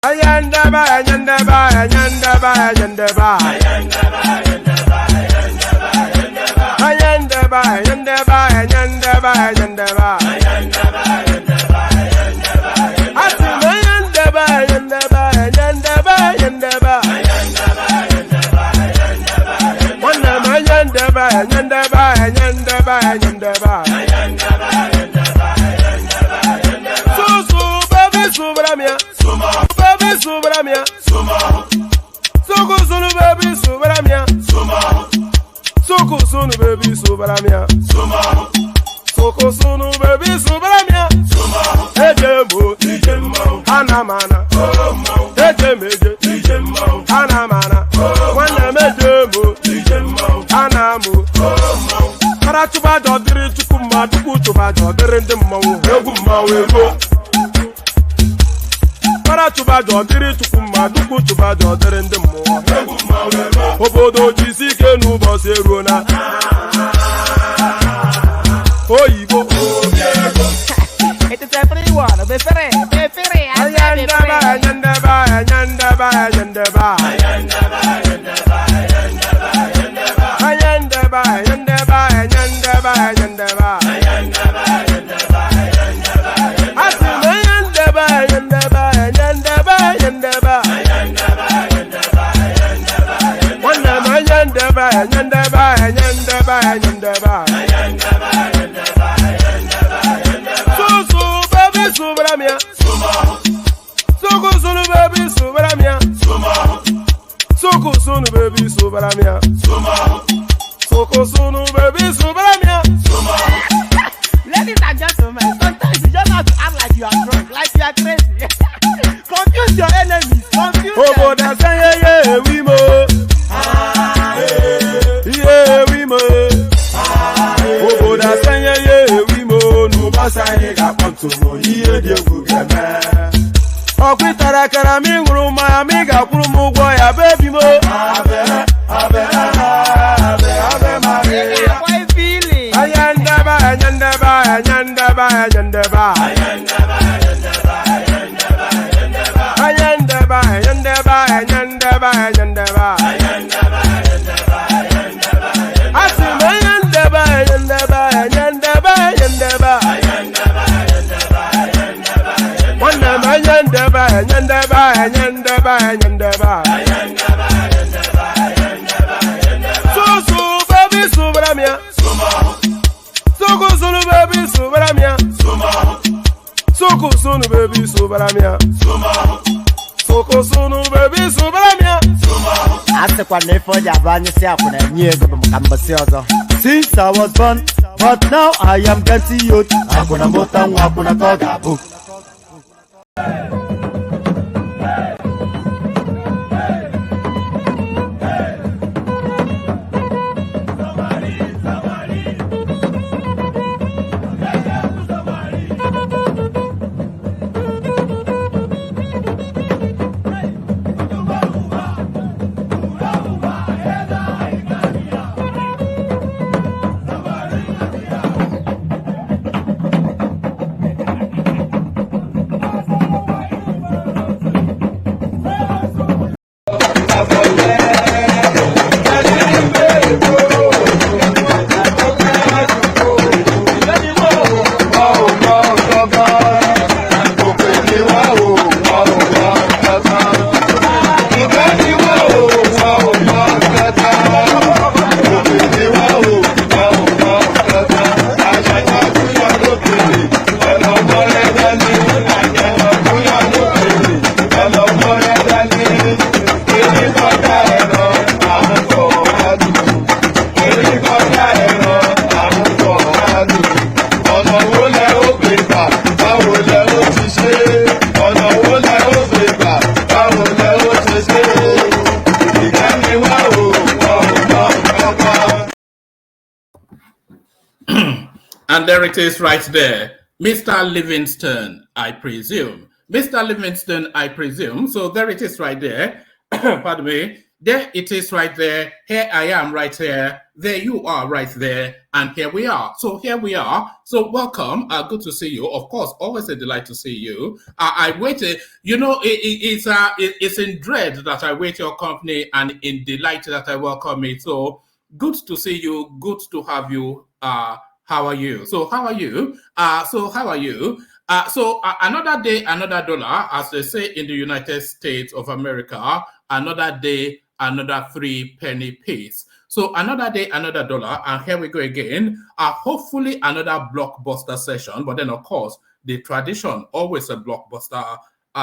Ayandaba, ayandaba, ayandaba, ayandaba. Ayandaba, ayandaba, ayandaba, ayandaba. Atima ayandaba, ayandaba, ayandaba, ayandaba. Wanama ayandaba, ayandaba, ayandaba, ayandaba. Susu baby subramia, baby subramia, suku sunu baby subramia, suku sunu baby subramia, suku sunu baby subramia. Ejemo, anamana, ejemeje, anamana, wanamejemo, anamu. Paratuba jodiri chukuma, tukutuba jodiri ndemo, eguma wego. Paratuba jodiri chukuma, tukutuba jodiri ndemo, eguma wego. Obodo jisike nubo serona. Oyibo. It is a free one, be free. Ayandaba, ayandaba, ayandaba, ayandaba. Ayandaba, ayandaba, ayandaba, ayandaba. Atima ayandaba, ayandaba, ayandaba, ayandaba. Wanama ayandaba, ayandaba, ayandaba, ayandaba. Susu baby subramia, suku sunu baby subramia, suku sunu baby subramia, suku sunu baby subramia. Ladies and gentlemen, sometimes you just have to act like you are drunk, like you are crazy. Confuse your enemies, confuse them. Oboda say yeah we mo, yeah we mo. Oboda say yeah we mo. Nubasa higa pantu mo iye de gugeme. Okwitara kara mi nguru ma mi ga kwuru mu gwo ya baby mo. Abe Maria. Why feeling? Ayandaba, ayandaba, ayandaba, ayandaba. Ayandaba, ayandaba, ayandaba, ayandaba. Atima ayandaba, ayandaba, ayandaba, ayandaba. Wanama ayandaba, ayandaba, ayandaba, ayandaba. Susu baby subramia, suku sunu baby subramia, suku sunu baby subramia, suku sunu baby subramia. Ask the one for your brand yourself when I knew since I was born, but now I am getting youth. Hakuna mota, hakuna toga. And there it is right there. Mr. Livingston, I presume. Mr. Livingston, I presume. So there it is right there. Pardon me. There it is right there. Here I am right here. There you are right there. And here we are. So here we are. So welcome. Good to see you. Of course, always a delight to see you. I waited. You know, it's in dread that I wait your company and in delight that I welcome it. So good to see you. Good to have you. How are you? So how are you? Another day, another dollar, as they say in the United States of America. Another day, another 3-penny piece. So another day, another dollar, and here we go again. Hopefully another blockbuster session, but then of course the tradition always a blockbuster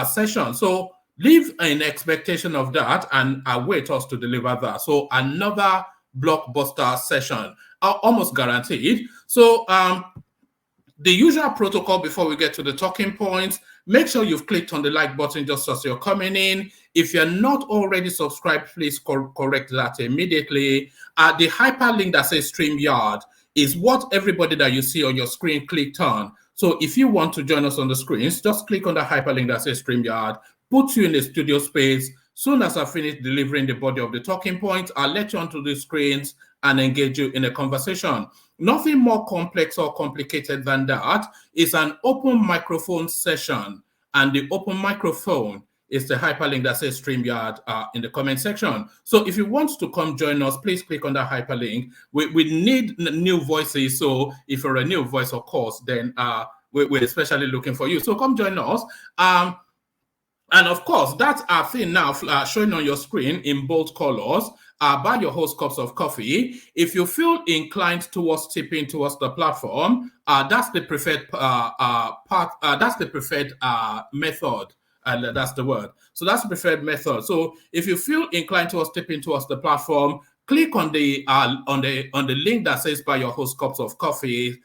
session. So live in expectation of that and await us to deliver that. So another blockbuster session, almost guaranteed. So the usual protocol before we get to the talking points, make sure you've clicked on the like button just as you're coming in. If you're not already subscribed, please correct that immediately. The hyperlink that says StreamYard is what everybody that you see on your screen clicked on. So if you want to join us on the screens, just click on the hyperlink that says StreamYard, put you in the studio space. Soon as I finish delivering the body of the talking points, I'll let you onto the screens and engage you in a conversation. Nothing more complex or complicated than that. It's an open microphone session, and the open microphone is the hyperlink that says StreamYard in the comment section. So if you want to come join us, please click on that hyperlink. We need new voices. So if you're a new voice, of course, then we're especially looking for you. So come join us. And of course, that's our thing now showing on your screen in bold colors. Buy your host cups of coffee. If you feel inclined towards tipping towards the platform, that's the preferred that's the preferred method. That's the word. So that's the preferred method. So if you feel inclined towards tipping towards the platform, click on the link that says buy your host cups of coffee.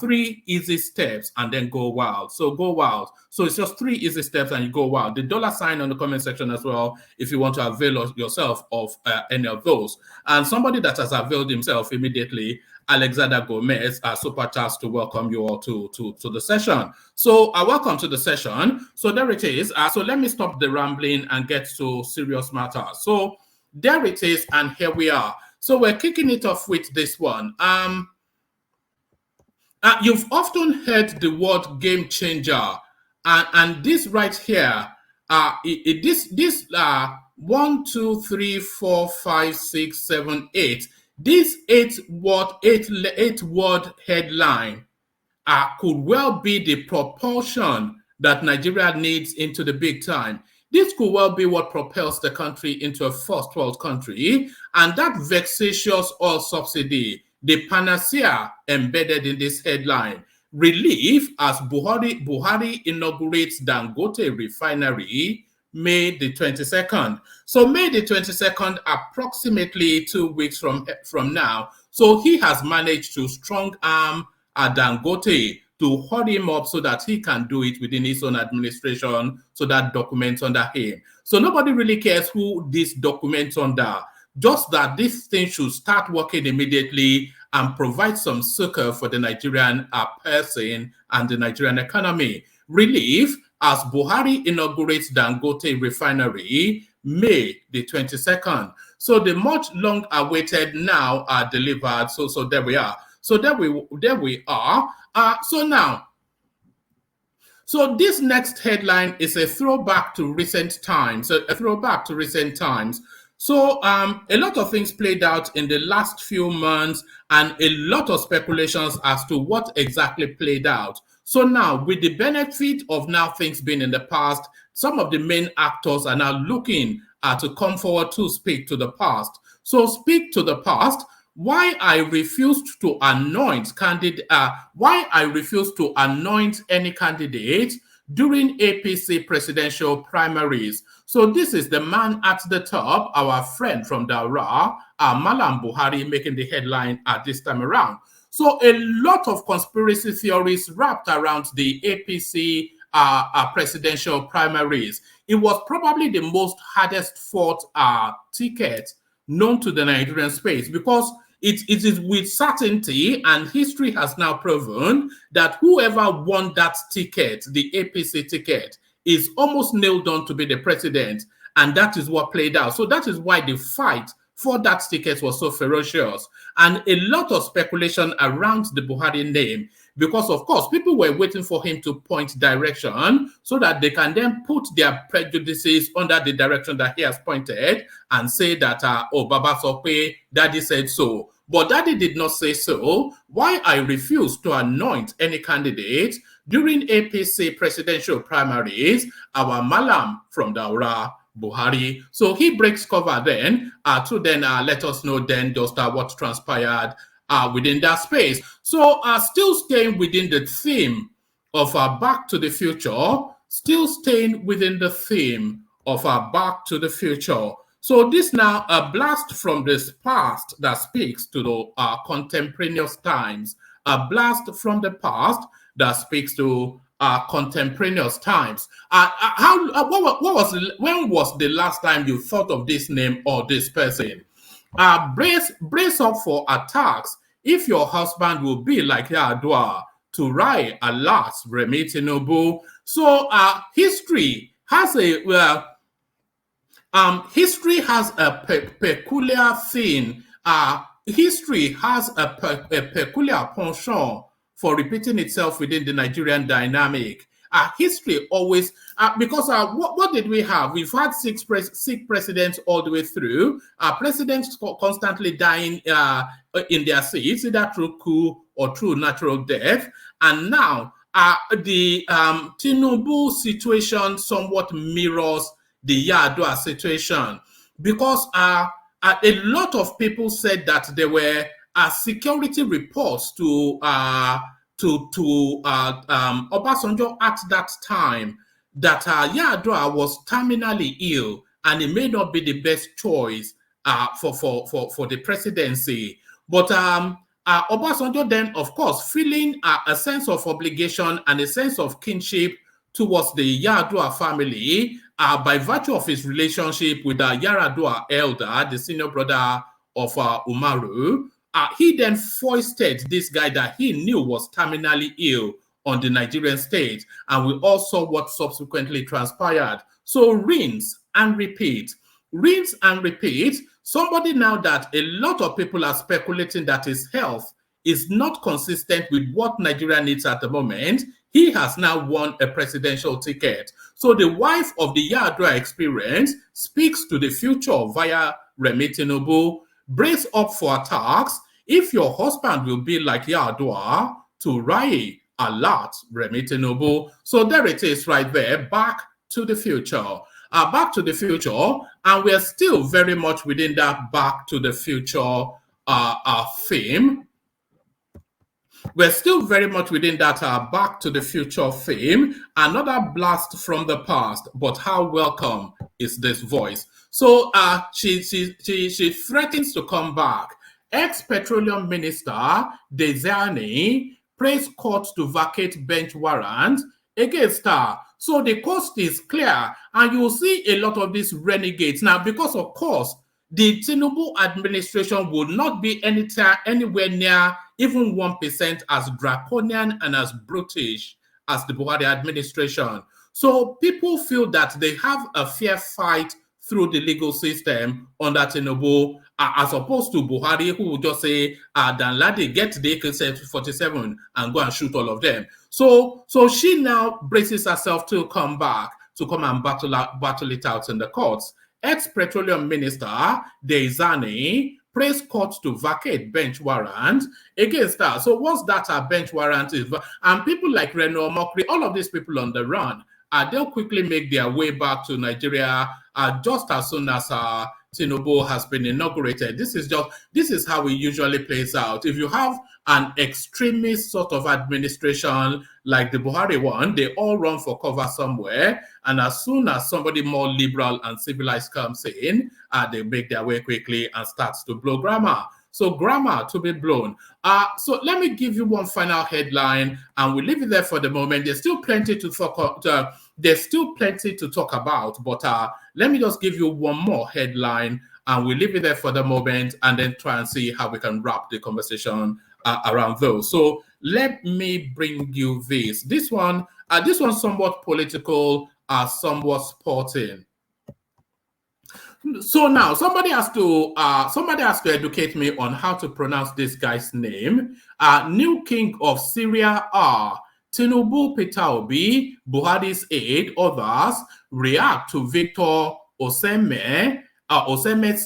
3 easy steps and then go wild. So go wild. So it's just 3 easy steps and you go wild. The $sign on the comment section as well if you want to avail yourself of any of those. And somebody that has availed himself immediately, Alexander Gomez, super chats to welcome you all to the session. So welcome to the session. So there it is. So let me stop the rambling and get to serious matters. So there it is, and here we are. So we're kicking it off with this one. You've often heard the word game changer, and this right here, this 1, 2, 3, 4, 5, 6, 7, 8. This 8-word headline could well be the propulsion that Nigeria needs into the big time. This could well be what propels the country into a first world country, and that vexatious oil subsidy, the panacea embedded in this headline, relief as Buhari inaugurates Dangote refinery May the 22nd. So May the 22nd, approximately 2 weeks from now. So he has managed to strong arm Dangote to hurry him up so that he can do it within his own administration, so that documents under him. So nobody really cares who this documents under, just that this thing should start working immediately and provide some succor for the Nigerian person and the Nigerian economy. Relief as Buhari inaugurates Dangote refinery May the 22nd. So the much long awaited now are delivered. So there we are. So there we are. So this next headline is a throwback to recent times. So a lot of things played out in the last few months and a lot of speculations as to what exactly played out. So now, with the benefit of now things being in the past, some of the main actors are now looking to come forward to speak to the past. So speak to the past. Why I refused to anoint any candidate during APC presidential primaries. So this is the man at the top, our friend from Daura, Malam Buhari, making the headline at this time around. So a lot of conspiracy theories wrapped around the APC presidential primaries. It was probably the most hardest fought ticket known to the Nigerian space, because it is with certainty, and history has now proven, that whoever won that ticket, the APC ticket, is almost nailed on to be the president. And that is what played out. So that is why the fight for that ticket was so ferocious. And a lot of speculation around the Buhari name, because of course people were waiting for him to point direction so that they can then put their prejudices under the direction that he has pointed and say that, oh, Baba Sope, Daddy said so. But Daddy did not say so. Why I refused to anoint any candidate during APC presidential primaries, our Malam from Daura, Buhari. So he breaks cover then to then let us know then just what transpired within that space. So still staying within the theme of Back to the Future, still staying within the theme of Back to the Future. So this now a blast from this past that speaks to the contemporaneous times, a blast from the past that speaks to contemporaneous times. When was the last time you thought of this name or this person? Brace up for attacks if your husband will be like Yadua to Rai Alas Remi Tinubu. So history has a peculiar thing. History has a peculiar penchant for repeating itself within the Nigerian dynamic. History always, because what did we have? We've had six presidents all the way through. Presidents constantly dying in their seats, either through coup or through natural death. And now the Tinubu situation somewhat mirrors the Yadua situation, because a lot of people said that there were security reports to Obasanjo at that time that Yadua was terminally ill and it may not be the best choice for the presidency. But Obasanjo then, of course, feeling a sense of obligation and a sense of kinship towards the Yadua family by virtue of his relationship with the Yaradua elder, the senior brother of Umaru, he then foisted this guy that he knew was terminally ill on the Nigerian state. And we all saw what subsequently transpired. So rinse and repeat. Rinse and repeat. Somebody now that a lot of people are speculating that his health is not consistent with what Nigeria needs at the moment. He has now won a presidential ticket. So the wife of the Yadua experience speaks to the future via Remi Tinubu. Brace up for attacks if your husband will be like Yadua to Rai Alat Remi Tinubu. So there it is right there, Back to the Future. Back to the Future, and we're still very much within that Back to the Future theme. We're still very much within that Back to the Future theme. Another blast from the past, but how welcome is this voice? So she threatens to come back. Ex-Petroleum Minister Dezani prays court to vacate bench warrant against her. So the coast is clear, and you will see a lot of these renegades now, because of course the Tinubu administration will not be anywhere near even 1% as draconian and as brutish as the Buhari administration. So people feel that they have a fair fight through the legal system under Tinubu, as opposed to Buhari, who would just say, Danladi, get the AK-47 and go and shoot all of them. So she now braces herself to come and battle it out in the courts. Ex-Petroleum Minister Deizani prays court to vacate bench warrant against her. So once that bench warrant is, and people like Reno Mokri, all of these people on the run, they'll quickly make their way back to Nigeria just as soon as Tinubu has been inaugurated. This is how it usually plays out. If you have an extremist sort of administration like the Buhari one, they all run for cover somewhere, and as soon as somebody more liberal and civilized comes in, they make their way quickly and starts to blow grammar. So grammar to be blown. So let me give you one final headline, and we'll leave it there for the moment. There's still plenty to talk about, but let me just give you one more headline, and we'll leave it there for the moment, and then try and see how we can wrap the conversation around those. So let me bring you this. This one somewhat political, somewhat sporting. So now somebody has to educate me on how to pronounce this guy's name. New king of Syria are Tinubu, Peter Obi, Buhari's aide, others react to Victor Oseme's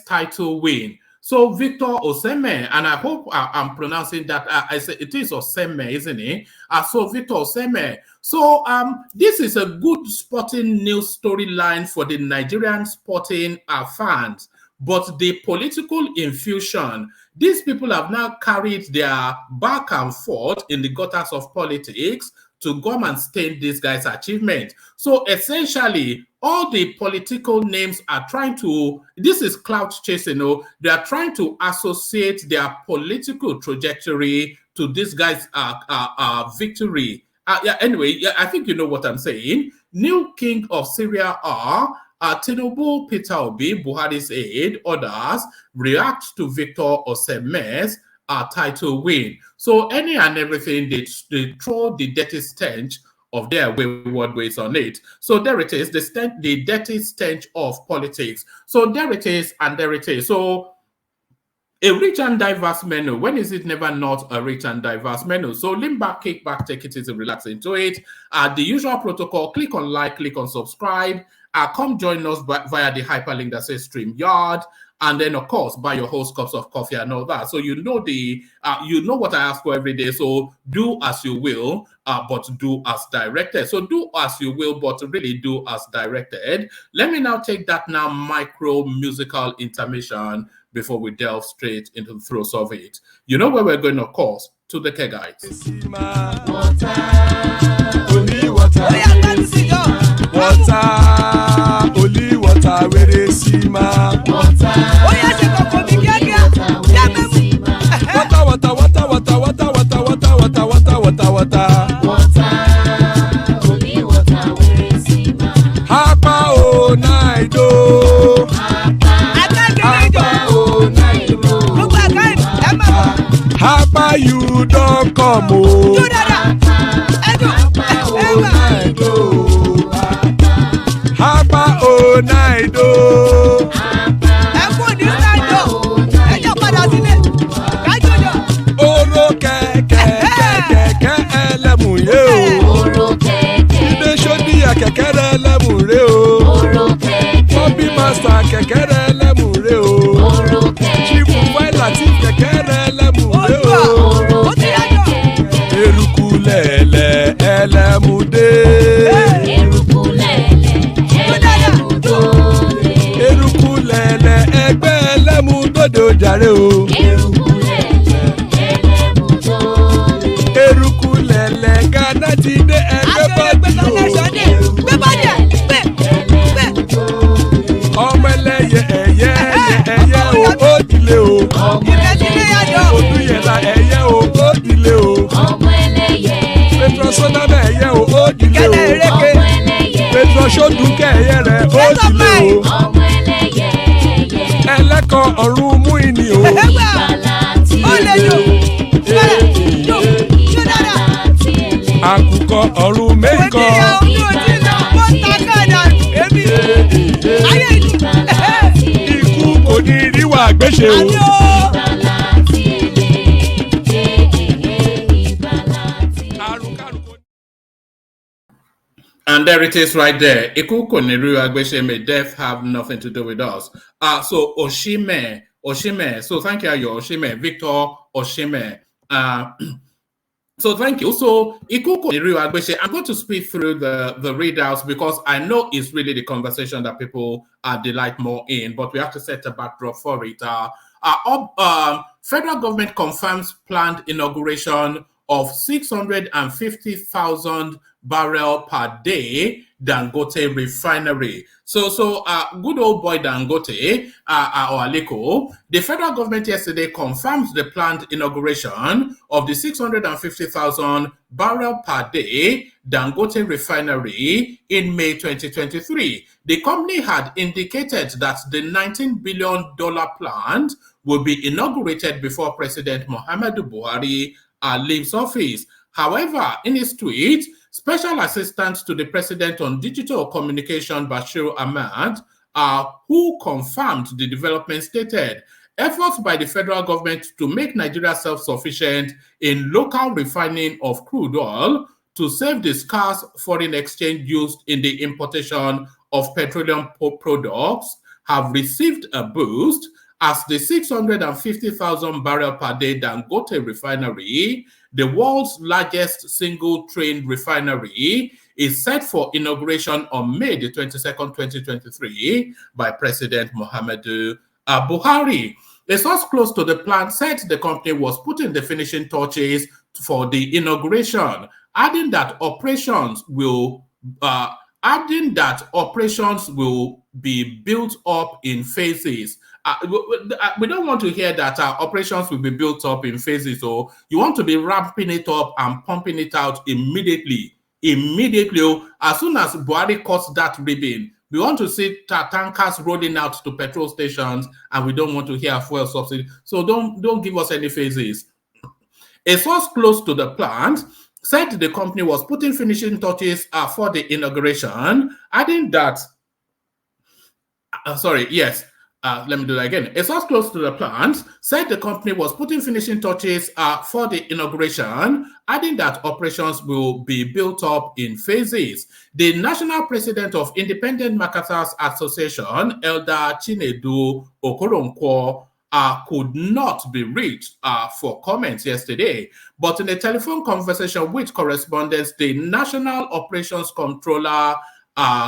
title win. So Victor Oseme, and I hope I'm pronouncing that. I say it is Oseme, isn't it? So Victor Oseme. So this is a good sporting news storyline for the Nigerian sporting fans. But the political infusion, these people have now carried their back and forth in the gutters of politics to come and stain this guy's achievement. So essentially, all the political names are trying to, this is clout chasing, they are trying to associate their political trajectory to this guy's victory. Anyway, I think you know what I'm saying. New king of Syria are Tinubu, Peter Obi, Buhari's aide, others react to Victor Oseme's title win. So any and everything, they throw the dirty stench of their wayward ways on it. So there it is, the dirty stench of politics. So there it is, and there it is. So a rich and diverse menu. When is it never not a rich and diverse menu? So lean back, kick back, take it easy, relax into it. The usual protocol, click on like, click on subscribe. Come join us via the hyperlink that says StreamYard. And then, of course, buy your host cups of coffee and all that. So you know what I ask for every day. So do as you will, but do as directed. So do as you will, but really do as directed. Let me now take that micro musical intermission before we delve straight into the throes of it. You know where we're going, of course, to the Kegites. Only water, where they see ma. Water, only water, where they see ma. Hapa o naido. Hapa you don't come o. Hapa o naido. Oro kẹ̀kẹ́ ẹlẹ́mù yé o. Ilé sọ́dí àkẹ́kẹ́ ẹlẹ́mù rẹ o. Bobby Master kẹ̀kẹ́ ẹlẹ́mù rẹ o. Chifu Wáìlà tí kẹ̀kẹ́ ẹlẹ́mù rẹ o. Eruku lẹ̀lẹ̀ ẹlẹ́mù dé. Eruku lẹ̀lẹ̀ ẹgbẹ́ ẹlẹ́mù dòde ojàre o. Eruku lẹ̀lẹ̀ Ghana ti dé ẹgbẹ́ bọ́ọ̀dì o. Ọmọ ẹlẹ́yẹ ẹyẹ o ó dilé o. Odúyẹ̀lá ẹyẹ o ó dilé o. Petrosonama ẹyẹ o ó dilé o. Petrosodúnkẹ́ ẹyẹ rẹ̀ ó dilé o. Ẹlẹ́kọ̀ ọ̀run mú ìní o. Àkùkọ ọ̀run mẹ́kọ̀. Ikú kò ní ríwà gbéṣe o. And there it is right there. Iku Koniru Agbeshe, may death have nothing to do with us. So Oshime. So thank you, Ayo Oshime. Victor Oshime. So thank you. So Iku Koniru Agbeshe, I'm going to speed through the readouts because I know it's really the conversation that people delight more in, but we have to set a backdrop for it. Federal government confirms planned inauguration of 650,000 barrel per day Dangote refinery. So good old boy Dangote or Aliko, the federal government yesterday confirmed the planned inauguration of the 650,000 barrel per day Dangote refinery in May 2023. The company had indicated that the $19 billion plant will be inaugurated before President Muhammadu Buhari leaves office. However, in his tweet, Special Assistant to the President on Digital Communication Bashir Ahmad who confirmed the development, stated, efforts by the federal government to make Nigeria self-sufficient in local refining of crude oil to save the scarce foreign exchange used in the importation of petroleum products have received a boost as the 650,000 barrel per day Dangote refinery, the world's largest single train refinery, is set for inauguration on May the 22nd, 2023 by President Muhammadu Buhari. A source close to the plant said the company was putting the finishing touches for the inauguration, adding that operations will be built up in phases. We don't want to hear that operations will be built up in phases, or you want to be ramping it up and pumping it out immediately. As soon as Buhari cuts that ribbon, we want to see tankers rolling out to petrol stations, and we don't want to hear fuel subsidy. So don't give us any phases. A source close to the plant said the company was putting finishing touches for the inauguration, adding that, let me do that again. A source close to the plant said the company was putting finishing touches for the inauguration, adding that operations will be built up in phases. The national president of Independent Marketers Association, Elder Chinedu Okoronkwo, could not be reached for comments yesterday. But in a telephone conversation with correspondents, the National Operations Controller,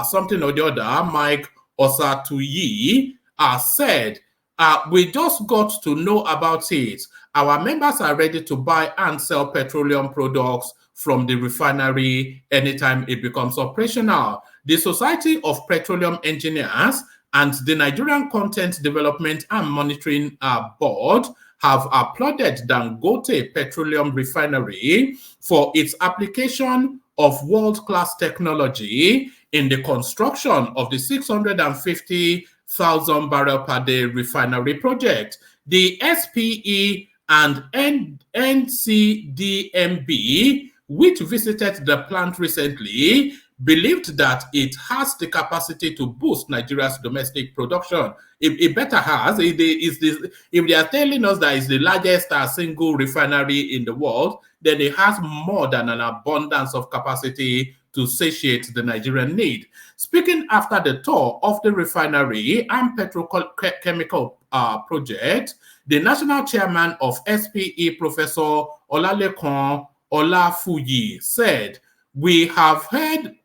something or the other, Mike Osatuyi, said, we just got to know about it. Our members are ready to buy and sell petroleum products from the refinery anytime it becomes operational. The Society of Petroleum Engineers and the Nigerian Content Development and Monitoring Board have applauded Dangote Petroleum Refinery for its application of world-class technology in the construction of the 650,000 barrel per day refinery project. The SPE and NCDMB, which visited the plant recently, believed that it has the capacity to boost Nigeria's domestic production. It better has. If they are telling us that it's the largest single refinery in the world, then it has more than an abundance of capacity to satiate the Nigerian need. Speaking after the tour of the refinery and petrochemical project, the national chairman of SPE, Professor Olalekan Olafuyi, said, we have heard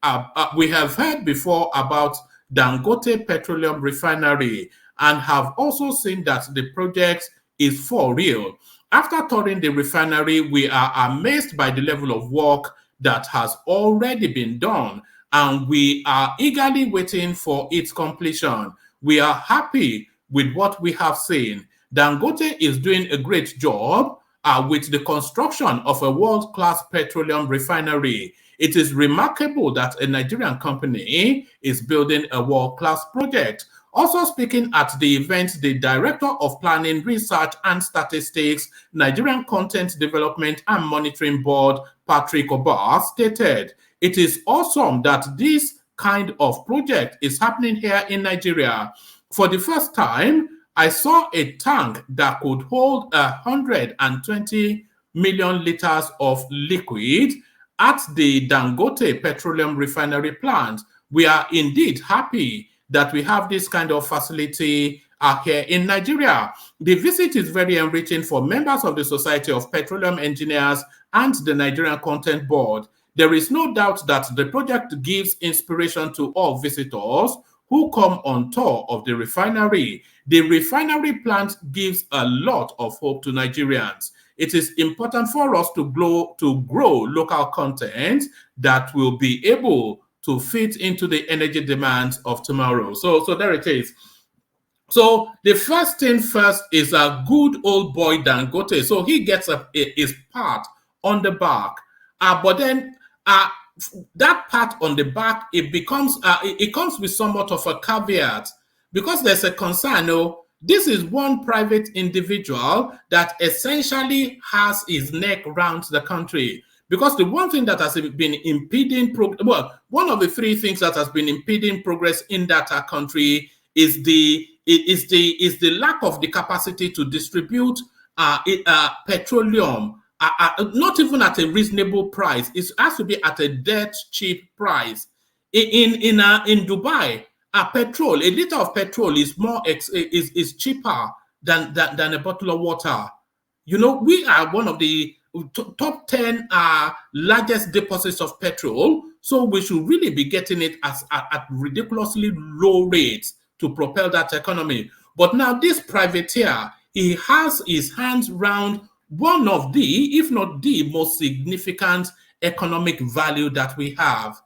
before about Dangote Petroleum Refinery and have also seen that the project is for real. After touring the refinery, we are amazed by the level of work that has already been done, and we are eagerly waiting for its completion. We are happy with what we have seen. Dangote is doing a great job with the construction of a world-class petroleum refinery. It is remarkable that a Nigerian company is building a world-class project. Also speaking at the event, the Director of Planning, Research and Statistics, Nigerian Content Development and Monitoring Board, Patrick Oba, stated, it is awesome that this kind of project is happening here in Nigeria. For the first time, I saw a tank that could hold 120 million liters of liquid at the Dangote Petroleum Refinery plant. We are indeed happy that we have this kind of facility here in Nigeria. The visit is very enriching for members of the Society of Petroleum Engineers and the Nigerian Content Board. There is no doubt that the project gives inspiration to all visitors who come on tour of the refinery. The refinery plant gives a lot of hope to Nigerians. It is important for us to grow local content that will be able to fit into the energy demands of tomorrow. So there it is. So the first thing first is a good old boy Dangote. So he gets his part on the back. But then that part on the back, it comes with somewhat of a caveat, because there's a concern. This is one private individual that essentially has his neck around the country. Because the one thing that has been impeding one of the three things that has been impeding progress in that country is the lack of the capacity to distribute petroleum, not even at a reasonable price. It has to be at a dirt cheap price. In Dubai, petrol, a liter of petrol is is cheaper than a bottle of water. You know, we are one of the top 10 largest deposits of petrol, so we should really be getting it at ridiculously low rates to propel that economy. But now this privateer, he has his hands round one of the, if not the most significant economic value that we have.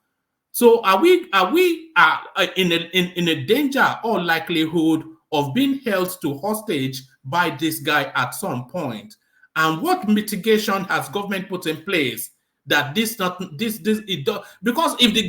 So are we in a danger or likelihood of being held to hostage by this guy at some point? And what mitigation has government put in place that it does? Because if the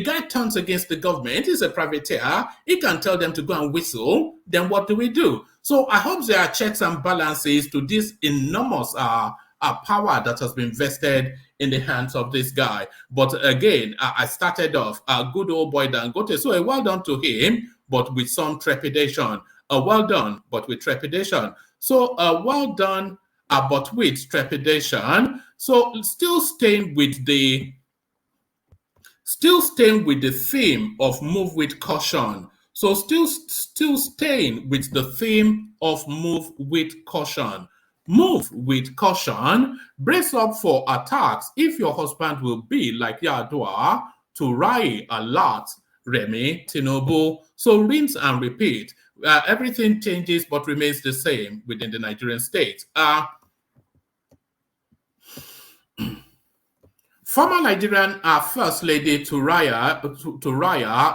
guy turns against the government, he's a privateer, he can tell them to go and whistle, then what do we do? So I hope there are checks and balances to this enormous power that has been vested in the hands of this guy. But again, I started off a good old boy Dangote. So well done to him, but with some trepidation. Well done, but with trepidation. So well done, but with trepidation. So still staying with the theme of move with caution. So still staying with the theme of move with caution. Move with caution. Brace up for attacks if your husband will be like Yar'Adua to Rai a lot, Remi, Tinubu. So rinse and repeat. Everything changes but remains the same within the Nigerian state. Former Nigerian First Lady Turaya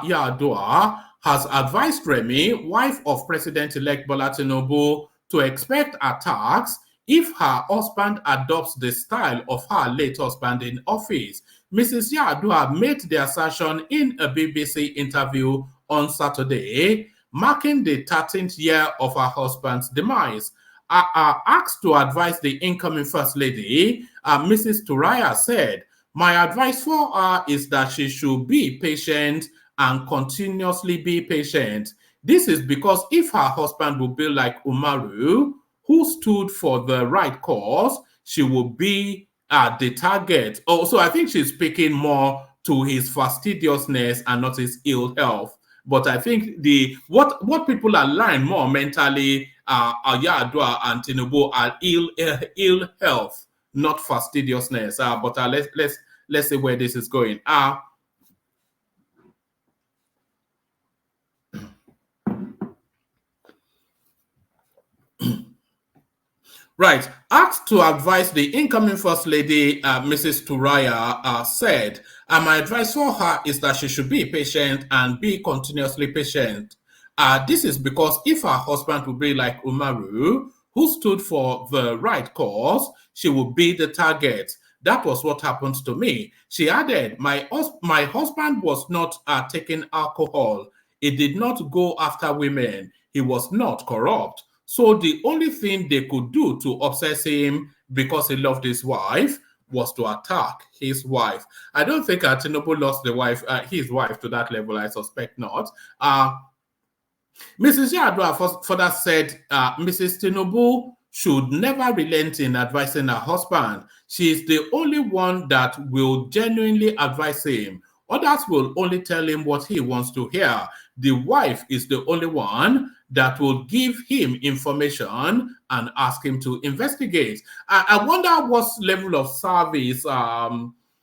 Yar'Adua has advised Remi, wife of President-elect Bola Tinubu, to expect attacks if her husband adopts the style of her late husband in office. Mrs. Yar'Adua made the assertion in a BBC interview on Saturday, marking the 13th year of her husband's demise. Asked to advise the incoming First Lady, Mrs. Turaya said, "My advice for her is that she should be patient and continuously be patient. This is because if her husband will be like Umaru, who stood for the right cause, she will be the target." Oh, so I think she's speaking more to his fastidiousness and not his ill health. But I think what people are lying more mentally Yar'Adua and Tinubu are ill health, not fastidiousness. But let's see where this is going. Right. Asked to advise the incoming First Lady, Mrs. Turaya said, "My advice for her is that she should be patient and be continuously patient. This is because if her husband will be like Umaru, who stood for the right cause, she will be the target. That was what happened to me." She added, my husband was not taking alcohol. He did not go after women. He was not corrupt. So the only thing they could do to obsess him because he loved his wife was to attack his wife. I don't think Tinubu lost his wife to that level. I suspect not. Mrs. Yar'Adua further said, Mrs. Tinubu should never relent in advising her husband. She is the only one that will genuinely advise him. Others will only tell him what he wants to hear. The wife is the only one that will give him information and ask him to investigate. I wonder what level of service Aisha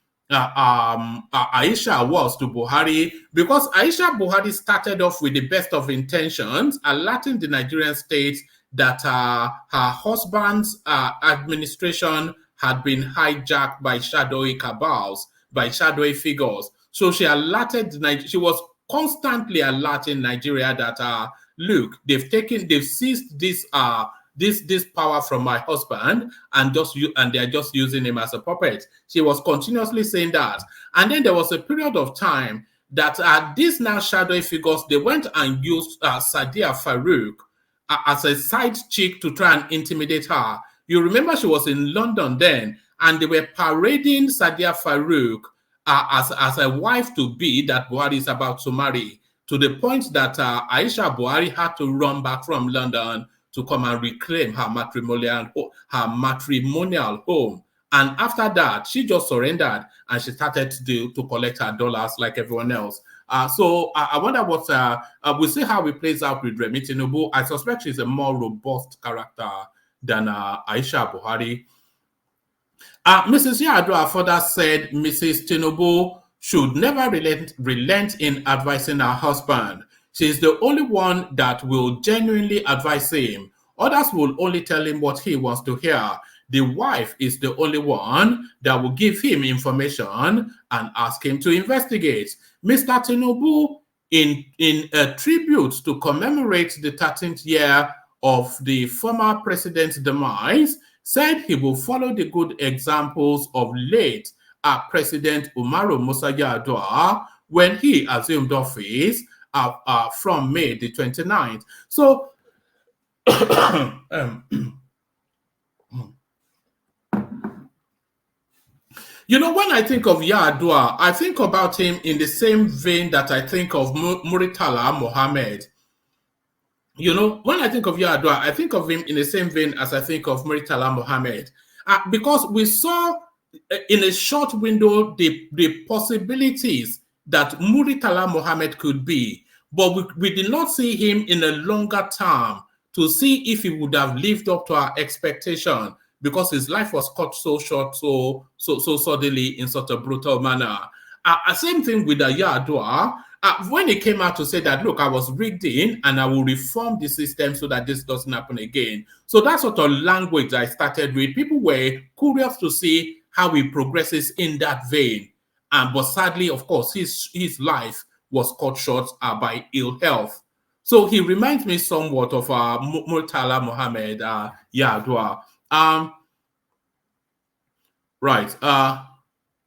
was to Buhari, because Aisha Buhari started off with the best of intentions, alerting the Nigerian state that her husband's administration had been hijacked by shadowy cabals, by shadowy figures. So she alerted she was constantly alerting Nigeria that look, they've seized this power from my husband and they're just using him as a puppet. She was continuously saying that. And then there was a period of time that these now shadowy figures, they went and used Sadiya Farouk as a side chick to try and intimidate her. You remember she was in London then, and they were parading Sadiya Farouk as a wife to be that Buhari is about to marry. to the point that Aisha Buhari had to run back from London to come and reclaim her matrimonial home. And after that, she just surrendered and she started to collect her dollars like everyone else. So I wonder what we'll see how it plays out with Remi Tinubu. I suspect she's a more robust character than Aisha Buhari. Mrs. Yar'Adua further said Mrs. Tinubu should never relent in advising her husband. She is the only one that will genuinely advise him. Others will only tell him what he wants to hear. The wife is the only one that will give him information and ask him to investigate. Mr. Tinubu, in a tribute to commemorate the 13th year of the former president's demise, said he will follow the good examples of late President Umaru Musa Yar'Adua when he assumed office from May the 29th. So, you know, when I think of Yar'Adua, I think about him in the same vein that I think of Muritala Mohammed. You know, when I think of Yar'Adua, I think of him in the same vein as I think of Muritala Mohammed. Because we saw in a short window the possibilities that Muritala Mohammed could be, but we did not see him in a longer term to see if he would have lived up to our expectation, because his life was cut so short, so suddenly in such a brutal manner. Same thing with Yar'Adua. When he came out to say that, look, I was rigged in and I will reform the system so that this doesn't happen again. So that sort of language I started with, people were curious to see how he progresses in that vein. But sadly, of course, his life was cut short by ill health. So he reminds me somewhat of Murtala Mohammed Yar'Adua. Right.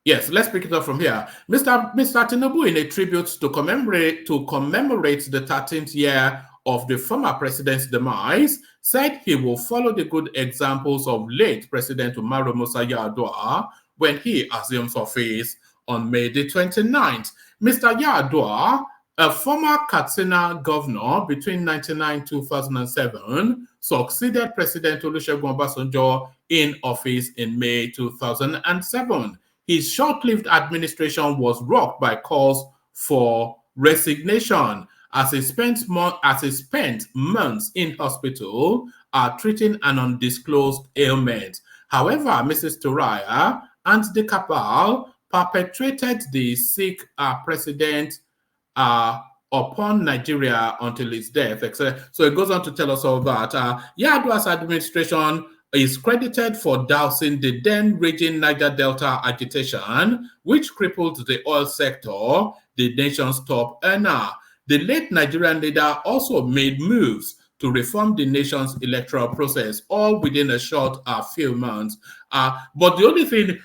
Yes, let's pick it up from here. Mr. Tinubu, in a tribute to commemorate the 13th year of the former president's demise, said he will follow the good examples of late President Umaru Musa Yar'Adua when he assumes office on May the 29th. Mr. Yar'Adua, a former Katsina governor between 1999 and 2007, succeeded President Olusegun Obasanjo in office in May 2007. His short-lived administration was rocked by calls for resignation as he spent months in hospital treating an undisclosed ailment. However, Mrs. Turaya and the cabal perpetrated the sick president upon Nigeria until his death, etc. So it goes on to tell us all that. Yar'Adua's administration is credited for dousing the then raging Niger Delta agitation, which crippled the oil sector, the nation's top earner. The late Nigerian leader also made moves to reform the nation's electoral process, all within a short few months. But the only thing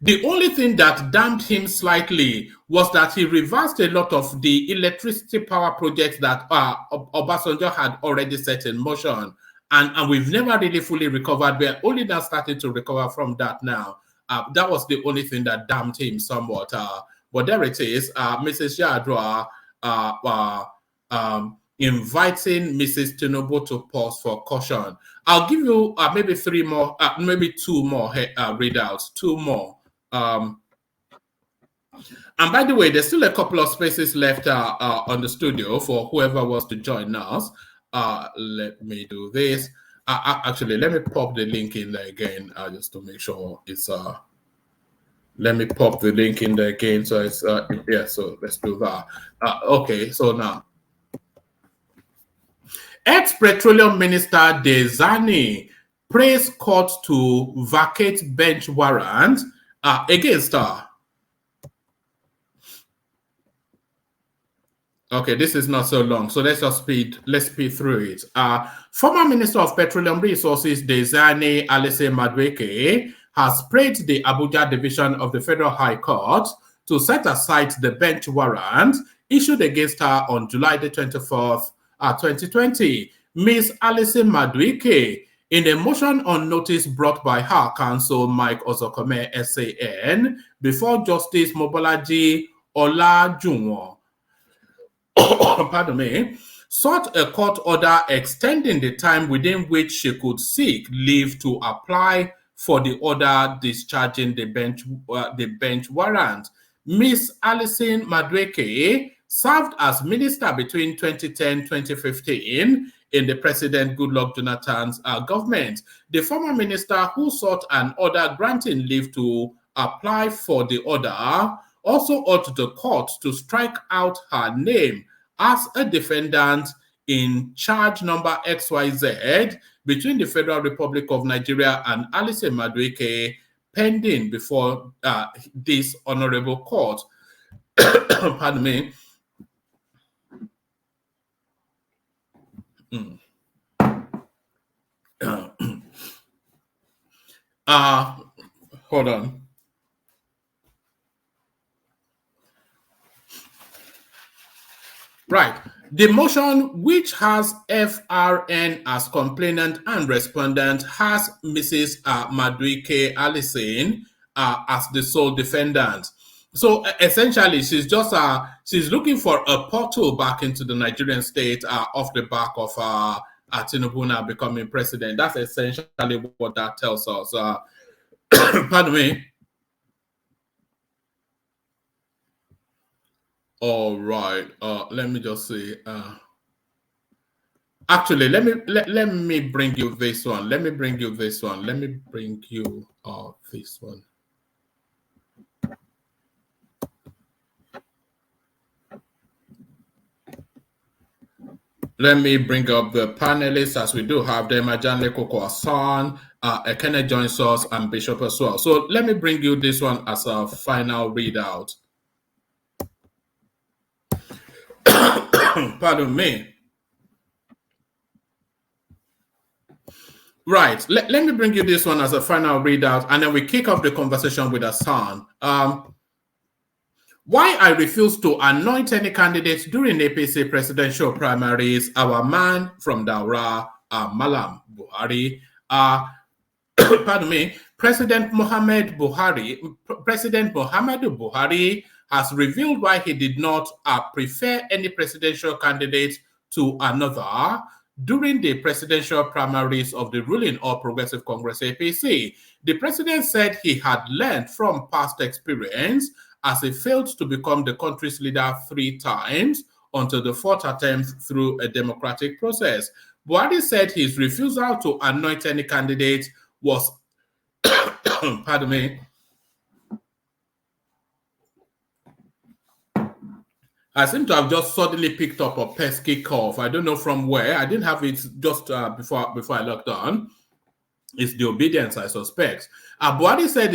the only thing that damned him slightly was that he reversed a lot of the electricity power projects that Obasanjo had already set in motion. And we've never really fully recovered. We're only now starting to recover from that now. That was the only thing that damned him somewhat. But there it is, Mrs. Yar'Adua inviting Mrs. Tinubu to pause for caution. I'll give you maybe two more readouts, two more. And by the way, there's still a couple of spaces left on the studio for whoever wants to join us. Let me do this. Actually, let me pop the link in there again just to make sure it's let me pop the link in there again so it's yeah, so let's do that. Okay, so now ex-petroleum minister Dezani praised court to vacate bench warrant against her. Okay, this is not so long, so let's speed through it. Former Minister of Petroleum Resources Dezani Alese Madueke has praised the Abuja Division of the Federal High Court to set aside the bench warrant issued against her on July the 24th, 2020. Ms. Alese Madueke, in a motion on notice brought by her counsel Mike Ozokome SAN before Justice Mobolaji Olajunwo, pardon me, sought a court order extending the time within which she could seek leave to apply for the order discharging the bench warrant. Miss Alison Madueke served as minister between 2010-2015 in the President Goodluck Jonathan's government. The former minister, who sought an order granting leave to apply for the order, also urged the court to strike out her name as a defendant in charge number XYZ between the Federal Republic of Nigeria and Alison Madueke, pending before this honorable court. Pardon me. Hold on. Right. The motion, which has FRN as complainant and respondent, has Mrs. Madueke Alison as the sole defendant. So essentially, she's just she's looking for a portal back into the Nigerian state off the back of Tinubu now becoming president. That's essentially what that tells us. Pardon me. All right. Let me just see. Actually, let me bring you this one. Let me bring you this one. Let me bring you this one. Let me bring up the panelists as we do have them. Ajanle Koko Asan, Ekene joins us, and Bishop as well. So let me bring you this one as a final readout. Pardon me. Right. Let me bring you this one as a final readout, and then we kick off the conversation with Hassan. Why I refuse to anoint any candidates during APC presidential primaries, our man from Daura, Malam Buhari, pardon me, President Muhammadu Buhari has revealed why he did not prefer any presidential candidate to another during the presidential primaries of the ruling All Progressive Congress APC. The president said he had learned from past experience as he failed to become the country's leader 3 times until the 4th attempt through a democratic process. Buhari said his refusal to anoint any candidate was, pardon me, I seem to have just suddenly picked up a pesky cough. I don't know from where. I didn't have it just before I logged on. It's the obedience, I suspect. Buhari said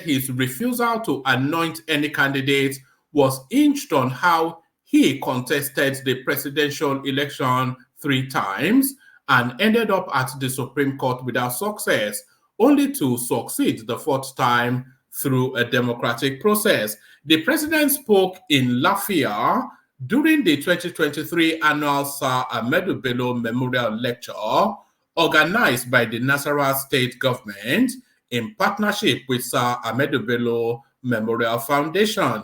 his refusal to anoint any candidate was hinged on how he contested the presidential election 3 times and ended up at the Supreme Court without success, only to succeed the 4th time through a democratic process. The president spoke in Lafia during the 2023 annual Sir Ahmedu Bello Memorial Lecture, organized by the Nasarawa State Government in partnership with Sir Ahmedu Bello Memorial Foundation.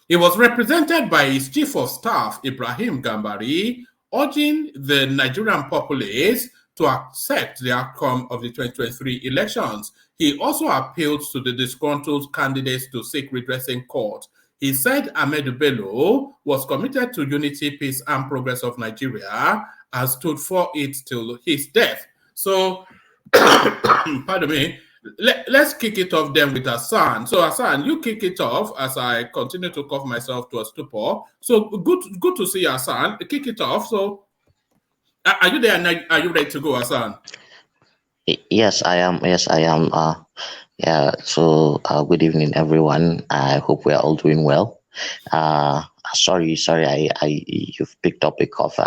He was represented by his Chief of Staff, Ibrahim Gambari, urging the Nigerian populace to accept the outcome of the 2023 elections. He also appealed to the disgruntled candidates to seek redress in court. He said Ahmedu Bello was committed to unity, peace, and progress of Nigeria and stood for it till his death. So, pardon me, let's kick it off then with Hassan. So, Hassan, you kick it off as I continue to cough myself to a stupor. So, good to see you, Hassan. Kick it off. So, are you there? Are you ready to go, Hassan? Yes, I am. Yeah. So, good evening, everyone. I hope we are all doing well. Sorry. You've picked up a cough.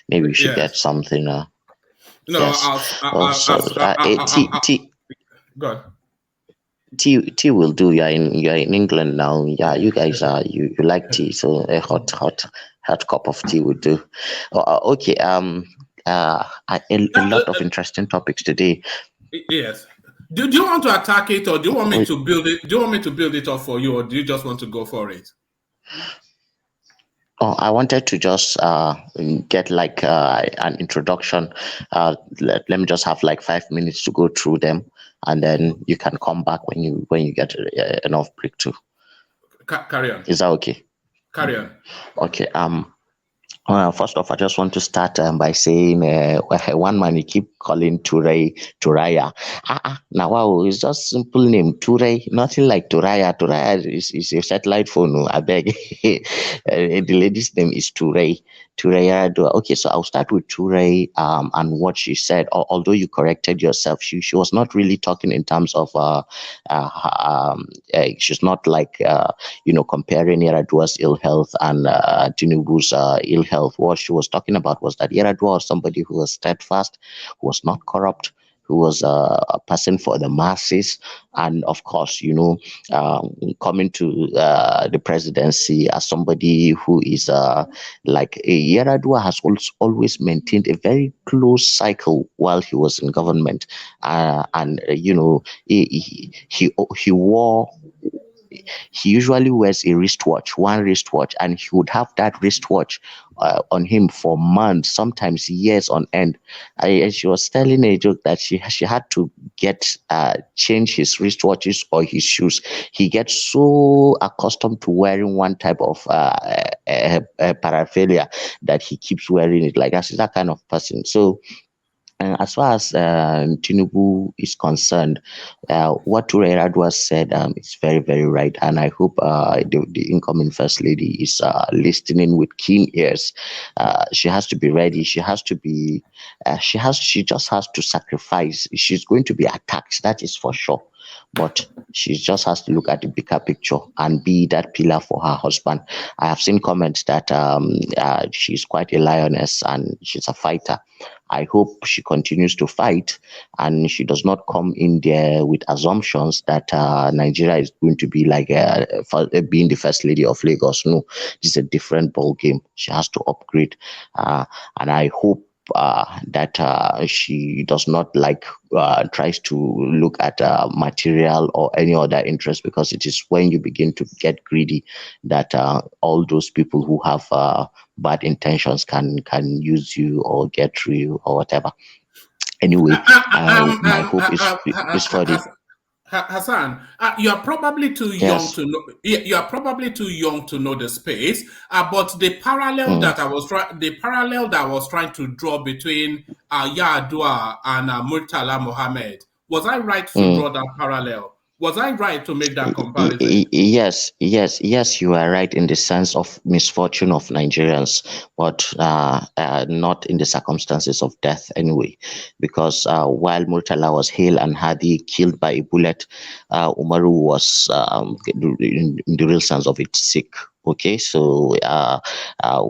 Maybe we should get something. No, yes. Good. Tea will do. You're in England now. Yeah, you guys you like tea, so a hot cup of tea would do. Okay. A lot of interesting topics today. Yes. Do you want to attack it, or do you want me to build it? Do you want me to build it up for you, or do you just want to go for it? Oh, I wanted to just get like an introduction. Let me just have like 5 minutes to go through them, and then you can come back when you get enough break too. Carry on. Is that okay? Carry on. Okay. First off, I just want to start by saying one man you keep calling Turaya. Now, wow, it's just simple name, Ture, nothing like Turaya. Turaya is a satellite phone, I beg. The lady's name is Ture. Turaya. Okay, so I'll start with Ture and what she said. Although you corrected yourself, she was not really talking in terms of, she's not like, comparing Yaradua's ill health and Tinubu's ill health. What she was talking about was that Yaradua was somebody who was steadfast, who was not corrupt, who was a person for the masses, and of course, coming to the presidency as somebody who is like Yaradua has always maintained a very close cycle while he was in government, and he wore. He usually wears a wristwatch, one wristwatch, and he would have that wristwatch on him for months, sometimes years on end. She was telling a joke that she had to get change his wristwatches or his shoes. He gets so accustomed to wearing one type of paraphernalia that he keeps wearing it. Like that kind of person. So as far as Tinubu is concerned, what Ture Radwa said is very, very right. And I hope the incoming First Lady is listening with keen ears. She has to be ready. She has to be, she just has to sacrifice. She's going to be attacked, that is for sure. But she just has to look at the bigger picture and be that pillar for her husband. I have seen comments that she's quite a lioness and she's a fighter. I hope she continues to fight and she does not come in there with assumptions that Nigeria is going to be like being the first lady of Lagos. No, this is a different ball game. She has to upgrade, and I hope that she does not tries to look at material or any other interest, because it is when you begin to get greedy that all those people who have bad intentions can use you or get through you or whatever. Anyway, my hope is for the Hassan, you are probably too young to know. You are probably too young to know the space. But the parallel that I was trying to draw between Yadua and Murtala Mohammed, was I right to draw that parallel? Was I right to make that comparison? Yes, you are right in the sense of misfortune of Nigerians, but not in the circumstances of death anyway. Because while Murtala was hale and hearty, killed by a bullet, Umaru was, in the real sense of it, sick. Okay, so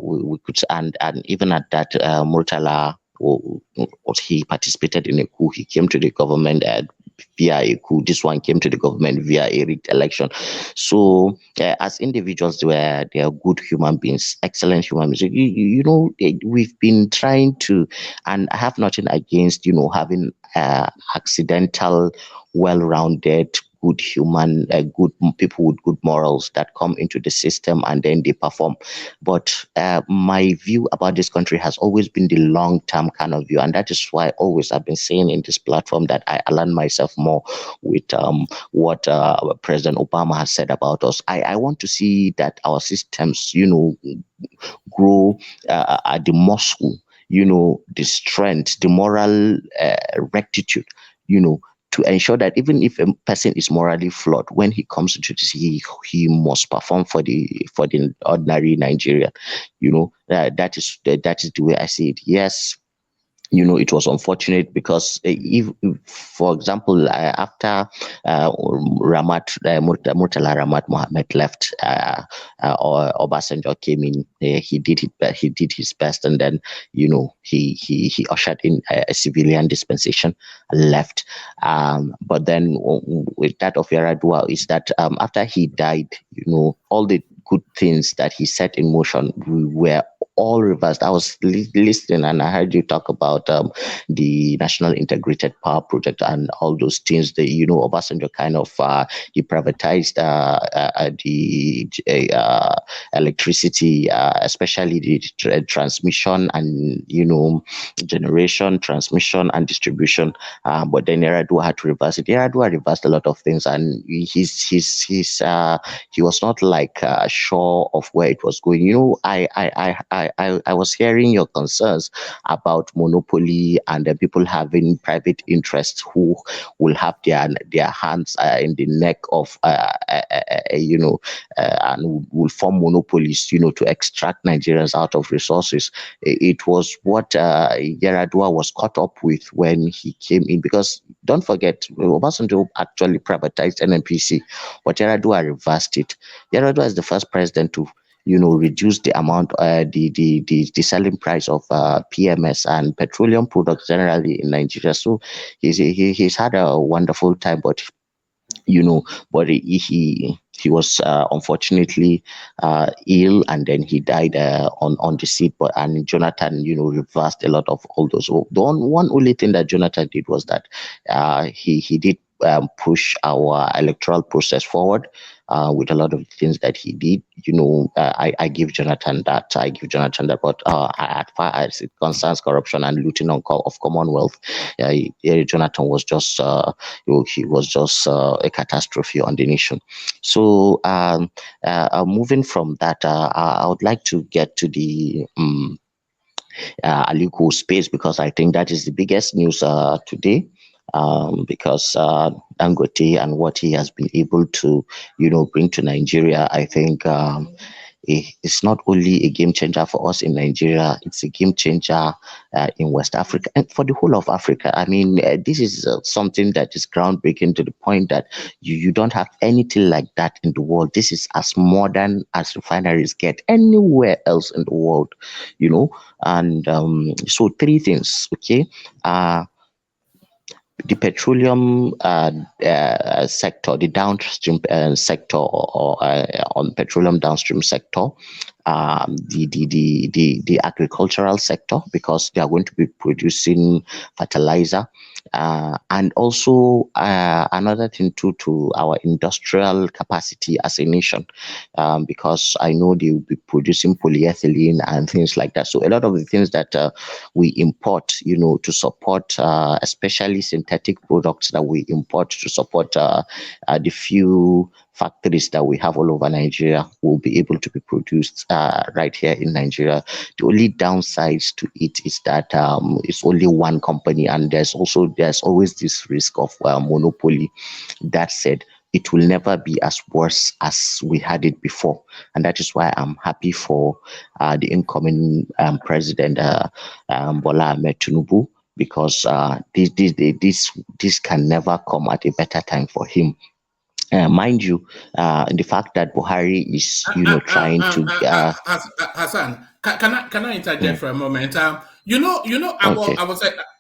we could, and even at that, Murtala, he participated in a coup. He came to the government via a coup. This one came to the government via a rigged election. So as individuals, they are good human beings, excellent human beings. We've been trying to, and I have nothing against having accidental, well-rounded, good human, good people with good morals that come into the system and then they perform. But my view about this country has always been the long-term kind of view, and that is why always I've been saying in this platform that I align myself more with what President Obama has said about us. I want to see that our systems, grow at the muscle, the strength, the moral rectitude, to ensure that even if a person is morally flawed, when he comes into this, he must perform for the ordinary Nigerian. That is the way I see it. Yes, it was unfortunate because if for example, after Murtala Ramat Mohammed left, or Obasanjo came in, he did his best, and then he ushered in a civilian dispensation, left. But then with that of Yaradua is that after he died, all the good things that he set in motion were all reversed. I was listening and I heard you talk about the National Integrated Power Project and all those things. That Obasanjo kind of he privatized the electricity, especially the transmission and generation, transmission and distribution. But then Yaradua had to reverse it. Yaradua reversed a lot of things, and he was not like sure of where it was going. I was hearing your concerns about monopoly and people having private interests who will have their hands in the neck of and will form monopolies, to extract Nigerians out of resources. It was what Yaradua was caught up with when he came in, because don't forget, Obasanjo actually privatized NNPC, but Yaradua reversed it. Yaradua is the first president to reduce the amount, the selling price of PMS and petroleum products generally in Nigeria. So he's had a wonderful time, but but he was unfortunately ill, and then he died on the seat. But and Jonathan, reversed a lot of all those. So the one only thing that Jonathan did was that he did push our electoral process forward with a lot of things that he did. I give Jonathan that. But as far as it concerns corruption and looting of Commonwealth, Jonathan was just he was just a catastrophe on the nation. So moving from that, I would like to get to the Aliko space, because I think that is the biggest news today. Because Dangote and what he has been able to, bring to Nigeria, I think it's not only a game changer for us in Nigeria, it's a game changer in West Africa and for the whole of Africa. I mean, this is something that is groundbreaking to the point that you don't have anything like that in the world. This is as modern as refineries get anywhere else in the world, and so three things, okay? The petroleum sector, the downstream sector, or on petroleum downstream sector, the agricultural sector, because they are going to be producing fertilizer, and also another thing too, to our industrial capacity as a nation, because I know they will be producing polyethylene and things like that. So a lot of the things that we import, to support, especially synthetic products that we import to support the few factories that we have all over Nigeria, will be able to be produced right here in Nigeria. The only downsides to it is that it's only one company, and there's always this risk of monopoly. That said, it will never be as worse as we had it before, and that is why I'm happy for the incoming president Bola Ahmed Tinubu, because this can never come at a better time for him. Mind you, the fact that Buhari is, trying to. Hassan, can I interject Mm, for a moment? okay.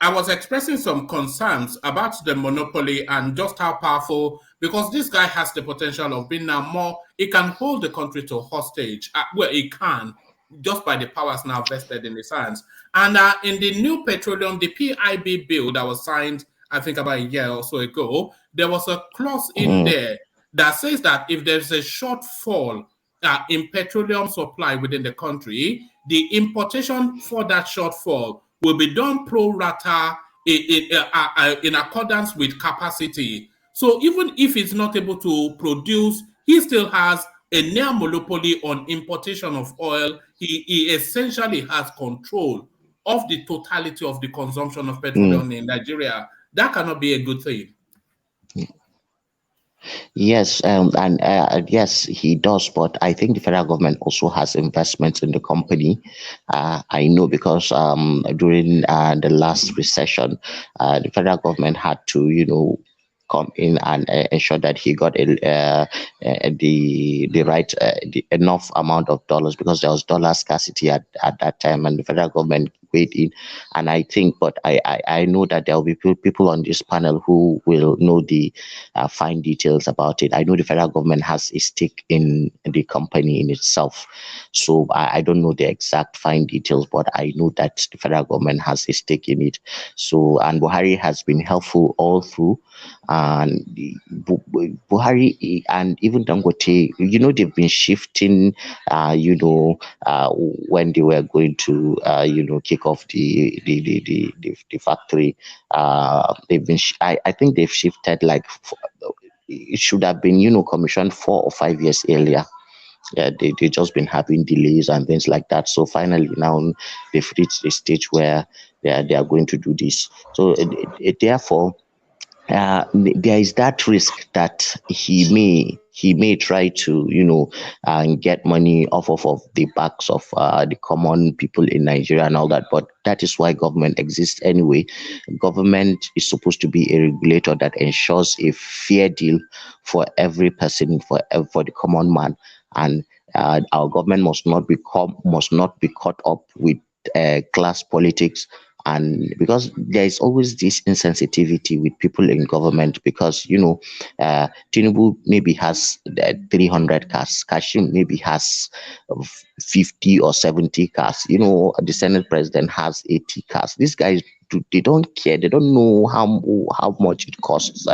I was expressing some concerns about the monopoly and just how powerful, because this guy has the potential of being now more. He can hold the country to hostage. Well, he can, just by the powers now vested in his hands. And in the new petroleum, the PIB bill that was signed, I think about a year or so ago, there was a clause in Mm, there that says that if there's a shortfall in petroleum supply within the country, the importation for that shortfall will be done pro rata in accordance with capacity. So even if it's not able to produce, he still has a near monopoly on importation of oil. He essentially has control of the totality of the consumption of mm. petroleum in Nigeria. That cannot be a good thing. Yes, and yes, he does. But I think the federal government also has investments in the company. I know, because during the last recession, the federal government had to, come in and ensure that he got the right the enough amount of dollars, because there was dollar scarcity at that time, and the federal government wade in. And I think, but I know that there will be people on this panel who will know the fine details about it. I know the federal government has a stake in the company in itself. So I don't know the exact fine details, but I know that the federal government has a stake in it. So, and Buhari has been helpful all through. And Buhari and even Dangote, they've been shifting, when they were going to, kick off the factory. I think they've shifted like, it should have been, commissioned 4 or 5 years earlier. Yeah, they just been having delays and things like that. So finally now they've reached a stage where they are going to do this. So therefore, there is that risk that he may try to get money off of the backs of the common people in Nigeria and all that. But that is why government exists anyway. Government is supposed to be a regulator that ensures a fair deal for every person, for the common man. And our government must not be caught up with class politics. And because there is always this insensitivity with people in government, because Tinubu maybe has 300 cars, Kashim maybe has 50 or 70 cars, the Senate president has 80 cars. These guys, they don't care. They don't know how much it costs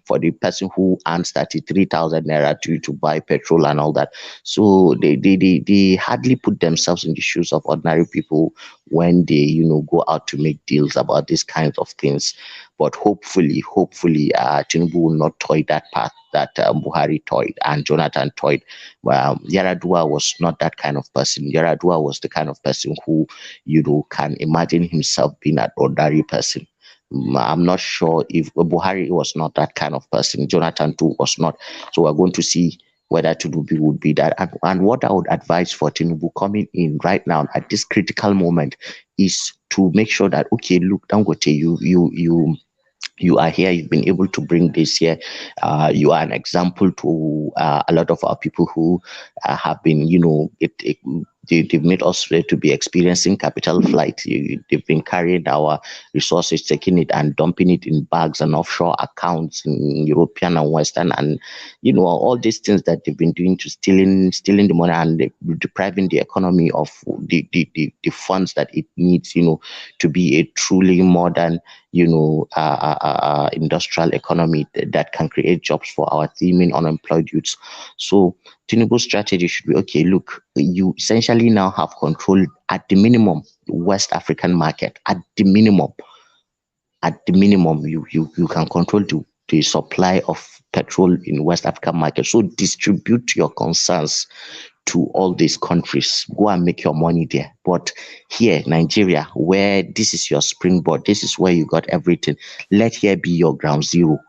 for the person who earns 33,000 naira to buy petrol and all that. So they hardly put themselves in the shoes of ordinary people when they go out to make deals about these kinds of things. But hopefully, Tinubu will not toy that path that Buhari toyed and Jonathan toyed. Yaradua was not that kind of person. Yaradua was the kind of person who can imagine himself being an ordinary person. I'm not sure if Buhari was not that kind of person. Jonathan too was not. So we're going to see whether Tinubu would be that. And what I would advise for Tinubu coming in right now at this critical moment is to make sure that, okay, look, Dangote, you are here. You've been able to bring this here. You are an example to a lot of our people who have been, they've made us to be experiencing capital flight. They've been carrying our resources, taking it and dumping it in bags and offshore accounts in European and Western, and all these things that they've been doing to stealing the money and depriving the economy of the funds that it needs, to be a truly modern, industrial economy that can create jobs for our teeming unemployed youths. So Tinubu's strategy should be, okay, look, you essentially now have control at the minimum West African market. At the minimum, you can control the supply of petrol in West African market. So distribute your concerns to all these countries. Go and make your money there. But here, Nigeria, where this is your springboard, this is where you got everything. Let here be your ground zero.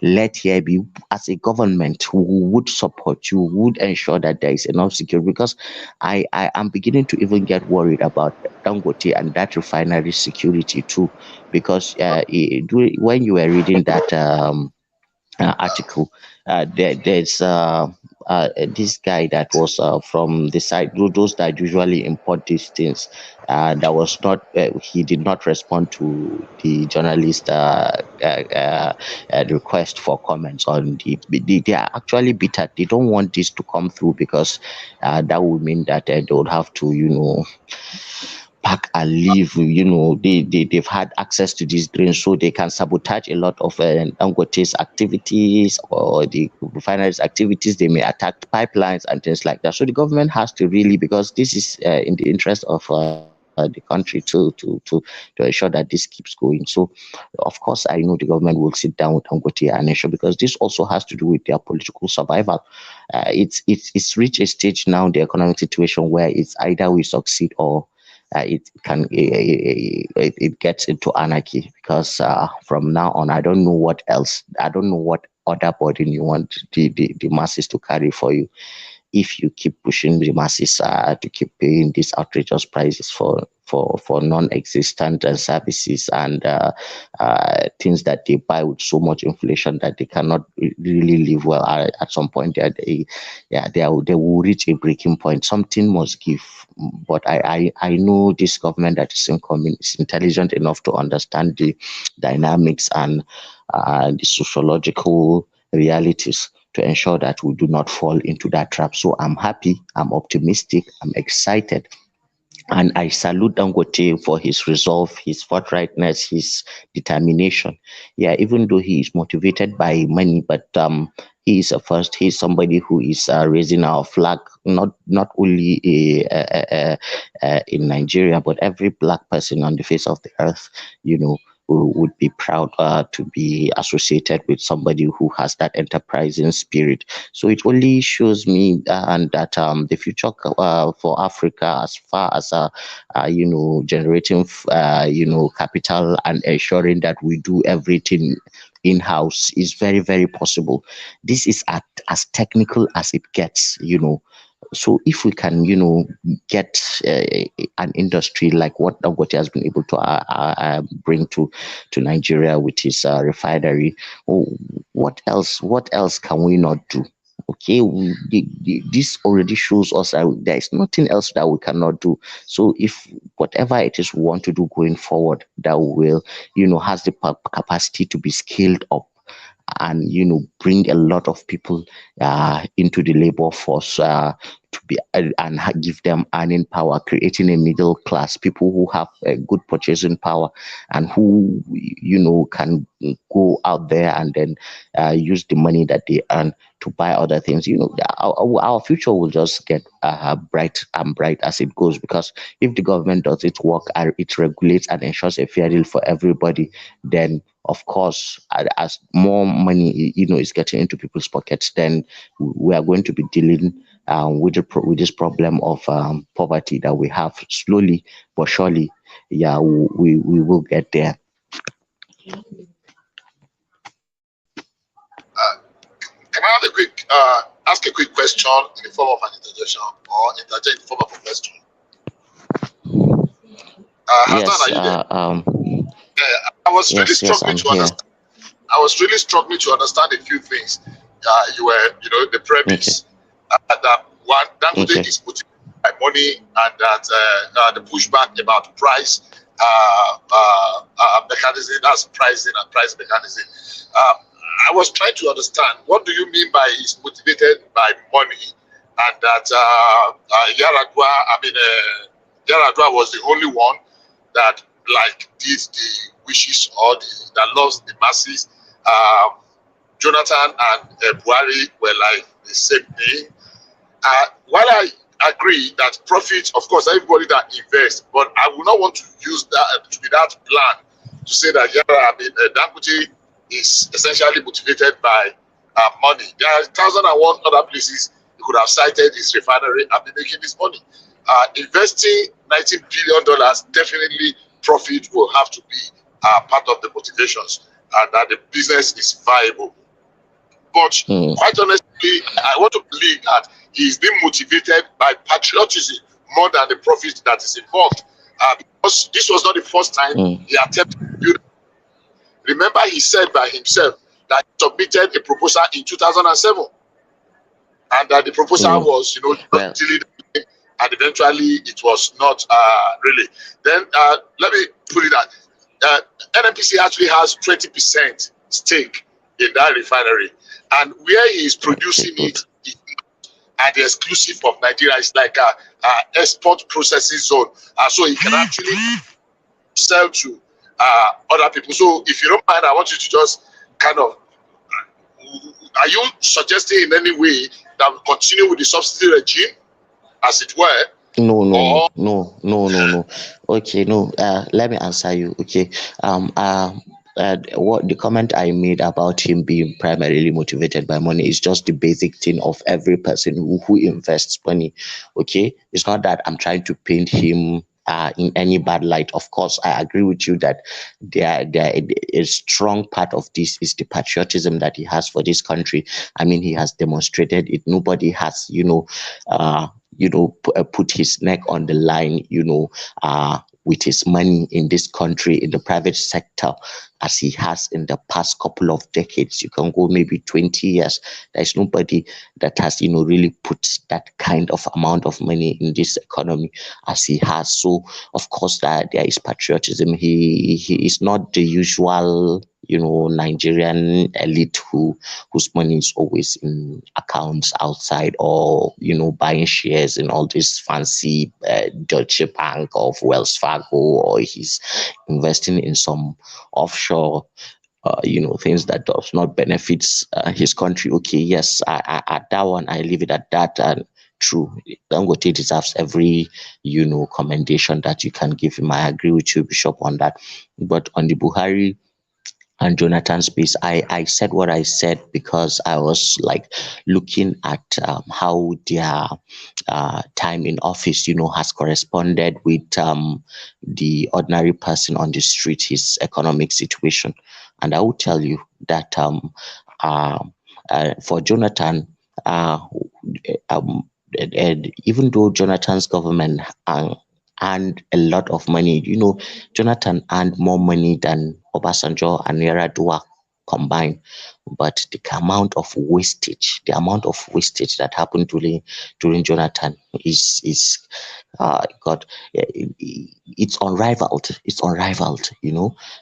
Let here be, as a government who would support you, would ensure that there is enough security. Because I am beginning to even get worried about Dangote and that refinery security too. Because when you were reading that article, there's this guy that was from the side, those that usually import these things. That was not, he did not respond to the journalist request for comments on they are actually bitter. They don't want this to come through because that would mean that they would have to, pack and leave. They've had access to these drains, so they can sabotage a lot of Dangote's activities or the refineries activities. They may attack pipelines and things like that. So the government has to really, because this is in the interest of the country to ensure that this keeps going. So of course I know the government will sit down with Dangote and ensure, because this also has to do with their political survival. It's reached a stage now, the economic situation, where it's either we succeed or it gets into anarchy. Because from now on, I don't know what else. I don't know what other burden you want the masses to carry for you. if you keep pushing the masses to keep paying these outrageous prices for non-existent services and things that they buy with so much inflation that they cannot really live well. At some point, they will reach a breaking point. Something must give. But I know this government that is incoming is intelligent enough to understand the dynamics and the sociological realities to ensure that we do not fall into that trap. So I'm happy, I'm optimistic, I'm excited. And I salute Dangote for his resolve, his forthrightness, his determination. Yeah, even though he is motivated by money, but he is he's somebody who is raising our flag, not only in Nigeria, but every black person on the face of the earth, who would be proud to be associated with somebody who has that enterprising spirit. So it only shows me and that the future for Africa, as far as generating capital and ensuring that we do everything in-house is very, very possible. This is as technical as it gets. So if we can, get an industry like what Dangote has been able to bring to Nigeria with his refinery, what else? What else can we not do? Okay, this already shows us that there is nothing else that we cannot do. So if whatever it is we want to do going forward, that will, has the capacity to be scaled up and bring a lot of people into the labor force to be and give them earning power, creating a middle class, people who have a good purchasing power and who can go out there and then use the money that they earn to buy other things. Our future will just get bright and bright as it goes, because if the government does its work and it regulates and ensures a fair deal for everybody, then of course, as more money is getting into people's pockets, then we are going to be dealing with this problem of poverty that we have. Slowly but surely, we will get there. Can I have ask a quick question in the form of an interjection or interject in the form of a question? Yes. I was really struggling I'm to here. understand. I was really struggling to understand a few things. You were, the premise that one, Dangote is putting by money, and that the pushback about price mechanism, that's pricing and price mechanism. I was trying to understand, what do you mean by is motivated by money, and that Yaradua was the only one that did the wishes or that loves the masses. Jonathan and Buhari were like the same thing. While I agree that profit, of course, everybody that invests, but I would not want to use that to be that plan to say that Dangote is essentially motivated by money. There are 1,001 other places he could have cited his refinery and be making this money. Investing $19 billion, definitely profit will have to be part of the motivations, and that the business is viable. But quite honestly, I want to believe that he is being motivated by patriotism more than the profit that is involved. Because this was not the first time he attempted to build. Remember, he said by himself that he submitted a proposal in 2007, and that the proposal was, and eventually it was not really. Then let me put it that NNPC actually has 20% stake in that refinery, and where he is producing it is at the exclusive of Nigeria. It's like a export processing zone, so he can actually sell to other people. So if you don't mind, I want you to just kind of, are you suggesting in any way that we continue with the subsidy regime, as it were? No. Okay, no. Let me answer you. Okay. What the comment I made about him being primarily motivated by money is just the basic thing of every person who invests money. Okay, it's not that I'm trying to paint him in any bad light. Of course, I agree with you that a strong part of this is the patriotism that he has for this country. I mean, he has demonstrated it. Nobody has, put his neck on the line, with his money in this country, in the private sector, as he has in the past couple of decades. You can go maybe 20 years. There's nobody that has, really put that kind of amount of money in this economy as he has. So, of course, that there is patriotism. He is not the usual, Nigerian elite whose money is always in accounts outside, or buying shares in all this fancy Deutsche Bank of Wells Fargo, or he's investing in some offshore things that does not benefit his country. Okay, yes, at that one I leave it at that. And true, Dangote deserves every commendation that you can give him. I agree with you, Bishop, on that. But on the Buhari and Jonathan space, I said what I said because I was like looking at how their time in office, has corresponded with the ordinary person on the street, his economic situation. And I will tell you that for Jonathan, even though Jonathan's government earned a lot of money, Jonathan earned more money than Obasanjo and Yar'Adua combined, but the amount of wastage that happened during Jonathan is it's unrivaled.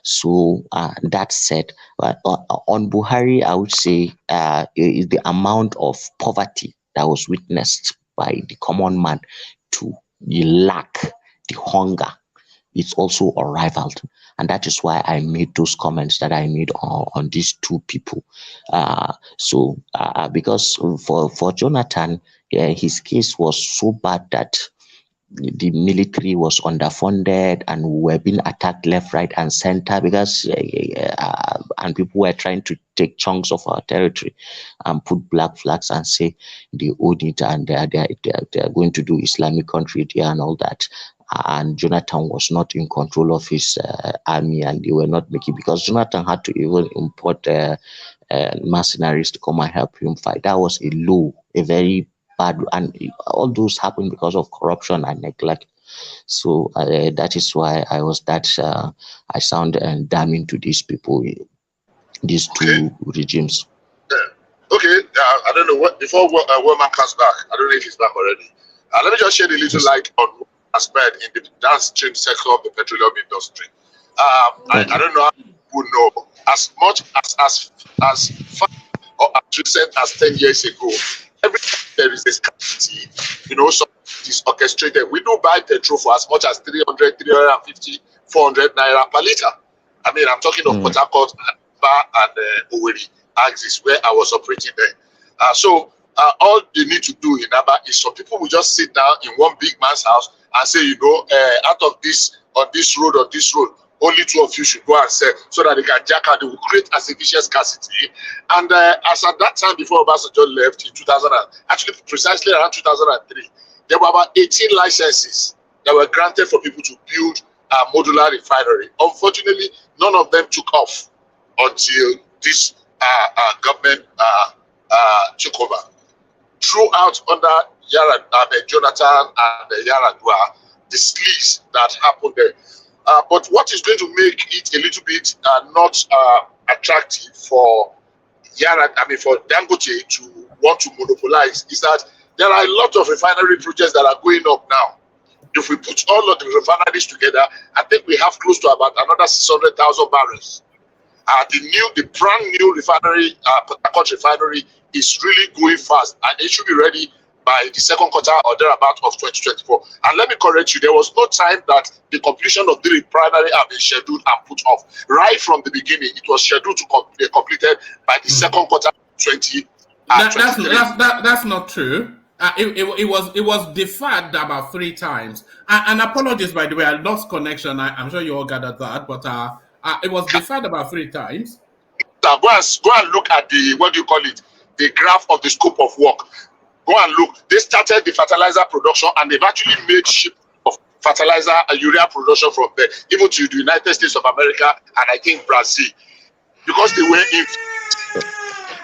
So that said, on Buhari, I would say is the amount of poverty that was witnessed by the common man, to the lack, the hunger, it's also unrivaled. And that is why I made those comments that I made on these two people. Because for Jonathan, his case was so bad that the military was underfunded and we were being attacked left, right, and center because and people were trying to take chunks of our territory and put black flags and say they own it and they are going to do Islamic country there and all that. And Jonathan was not in control of his army, and they were not making, because Jonathan had to even import mercenaries to come and help him fight. That was a very bad, and all those happened because of corruption and neglect. So that is why I was I sound damning to these people, these two regimes. Yeah. Okay, I don't know what before Woman comes back. I don't know if he's back already. Let me just shed a little light on what has been in the downstream sector of the petroleum industry. I don't know how people know as much as far or as recent as 10 years ago. Every time there is a scarcity, some is orchestrated. We do buy petrol for as much as 300, 350, 400 naira per liter. I mean, I'm talking of Port Harcourt and Owerri axis where I was operating there. So all they need to do in Aba is some people will just sit down in one big man's house and say, out of this on this road, only two of you should go and sell so that they can jack out. They will create artificial scarcity. And as at that time before Obasanjo left in 2000, actually precisely around 2003, there were about 18 licenses that were granted for people to build a modular refinery. Unfortunately, none of them took off until this government took over. Throughout under Jonathan and Yar'Adua, the sleaze that happened there. But what is going to make it a little bit not attractive for for Dangote to want to monopolize is that there are a lot of refinery projects that are going up now. If we put all of the refineries together, I think we have close to about another 600,000 barrels. The brand new refinery, Port Harcourt refinery, is really going fast, and it should be ready by the second quarter or thereabout of 2024. And let me correct you, there was no time that the completion of the refinery had been scheduled and put off. Right from the beginning, it was scheduled to be completed by the second quarter of 2023. That's not true. It was deferred about 3 times. And apologies, by the way, I lost connection. I'm sure you all gathered that, but it was deferred about 3 times. Go and look at the graph of the scope of work. Go and look. They started the fertilizer production and they've actually made ship of fertilizer and urea production from there, even to the United States of America and I think Brazil, because they were in.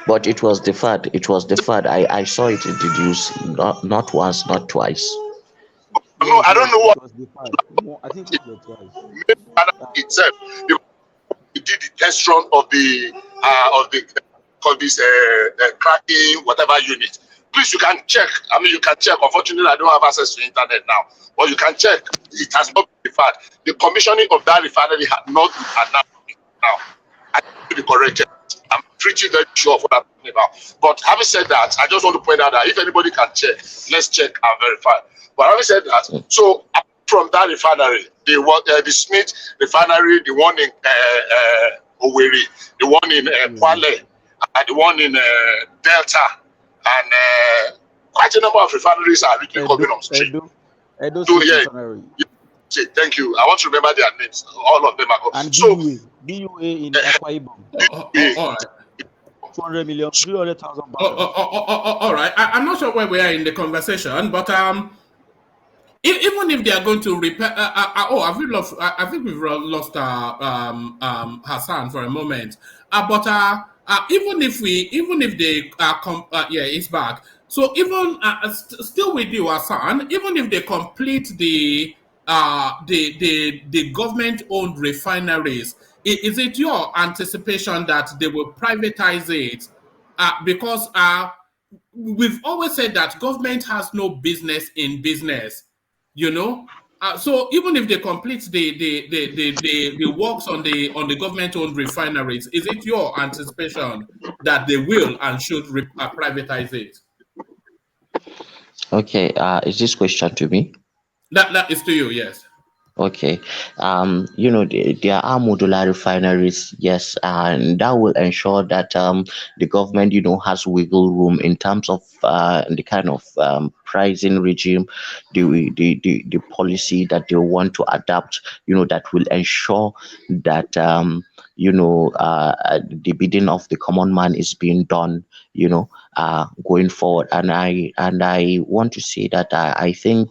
But it was deferred. It was deferred. I saw it introduced not once, not twice. No, I don't know what. I think it was twice. Itself, we did the test run of the cracking whatever unit. Please, you can check. I mean, you can check. Unfortunately, I don't have access to internet now, but you can check. It has not been deferred. The commissioning of that refinery had not been announced now. I have to be corrected. I'm pretty very sure of what I'm talking about. But having said that, I just want to point out that if anybody can check, let's check and verify. But having said that, so from that refinery, the Smith refinery, the one in Owerri, the one in Kwale, and the one in Delta, and quite a number of refineries are really coming on stream. Edo So, yeah, refinery. thank you. I want to remember their names. All of them are going. And So, BUA in Akwa Ibom. All right. 200 million, 300,000 barrels. All right. I'm not sure where we are in the conversation, but even if they are going to repair, have we lost? I think we've lost Hassan for a moment. But even if they it's back. So even still with you, Hassan, even if they complete the government-owned refineries, is it your anticipation that they will privatize it? Because we've always said that government has no business in business. So even if they complete the works on the government-owned refineries, is it your anticipation that they will and should privatize it? Okay. Is this question to me? That is to you, yes. Okay. There are modular refineries, yes, and that will ensure that the government, has wiggle room in terms of the kind of pricing regime, the policy that they want to adapt, that will ensure that the bidding of the common man is being done, going forward. And I want to say that I think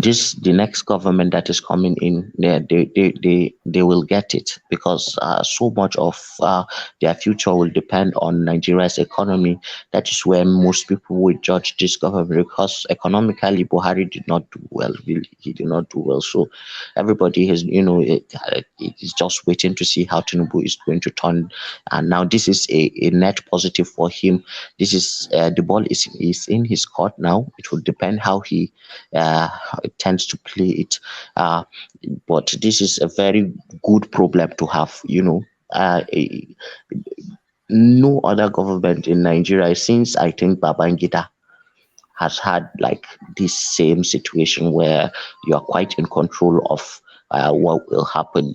the next government that is coming in, they will get it, because so much of their future will depend on Nigeria's economy. That is where most people will judge this government, because economically Buhari did not do well. Really, he did not do well. So everybody has, is just waiting to see how Tinubu is going to turn. And now this is a net positive for him. This is the ball is in his court now. It will depend how he tends to play it, but this is a very good problem to have. No other government in Nigeria since I think Babangida has had like this same situation where you are quite in control of what will happen.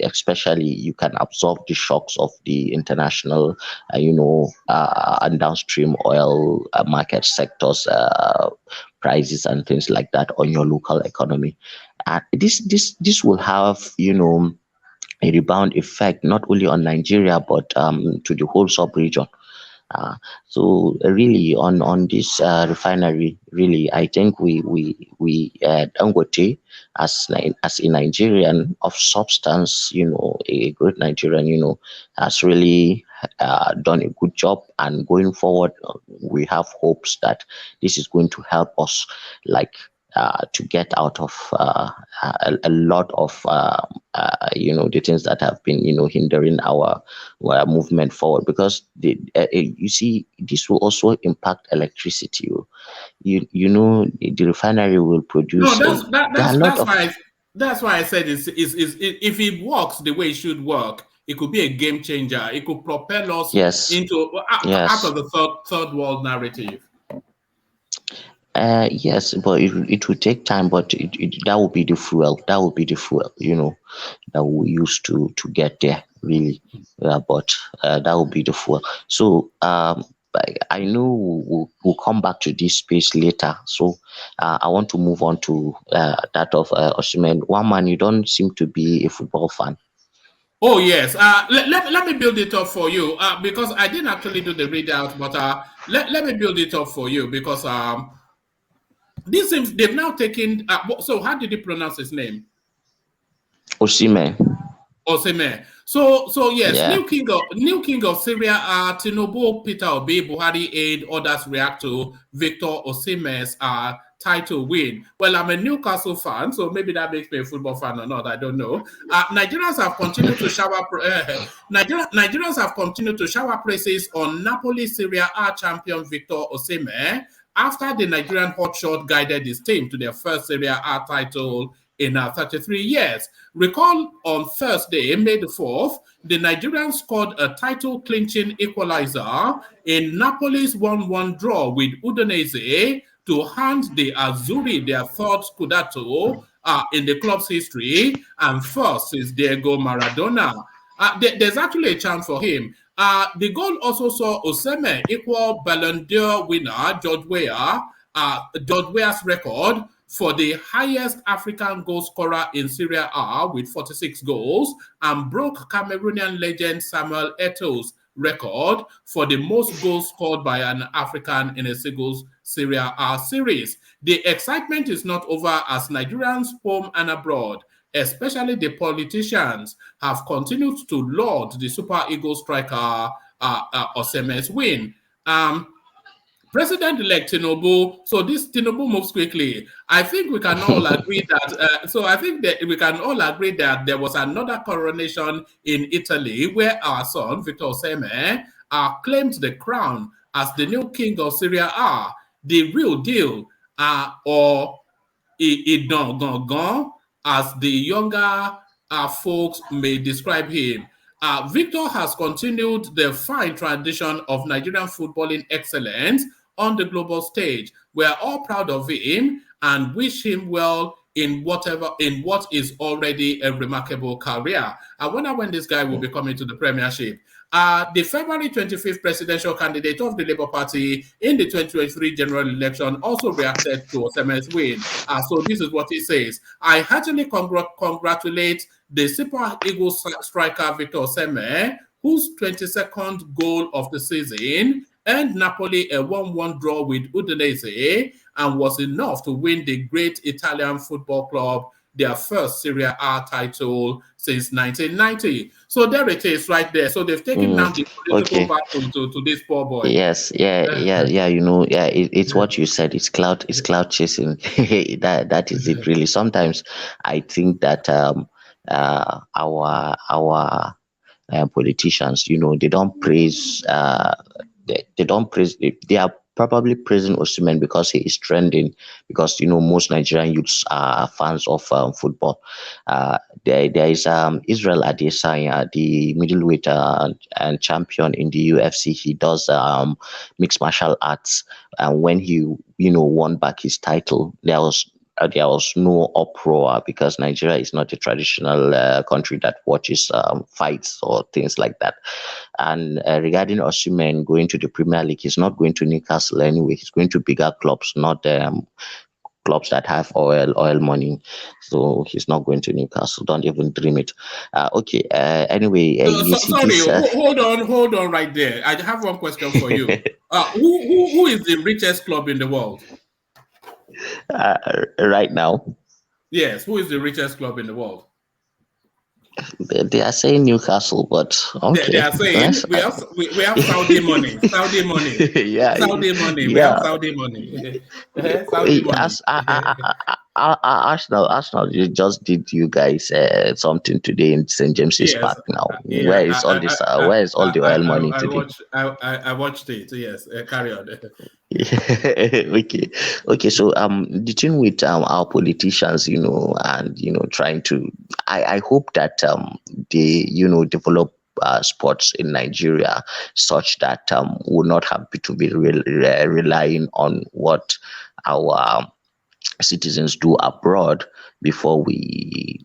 Especially you can absorb the shocks of the international, and downstream oil market sectors, prices and things like that on your local economy. This will have, a rebound effect not only on Nigeria but to the whole sub-region. So really on this refinery, really I think we Dangote as a Nigerian of substance, a great Nigerian, has really done a good job, and going forward we have hopes that this is going to help us to get out of a lot of the things that have been hindering our movement forward, because you see this will also impact electricity. The refinery will produce. No, that's why I said is if it works the way it should work, it could be a game changer. It could propel us into out of the third world narrative. Yes, but it will take time, but that will be the fuel. That will be the fuel, that we use to get there, really. But that will be the fuel. So I know we'll come back to this space later. So I want to move on to that of Osimhen. One man, you don't seem to be a football fan. Oh yes. Let me build it up for you because I didn't actually do the readout, but let me build it up for you because This seems they've now taken. So how did you pronounce his name? Osimhen. Oseme. So yes, Yeah. new king of Syria, Tinubu, Peter Obi, Buhari aid, others react to Victor Osimhen's title win. Well, I'm a Newcastle fan, so maybe that makes me a football fan or not. I don't know. Nigerians have continued to shower. Nigerians have continued to shower praises on Napoli Serie A champion Victor Osimhen after the Nigerian hotshot guided his team to their first Serie A title in 33 years. Recall on Thursday, May the 4th, the Nigerians scored a title-clinching equalizer in Napoli's 1-1 draw with Udinese to hand the Azzurri their third Scudetto in the club's history, and first is Diego Maradona. There's actually a chance for him. The goal also saw Osimhen equal Ballon d'Or winner George Weah's record for the highest African goal scorer in Serie A with 46 goals, and broke Cameroonian legend Samuel Eto'o's record for the most goals scored by an African in a single Serie A series. The excitement is not over as Nigerians home and abroad, especially the politicians, have continued to laud the Super Eagles striker Osimhen's win. President-elect Tinubu, so this Tinubu moves quickly. I think we can all agree that, we can all agree that there was another coronation in Italy where our son, Victor Osimhen, claimed the crown as the new king of Serie A, the real deal, or Idon, as the younger folks may describe him. Victor has continued the fine tradition of Nigerian footballing excellence on the global stage. We're all proud of him and wish him well in what is already a remarkable career. I wonder when this guy will be coming to the Premiership. The February 25th presidential candidate of the Labour Party in the 2023 general election also reacted to Osimhen's win. So this is what he says. I heartily congratulate the Super Eagles striker Victor Osimhen, whose 22nd goal of the season earned Napoli a 1-1 draw with Udinese and was enough to win the great Italian football club their first Serie A title since 1990. So there it is right there. So they've taken down the political battle to this poor boy. Yes, yeah. You know, it's what you said. It's cloud chasing. that is it really. Sometimes I think that our politicians, you know, they don't praise. They don't praise. They are probably praising Osimhen because he is trending. Because you know most Nigerian youths are fans of football. There is Israel Adesanya, the middleweight and champion in the UFC. He does mixed martial arts, and when he won back his title, there was no uproar because Nigeria is not a traditional country that watches fights or things like that. And regarding Osimhen going to the Premier League, he's not going to Newcastle anyway. He's going to bigger clubs, not clubs that have oil money. So he's not going to Newcastle. Don't even dream it. Anyway, hold on right there. I have one question for you. Who is the richest club in the world? Right now? Yes, who is the richest club in the world? They are saying Newcastle, but okay. They are saying we have Saudi money. Saudi money. Yeah. Saudi money. We have Saudi money. Saudi money. Arsenal just did you guys something today in St. James's Park now. Where is all this? Where is all the oil money today? I watched it. Yes, carry on. Okay. So the thing with our politicians, and trying to, I hope that they develop sports in Nigeria such that will not have to be relying on what our citizens do abroad before we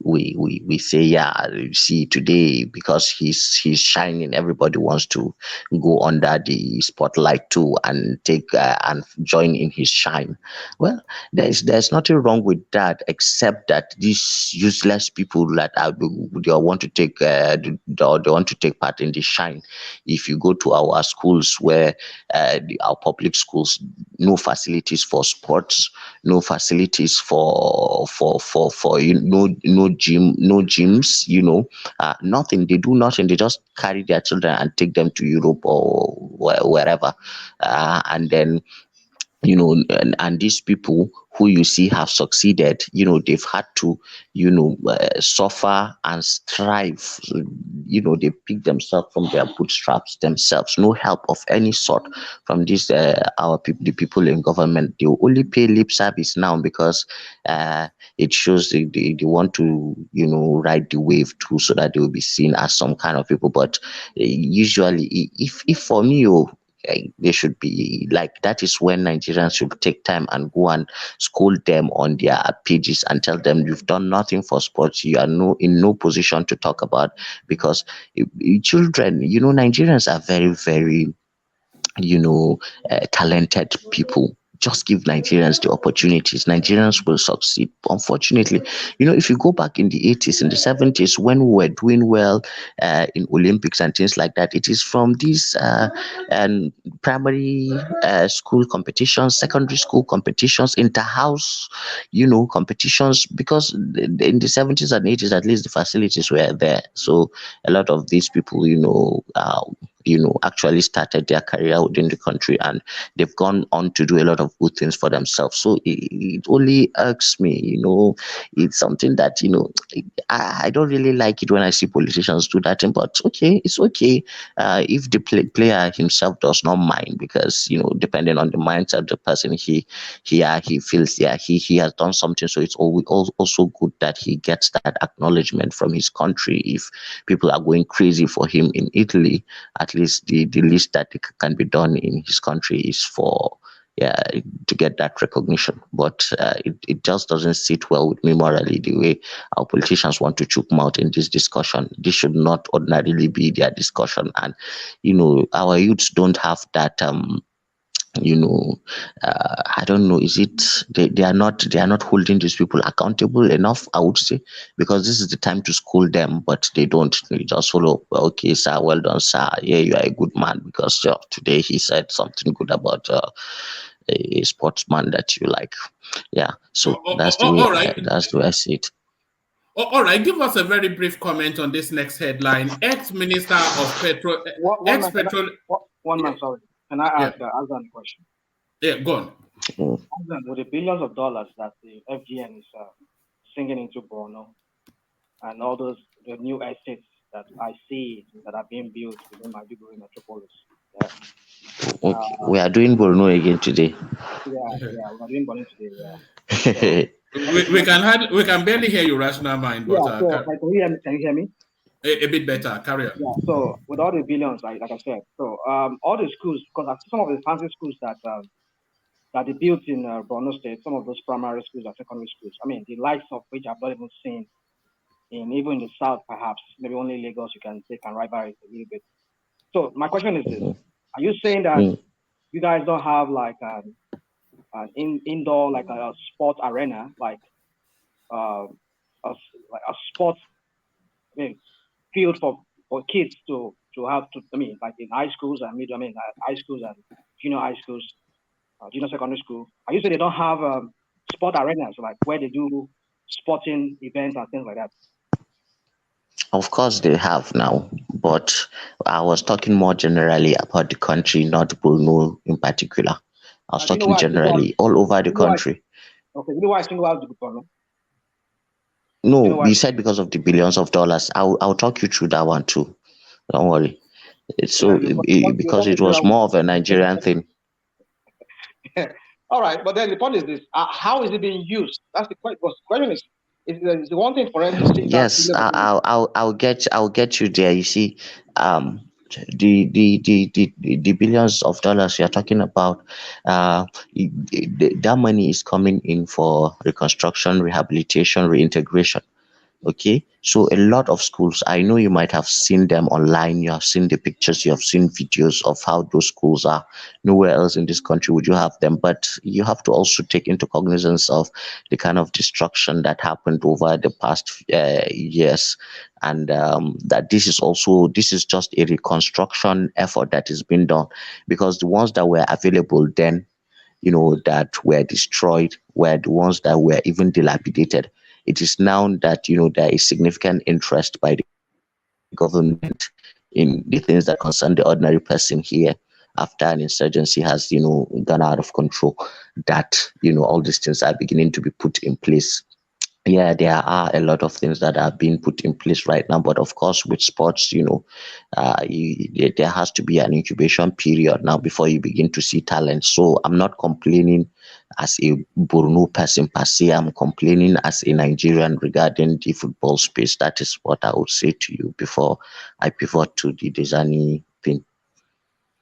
say, yeah, you see, today because he's shining, everybody wants to go under the spotlight too and take and join in his shine. Well, there's nothing wrong with that, except that these useless people that are, they want to take they want to take part in the shine. If you go to our schools, where our public schools, no facilities for sports, no facilities for no gym, no gyms, nothing. They do nothing. They just carry their children and take them to Europe or wherever, and then, and these people who you see have succeeded, they've had to, suffer and strive. So, they pick themselves from their bootstraps themselves, no help of any sort from these our people, the people in government. They will only pay lip service now because it shows they want to, ride the wave too, so that they will be seen as some kind of people. But usually, if for me, they should be like, that is when Nigerians should take time and go and scold them on their pages and tell them, you've done nothing for sports, you are in no position to talk about. Because children, Nigerians are very, very, talented people. Just give Nigerians the opportunities. Nigerians will succeed. Unfortunately, if you go back in the 80s, in the 70s, when we were doing well in Olympics and things like that, it is from these and primary school competitions, secondary school competitions, inter-house, competitions, because in the 70s and 80s, at least the facilities were there. So a lot of these people, actually started their career within the country, and they've gone on to do a lot of good things for themselves. So it only irks me, it's something that, I don't really like it when I see politicians do that. But okay, it's okay if the player himself does not mind, because, depending on the mindset of the person, he feels, yeah, he has done something. So it's also good that he gets that acknowledgement from his country. If people are going crazy for him in Italy, at least the least that can be done in his country is for, yeah, to get that recognition. But it just doesn't sit well with me morally, the way our politicians want to choke mouth in this discussion. This should not ordinarily be their discussion. And our youths don't have that you know I don't know, is it they are not holding these people accountable enough, I would say, because this is the time to school them, but they don't. They just follow, okay sir, well done sir, yeah, you are a good man because today he said something good about a sportsman that you like. Yeah, so All right. that's the way I see it. All right, give us a very brief comment on this next headline. Ex-Minister of Petrol, One man, ex-petrol. one man, sorry. Can I Yeah, ask a question? yeah, go on. Mm. With the billions of dollars that the FGN is singing into Borno, and all the new estates that I see that are being built within Maiduguri metropolis. Yeah, Okay, we are doing Borno again today. we're doing Borno today. Yeah. So We can barely hear you, rational mind, but so like, can you hear me? a bit better. Carry on. Yeah. So with all the billions, like I said, so all the schools, because I see some of the fancy schools that they built in Borno State, some of those primary schools and secondary schools. I mean, the likes of which I've not even seen even in the south, perhaps maybe only Lagos you can take and rival it a little bit. So my question is this: are you saying that you guys don't have like an indoor, like a sports arena, like a sports field for kids to have to? I mean, like in high schools and high schools and junior high schools, junior secondary school. Are you saying they don't have sport arenas, like where they do sporting events and things like that? Of course, they have now, but I was talking more generally about the country, not Borno in particular. I was Do you know talking why? generally all over the You know why? country. Okay, you know why I single out the Borno? You know No, why? you said because of the billions of dollars. I'll talk you through that one too. Don't worry. Yeah, So you because want to it do was more of a Nigerian thing. that. All right, but then the point is this: how is it being used? That's the question. The question is the one thing for them to see that. Yes, I'll get you there. You see, the billions of dollars you're talking about, that money is coming in for reconstruction, rehabilitation, reintegration. Okay, so a lot of schools, I know you might have seen them online, you have seen the pictures, you have seen videos of how those schools are. Nowhere else in this country would you have them, but you have to also take into cognizance of the kind of destruction that happened over the past years, and that this is just a reconstruction effort that is being done, because the ones that were available then, that were destroyed, were the ones that were even dilapidated. It is now that there is significant interest by the government in the things that concern the ordinary person here, after an insurgency has gone out of control, that all these things are beginning to be put in place. Yeah, there are a lot of things that are being put in place right now, but of course with sports, there has to be an incubation period now before you begin to see talent. So I'm not complaining as a Borno person per se, I'm complaining as a Nigerian regarding the football space. That is what I would say to you before I pivot to the Desani thing.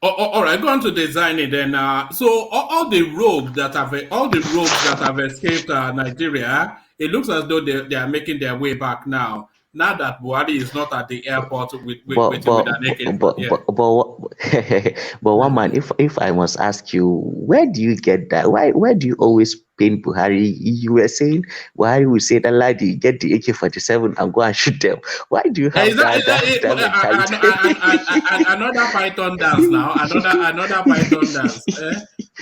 All right, go on to designing then. So all the rogues that have escaped Nigeria, it looks as though they are making their way back now. Now that Buhari is not at the airport with But waiting with but an AK. but Yeah. but one man, if I must ask you, where do you get that? Why do you always paint Buhari? You were saying Buhari will say that lady get the AK-47 and go and shoot them. Why do you have that mentality? Another Python dance now? Another Python dance.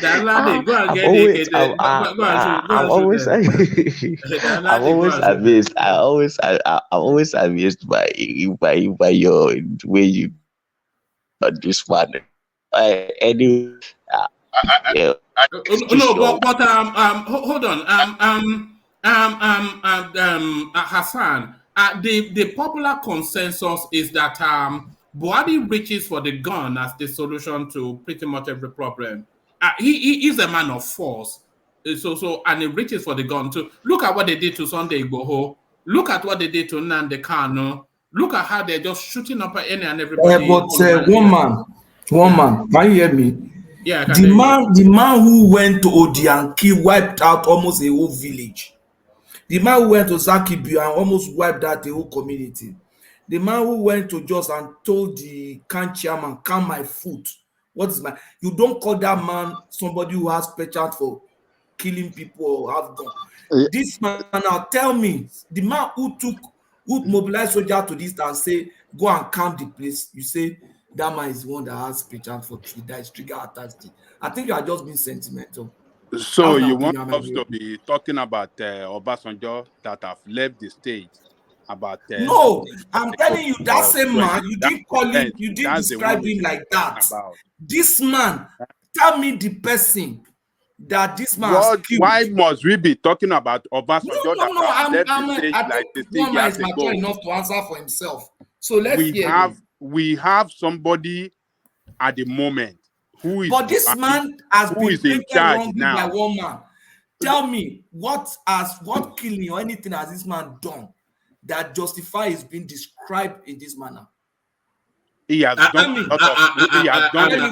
That lady, go and I'm get the always AK. Go I'm and shoot always them. That I'm lady, go always and shoot them. amazed. I'm always amazed by your way you on this one. Anyway, uh, yeah, No, just your but hold on, Hassan. The popular consensus is that Buhari reaches for the gun as the solution to pretty much every problem. He is a man of force, and he reaches for the gun too. Look at what they did to Sunday Igboho. Look at what they did to Nnamdi Kanu. Look at how they're just shooting up at any and everybody But all over the one place. man, Yeah, can you hear me? yeah, I can hear you. The man who went to Odianki wiped out almost a whole village. The man who went to Zakibio and almost wiped out the whole community. The man who went to Jos and told the camp chairman, calm my foot. What is my? You don't call that man somebody who has penchant for killing people or have gun. This man now tell me, the man who mobilized soldier to this and say, go and calm the place. You say that man is the one that has penchant for that is trigger attached. I think you are just being sentimental. So That's my you want opinion. us to be talking about Obasanjo that have left the state, about No, I'm telling you, that or same 20. man, you didn't call him, Yes, you didn't that's the one describe him we're like that. about. This man, tell me the person that this man has killed. Why must we be talking about Obasanjo that No, have left the I state like think 16 one man years is mature ago? enough to answer for himself. So let's hear him. We have somebody at the moment who is But this man has who been is in painted charge wrongly now. by one man. Tell me, what killing or anything has this man done that justifies his being described in this manner? He has done a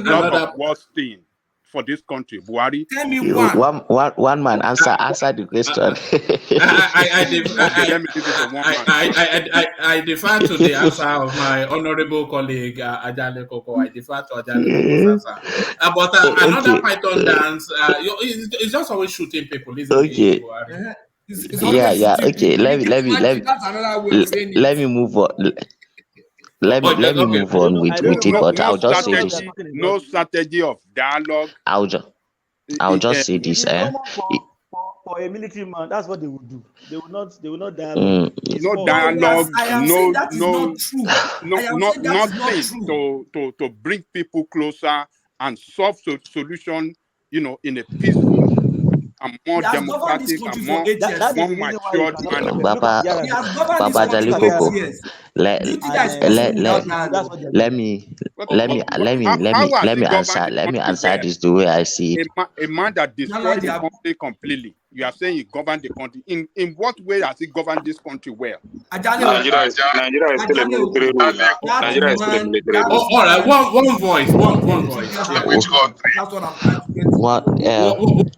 lot of worse things for this country. Buhari. Tell me one. One man answer the question. Let me give it to one man. I defer to the answer of my honorable colleague Ajale Koko. I defer to Ajale Koko's answer. But another Python dance, it's just always shooting people, isn't it? Okay. It's Okay. Let me move on. Let me move on with it, but I'll just say this. No strategy of dialogue. I'll just say this. For a military man, that's what they would do. They will not dialogue. No dialogue. Nothing to bring people closer and solve solution. In a peaceful and more He has governed this democratic country and for more 8 years. That is more the reason why you matured cannot manner. look at Baba, He has governed this Baba country look for at 8 Jalikoko, Yara years. let Do you think that and is let possible let without Tinubu. that? That's what they're let doing. me But, let but, me but let me how, let how me has let he me governed answer the let me country answer well? this the way I see it. A man that Now destroyed they the are country completely. You are saying he governed the country. In what way has he governed this country well? Nigeria is still a military rule now. that Nigeria is still a man, military that rule. Oh, all right, man one voice, one is voice. still Yeah. Which having. country? That's what I'm trying to get to. What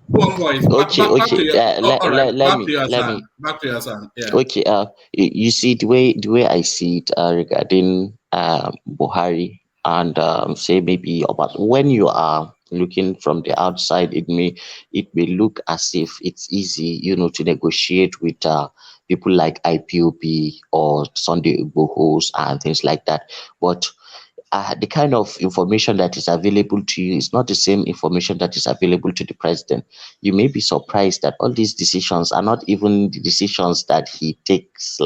One voice. okay, Back to okay, your. Oh, all right, let back to me your let son. me Back to your son. Yeah. okay, you see the way I see it regarding Buhari and say maybe about when you are looking from the outside, it may look as if it's easy, to negotiate with people like IPOB or Sunday Igbohos and things like that. But the kind of information that is available to you is not the same information that is available to the president. You may be surprised that all these decisions are not even the decisions that he takes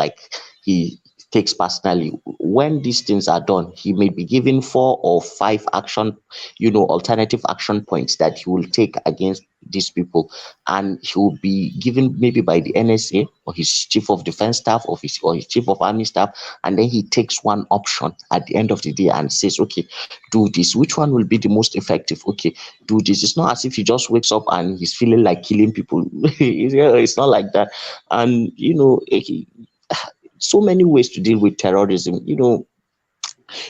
personally. When these things are done, he may be given 4 or 5 alternative action points that he will take against these people, and he will be given maybe by the NSA or his chief of defense staff or his chief of army staff, and then he takes one option at the end of the day and says, okay, do this. Which one will be the most effective? Okay, do this. It's not as if he just wakes up and he's feeling like killing people. It's not like that. And so many ways to deal with terrorism.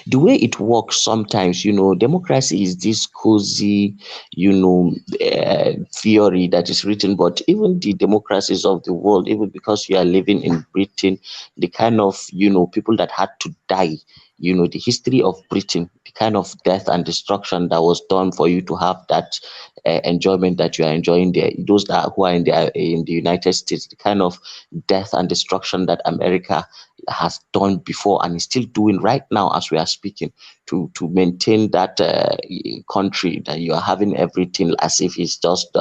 The way it works sometimes, democracy is this cozy, theory that is written, but even the democracies of the world, even because you are living in Britain, the kind of, people that had to die, the history of Britain, the kind of death and destruction that was done for you to have that enjoyment that you are enjoying there, those who are in the United States, the kind of death and destruction that America has done before and is still doing right now as we are speaking to maintain that country, that you are having everything as if it's just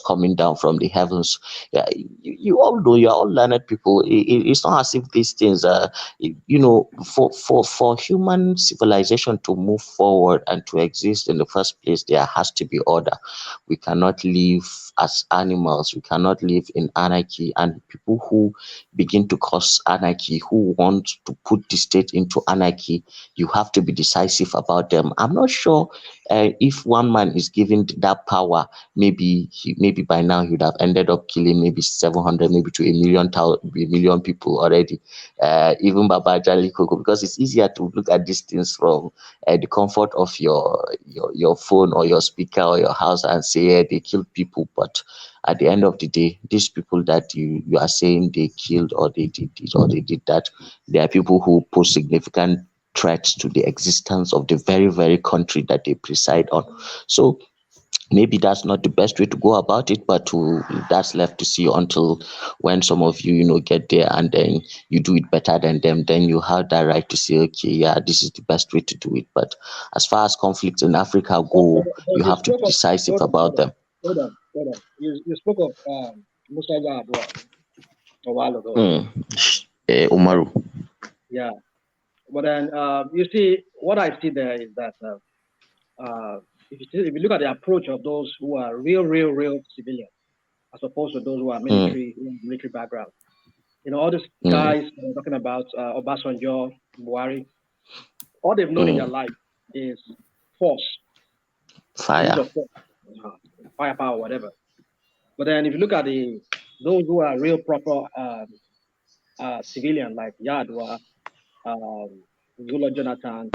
coming down from the heavens. Yeah, you all know, you are all learned people. It's not as if these things for human civilization to move forward and to exist in the first place, there has to be order. We cannot live as animals, we cannot live in anarchy, and people who begin to cause anarchy, who want to put the state into anarchy, you have to be decisive about them. I'm not sure if one man is given that power, maybe by now he would have ended up killing maybe 700, maybe to a million people already. Even Baba Jali Koko, because it's easier to look at these things from the comfort of your phone or your speaker or your house and say, yeah, they killed people, but at the end of the day, these people that you are saying they killed or they did this or they did that, they are people who pose significant threats to the existence of the very, very country that they preside on. So maybe that's not the best way to go about it, but that's left to see until when some of you get there and then you do it better than them, then you have that right to say, okay, yeah, this is the best way to do it. But as far as conflicts in Africa go, you You have to be spoke of decisive about them. hold on. You spoke of Musa Yar'Adua a while ago. Umaru. Yeah, but then you see what I see there is that if you look at the approach of those who are real civilians, as opposed to those who are military background, all these guys talking about Obasanjo, Buhari, all they've known in their life is force, use Fire. of force, firepower, whatever. But then if you look at those who are real proper civilian like Yadwa, Zula Jonathan,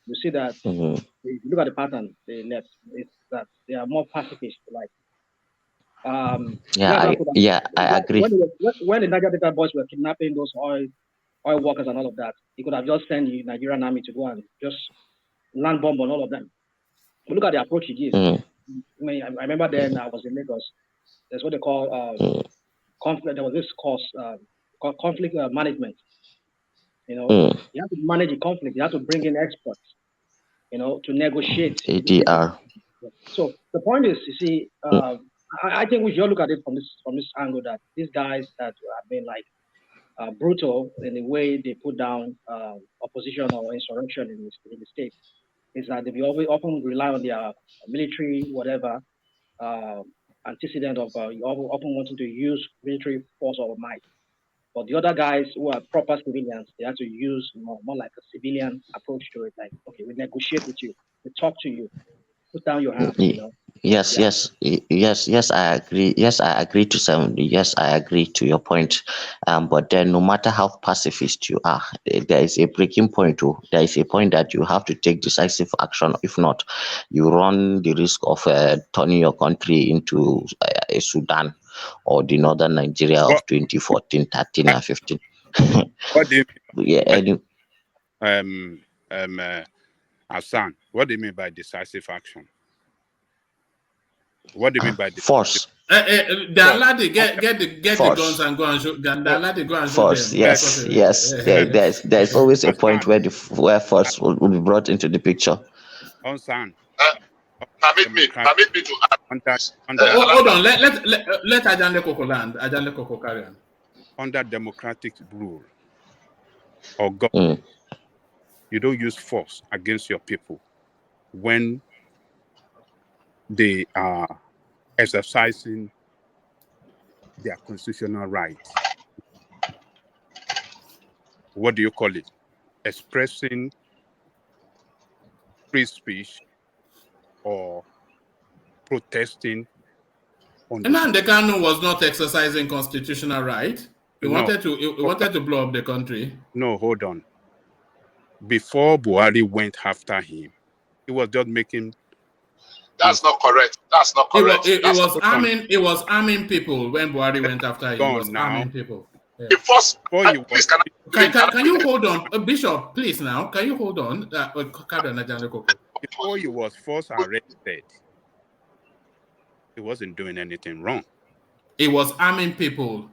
you see that if you look at the pattern they left, it's that they are more pacifist. Like I agree. when the Niger Delta boys were kidnapping those oil workers and all of that, he could have just sent the Nigerian army to go and just land bomb on all of them. But look at the approach he gives. I remember then I was in Lagos. There's what they call conflict. There was this course called conflict management. You have to manage the conflict. You have to bring in experts. To negotiate. ADR. So the point is, you see, I think we should look at it from this angle that these guys that have been like brutal in the way they put down opposition or insurrection in the state is that they often rely on their military, whatever, antecedent of often wanting to use military force or might. But the other guys who are proper civilians, they have to use more like a civilian approach to it. Like, okay, we negotiate with you, we talk to you, put down your hands, you know. Yes, Yeah. yes, I agree. Yes, I agree to some. Yes, I agree to your point. But then, no matter how pacifist you are, there is a breaking point. Too. There is a point that you have to take decisive action. If not, you run the risk of turning your country into a Sudan or the northern Nigeria of 2014, 13, and 15. What do you mean? Yeah. Hassan, what do you mean by decisive action? What do you mean by force? They're allowed to get the guns and go and shoot. They're allowed to go and shoot Force, them. yes. There's always a point where force will be brought into the picture. Hassan, permit me to add. Hold on. Let Ajande Koko land. Ajande Koko carry on. Under democratic rule or government, you don't use force against your people when they are exercising their constitutional rights. What do you call it? Expressing free speech or protesting. Nnamdi Kanu was not exercising constitutional right. He wanted to blow up the country. No, hold on. Before Buhari went after him, he was just making. That's not correct. That's not correct. It was arming people when Buhari went after him. It was arming people. Yeah. Can you hold on, Bishop? Please now. Can you hold on? Before he was first arrested, he wasn't doing anything wrong. It was arming people.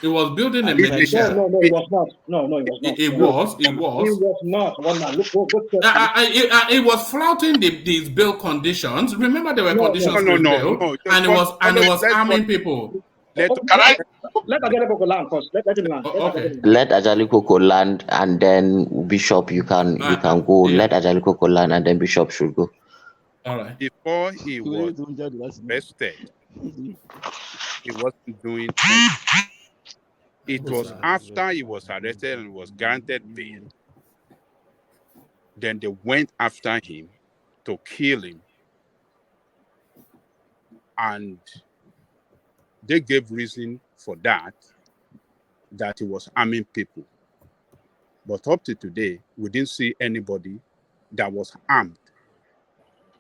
It was building a militia. No, it was not. No, it was not. It was. It was not. It was flouting these bail conditions. Remember, there were conditions for bail, and it was arming people. Let Ajale Koko land first. Let him land. Okay. Let Ajale Koko land, and then Bishop, you can go. Yeah. Let Ajale Koko land, and then Bishop should go. All right. Before he was arrested, he wasn't doing anything. It was after he was arrested and was granted bail. Then they went after him to kill him. And they gave reason for that he was arming people. But up to today, we didn't see anybody that was armed.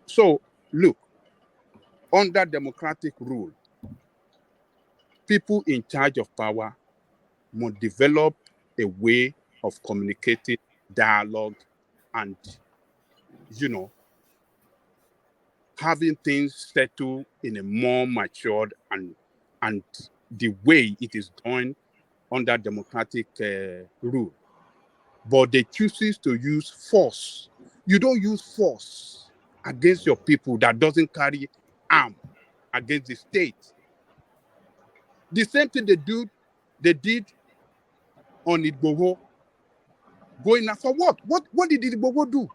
So, look, under democratic rule, people in charge of power must develop a way of communicating, dialogue, and, having things settled in a more matured and the way it is done under democratic rule. But they chooses to use force. You don't use force against your people that doesn't carry arm against the state. The same thing they did on Igboho. Going after what? What did Igboho do?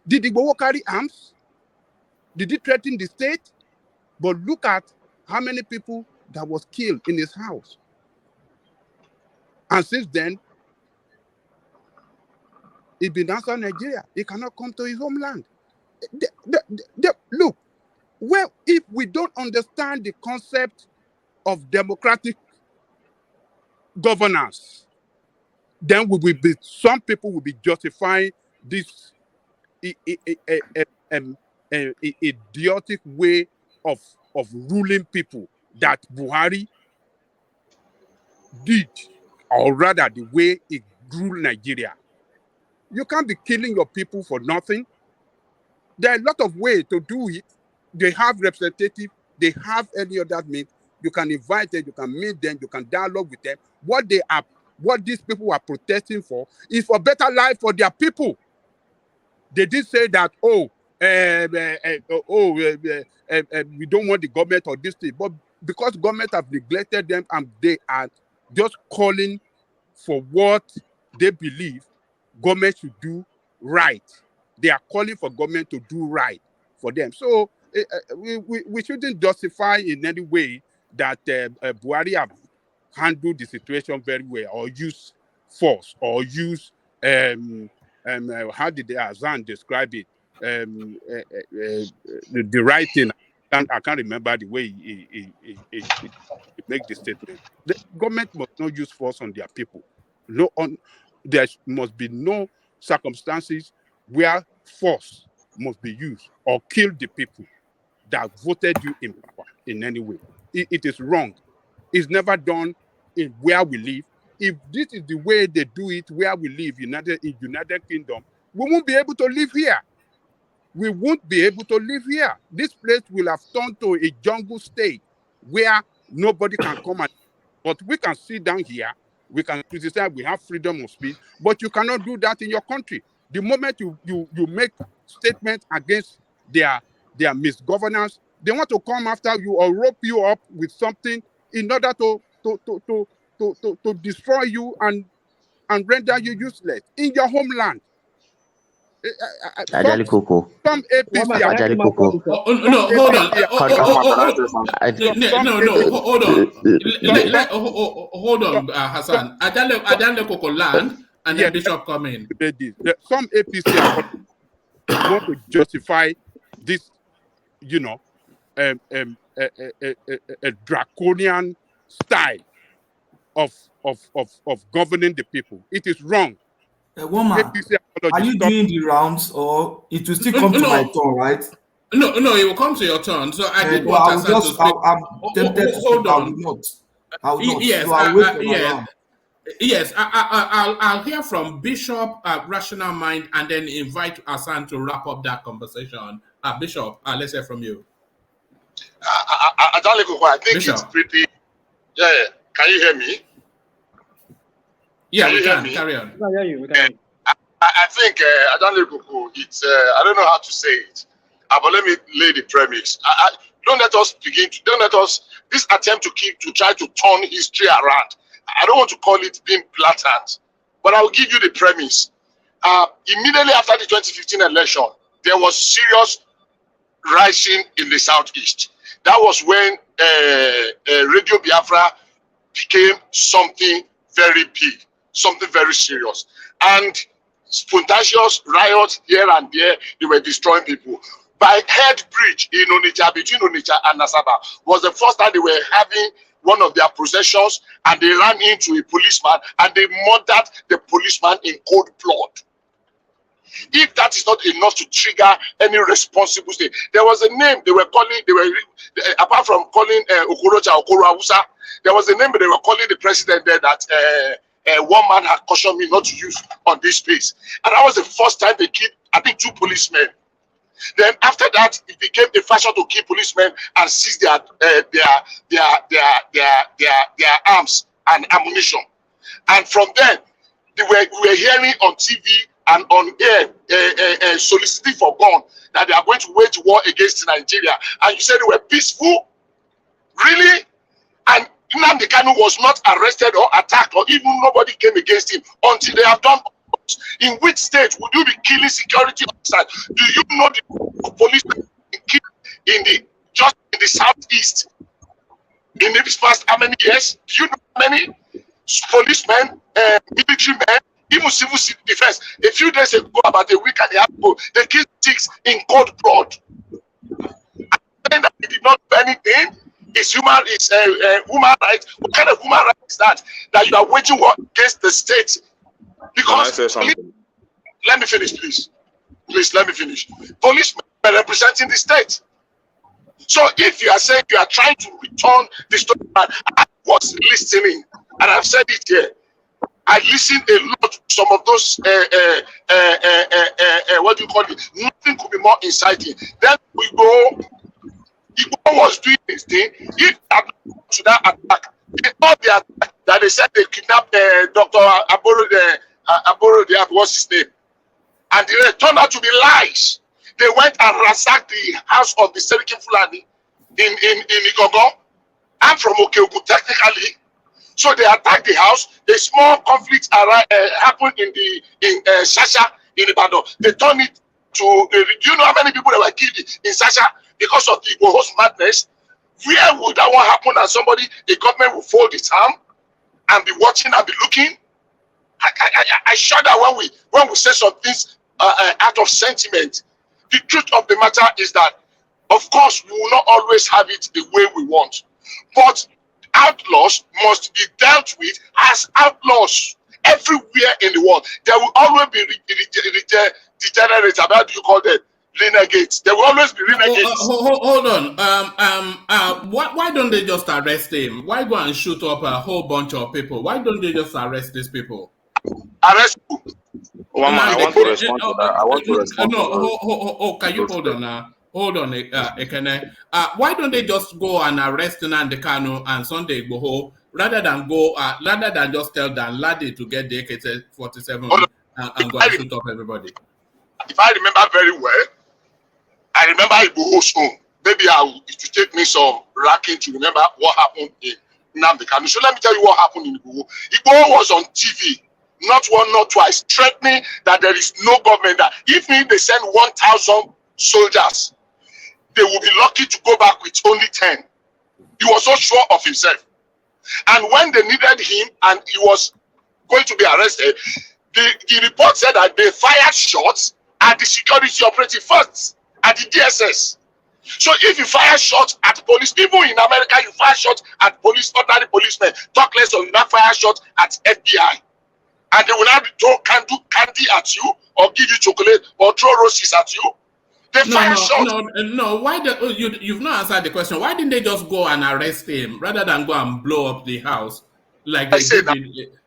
Did Igboho carry arms? Did he threaten the state? But look at how many people that was killed in his house. And since then, he's been outside Nigeria. He cannot come to his homeland. Look, well, if we don't understand the concept of democratic governance, then some people will be justifying this idiotic way of ruling people that Buhari did, or rather the way he ruled Nigeria. You can't be killing your people for nothing. There are a lot of ways to do it. They have representatives, they have any other means. You can invite them, you can meet them, you can dialogue with them. What these people are protesting for is for better life for their people. They did say that, we don't want the government or this thing, but because government have neglected them and they are just calling for what they believe government should do right. They are calling for government to do right for them. So we shouldn't justify in any way that Buhari have handled the situation very well, or use force, or use how did Azan describe it? The writing. I can't remember the way he make the statement. The government must not use force on their people. There must be no circumstances where force must be used or kill the people that voted you in power in any way. It is wrong. It's never done in where we live. If this is the way they do it where we live, United Kingdom, we won't be able to live here. We won't be able to live here. This place will have turned to a jungle state where nobody can come and. But we can sit down here, we can criticize, we have freedom of speech, but you cannot do that in your country. The moment you make statements against their misgovernance, they want to come after you or rope you up with something in order to destroy you and render you useless in your homeland. Ajali Koko. Some APC are Ajali Koko. No, hold on. Hold on, Hassan. Ajali Koko land, and then Bishop come in. Some APC want to justify this, a draconian style of governing the people. It is wrong. Woman, are you doing the rounds, or it will still come to my turn, right? No, it will come to your turn. So I did well, want to speak. I'm tempted to speak. I will not. Yes, so I'll wait for my round. Yes, I'll hear from Bishop, Rational Mind, and then invite Hassan to wrap up that conversation. Bishop, let's hear from you. I think Bishop. it's pretty. Yeah, can you hear me? Yeah, we can. Carry on. I hear you. We can hear you. I think it's I don't know how to say it, but let me lay the premise. Don't let us this attempt to try to turn history around. I don't want to call it being blatant, but I'll give you the premise. Immediately after the 2015 election, there was serious rising in the southeast. That was when Radio Biafra became something very big, something very serious, and spontaneous riots here and there. They were destroying people. By Head Bridge in Onitsha, between Onitsha and Nasaba, was the first time they were having one of their processions, and they ran into a policeman and they murdered the policeman in cold blood. If that is not enough to trigger any responsible state, there was a name they were calling. Apart from calling Okorocha Awusa, there was a name they were calling the president there that one man had cautioned me not to use on this space, and that was the first time they killed, I think, 2 policemen. Then after that, it became a fashion to kill policemen and seize their arms and ammunition. And from then, we were hearing on TV and on air soliciting for gun that they are going to wage war against Nigeria. And you said they were peaceful? Really? And Nnamdi Kanu was not arrested or attacked, or even nobody came against him until they have done. In which state would you be killing security officers? Do you know the police in the southeast in this past how many years? Do you know how many policemen, military men, even civil defense? A few days ago, about a week and a half ago, they killed 6 in cold blood. And that they did not do anything. It's human rights. What kind of human rights is that? That you are waging war against the state? Because let me finish, please. Please let me finish. Policemen are representing the state. So if you are saying you are trying to return the story, I was listening, and I've said it here. I listened a lot to some of those what do you call it? Nothing could be more inciting. Then we go. Igbo was doing this thing. If to that attack, they thought the attack that they said they kidnapped Dr. Aboro, what's his name? And it turned out to be lies. They went and ransacked the house of the Serikin Fulani in Igogo. I'm from Okeoku, technically. So they attacked the house. A small conflict happened in Shasha in Ibadan. They turned it to. Do you know how many people that were killed in Shasha? because of the Igboho's madness, where would that one happen and somebody, a government will fold its arm and be watching and be looking? I shudder when we say some things out of sentiment. The truth of the matter is that, of course, we will not always have it the way we want, but outlaws must be dealt with as outlaws everywhere in the world. There will always be degenerates. How do you call them? Renegades. There will always be renegades. Hold on. Why don't they just arrest him? Why go and shoot up a whole bunch of people? Why don't they just arrest these people? Arrest who? I want to respond to that. I want to respond to that. Can you hold on now? Hold on, Ekene. Why don't they just go and arrest Nnamdi Kanu and Sunday Igboho rather than just tell Dan Ladi to get the AK-47 and go and shoot up everybody? If I remember very well, I remember Igboho's own. Maybe it will take me some racking to remember what happened in Nnamdi Kanu. So let me tell you what happened in Igboho. Igboho was on TV, not one, not twice, threatening that there is no government. That if they send 1,000 soldiers, they will be lucky to go back with only 10. He was so sure of himself. And when they needed him and he was going to be arrested, the report said that they fired shots at the security operative first, at the DSS. So if you fire shots at police, even in America, you fire shots at police, ordinary policemen, talk less of you not fire shots at FBI. And they will not throw candy at you, or give you chocolate, or throw roses at you. They fire shots. No. Why you've not answered the question. Why didn't they just go and arrest him rather than go and blow up the house like they did?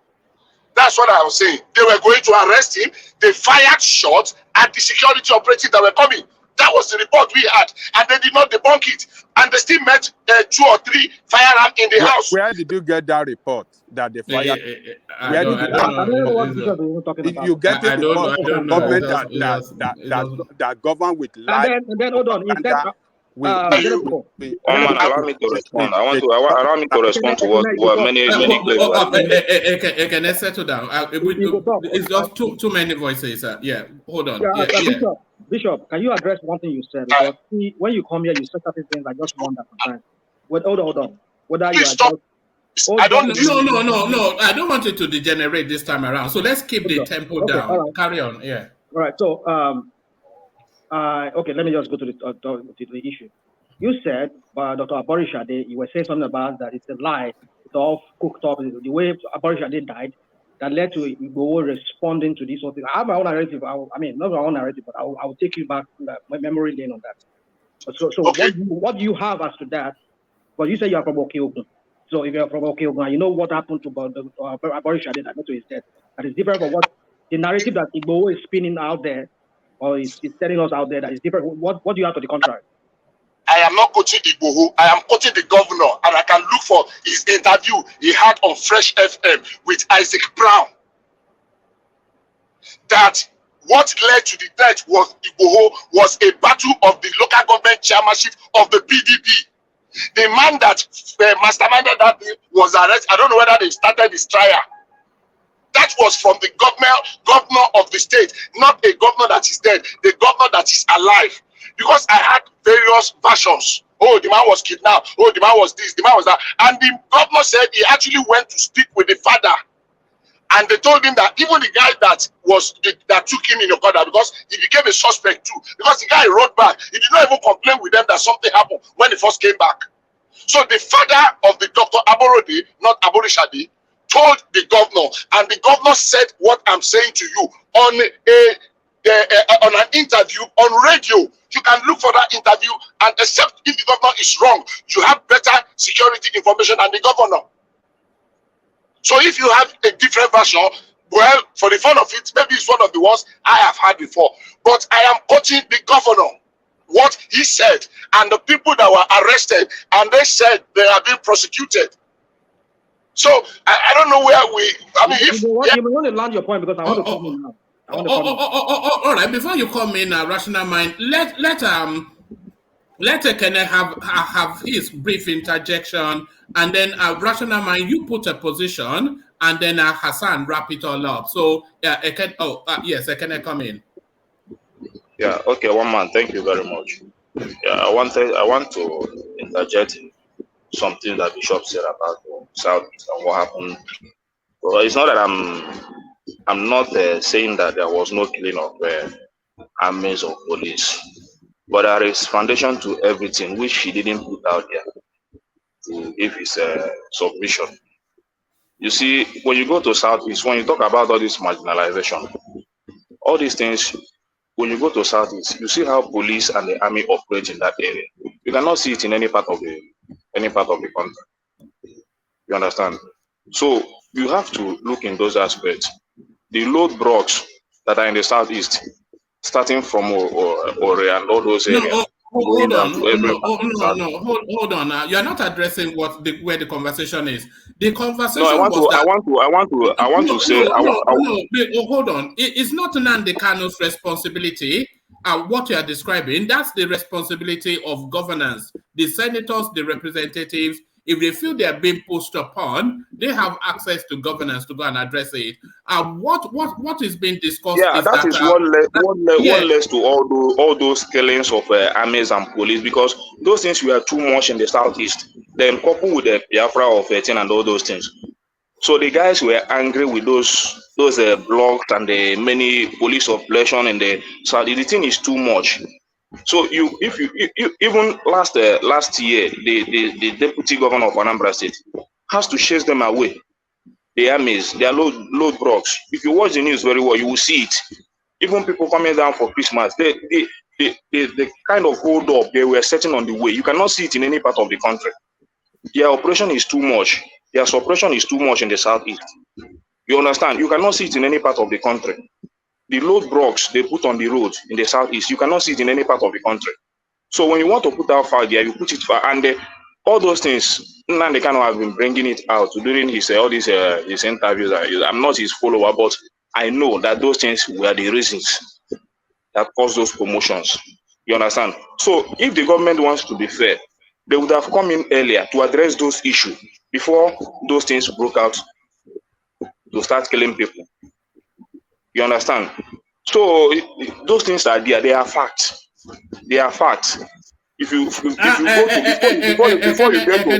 That's what I was saying. They were going to arrest him. They fired shots at the security operatives that were coming. That was the report we had, and they did not debunk it. And they still met 2 or 3 firearms in the house. Where did you get that report that they fired? If you get a report from government that govern with life, and then hold on. Allow me to respond. Allow me to respond to what many claims. Can I settle down? It's just too many voices. Yeah, hold on. Bishop, can you address one thing you said? Because when you come here, you said certain things. I just wonder sometimes. Hold on. Whether you are just... No. I don't want it to degenerate this time around. So let's keep the tempo down. Right. Carry on. Yeah. All right. So, okay, let me just go to the issue. You said, Dr. Aborishade, you were saying something about that it's a lie. It's all cooked up. The way Aborishade died, that led to Igboho responding to this whole thing. I have my own narrative. Not my own narrative, but I will take you back to my memory lane on that. So okay. What do you have as to that? Because you say you are from Okeogun. So if you are from Okeogun, you know what happened to Aborishade that led to his death. That is different from what the narrative that Igboho is spinning out there, or is telling us out there that is different. What do you have to the contrary? I am not quoting Igboho. I am quoting the governor, and I can look for his interview he had on Fresh FM with Isaac Brown. That what led to the death was Igboho was a battle of the local government chairmanship of the PDP. The man that masterminded that was arrested. I don't know whether they started his trial. That was from the governor of the state, not a governor that is dead, the governor that is alive. Because I had various versions. Oh, the man was kidnapped. Oh, the man was this, the man was that. And the governor said he actually went to speak with the father. And they told him that even the guy that took him in Okada, because he became a suspect too. Because the guy wrote back. He did not even complain with them that something happened when he first came back. So the father of the Dr. Aborode, not Aborishade, told the governor, and the governor said what I'm saying to you on an interview on radio. You can look for that interview, and except if the governor is wrong, you have better security information than the governor. So if you have a different version, well, for the fun of it, maybe it's one of the ones I have heard before. But I am quoting the governor, what he said, and the people that were arrested, and they said they are being prosecuted. So I don't know where if you want to land your point, because I want to come in now. All right. Before you come in, Rational Mind, let Ekene have his brief interjection, and then Rational Mind, you put a position, and then Hassan wrap it all up. So Ekene, Ekene, come in. Yeah. Okay. One man. Thank you very much. Yeah, I want to interject in something that Bishop said about the Southeast and what happened. Well, it's not that I'm not saying that there was no killing of armies or police, but there is foundation to everything which he didn't put out there to give his submission. You see, when you go to Southeast, when you talk about all this marginalization, all these things, when you go to Southeast, you see how police and the army operate in that area. You cannot see it in any part of the country. You understand? So you have to look in those aspects. The road blocks that are in the Southeast, starting from Ore and all those areas, Hold on. Hold on. Now you're not addressing where the conversation is. The conversation I want to say. Hold on. It's not Nnamdi Kanu's responsibility. What you are describing, that's the responsibility of governance. The senators, the representatives, if they feel they are being pushed upon, they have access to governance to go and address it. What is being discussed? Yeah, that is what led to all those killings of armies and police, because those things were too much in the Southeast. Then coupled with the Biafra of 13 and all those things. So the guys were angry with those blocks and the many police operation in the South. The thing is too much. So if you even last year, the deputy governor of Anambra State has to chase them away. The armies, their load blocks. If you watch the news very well, you will see it. Even people coming down for Christmas, the kind of hold up they were setting on the way, you cannot see it in any part of the country. Their operation is too much. Their suppression is too much in the Southeast. You understand? You cannot see it in any part of the country. The load blocks they put on the road in the Southeast, you cannot see it in any part of the country. So when you want to put out fire there, you put it far, and all those things, Nnamdi Kanu have been bringing it out during his all these his interviews. I'm not his follower, but I know that those things were the reasons that caused those commotions. You understand? So if the government wants to be fair, they would have come in earlier to address those issues before those things broke out to start killing people. You understand? So those things are there. They are facts. They are facts. If you go to before you get to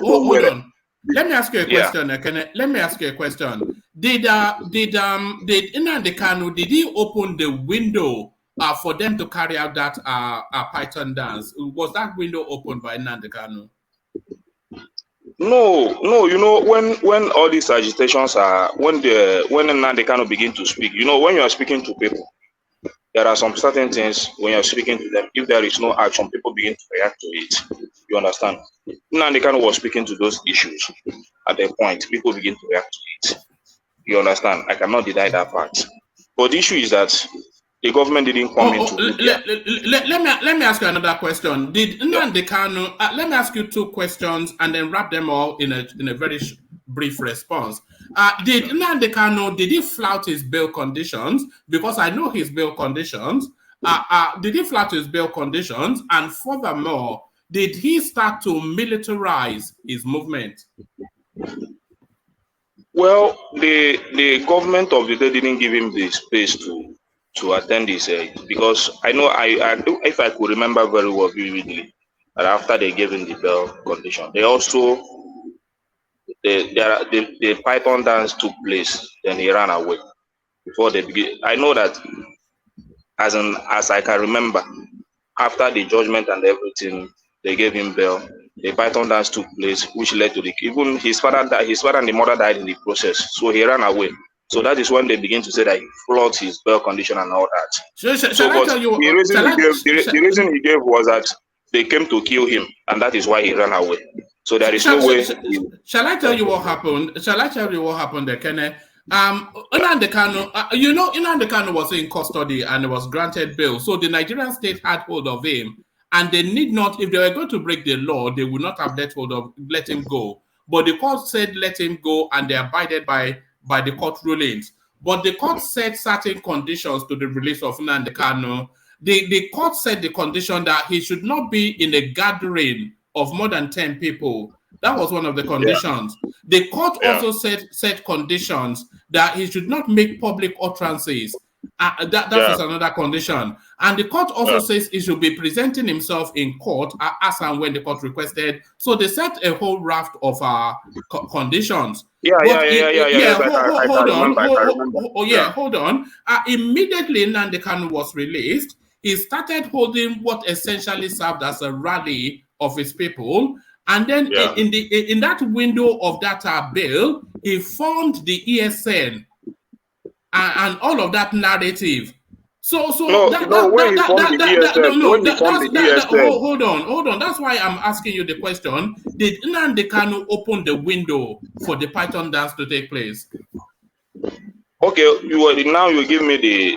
hold on. Let me ask you a question. Let me ask you a question. Did Nnamdi Kanu, did he open the window for them to carry out that Python dance? Was that window opened by Nnamdi Kanu? No. You know, when all these agitations are, when Nnamdi Kanu begin to speak, you know, when you are speaking to people, there are some certain things when you're speaking to them. If there is no action, people begin to react to it. You understand? Nnamdi Kanu was speaking to those issues at the point. People begin to react to it. You understand? I cannot deny that part. But the issue is that the government didn't come into. Let me ask you another question. Did Nnamdi Kanu? Let me ask you two questions and then wrap them all in a very brief response. Did Nnamdi Kanu, did he flout his bail conditions? Because I know his bail conditions. Did he flout his bail conditions? And furthermore, did he start to militarize his movement? Well, the government of the day didn't give him the space to attend this because I know if I could remember very well vividly that after they gave him the bail condition, they also the Python dance took place, then he ran away before they begin. I know that as I can remember, after the judgment and everything, they gave him bail. The Python dance took place, which led to even his father died. His father and the mother died in the process, so he ran away. So that is when they begin to say that he flouted his bail condition and all that. The reason he gave was that they came to kill him, and that is why he ran away. So there is no way. Shall I tell you what happened? Shall I tell you what happened there, Kenneth? Nnamdi Kanu, Nnamdi Kanu was in custody and was granted bail. So the Nigerian state had hold of him, and they need not, if they were going to break the law, they would not have let him go. But the court said let him go, and they abided by the court rulings. But the court set certain conditions to the release of Nnamdi Kanu. The court set the condition that he should not be in a gathering of more than 10 people. That was one of the conditions. Yeah. The court also set conditions that he should not make public utterances. That is another condition. And the court also says he should be presenting himself in court as and when the court requested. So they set a whole raft of conditions. Hold on. Immediately Nnamdi Kanu was released, he started holding what essentially served as a rally of his people. And then in that window of that bail, he formed the ESN and all of that narrative. Hold on. That's why I'm asking you the question. Did Nnamdi Kanu open the window for the Python dance to take place? Okay, you give me the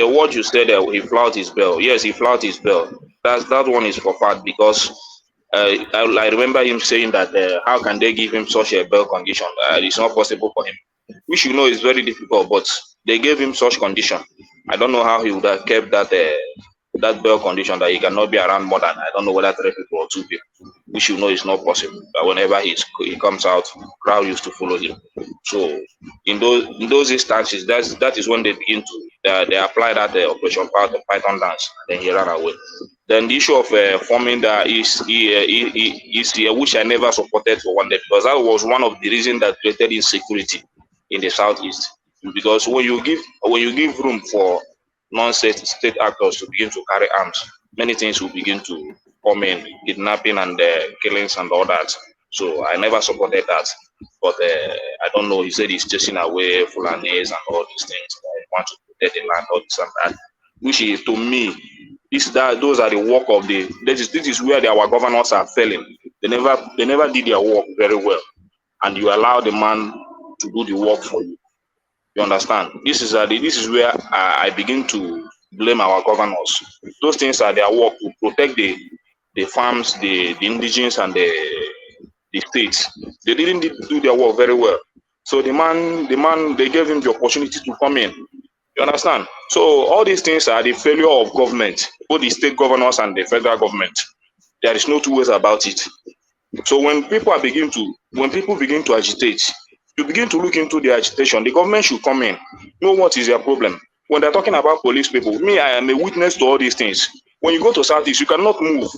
what you said that he flouted his bell. Yes, he flouted his bell. That one is for fact, because I remember him saying that how can they give him such a bail condition? It's not possible for him. We should know it's very difficult, but they gave him such condition. I don't know how he would have kept that bail condition, that he cannot be around more than, I don't know whether 3 people or 2 people. We should know it's not possible. But whenever he comes out, crowd used to follow him. So in those instances, that is when they begin to they apply that operation part of Python dance, and then he ran away. Then the issue of forming that is which I never supported for one day, because that was one of the reasons that created insecurity in the southeast. Because when you give room for non-state actors to begin to carry arms, many things will begin to come in, kidnapping and killings and all that. So I never supported that. But I don't know, he said he's chasing away Fulanis and all these things. I want to protect the land, all this and that. Which is, to me, those are the work of this is where our governors are failing. They never did their work very well. And you allow the man to do the work for you. You understand? This is where I begin to blame our governors. Those things are their work to protect the farms, the indigenous and the states. They didn't do their work very well. So the man, they gave him the opportunity to come in. You understand? So all these things are the failure of government, both the state governors and the federal government. There is no two ways about it. So when people begin to agitate, you begin to look into the agitation. The government should come in, know what is their problem. When they're talking about police people, me, I am a witness to all these things. When you go to Southeast, you cannot move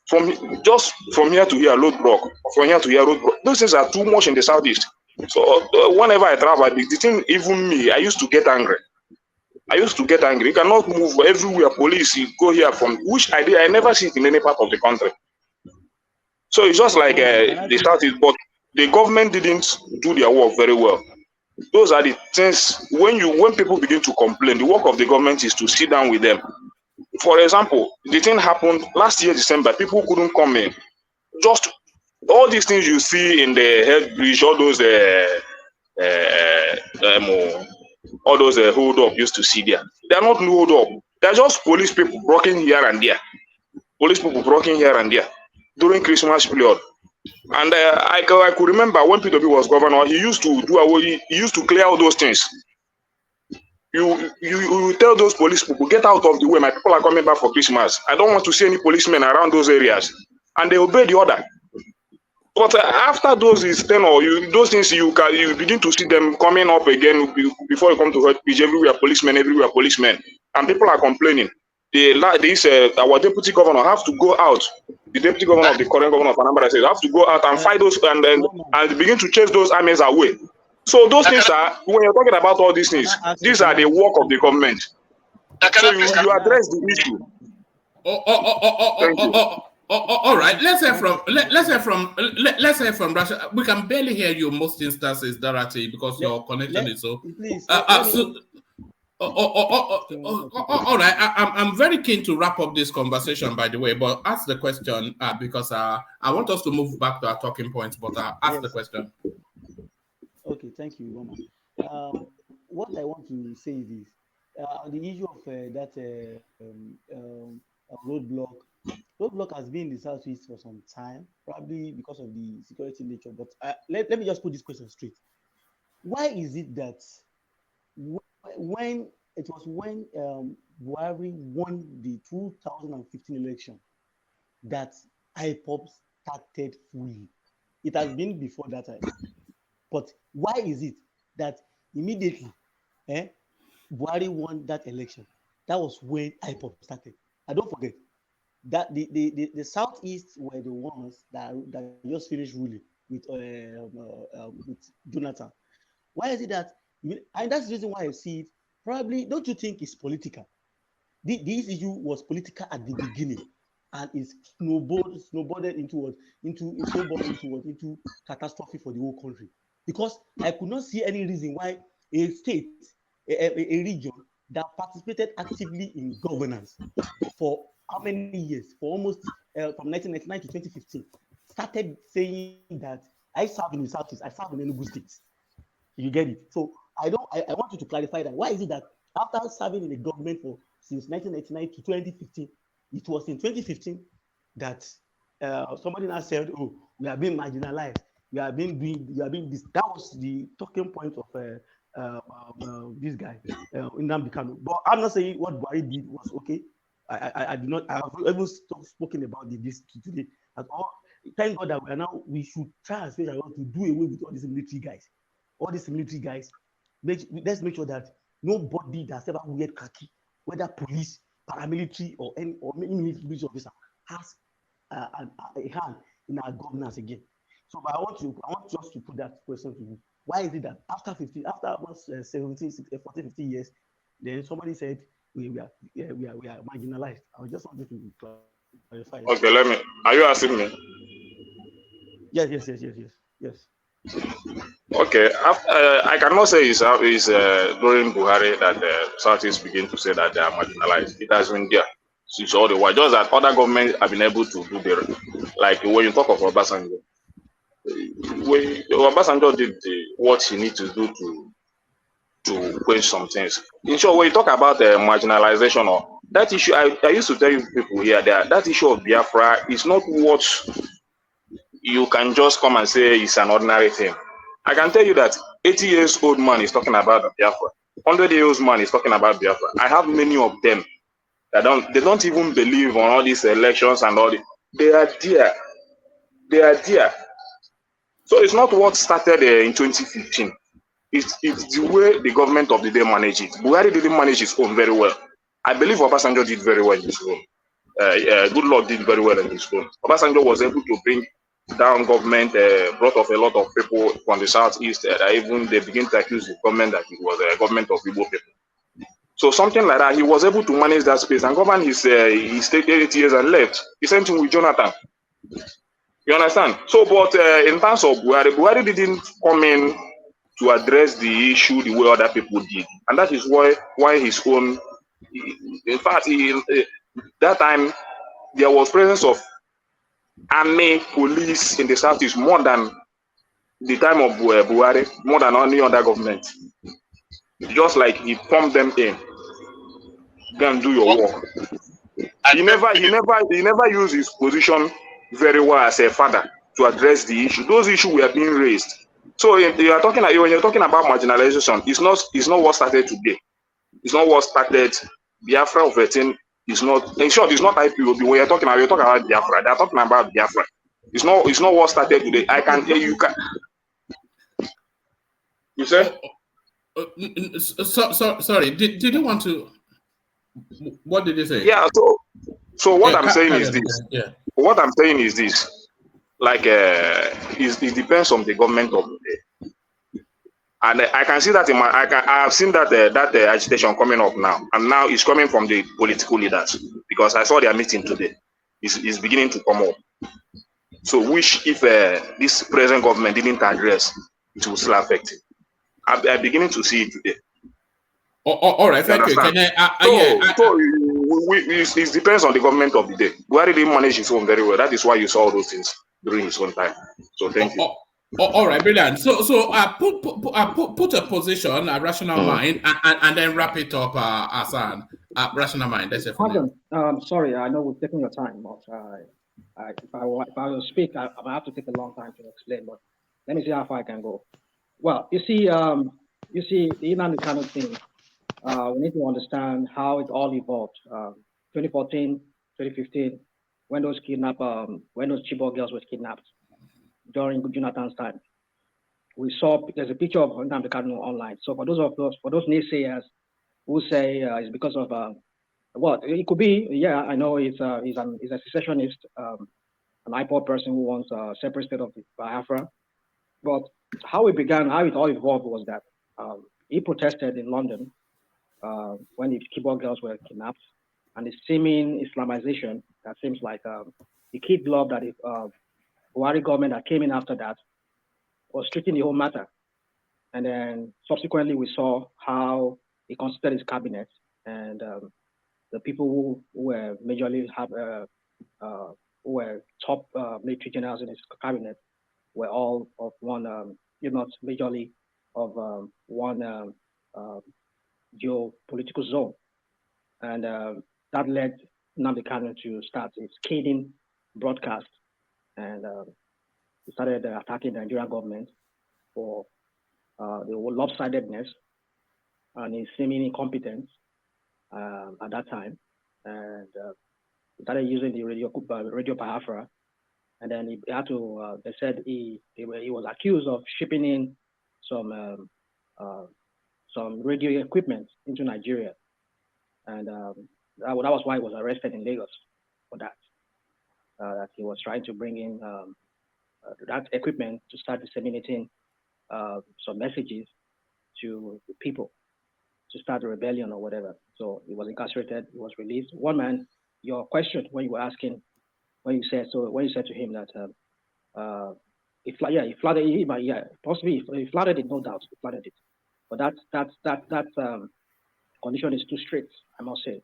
from here to here, roadblock, from here to here, roadblock. Those things are too much in the Southeast. So whenever I travel, the thing, even me, I used to get angry. You cannot move everywhere. Police, you go here from which I never see it in any part of the country. So it's just like the Southeast, but the government didn't do their work very well. Those are the things, when people begin to complain, the work of the government is to sit down with them. For example, the thing happened last year, December, people couldn't come in. Just all these things you see in the head bridge, all those hold up used to see there. They are not hold up. They are just police people broken here and there. During Christmas period. And I could remember when PW was governor, he used to clear all those things. You tell those police people, get out of the way, my people are coming back for Christmas. I don't want to see any policemen around those areas. And they obey the order. But after those is 10 or those things, you begin to see them coming up again before you come to head pitch, everywhere policemen. And people are complaining. Our deputy governor have to go out. The deputy governor of the current governor of Anambra says have to go out and fight those and begin to chase those armies away. So those things are, when you're talking about all these things, these are the work of the government. So you address the issue. All right. Let's hear from Russia. We can barely hear you most instances, Dorothy, because your connection is so. Please. All right. I'm very keen to wrap up this conversation, by the way, but ask the question because I want us to move back to our talking points, but ask the question. Okay, thank you, Roman. What I want to say is this. The issue of that roadblock has been in the Southeast for some time, probably because of the security nature. But let me just put this question straight. Why is it that when Buhari won the 2015 election that IPOB started fully? It has been before that time. But why is it that immediately Buhari won that election, that was when IPOB started. And don't forget that the Southeast were the ones that just finished ruling with Jonathan. Why is it that? And that's the reason why I see it. Probably, don't you think it's political? This issue was political at the beginning, and it's snowballed into catastrophe for the whole country. Because I could not see any reason why a state, a region that participated actively in governance for how many years? For almost from 1999 to 2015, started saying that I serve in the Southeast, I serve in Enugu State. You get it? So I want you to clarify that. Why is it that after serving in the government for since 1999 to 2015, it was in 2015 that somebody now said, "Oh, we are being marginalized. We are being this." That was the talking point of this guy, Nnamdi Kanu. But I'm not saying what Buhari did was okay. I did not. I have even spoken about this today. At all, thank God that we should try as much as to do away with all these military guys. All these military guys. Let's make sure that nobody that's ever wear khaki, whether police, paramilitary, or any military officer, has a hand in our governance again. So, but I want just to put that question to you. Why is it that after 17, 14, 15 years, then somebody said we are marginalized? I just wanted to clarify. Okay, are you asking me? Yes. Okay, I cannot say it's during Buhari that Southeast begin to say that they are marginalized. It has been there since all the while. Just that other governments have been able to do better. Like when you talk of Obasanjo, when Obasanjo did what he need to do to quench some things. In short, when you talk about marginalization or that issue, I used to tell you people here that issue of Biafra is not what you can just come and say it's an ordinary thing. I can tell you that 80 years old man is talking about Biafra. 100 years old man is talking about Biafra. I have many of them that don't even believe on all these elections and all the. They are there. They are there. So it's not what started in 2015. It's the way the government of the day managed it. Buhari didn't manage his own very well. I believe Obasanjo did very well in his own. Good Lord did very well in his own. Obasanjo was able to bring down government, brought off a lot of people from the Southeast. Even they begin to accuse the government that it was a government of Igbo people. So something like that, he was able to manage that space and govern his state 8 years and left. The same thing with Jonathan. You understand? So, but in terms of Buhari didn't come in to address the issue the way other people did, and that is why his own. In fact, that time there was presence of army, police in the Southeast more than the time of Buhari, more than any other government. Just like he pumped them in, go and do your work. He never used his position very well as a father to address the issue. Those issues were being raised. So when you're talking about marginalization, it's not what started today. It's not what started. Biafra of 13 is not. In short, it's not IPOB. When you're talking about Biafra. They're talking about Biafra. It's not what started today. I can hear you. You said? Sorry. Did you want to? What did you say? Yeah. So what I'm saying is this. Yeah. What I'm saying is this. Like it depends on the government of the day. And I can see that I have seen that agitation coming up now, and now it's coming from the political leaders because I saw their meeting today. It's beginning to come up. So, which if this present government didn't address, it will still affect it. I'm beginning to see it today. All right, thank you. It depends on the government of the day. Buhari didn't manage his own very well. That is why you saw all those things during his own time. So, thank you. All right, brilliant. So put a position, a rational mind, and then wrap it up, Hassan. Rational mind. That's it. Sorry, I know we're taking your time, but if I will speak, I have to take a long time to explain. But let me see how far I can go. Well, you see, the Nnamdi Kanu thing. We need to understand how it all evolved. 2014, 2015, when those Chibok girls were kidnapped. During Jonathan's time, we saw there's a picture of Nnamdi Kanu online. So for those naysayers who say it's because of well, it could be. Yeah, I know he's a secessionist, an IPOD person who wants a separate state of Biafra. But how it began, how it all evolved was that he protested in London when the keyboard girls were kidnapped, and the seeming Islamization that seems like the kid love that the Buhari government that came in after that was treating the whole matter. And then subsequently we saw how he constituted his cabinet, and the people who were majorly who were top military generals in his cabinet were all of one, if not majorly of one geopolitical zone. And that led Nnamdi Kanu to start his scathing broadcast, and he started attacking the Nigerian government for the lopsidedness and his seeming incompetence at that time. And he started using the radio Biafra, and then he had to. They said he was accused of shipping in some radio equipment into Nigeria, and that was why he was arrested in Lagos for that. That he was trying to bring in that equipment to start disseminating some messages to the people to start a rebellion or whatever. So he was incarcerated. He was released. One man, your question when you were asking, when you said to him that he flattered him, possibly he flattered it, no doubt, he flattered it. But that condition is too strict, I must say.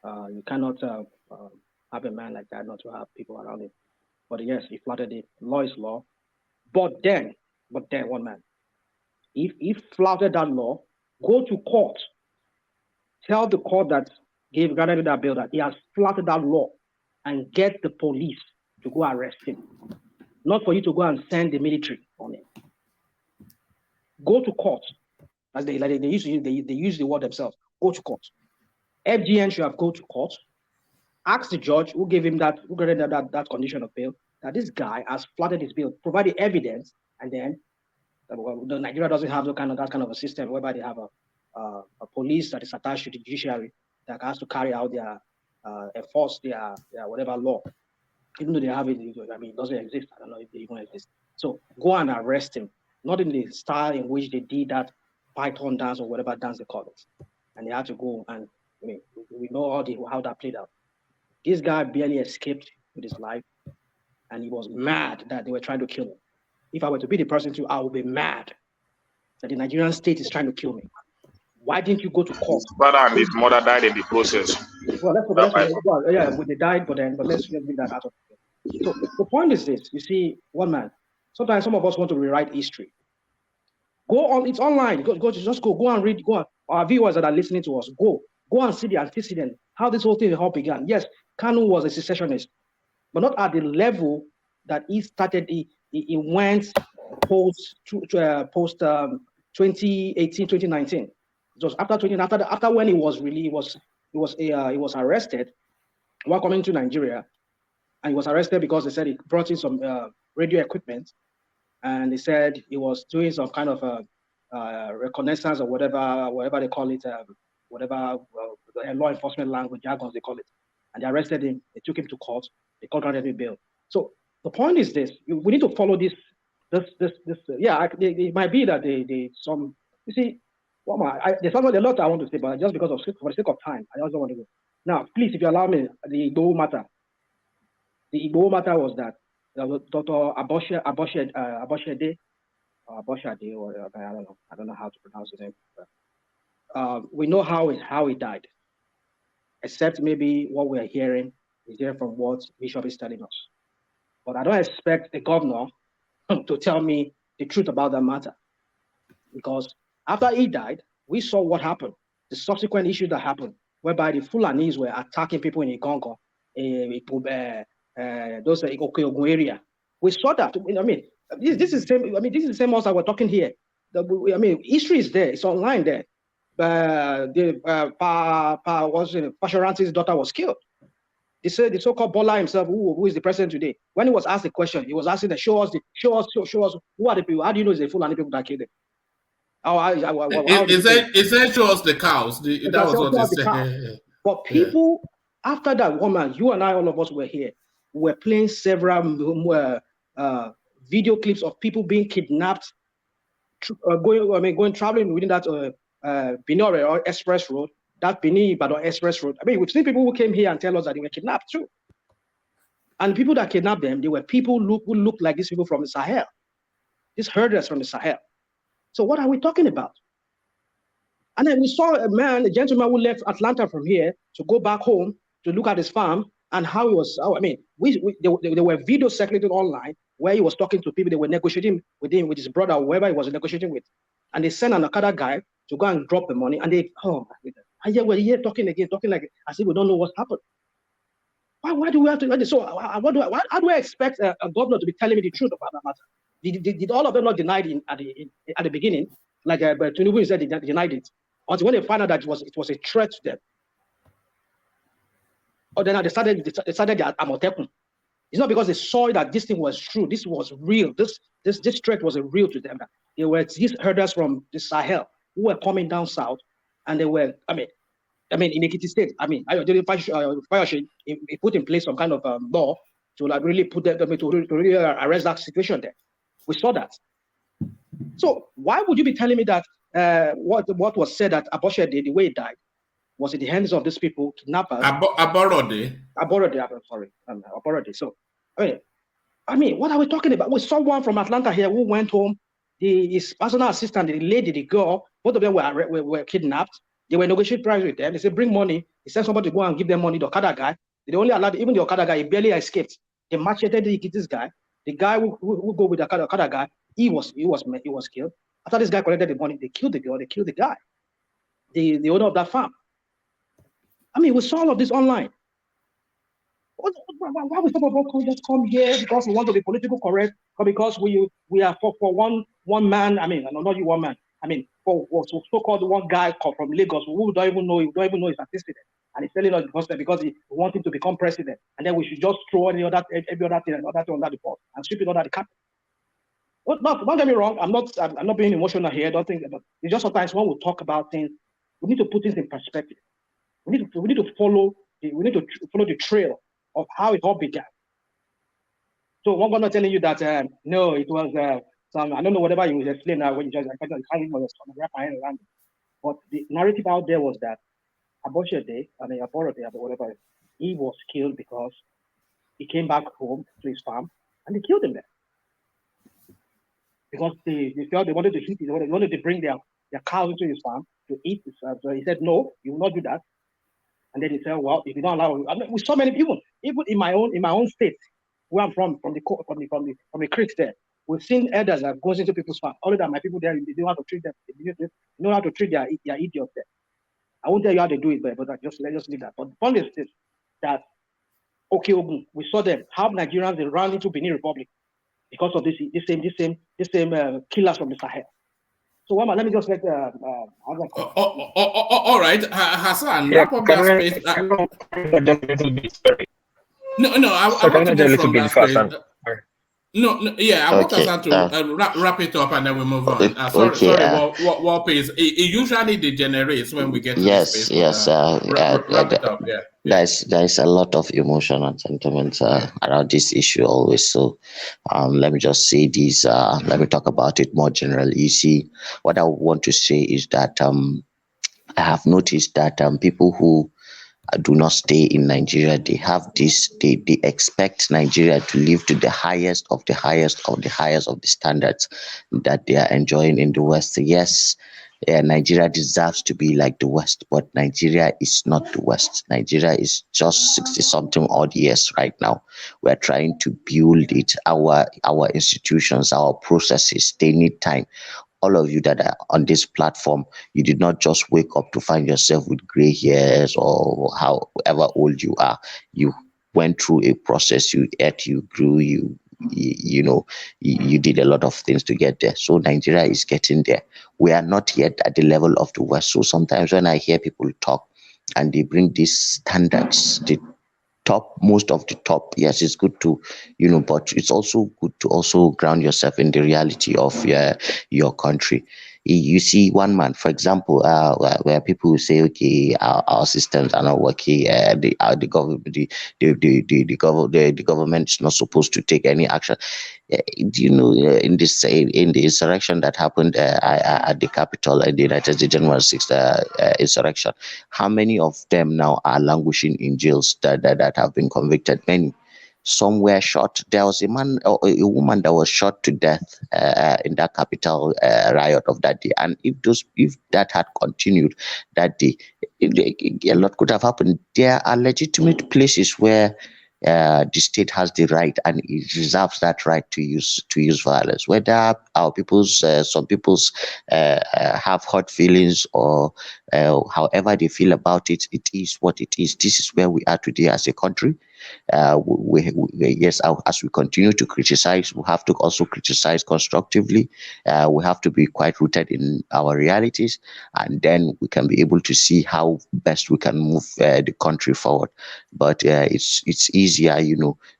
You cannot have a man like that not to have people around him. But yes, he flattered it. Law is law. But then one man, if he flouted that law, go to court, tell the court that granted that bill that he has flouted that law, and get the police to go arrest him. Not for you to go and send the military on him. Go to court. As they use the word themselves. Go to court. FGN should have go to court. Ask the judge who granted that condition of bail that this guy has flouted his bill, provided evidence, and then Nigeria doesn't have that kind of a system whereby they have a police that is attached to the judiciary that has to carry out their enforce their whatever law, even though they have it. I mean, it doesn't exist. I don't know if they even exist. So go and arrest him, not in the style in which they did that Python dance or whatever dance they call it, and they had to go and I mean we know how that played out. This guy barely escaped with his life, and he was mad that they were trying to kill him. If I were to be the person too, I would be mad that the Nigerian state is trying to kill me. Why didn't you go to court? His father and his mother died in the process. Well, they died, but let's leave that out of it. So the point is this: you see, one man. Sometimes some of us want to rewrite history. Go on; it's online. Go and read. Go on. Our viewers that are listening to us, go and see the antecedent, how this whole thing all began. Yes, Kanu was a secessionist, but not at the level that he started. He went post 2018, 2019. It was after when he was arrested while coming to Nigeria, and he was arrested because they said he brought in some radio equipment, and they said he was doing some kind of reconnaissance or whatever they call it, whatever law enforcement language jargons they call it, and they arrested him. They took him to court. They granted him bail. So the point is this: we need to follow this. It might be that you see. There's a lot I want to say, but just for the sake of time, I also want to go. Now, please, if you allow me, the Igbo matter. The Igbo matter was that Dr. Aboshade, or I don't know how to pronounce his name. We know how he died, except maybe what we are hearing is different from what Bishop is telling us. But I don't expect the governor to tell me the truth about that matter, because after he died, we saw what happened, the subsequent issues that happened, whereby the Fulanis were attacking people in Igongo, those Okeogun area. We saw that. I mean, this is the same. I mean, this is the same as we're talking here. History is there. It's online there. Pashoranti's daughter was killed. They said the so-called Bola himself, who is the president today, when he was asked the question, he was asking that show us who are the people. How do you know it's the Fulani people that killed them? It said show us the cows. That was what it said. But people, after that woman, you and I, all of us were here. We were playing several video clips of people being kidnapped, going traveling within that Benin or Express Road, that Benin Ibadan Express Road. I mean, we've seen people who came here and tell us that they were kidnapped too. And people that kidnapped them, they were people who looked like these people from the Sahel, these herders from the Sahel. So what are we talking about? And then we saw a gentleman who left Atlanta from here to go back home to look at his farm and how he was. There were videos circulating online where he was talking to people. They were negotiating with him, with his brother, or whoever he was negotiating with. And they sent an Okada guy to go and drop the money. And they, and yet we're here talking like as if we don't know what's happened. Why do we have to? So how do I expect a governor to be telling me the truth about that matter? Did all of them not deny it at the beginning? Like but Tinubu said they denied it. Until when they found out that it was a threat to them. Or then they started their Amotekun. It's not because they saw that this thing was true. This was real. This threat was real to them. They were these herders from the Sahel who were coming down south, and they were. I mean, in Ekiti State. Fayoshe, he put in place some kind of law to like really put them to really arrest that situation there. We saw that. So why would you be telling me that what was said at Aboshede, the way he died, was in the hands of these people, kidnappers? Aborode. So, I mean, what are we talking about? We saw one from Atlanta here who went home. His personal assistant, the lady, the girl, both of them were kidnapped. They were negotiating price with them. They said, bring money. He sent somebody to go and give them money. The Okada guy. They only allowed, even the Okada guy, he barely escaped. They macheted this guy. The guy who go with the Okada guy, he was killed. After this guy collected the money, they killed the girl, they killed the guy, the owner of that farm. I mean, we saw all of this online. Why we just come here because we want to be politically correct, or because we are for one man? I mean, not you one man. I mean, for so-called one guy from Lagos who don't even know he's assisted, and he's telling us because he wants him to become president, and then we should just throw every other thing under the pot and sweep it under the carpet. Well, don't get me wrong. I'm not being emotional here. Don't think about. It's just sometimes when we talk about things, we need to put things in perspective. We need to follow the trail of how it all began. So I'm not telling you that no, it was some, I don't know, whatever you explain now when you just but the narrative out there was that Aboshede, whatever, he was killed because he came back home to his farm and they killed him there. Because they felt they wanted to eat it, they wanted to bring their cows into his farm to eat. So he said, no, you will not do that. And then he said, well, if you don't allow, with so many people, even in my own state, where I'm from the creeks there, we've seen elders that goes into people's farm. All of that, my people there, they know how to treat them. They know how to treat their idiots there. I won't tell you how they do it, but let's just leave that. But the point is this, that Ogun, we saw them, how Nigerians, they ran into Benin Republic because of this same killers from the Sahel. So, let me just let all right, Hassan, wrap up that space. No, I want to go from that space. No, I want Hassan to wrap it up and then we move on. Sorry, war pace. It usually degenerates when we get to this space. Wrap it up, yeah. There's a lot of emotion and sentiments around this issue always. So let me just say this. Let me talk about it more generally. You see, what I want to say is that I have noticed that people who do not stay in Nigeria, they have this, they expect Nigeria to live to the highest of the highest of the highest of the standards that they are enjoying in the West. Yes, Nigeria deserves to be like the West, but Nigeria is not the West. Nigeria is just 60-something odd years right now. We're trying to build it. Our institutions, our processes, they need time. All of you that are on this platform, you did not just wake up to find yourself with gray hairs or however old you are. You went through a process, you ate, you grew, you did a lot of things to get there. So Nigeria is getting there. We are not yet at the level of the West. So sometimes when I hear people talk and they bring these standards, the top, most of the top, yes, it's good to, but it's also good to also ground yourself in the reality of your country. You see, one man, for example, where people will say, okay, our systems are not working. The government, the government is not supposed to take any action. Do you know, in the insurrection that happened at the Capitol in the United States, January 6th insurrection, how many of them now are languishing in jails that have been convicted? Many. Some were shot. There was a man or a woman that was shot to death in that Capitol riot of that day. And if that had continued that day, a lot could have happened. There are legitimate places where the state has the right and it reserves that right to use violence. Whether our people's some people's have hurt feelings or however they feel about it, it is what it is. This is where we are today as a country. Yes, as we continue to criticize, we have to also criticize constructively. We have to be quite rooted in our realities, and then we can be able to see how best we can move the country forward. But it's easier,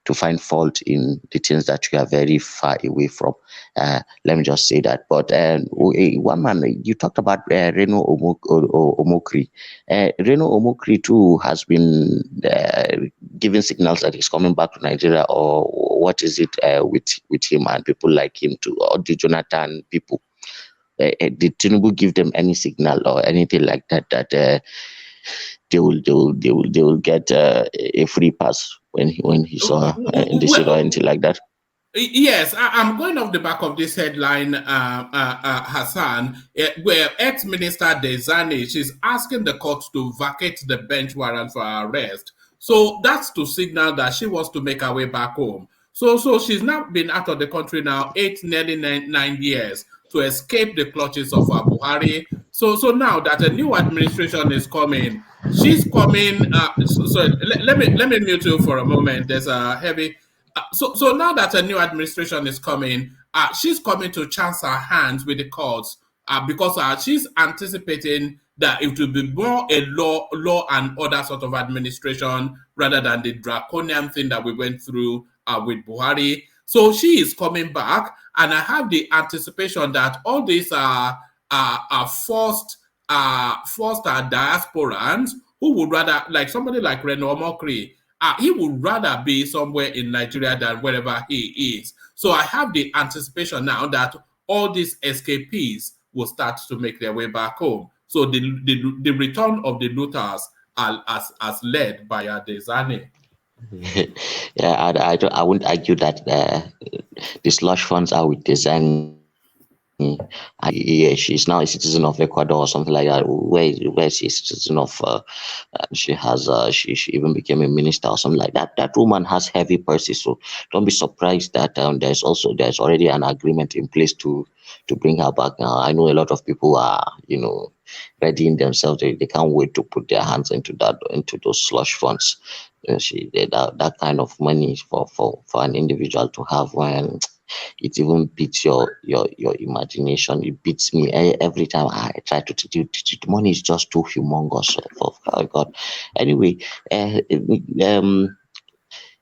to find fault in the things that you are very far away from. Let me just say that. But one man, you talked about Reno Omokri. Reno Omokri too has been giving signals that he's coming back to Nigeria, or what is it with him and people like him too, or the Jonathan people? Did Tinubu give them any signal or anything like that they will get a free pass when he's in the city or anything like that? Yes, I'm going off the back of this headline, Hassan, where ex-minister Dezani, she's asking the court to vacate the bench warrant for her arrest. So that's to signal that she wants to make her way back home. So she's now been out of the country now nearly 9 years to escape the clutches of Buhari. So now that a new administration is coming, she's coming. Let me mute you for a moment. There's a heavy. So now that a new administration is coming, she's coming to chance her hands with the courts because she's anticipating that it will be more a law and order sort of administration rather than the draconian thing that we went through with Buhari. So she is coming back, and I have the anticipation that all these are forced diasporans who would rather, like somebody like Reno Omokri, he would rather be somewhere in Nigeria than wherever he is. So I have the anticipation now that all these escapees will start to make their way back home. So the return of the looters as led by Adezani. Yeah, I wouldn't argue that the slush funds are with Design. Yeah, she's now a citizen of Ecuador or something like that. Where she's a citizen of, she has she even became a minister or something like that. That woman has heavy purses, so don't be surprised that there's already an agreement in place to bring her back. Now I know a lot of people are readying themselves. They can't wait to put their hands into those slush funds. That kind of money for an individual to have when it even beats your imagination. It beats me every time I try to teach you. The money is just too humongous. Oh God. Anyway,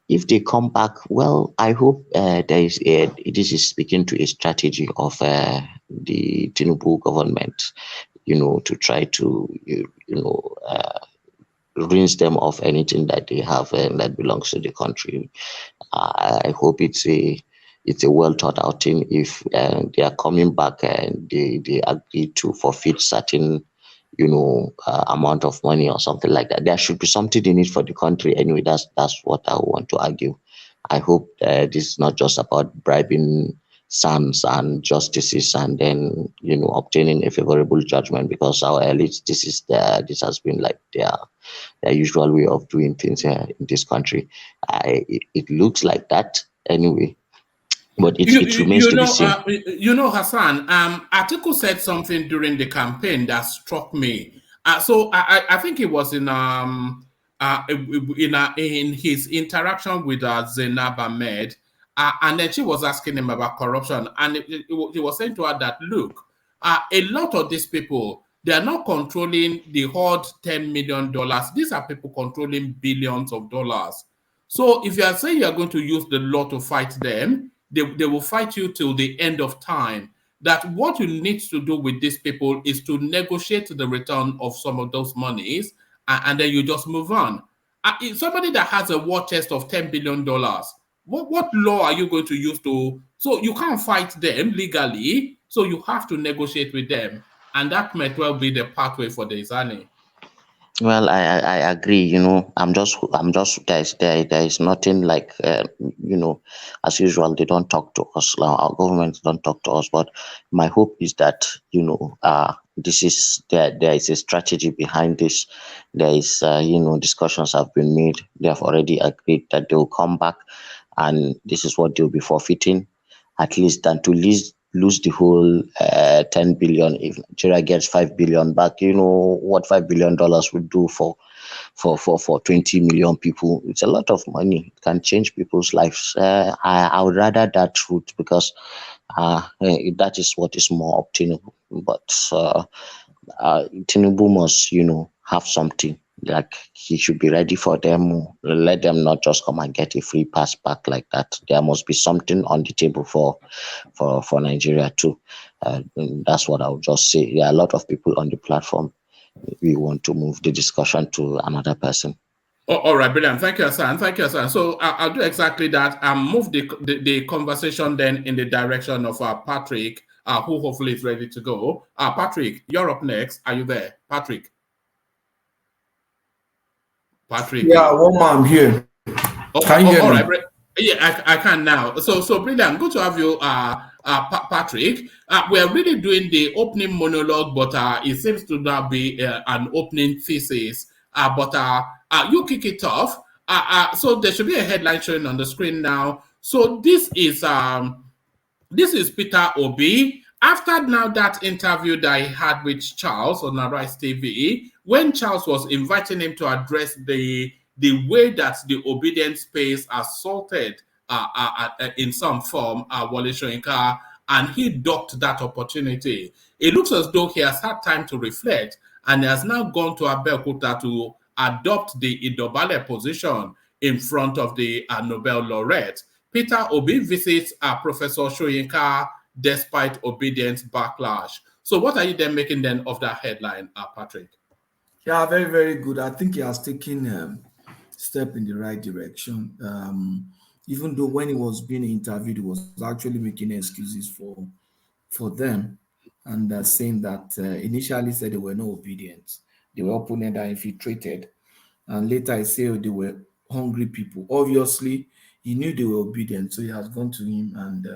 if they come back, well, I hope this is speaking to a strategy of the Tinubu government, to try to rinse them of anything that they have that belongs to the country. I hope it's a well thought out thing. If they are coming back and they agree to forfeit certain amount of money or something like that, there should be something in it for the country. Anyway, that's what I want to argue. I hope this is not just about bribing SAMs and justices and then obtaining a favorable judgment, because our elites, this has been like their usual way of doing things here in this country. It looks like that anyway. But it remains to be seen. Hassan, Atiku said something during the campaign that struck me. So I think it was in his interaction with Zainab Ahmed, and then she was asking him about corruption, and he was saying to her that, look, a lot of these people, they are not controlling the hard $10 million. These are people controlling billions of dollars. So if you are saying you are going to use the law to fight them, they will fight you till the end of time. that what you need to do with these people is to negotiate the return of some of those monies, and then you just move on. Somebody that has a war chest of $10 billion, what law are you going to use to? So you can't fight them legally, so you have to negotiate with them, and that might well be the pathway for the Izani. Well, I agree. I'm just there is nothing like as usual. They don't talk to us. Our governments don't talk to us. But my hope is that this is there is a strategy behind this. There is discussions have been made. They have already agreed that they will come back, and this is what they'll be forfeiting, at least than to lose the whole 10 billion. If Nigeria gets 5 billion back, you know what $5 billion would do for 20 million people. It's a lot of money. It can change people's lives. I would rather that route, because that is what is more obtainable. But Tinubu must have something. Like, he should be ready for them. Let them not just come and get a free pass back like that. There must be something on the table for Nigeria too. That's what I would just say. There are a lot of people on the platform. We want to move the discussion to another person. Oh, all right, brilliant. Thank you, Hassan. Thank you, Hassan. So I'll do exactly that and move the conversation then in the direction of Patrick, who hopefully is ready to go. Patrick, you're up next. Are you there, Patrick? Yeah, I'm here. Can you hear me? Right. Yeah, I can now. So brilliant. Good to have you, Patrick. We're really doing the opening monologue, but it seems to now be an opening thesis. But you kick it off. So there should be a headline showing on the screen now. So this is Peter Obi. After now that interview that he had with Charles on Arise TV, when Charles was inviting him to address the way that the obedience space assaulted in some form Wole Soyinka, and he ducked that opportunity. It looks as though he has had time to reflect, and he has now gone to Abeokuta to adopt the Idobale position in front of the Nobel laureate. Peter Obi visits Professor Soyinka despite obedience backlash. So what are you then making then of that headline, Patrick? Yeah, very, very good. I think he has taken step in the right direction. Even though when he was being interviewed, he was actually making excuses for them, and saying that initially said they were not obedient. They were opponents that infiltrated, and later he said they were hungry people. Obviously, he knew they were obedient, so he has gone to him, and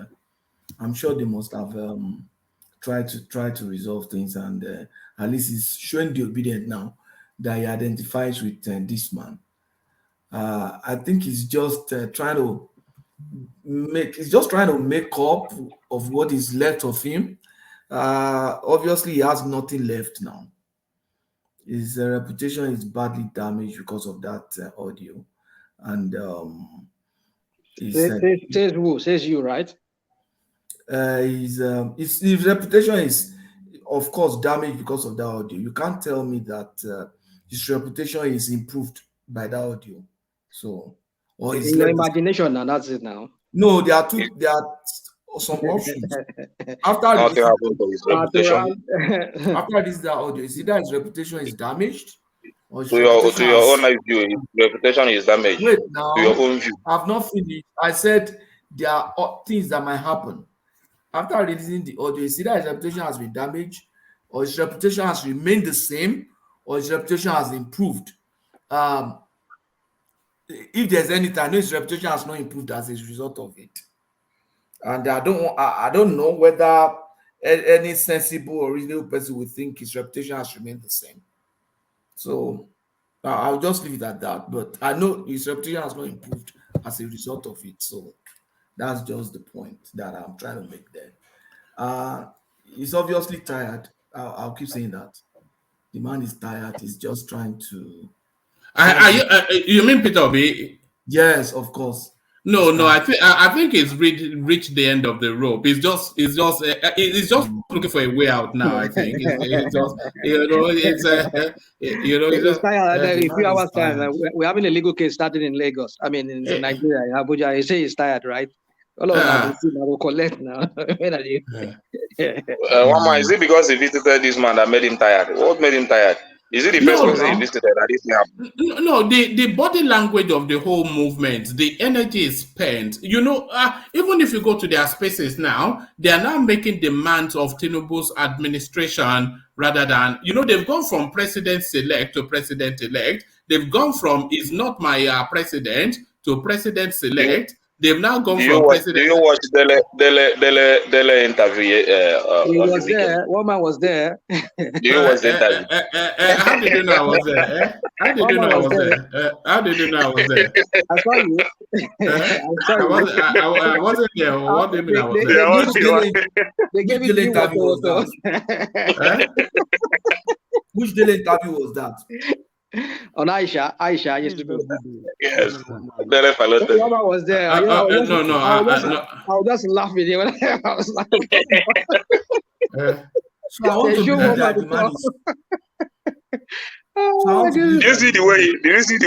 I'm sure they must have tried to resolve things, and at least he's showing the obedient now that he identifies with this man. I think he's just trying to make up of what is left of him. Obviously, he has nothing left now. His reputation is badly damaged because of that audio, and says who? Says you, right? His reputation is, of course, damaged because of that audio. You can't tell me that his reputation is improved by that audio. So, or in your imagination, now that's it. Now, no, there are some options. After this, that audio, is either his reputation is damaged, or to your own view, his reputation is damaged. Wait, now, to your own view. I've not finished. I said there are things that might happen. After releasing the audio, is either his reputation has been damaged, or his reputation has remained the same, or his reputation has improved. If there's anything, I know his reputation has not improved as a result of it. And I don't know whether any sensible or reasonable person would think his reputation has remained the same. So I'll just leave it at that. But I know his reputation has not improved as a result of it. So that's just the point that I'm trying to make there. He's obviously tired. I'll keep saying that. The man is tired. He's just trying to. You mean Peter Obi? Yes, of course. No. I think it's reached the end of the rope. It's just looking for a way out now. I think it's just it's tired. In a few hours time, we're having a legal case starting in Lagos. I mean, in Nigeria, in Abuja. You say he's tired, right? All of them I will collect now. When are you? One man, is it because he visited this man that made him tired? What made him tired? Is it the first No, person he no. visited that this thing happened? No, the body language of the whole movement, the energy is spent. You know, even if you go to their spaces now, they are now making demands of Tinubu's administration rather than, you know, they've gone from president-elect to president-elect. They've gone from is not my president to president-elect. They've now gone Do from president. you watch Dele interview He on the was weekend? there. One man was there. Do you watch the interview? How did you know I was there? How did you know I was there? How did you know I was there? I saw you. I saw you. I wasn't there. What do you mean I was there? They gave it to you. Which daily interview was that? On Aisha used to be. Yes, Dele Falote. Mama was there. I was just laughing when I was laughing. So I want to believe that the man is. Did you see the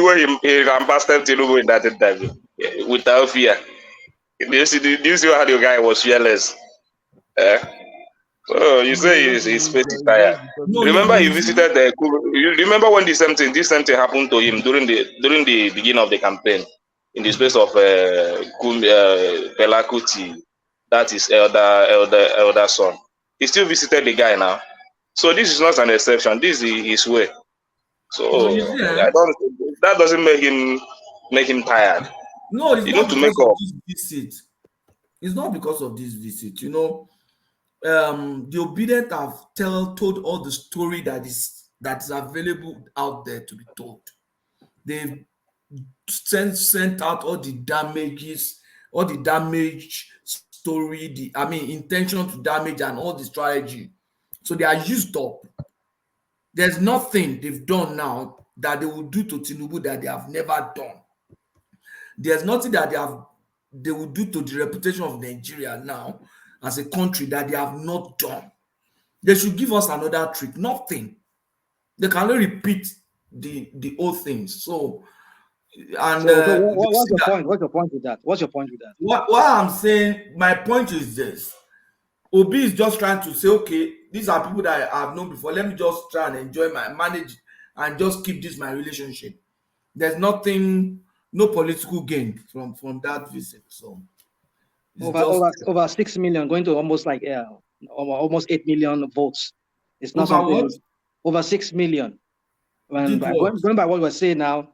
way he lambasted Tinubu in that interview without fear? Do you see how the guy was fearless? So you say his face is tired. Remember he visited the. You remember when this same thing happened to him during the beginning of the campaign in the space of Fela Kuti, that is elder son. He still visited the guy now. So this is not an exception. This is his way. So that doesn't make him tired. No, it's you not need to because make of up. this visit. It's not because of this visit. You know, the obedient have told all the story that is available out there to be told. They've sent out all the damages, all the damage story, intention to damage and all the strategy. So they are used up. There's nothing they've done now that they will do to Tinubu that they have never done. There's nothing that they will do to the reputation of Nigeria now as a country that they have not done. They should give us another trick. Nothing. They can only repeat the old things. So, and what's your point? What's your point with that? What I'm saying, my point is this: Obi is just trying to say, okay, these are people that I've known before. Let me just try and enjoy manage and just keep this my relationship. There's nothing, no political gain from that visit. So over 6 million, going to almost like almost 8 million votes. It's not something. Over 6 million. Going by what we're saying now,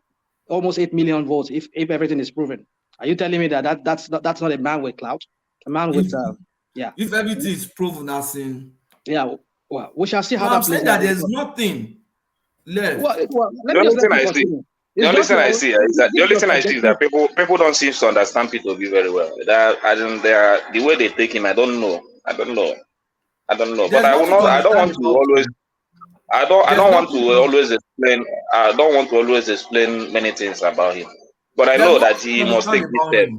almost 8 million votes. If everything is proven, are you telling me that's not a man with clout? A man with If everything is proven, as in well, we shall see how I'm saying that there's nothing left. The only thing I see is that people don't seem to understand P2B very well. The way they take him, I don't know. But I don't want to always explain many things about him. But I know that he must take this step.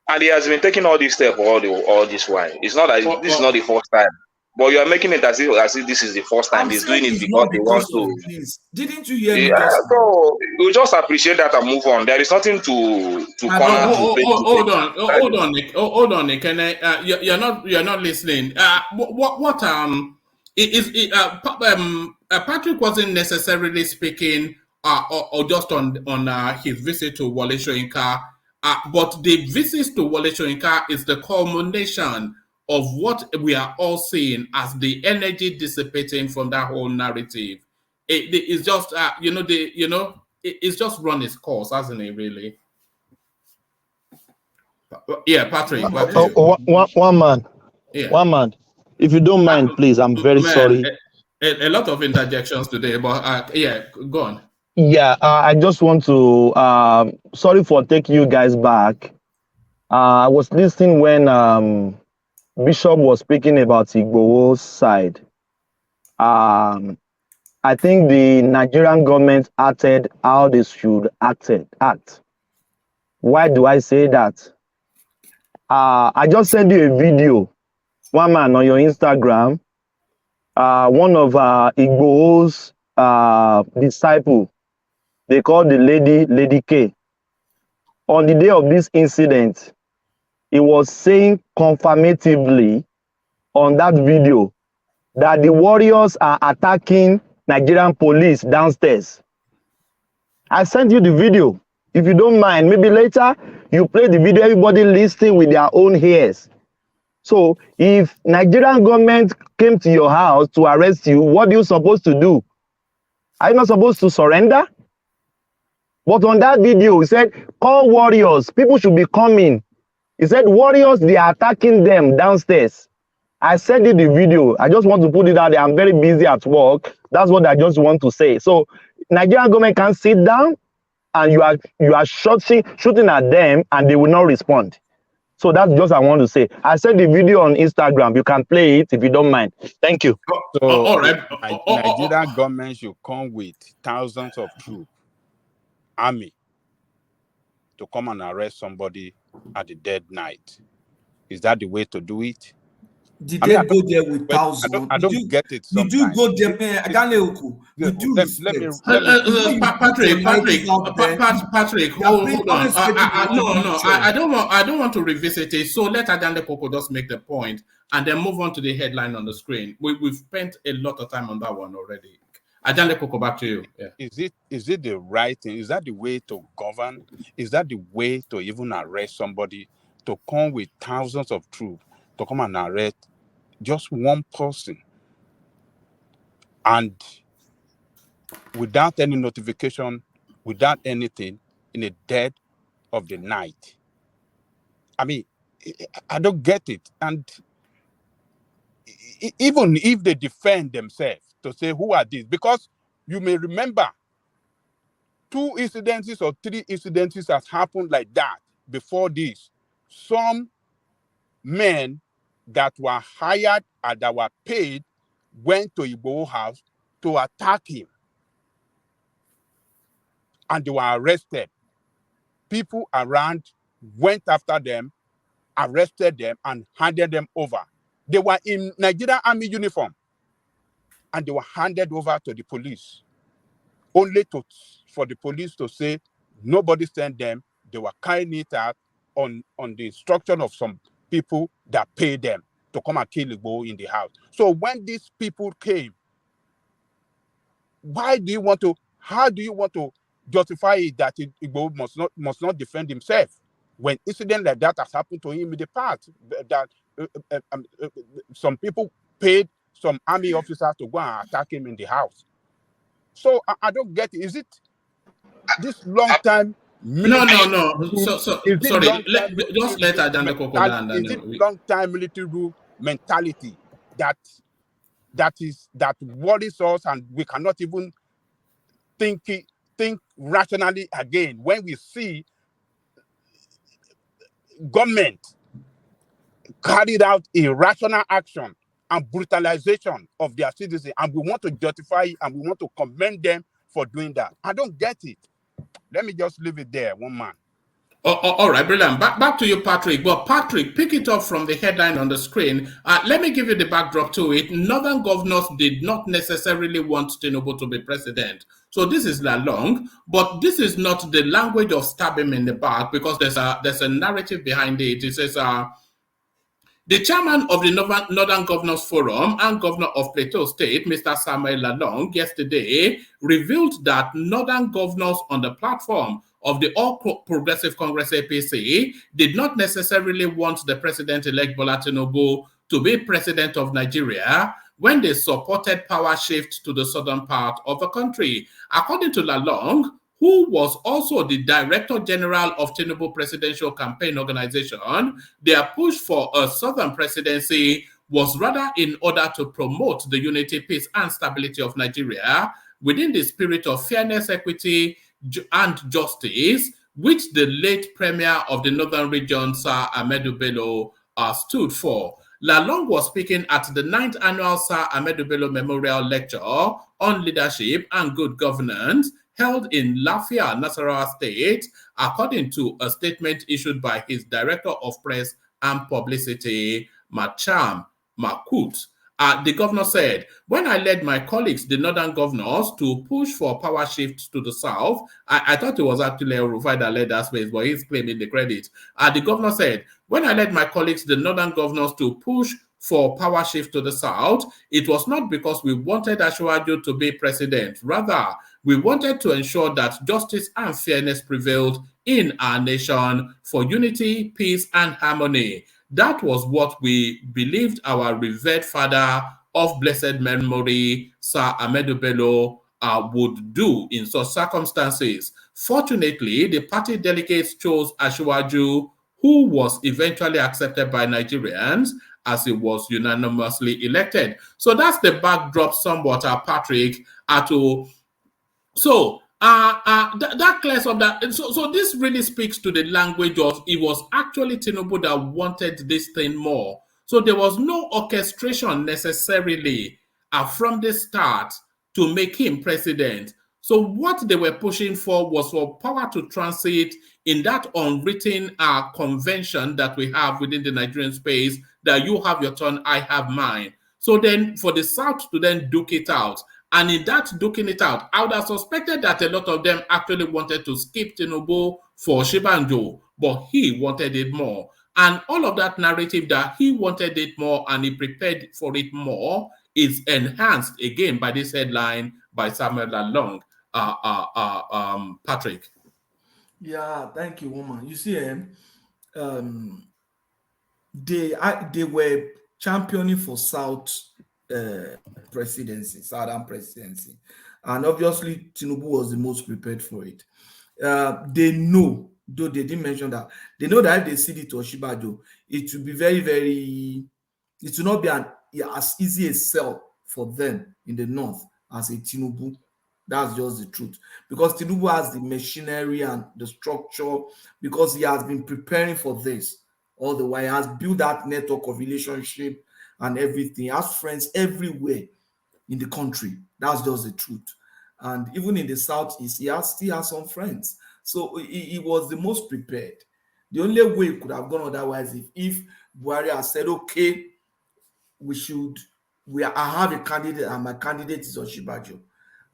And he has been taking all these steps all this while. It's not that this is not the first time. But you are making it as if this is the first time. He's doing it because he wants to. Didn't you hear me? So you just appreciate that and move on. There is nothing to hold on, Nick. You're not listening. Patrick wasn't necessarily speaking or just on his visit to Wole Soyinka. But the visit to Wole Soyinka is the culmination of what we are all seeing as the energy dissipating from that whole narrative. It's just it's just run its course, hasn't it? Really? Yeah, Patrick. One man. Yeah. One man. If you don't mind, please. I'm very sorry. A lot of interjections today, but go on. Yeah, I just want to. Sorry for taking you guys back. I was listening when Bishop was speaking about Igboho's side. I think the Nigerian government acted how they should act. Why do I say that? I just sent you a video, one man on your Instagram. One of Igboho's disciple, they call the Lady K. On the day of this incident, he was saying confirmatively on that video that the warriors are attacking Nigerian police downstairs. I sent you the video. If you don't mind, maybe later you play the video, everybody listening with their own ears. So if Nigerian government came to your house to arrest you, what are you supposed to do? Are you not supposed to surrender? But on that video, he said, call warriors. People should be coming. He said, warriors, they are attacking them downstairs. I sent you the video. I just want to put it out there. I'm very busy at work. That's what I just want to say. So Nigerian government can sit down and you are shooting at them and they will not respond. So that's just I want to say. I sent the video on Instagram. You can play it if you don't mind. Thank you. So all right. Nigerian government should come with thousands of troops, army, to come and arrest somebody at the dead night. Is that the way to do it? Did they go there with thousands? I don't get it. Did you go there? With due respect. Patrick, hold on. No, I don't want to revisit it. So let Agande Koko just make the point and then move on to the headline on the screen. We've spent a lot of time on that one already. Agande Koko, back to you. Yeah. Is it the right thing? Is that the way to govern? Is that the way to even arrest somebody? To come with thousands of troops to come and arrest just one person and without any notification, without anything, in the dead of the night? I mean, I don't get it. And even if they defend themselves to say, who are these? Because you may remember 2 incidences or 3 incidences has happened like that before this. Some men that were hired and that were paid went to Igboho house to attack him. And they were arrested. People around went after them, arrested them, and handed them over. They were in Nigerian Army uniform. And they were handed over to the police. Only for the police to say, nobody sent them. They were carrying it out on the instruction of some people that paid them to come and kill Igbo in the house. So when these people came, how do you want to justify it that Igbo must not defend himself when incident like that has happened to him in the past? That some people paid some army officers to go and attack him in the house. So I don't get it. Is it this long time? No. So sorry. Just let Agande Koko land. Is it long time military rule mentality that worries us, and we cannot even think rationally again when we see government carried out irrational action and brutalization of their citizens, and we want to justify it and we want to commend them for doing that? I don't get it. Let me just leave it there, one man. All right, brilliant. Back to you, Patrick. But Patrick, pick it up from the headline on the screen. Let me give you the backdrop to it. Northern governors did not necessarily want Tinubu to be president. So this is Lalong, but this is not the language of stab him in the back, because there's a narrative behind it. It says, the chairman of the Northern Governors Forum and governor of Plateau State, Mr. Samuel Lalong, yesterday revealed that Northern governors on the platform of the All Progressive Congress APC did not necessarily want the president-elect Bola Tinubu to be president of Nigeria when they supported power shift to the southern part of the country. According to Lalong, who was also the Director General of Tinubu Presidential Campaign Organization, their push for a southern presidency was rather in order to promote the unity, peace, and stability of Nigeria within the spirit of fairness, equity, and justice, which the late Premier of the Northern Region, Sir Ahmedu Bello, stood for. Lalong was speaking at the 9th Annual Sir Ahmedu Bello Memorial Lecture on Leadership and Good Governance, held in Lafia, Nasarawa State, according to a statement issued by his Director of Press and Publicity, Macham Makut. The governor said, when I led my colleagues, the northern governors, to push for power shift to the south, I thought it was actually Rufai that led that space, but he's claiming the credit. The governor said, when I led my colleagues, the northern governors, to push for power shift to the south, it was not because we wanted Ashwaju to be president. Rather, we wanted to ensure that justice and fairness prevailed in our nation for unity, peace, and harmony. That was what we believed our revered father of blessed memory, Sir Ahmedu Bello, would do in such circumstances. Fortunately, the party delegates chose Ashwaju, who was eventually accepted by Nigerians as he was unanimously elected. So that's the backdrop somewhat, Patrick, to so that clears up that. So this really speaks to the language of it was actually Tinubu that wanted this thing more. So there was no orchestration necessarily from the start to make him president. So what they were pushing for was for power to transit in that unwritten convention that we have within the Nigerian space, that you have your turn, I have mine. So then for the South to then duke it out, and in that duking it out, I would have suspected that a lot of them actually wanted to skip Tinubu for Shibanjo, but he wanted it more. And all of that narrative that he wanted it more and he prepared for it more is enhanced again by this headline by Samuel Lalong. Patrick. Yeah, thank you, woman. You see, they were championing for Southern presidency, and obviously Tinubu was the most prepared for it. They know, though they didn't mention that, they know that if they cede it to Oshibajo, it will be very, very, it will not be as easy a sell for them in the north as a Tinubu. That's just the truth. Because Tinubu has the machinery and the structure, because he has been preparing for this all the while. He has built that network of relationship and everything. He has friends everywhere in the country. That's just the truth. And even in the southeast, he still has some friends. So he was the most prepared. The only way it could have gone otherwise if Buhari has said, okay, I have a candidate and my candidate is Oshibajo.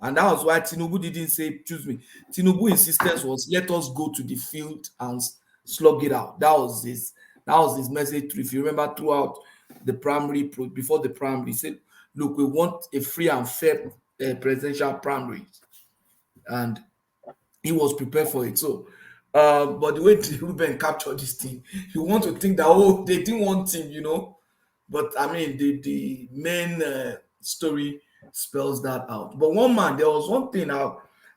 And that was why Tinubu didn't say, choose me. Tinubu's insistence was, let us go to the field and slug it out. That was his message. If you remember, throughout the primary, before the primary, he said, look, we want a free and fair presidential primary. And he was prepared for it. So, but the way Ruben captured this thing, you want to think that, they didn't want him, But I mean, the main story spells that out. But there was one thing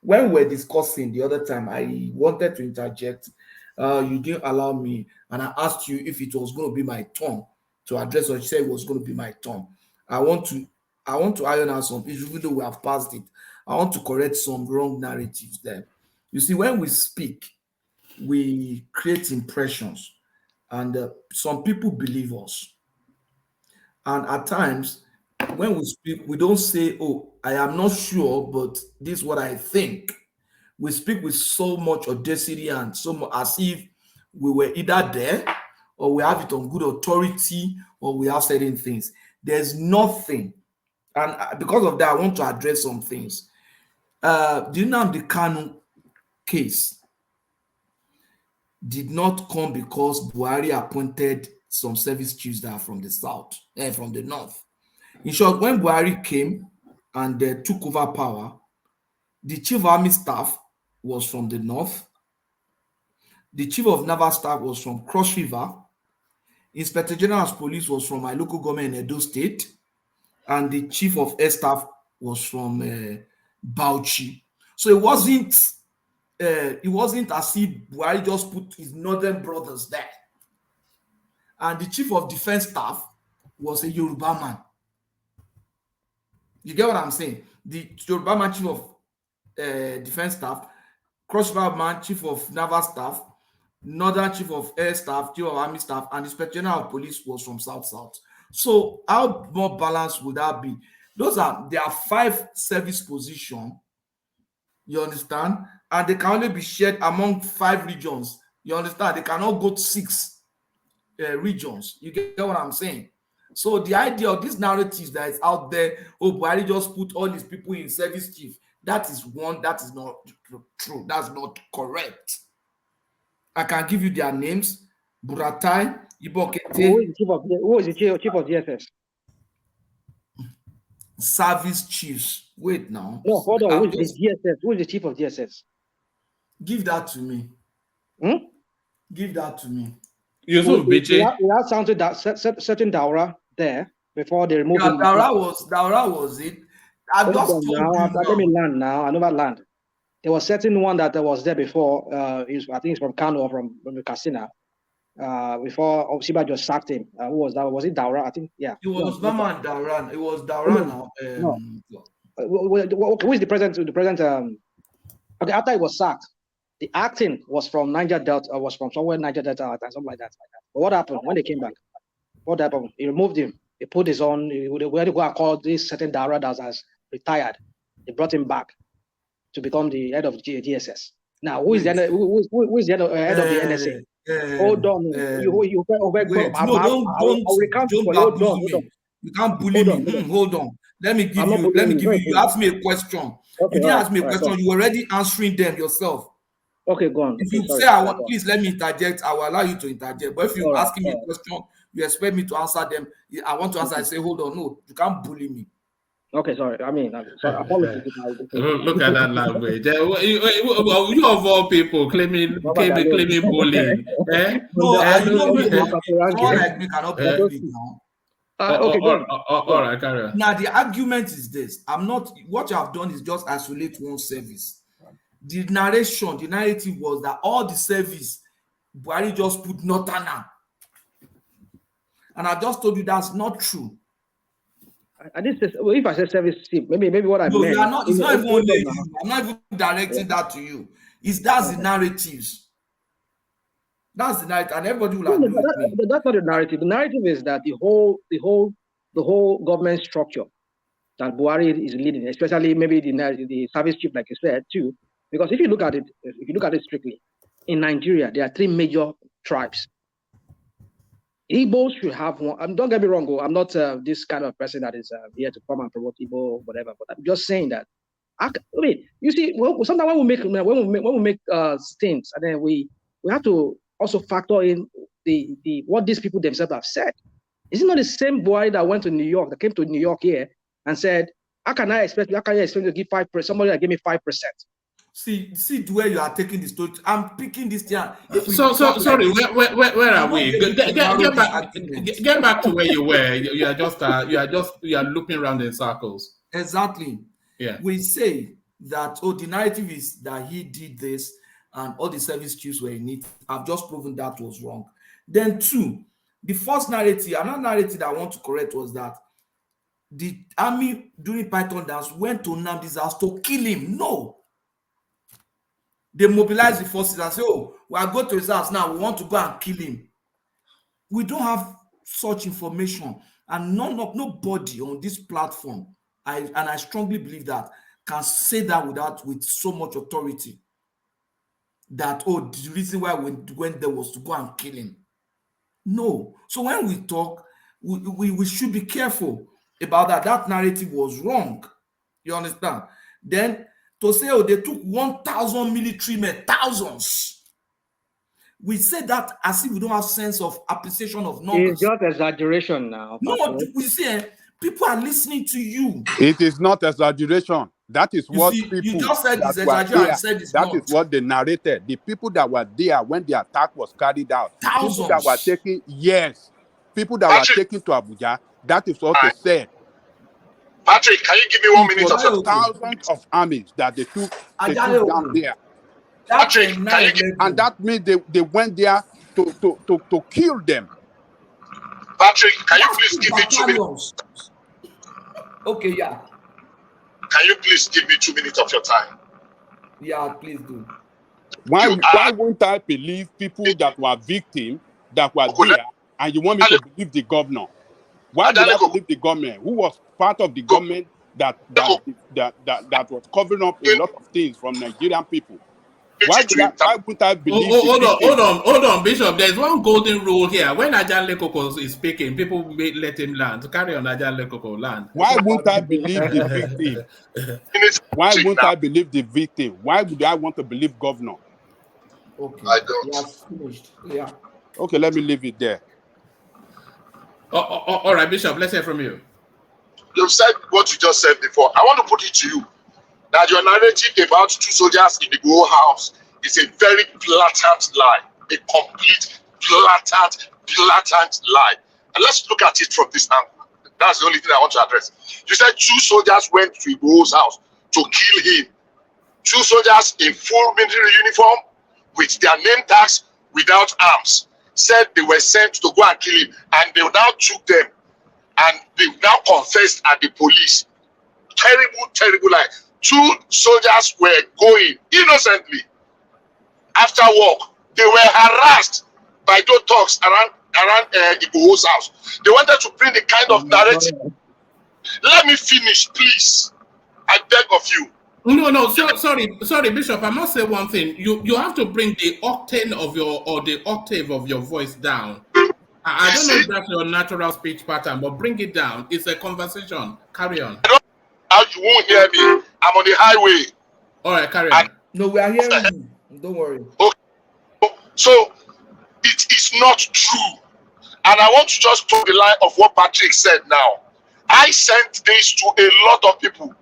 when we were discussing the other time, I wanted to interject. You didn't allow me, and I asked you if it was going to be my turn to address what you said it was going to be my turn. I want to iron out some issues, even though we have passed it. I want to correct some wrong narratives there. You see, when we speak, we create impressions, and some people believe us. And at times, when we speak, we don't say, oh, I am not sure, but this is what I think. We speak with so much audacity and so much as if we were either there, or we have it on good authority, or we have certain things. There's nothing. And because of that, I want to address some things. The Nnamdi Kanu case did not come because Buhari appointed some service chiefs that are from the south, from the north. In short, when Buhari came and they took over power, the chief of army staff was from the north. The chief of naval staff was from Cross River. Inspector General of Police was from my local government in Edo State. And the chief of air staff was from Bauchi. So it wasn't as if Buhari just put his northern brothers there. And the chief of defense staff was a Yoruba man. You get what I'm saying? The Yoruba man, chief of defense staff, Cross River man, chief of naval staff, northern chief of air staff, chief of army staff, and the inspector general of police was from south. So how more balanced would that be? There are 5 service positions. You understand? And they can only be shared among 5 regions. You understand? They cannot go to 6 regions. You get what I'm saying? So the idea of this narrative that is out there, oh, Buhari just put all these people in service chief, that is not true. That's not correct. I can give you their names: Buratai, Ibokete. Who is the chief of DSS? Service chiefs. Wait now. No, hold on. Who is the DSS? Who is the chief of DSS? Give that to me. Hmm? Give that to me. We have sounded that certain Daura there before they removed him. Daura was it. I just told you now. Let me land now. I never land. There was certain one that was there before. I think it's from Kano or from Katsina. Before Obsiba just sacked him. Who was that? Was it Daura? I think, yeah. It was Mama Dauran. It was Dauran now. Who is the president? Okay, after it was sacked, the acting was from Niger Delta, was from somewhere Niger Delta, something like that. But what happened when they came back? What happened? He removed him. He put his own. Where to go and call this certain Daura that has retired? They brought him back to become the head of DSS. Now, who is the head of the NSA? Hold on. Don't you can't bully me. Hold on. Let me give you. You asked me a question. Okay, you didn't ask me a question. You were already answering them yourself. Okay, go on. If you say I want, please let me interject. I will allow you to interject. But if you're asking me a question, you expect me to answer them. I want to answer. I say, hold on. No, you can't bully me. Okay, sorry. I mean, apologies. Look at that language. You of all people claiming bullying. No, I know someone like me cannot bully me now. All right, carry on. Now the argument is this: what you have done is just isolate one service. The narrative was that all the service Buhari just put Northern, and I just told you that's not true. If I said service chief, maybe what I meant. It's not even only you. I'm not even directing that to you. That's the narratives. That's the narrative, and everybody will agree with me. That's not the narrative. The narrative is that the whole government structure that Buhari is leading, especially maybe the service chief, like you said, too. Because if you look at it strictly, in Nigeria, there are three major tribes. Igbos should have one. Don't get me wrong, I'm not this kind of person that is here to come and promote Igbo, whatever. But I'm just saying that. I mean, you see, sometimes when we make stints, and then we have to also factor in the what these people themselves have said. Is it not the same boy that went to New York, that came to New York here and said, how can you expect me to give 5%? Somebody that gave me 5%. See the way you are taking the story. I'm picking this thing. Sorry, where are we? Get back to where you were. You are looping around in circles. Exactly. Yeah. We say that the narrative is that he did this and all the service chiefs were in it. I've just proven that was wrong. Then two, the first narrative, another narrative that I want to correct was that the army during Python dance went to Nnamdi's house to kill him. No. They mobilized the forces and say, oh, we are going to his house now. We want to go and kill him. We don't have such information. And nobody on this platform, I strongly believe that, can say that with so much authority. That, the reason why we went there was to go and kill him. No. So when we talk, we should be careful about that. That narrative was wrong. You understand? Then, to say, they took 1,000 military men, thousands. We say that as if we don't have sense of appreciation of numbers. It's just exaggeration now. No, we say people are listening to you. It is not exaggeration. That is what people. You just said it's exaggeration. I said it's not. That is what they narrated. The people that were there when the attack was carried out. Thousands. People that were taken. Yes. People that were taken to Abuja. That is what they said. Patrick, can you give me 1 minute of your thousands of armies that they took down there. Patrick, and that means they went there to kill them. Patrick, can you please give me 2 minutes? Okay, yeah. Can you please give me 2 minutes of your time? Yeah, please do. Why won't I believe people that were victims that were there, and you want me to believe the governor? Why did I believe the government? Who was part of the government that was covering up a lot of things from Nigerian people? Why would I believe? Hold on, Bishop. There's one golden rule here. When Ajan Lekoko is speaking, people let him land. Carry on, Ajan Lekoko, land. Why won't I believe the victim? Why won't I believe the victim? Why would I want to believe governor? Okay. I don't. You have finished. Yeah. Okay, let me leave it there. All right, Bishop, let's hear from you. You've said what you just said before. I want to put it to you that your narrative about 2 soldiers in the Igboho house is a very blatant lie, a complete blatant lie. And let's look at it from this angle. That's the only thing I want to address. You said 2 soldiers went to Igboho's house to kill him. 2 soldiers in full military uniform with their name tags without arms said they were sent to go and kill him, and they now took them and they now confessed at the police. Terrible lie. 2 soldiers were going innocently after work. They were harassed by those thugs around Igboho's house. They wanted to bring the kind of narrative. Let me finish, please. I beg of you. No. Sorry, Bishop. I must say one thing. You have to bring the octane of the octave of your voice down. I don't know if that's your natural speech pattern, but bring it down. It's a conversation. Carry on. You won't hear me. I'm on the highway. All right, carry on. No, we are hearing you. Don't worry. Okay. So it is not true. And I want to just throw the line of what Patrick said now. I sent this to a lot of people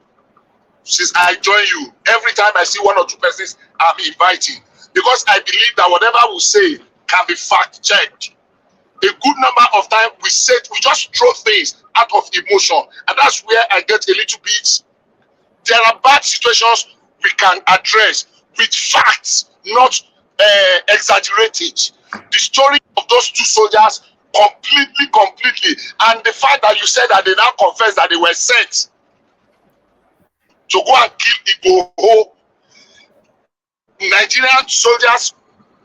since I joined you. Every time I see 1 or 2 persons, I'm inviting. Because I believe that whatever we say can be fact-checked. A good number of times we just throw things out of emotion. And that's where I get a little bit. There are bad situations we can address with facts, not exaggerated. The story of those 2 soldiers completely. And the fact that you said that they now confess that they were sent to go and kill Igboho. Nigerian soldiers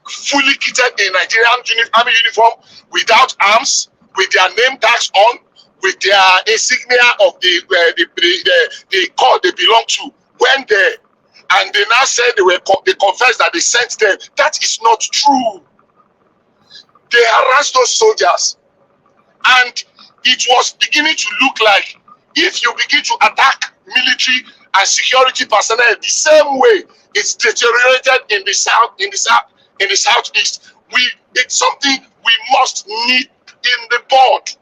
fully kitted in Nigerian army uniform without arms, with their name tags on, with their insignia of the corps they belong to, went there, and they now said they confessed that they sent them. That is not true. They harassed those soldiers, and it was beginning to look like if you begin to attack military and security personnel the same way it's deteriorated in the southeast. It's something we must need in the board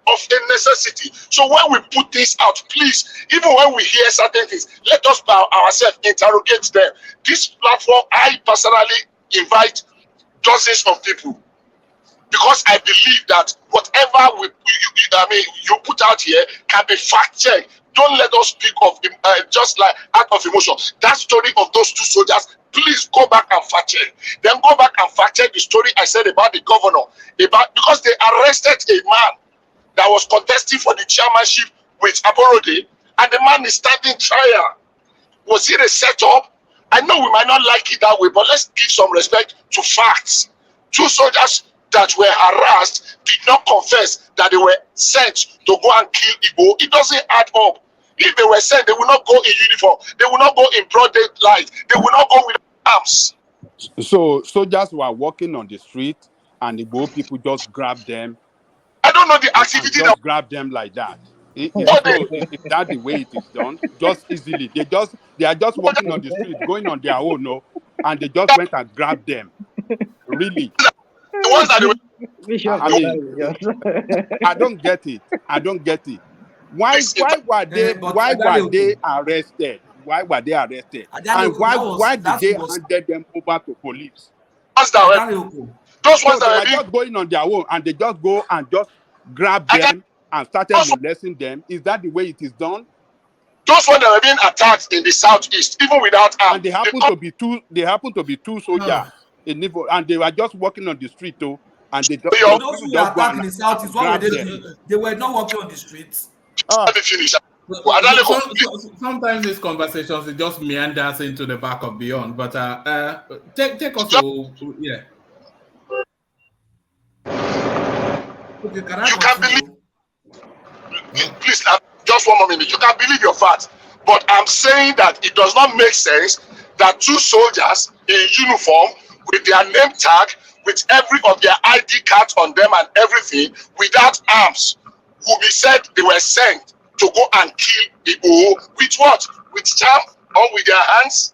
of a necessity. So when we put this out, please, even when we hear certain things, let us by ourselves interrogate them. This platform, I personally invite dozens of people, because I believe that whatever you put out here can be fact-checked. Don't let us speak of just like out of emotion. That story of those 2 soldiers, please go back and fact-check. Then go back and fact-check the story I said about the governor. Because they arrested a man that was contesting for the chairmanship with Aborode, and the man is standing trial. Was it a setup? I know we might not like it that way, but let's give some respect to facts. 2 soldiers that were harassed did not confess that they were sent to go and kill Igbo. It doesn't add up. If they were sent, they will not go in uniform. They will not go in broad daylight. They will not go with arms. So soldiers were walking on the street, and the Igbo people just grabbed them. I don't know the activity that grab them like that. Is that the way it is done? Just easily. They are just walking on the street, going on their own, no, and they just went and grabbed them. Really. The ones that I don't get it. Why were they arrested? Why were they arrested? And why did they hand them over to police? Those ones that were just going on their own, and they just go and just grab them and started molesting them. Is that the way it is done? Those ones that were being attacked in the southeast, even without arms. And they happen to be 2 soldiers in Nivo, and they were just walking on the street too. And they those who were attacked in the southeast, what were they doing? They were not walking on the streets. Let me finish. Sometimes these conversations it just meanders into the back of beyond. But take us to You can believe. Please, just 1 more minute. You can believe your facts, but I'm saying that it does not make sense that two soldiers in uniform with their name tag, with every of their ID cards on them and everything, without arms, will be said they were sent to go and kill Igbo with what? With charm or with their hands?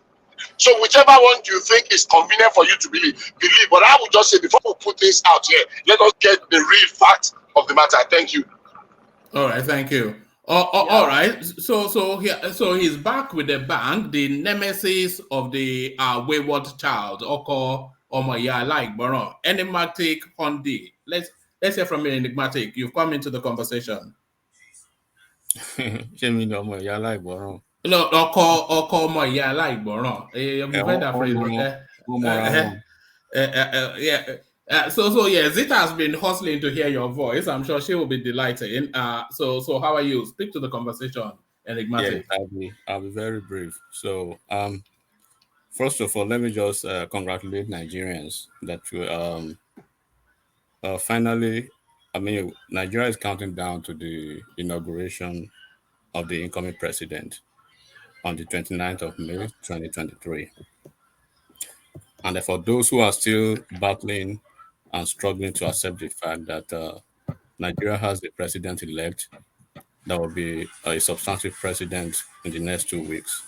So whichever one you think is convenient for you to believe. But I would just say, before we put this out here, let us get the real fact of the matter. Thank you. All right, thank you. All right. So he's back with the bank, the nemesis of the wayward child, Oko Omoya like Boron, enigmatic Hondi. Let's hear from you, enigmatic. You've come into the conversation. No, Oko Omoya like Boron. You've heard that phrase. Yeah. So yes, Zita has been hustling to hear your voice. I'm sure she will be delighted. So how are you? Speak to the conversation, enigmatic. Yeah, I'll be very brief. So first of all, let me just congratulate Nigerians that you finally, I mean, Nigeria is counting down to the inauguration of the incoming president on the 29th of May 2023. And for those who are still battling and struggling to accept the fact that Nigeria has a president-elect that will be a substantive president in the next 2 weeks.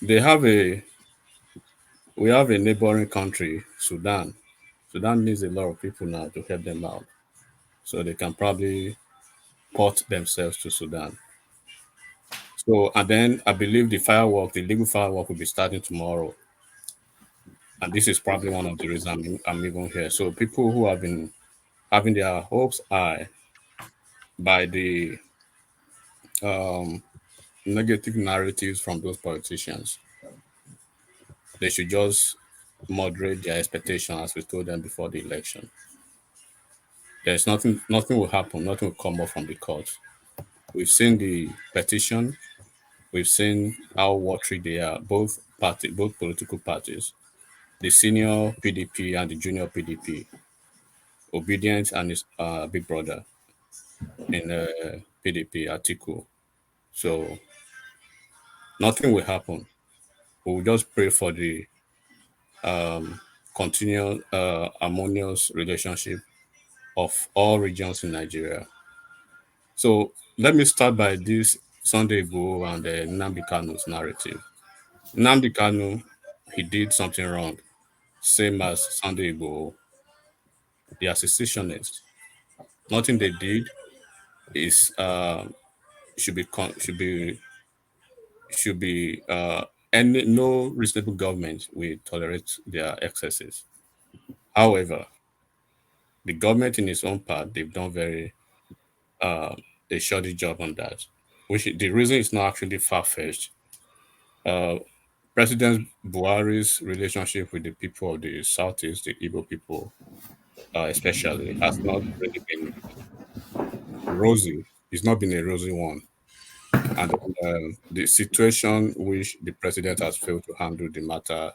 We have a neighboring country, Sudan. Sudan needs a lot of people now to help them out, so they can probably port themselves to Sudan. So, and then I believe the legal firework will be starting tomorrow. And this is probably one of the reasons I'm even here. So people who have been having their hopes high by the negative narratives from those politicians, they should just moderate their expectations, as we told them before the election. There's nothing will happen, nothing will come up from the court. We've seen the petition, we've seen how watery they are, both political parties, the senior PDP and the junior PDP, Obedient and his big brother in PDP, Atiku. So nothing will happen. We'll just pray for the continual harmonious relationship of all regions in Nigeria. So let me start by this Sunday Igboho and Nnamdi Kanu's narrative. Nnamdi Kanu, he did something wrong, same as Sunday Igboho. They are secessionists. Nothing they did is should be no reasonable government will tolerate their excesses. However, the government in its own part, they've done a shoddy job on that. The reason is not actually far-fetched. President Buhari's relationship with the people of the Southeast, the Igbo people especially, has not really been rosy. It's not been a rosy one. And the situation which the president has failed to handle the matter,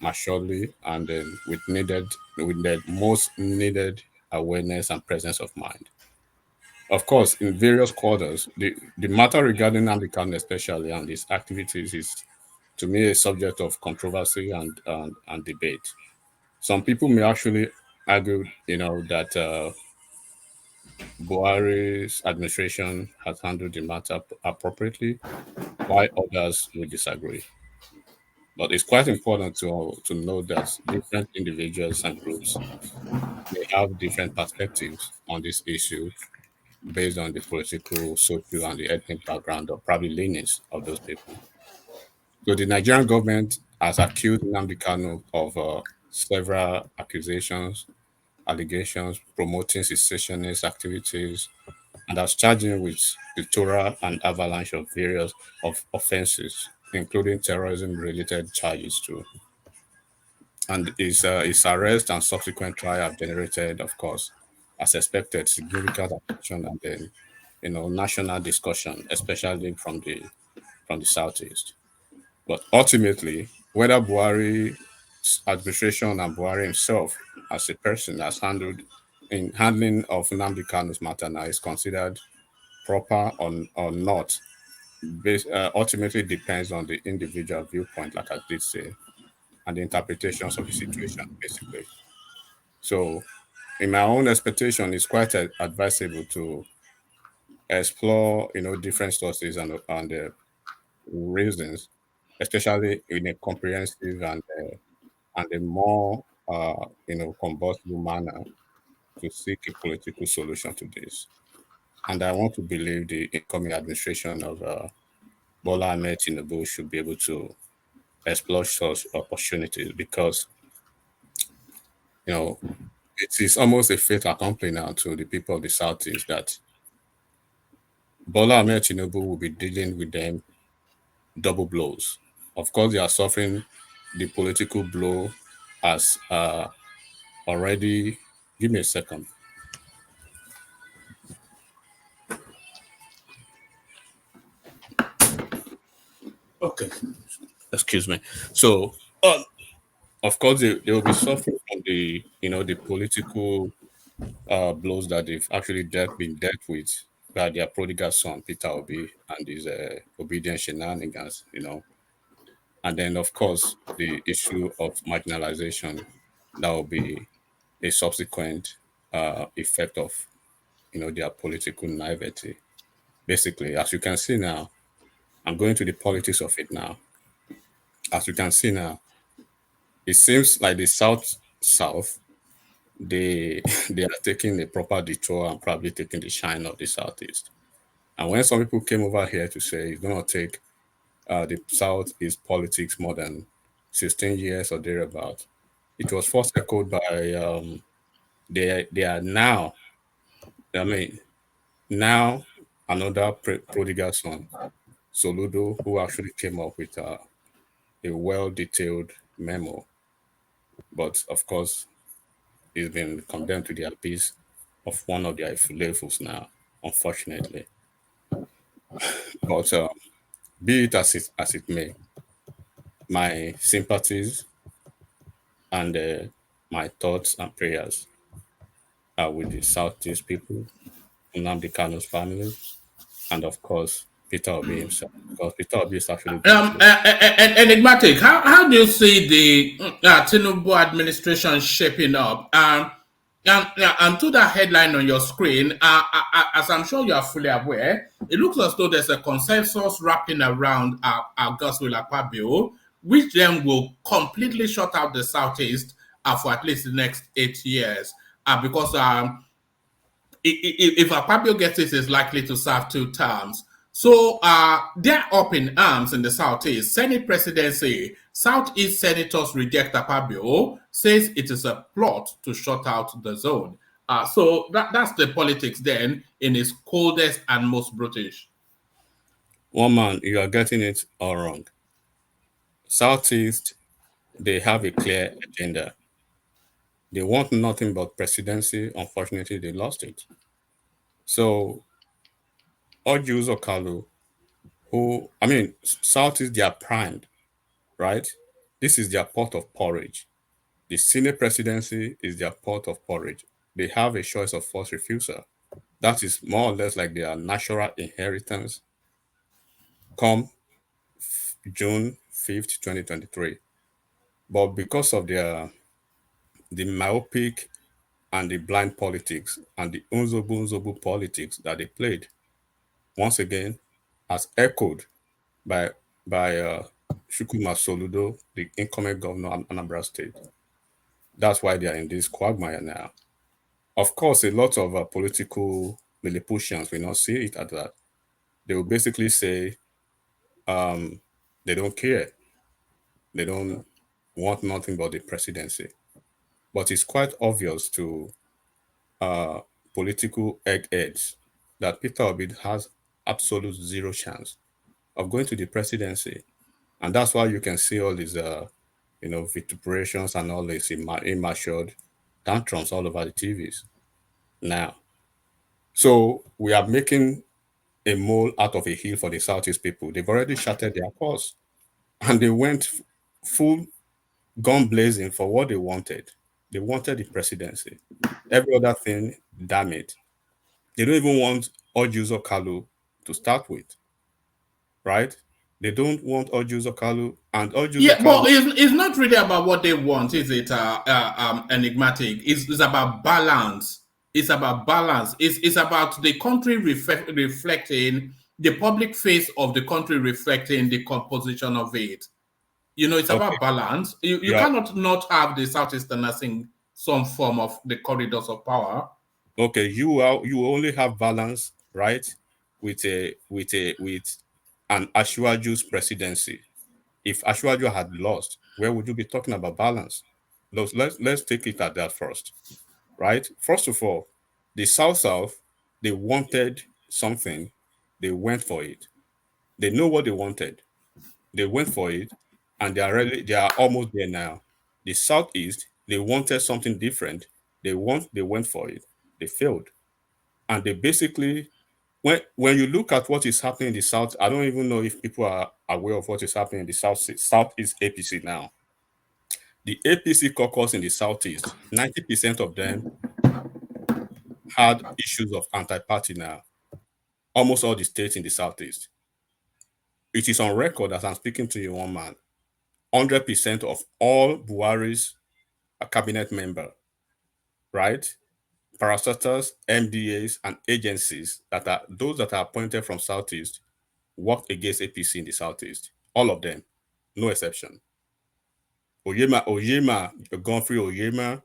maturely, and then with the most needed awareness and presence of mind. Of course, in various quarters, the matter regarding Nnamdi Kanu especially and his activities is, to me, a subject of controversy and debate. Some people may actually argue, that Buhari's administration has handled the matter appropriately, while others will disagree. But it's quite important to know that different individuals and groups may have different perspectives on this issue based on the political, social, and the ethnic background or probably leanings of those people. So the Nigerian government has accused Nnamdi Kanu of several allegations promoting secessionist activities, and has charged him with the Torah and avalanche of various offenses, including terrorism-related charges too. And his arrest and subsequent trial have generated, of course, as expected, significant attention and then, national discussion, especially from the Southeast. But ultimately, whether Buhari's administration and Buhari himself as a person has handling of Nnamdi Kanu's matter now is considered proper or not ultimately depends on the individual viewpoint, like I did say, and the interpretations of the situation, basically. So, in my own expectation, it's quite advisable to explore, different sources and reasons, especially in a comprehensive and a more, combustible manner to seek a political solution to this. And I want to believe the incoming administration of Bola Ahmed Tinubu should be able to explore such opportunities because, you know, it is almost a fait accompli now to the people of the Southeast that Bola Ahmed Tinubu will be dealing with them double blows. Of course, they are suffering the political blow as already. Give me a second. Okay, excuse me. So, of course, they will be suffering from the political blows that they've actually been dealt with by their prodigal son Peter Obi and his obedient shenanigans. And then, of course, the issue of marginalization that will be a subsequent effect of their political naivety. Basically, as you can see now, I'm going to the politics of it now. As you can see now, it seems like the South they they are taking a proper detour and probably taking the shine of the Southeast. And when some people came over here to say it's going to take the Southeast politics more than 16 years or thereabout, it was first echoed by they are now. I mean, now another prodigal son, Soludo, who actually came up with a well detailed memo, but of course, he's been condemned to the abyss of one of their levels now, unfortunately. But be it as it may, my sympathies and my thoughts and prayers are with the Southeast people, Nnamdi Kano's family, and of course Peter Obi himself, because Peter Obi is actually going through. Enigmatic. How do you see the Tinubu administration shaping up? And to that headline on your screen, as I'm sure you are fully aware, it looks as though there's a consensus wrapping around Godswill Akpabio, which then will completely shut out the Southeast for at least the next 8 years. Because if Akpabio gets it, is likely to serve 2 terms. So they're up in arms in the Southeast. Senate presidency, Southeast senators reject Akpabio, says it is a plot to shut out the zone. So that's the politics then in its coldest and most brutish. One man, you are getting it all wrong. Southeast, they have a clear agenda. They want nothing but presidency. Unfortunately, they lost it. So, Ojuzo Kalu, Southeast, they are primed, right? This is their pot of porridge. The Senate presidency is their pot of porridge. They have a choice of first refusal. That is more or less like their natural inheritance come June 5th, 2023. But because of the myopic and the blind politics and the unzobu politics that they played, once again, as echoed by Shukuma Soludo, the incoming governor of Anambra State. That's why they are in this quagmire now. Of course, a lot of political Lilliputians will not see it as that. They will basically say they don't care. They don't want nothing but the presidency. But it's quite obvious to political eggheads that Peter Obi has absolute zero chance of going to the presidency. And that's why you can see all these, vituperations and all these immature tantrums all over the TVs now. So we are making a mole out of a hill for the Southeast people. They've already shattered their course and they went full gun blazing for what they wanted. They wanted the presidency. Every other thing, damn it. They don't even want Ojuzo Kalu to start with. right? They don't want Orji Uzor Kalu, and Orji Uzor Yeah, Kalu. but it's not really about what they want, is it? Enigmatic. It's about balance. It's about balance. It's about the country reflecting the public face of the country, reflecting the composition of it. You know, it's Okay, about balance. You yeah, cannot not have the Southeasterners in some form of the corridors of power. okay. You only have balance, right? With an Ashwaju's presidency. If Ashwaju had lost, where would you be talking about balance? Let's take it at that first, right? First of all, the South, they wanted something, they went for it. They know what they wanted. They went for it, and they are almost there now. The Southeast, they wanted something different. They went for it. They failed. And they basically, when you look at what is happening in the South, I don't even know if people are aware of what is happening in the Southeast APC now. The APC caucus in the Southeast, 90% of them had issues of anti-party now. Almost all the states in the Southeast. It is on record as I'm speaking to you, one man. 100% of all Buhari's cabinet member, right? Parastatals, MDAs, and agencies those that are appointed from Southeast worked against APC in the Southeast. All of them, no exception. Oyema, Godfrey Oyema,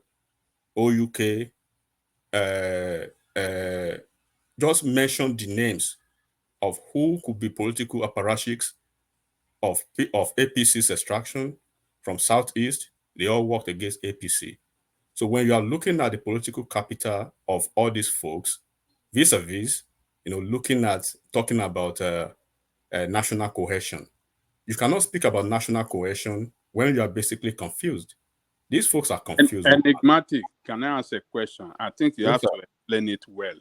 OUK, just mention the names of who could be political apparatchiks of APC's extraction from Southeast. They all worked against APC. So when you are looking at the political capital of all these folks, vis-a-vis, talking about national cohesion, you cannot speak about national cohesion when you are basically confused. These folks are confused. Enigmatic, can I ask a question? I think you Yes, have sir. to explain it well.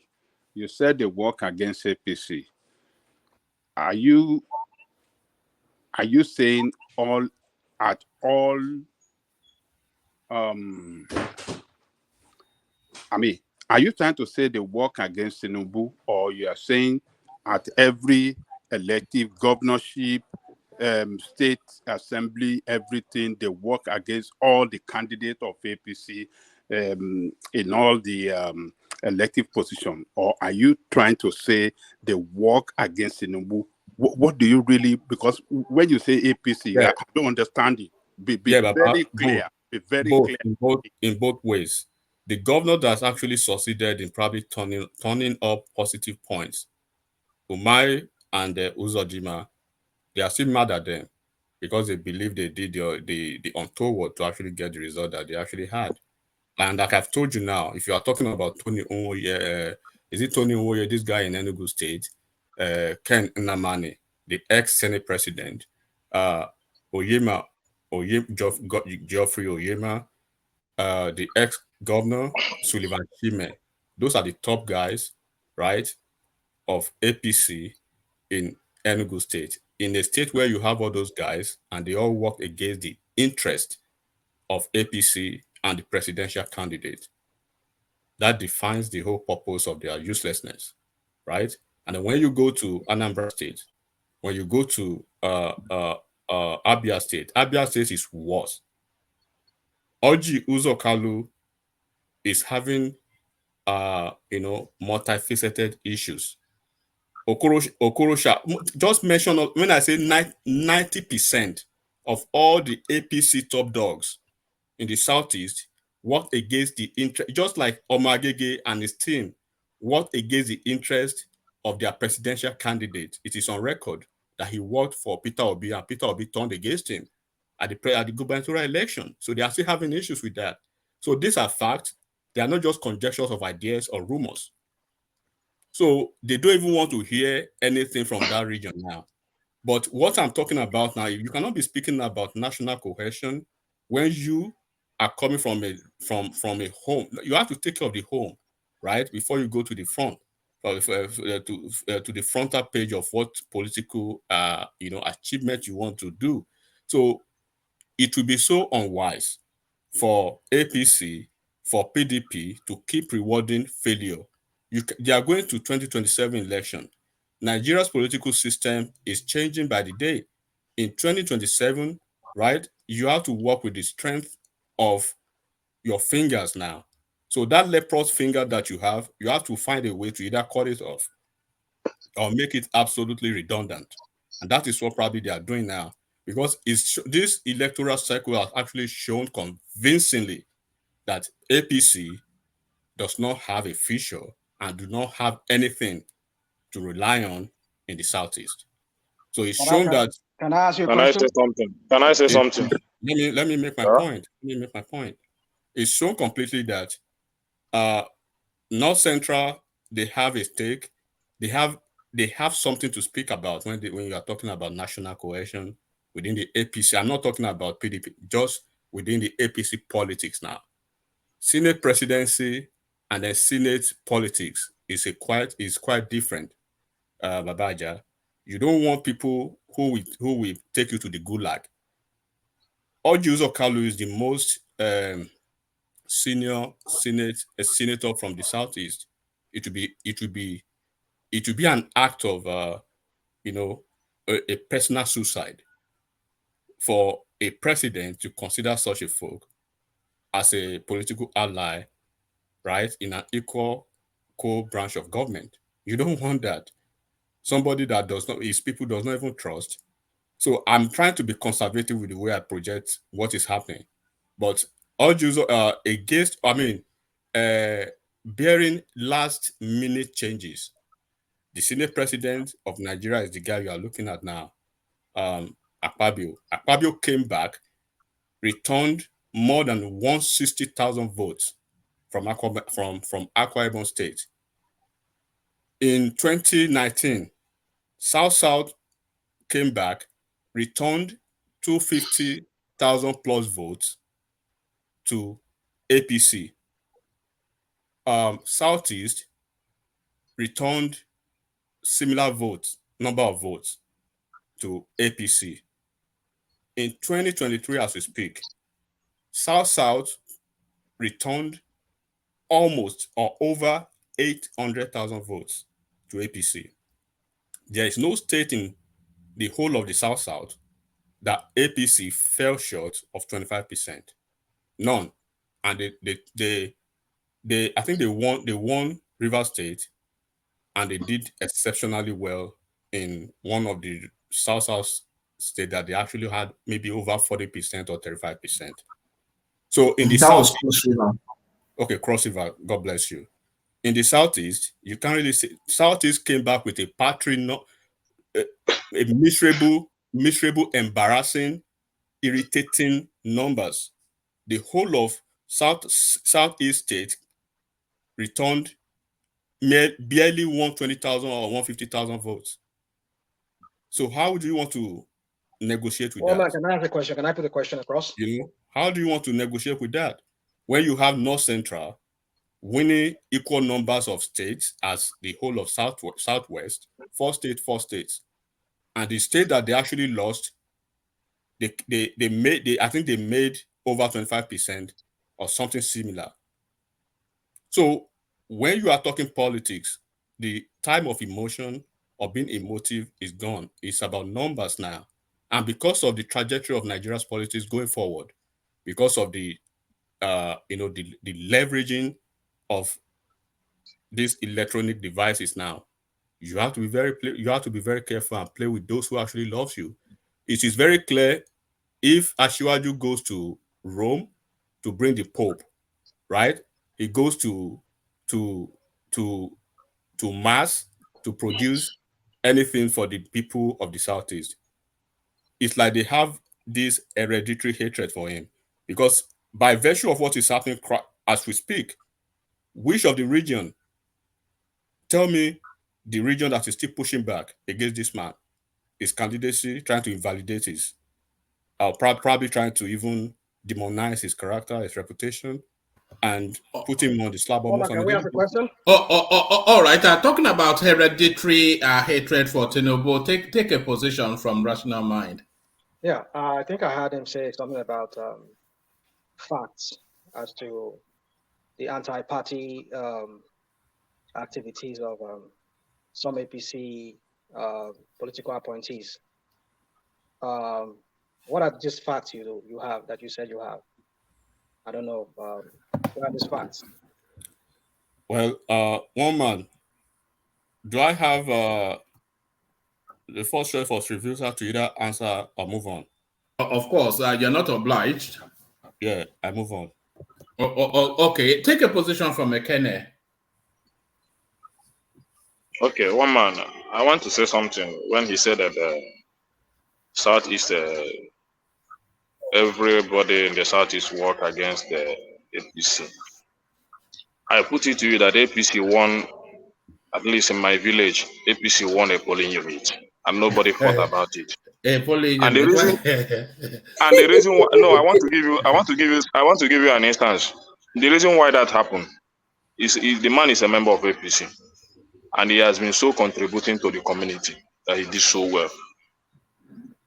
You said they work against APC. Are you saying all I mean, are you trying to say they work against Tinubu, or you are saying at every elective governorship, state assembly, everything, they work against all the candidates of APC in all the elective position? Or are you trying to say they work against Tinubu? What do you really, because when you say APC, Yeah, I don't understand it. Be yeah, but very clear. Be very both clear. in both ways. The governor that's actually succeeded in probably turning up positive points, Umai and Uzodima, they are still mad at them because they believe they did the untoward to actually get the result that they actually had. And like I've told you now, if you are talking about Tony Nwoye, is it Tony Nwoye, this guy in Enugu State, Ken Nnamani, the ex-Senate president, Oyema, Geoffrey Oyema, the ex-governor, Sullivan Chime. Those are the top guys, right, of APC in Enugu State. In a state where you have all those guys and they all work against the interest of APC and the presidential candidate, that defines the whole purpose of their uselessness, right? And then when you go to Anambra State, when you go to Abia State is worse. Orji Uzor Kalu is having multifaceted issues. Okorosha, just mention, when I say 90% of all the APC top dogs in the Southeast worked against the interest, just like Omagege and his team worked against the interest of their presidential candidate. It is on record that he worked for Peter Obi and Peter Obi turned against him at the gubernatorial election. So they are still having issues with that. So these are facts. They are not just conjectures of ideas or rumors. So they don't even want to hear anything from that region now. But what I'm talking about now, you cannot be speaking about national cohesion when you are coming from a home. You have to take care of the home, right, before you go to the front, to the frontal page of what political achievement you want to do. So it will be so unwise for APC, for PDP to keep rewarding failure. They are going to 2027 election. Nigeria's political system is changing by the day. In 2027, right, you have to work with the strength of your fingers now. So that leprous finger that you have to find a way to either cut it off or make it absolutely redundant. And that is what probably they are doing now. Because this electoral cycle has actually shown convincingly that APC does not have a future and do not have anything to rely on in the Southeast. So it's shown that. Can I ask you a Can I question? say something? Can I say something? Let me make my Huh? point. Let me make my point. It's shown completely that North Central, they have a stake. They have something to speak about when you are talking about national cohesion within the APC. I'm not talking about PDP, just within the APC politics now. Senate presidency and then Senate politics is quite different. Babaja, you don't want people who will take you to the gulag. Ojuzo Kalu is the most senior senator from the southeast. It would be an act of a personal suicide for a president to consider such a folk as a political ally, right, in an equal co-branch of government. You don't want that. Somebody that his people does not even trust. So I'm trying to be conservative with the way I project what is happening. But bearing last minute changes. The Senate President of Nigeria is the guy you are looking at now, Akpabio. Akpabio came back, returned more than 160,000 votes from Akwa Ibom State. In 2019, South came back, returned 250,000 plus votes to APC. Southeast returned similar number of votes to APC. In 2023, as we speak, South returned almost or over 800,000 votes to APC. There is no state in the whole of the South that APC fell short of 25%. None. And I think they won Rivers State, and they did exceptionally well in one of the South state that they actually had maybe over 40% or 35%. So in the That was South, Cross River. okay, Cross River, God bless you. In the Southeast, you can't really say Southeast came back with a miserable, embarrassing, irritating numbers. The whole of Southeast state returned barely 120,000 or 150,000 votes. So how do you want to negotiate with that? Can I ask a question? Can I put a question across? How do you want to negotiate with that when you have North Central winning equal numbers of states as the whole of Southwest, four states, and the state that they actually lost, I think they made over 25% or something similar. So when you are talking politics, the time of emotion or being emotive is gone. It's about numbers now. And because of the trajectory of Nigeria's politics going forward, because of the leveraging of these electronic devices now, you have to be very careful and play with those who actually loves you. It is very clear if Ashiwaju goes to Rome to bring the Pope, right? He goes to Mars to produce anything for the people of the Southeast. It's like they have this hereditary hatred for him because by virtue of what is happening as we speak, which of the region, tell me the region that is still pushing back against this man, his candidacy, trying to invalidate his, probably trying to even demonize his character, his reputation, and put him on the slab almost on Can a we daily ask a basis. question? All right. Talking about hereditary hatred for Tinubu, take a position from rational mind. Yeah, I think I heard him say something about facts as to the anti-party activities of some APC political appointees. What are just facts you have that you said you have? I don't know. What are these facts? Well, one man, do I have the first choice for refusal to either answer or move on? Of course, you're not obliged. Yeah, I move on. Okay, take a position from Ekene. Okay, one man. I want to say something when he said that Southeast, everybody in the Southeast work against the APC. I put it to you that APC won, at least in my village, APC won a polling unit, and nobody fought about it. A polling And the unit. reason, and the reason why, no, I want to give you an instance. The reason why that happened is the man is a member of APC, and he has been so contributing to the community that he did so well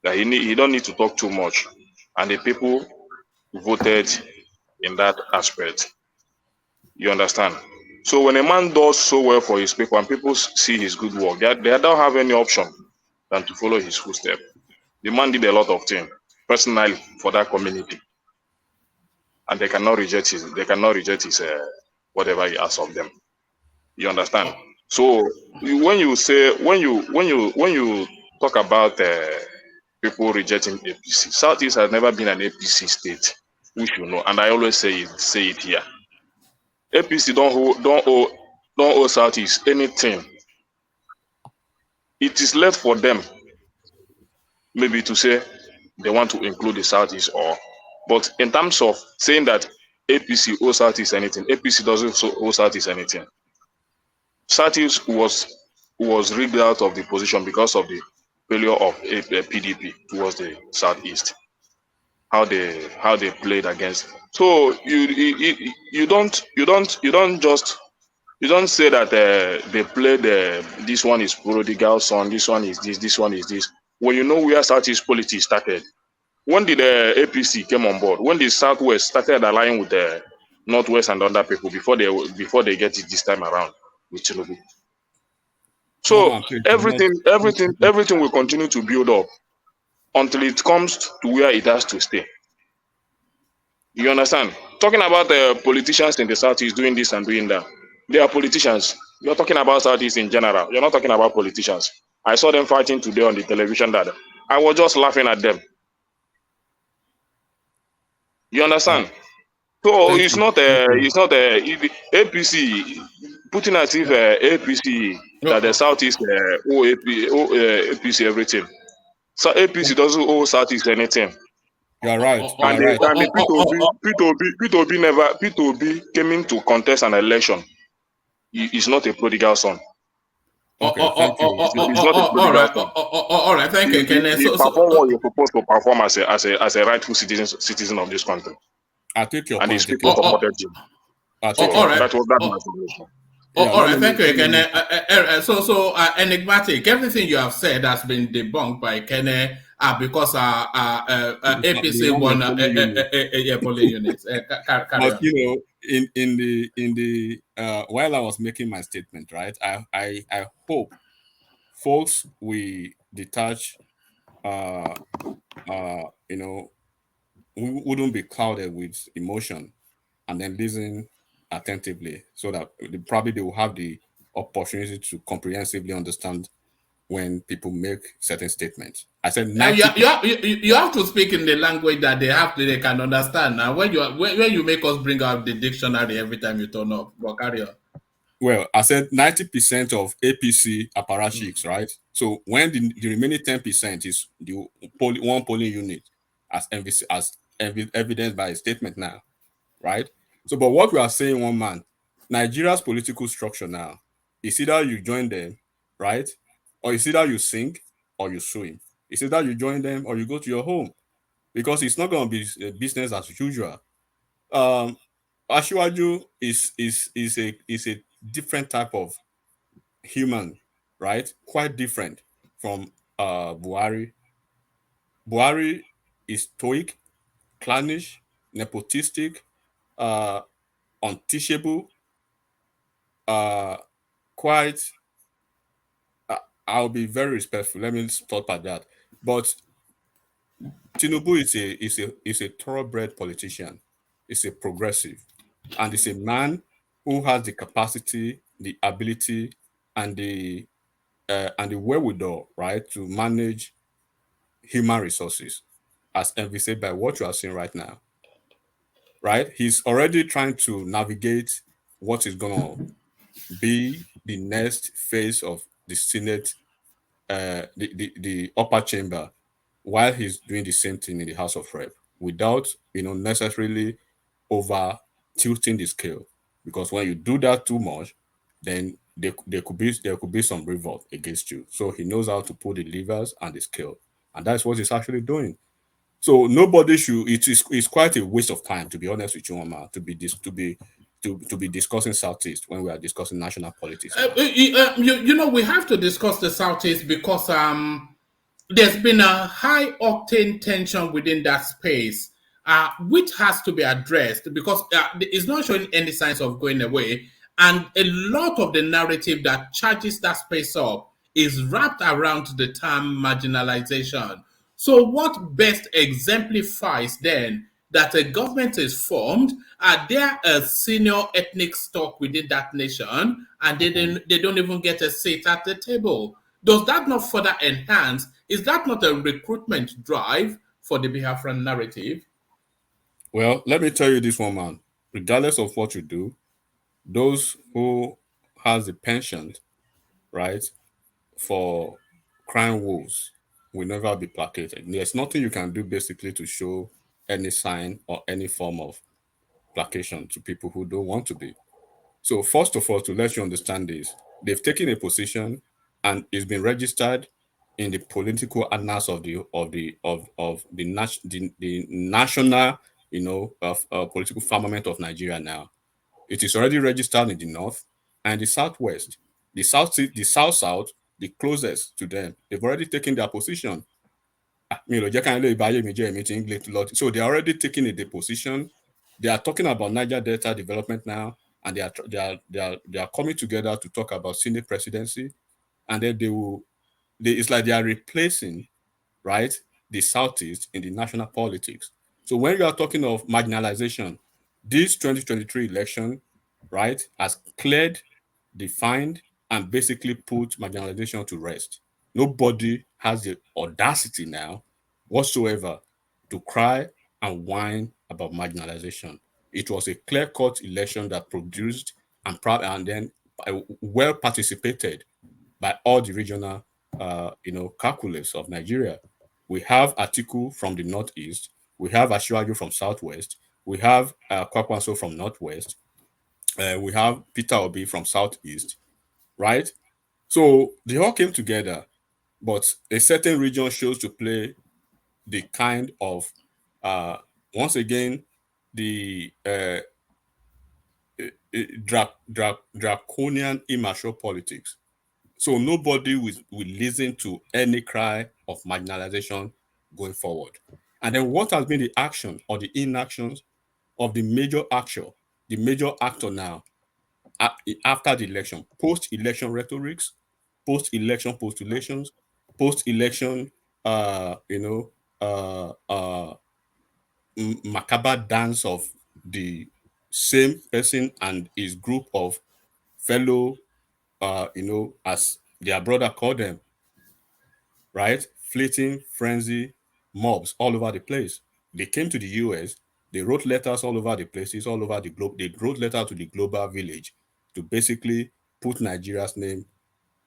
that he don't need to talk too much, and the people voted in that aspect. You understand? So when a man does so well for his people and people see his good work, they don't have any option than to follow his footsteps. The man did a lot of things personally for that community, and they cannot reject his whatever he asks of them. You understand? So when you talk about people rejecting APC, Southeast has never been an APC state, which you know, and I always say it here. APC don't owe Southeast anything. It is left for them maybe to say they want to include the Southeast, but in terms of saying that APC owes Southeast anything, APC doesn't owe Southeast anything. Southeast was rigged out of the position because of the failure of PDP towards the Southeast. How they played against. So you don't say that they played this one is prodigal son, this one is this one is this. When you know where Southeast politics started, when did the APC came on board? When the Southwest started aligning with the Northwest and other people before they get it this time around with Tinubu. One So man, please, everything will continue to build up until it comes to where it has to stay. You understand? Talking about the politicians in the Southeast doing this and doing that. They are politicians. You're talking about Southeast in general. You're not talking about politicians. I saw them fighting today on the television that I was just laughing at them. You understand? So thank you. Thank you. APC putting as if APC that the Southeast owe APC everything. So APC doesn't owe Southeast anything. You are right. You And are right. the P2B came in to contest an election. He is not a prodigal son. Okay, thank you. He's not a prodigal son. All right, thank you, Kenneth. He performed what you're supposed to perform as a rightful citizen of this country. I take your And point. his people supported him. So all right. that was my solution. All right, thank you, Kenneth. So enigmatic. Everything you have said has been debunked by Kenneth because APC won a polling unit. Carry But on. you know, in the while I was making my statement, right, I hope folks we detach you know, we wouldn't be clouded with emotion and then listen attentively so that they will have the opportunity to comprehensively understand when people make certain statements. I said 90%. You have to speak in the language that they can understand. Now, when you make us bring out the dictionary every time you turn up, but carry on. Well, I said 90% of APC apparatchiks, right? So when the remaining 10% is the one polling unit, as evidenced by a statement now, right? So, but what we are saying, one man, Nigeria's political structure now is either you join them, right? Or it's either you sing or you swim. It's either you join them or you go to your home because it's not going to be business as usual. Ashiwaju is a different type of human, right? Quite different from Buhari. Buhari is stoic, clannish, nepotistic, uh, unteachable, quite I'll be very respectful. Let me stop at that. But Tinubu is a thoroughbred politician. He's a progressive, and he's a man who has the capacity, the ability, and the wherewithal, right, to manage human resources, as envisaged by what you are seeing right now. Right, he's already trying to navigate what is going to be the next phase of the Senate, the upper chamber, while he's doing the same thing in the House of Rep, without necessarily over tilting the scale. Because when you do that too much, then there could be some revolt against you. So he knows how to pull the levers and the scale, and that's what he's actually doing. So nobody should. It's quite a waste of time, to be honest with you, Omar, to be discussing Southeast when we are discussing national politics now. We have to discuss the Southeast because there's been a high octane tension within that space, which has to be addressed because it's not showing any signs of going away. And a lot of the narrative that charges that space up is wrapped around the term marginalization. So, what best exemplifies then that a government is formed? Are there a senior ethnic stock within that nation, and they don't even get a seat at the table? Does that not further enhance? Is that not a recruitment drive for the Biafran narrative? Well, let me tell you this one, man. Regardless of what you do, those who has the penchant, right, for crime wolves will never be placated. There's nothing you can do basically to show any sign or any form of placation to people who don't want to be. So first of all, to let you understand this, they've taken a position and it's been registered in the political annals of the national, political firmament of Nigeria now. It is already registered in the north and the southwest. The south, the closest to them, they've already taken their position. So they're already taking a position. They are talking about Niger Delta development now, and they are coming together to talk about Senate presidency, and then it's like they are replacing, right, the Southeast in the national politics. So when you are talking of marginalization, this 2023 election, right, has cleared, defined, and basically put marginalization to rest. Nobody has the audacity now whatsoever to cry and whine about marginalization. It was a clear-cut election that produced and then well participated by all the regional, calculus of Nigeria. We have Atiku from the northeast, we have Ashwaju from southwest, we have Kwakwanso from northwest, we have Peter Obi from southeast, right? So they all came together, but a certain region chose to play the kind of, once again, the draconian, immature politics. So nobody will listen to any cry of marginalization going forward. And then what has been the action or the inactions of the major actor now after the election, post-election rhetorics, post-election postulations, post-election, uh, you know, macabre dance of the same person and his group of fellow, as their brother called them, right? Fleeting frenzy mobs all over the place. They came to the US, they wrote letters all over the places, all over the globe. They wrote letters to the global village to basically put Nigeria's name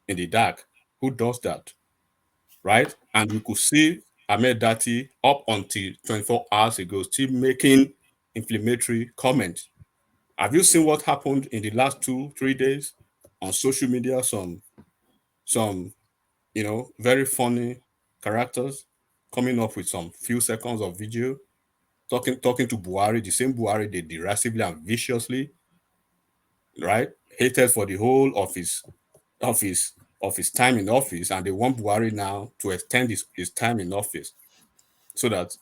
in the dark. Who does that? Right? And we could see Ahmed Dati up until 24 hours ago still making inflammatory comments. Have you seen what happened in the last 2-3 days on social media? Some very funny characters coming up with some few seconds of video talking to Buhari, the same Buhari they derisively and viciously, right, hated for the whole of his time in office, and they want Buhari now to extend his time in office so that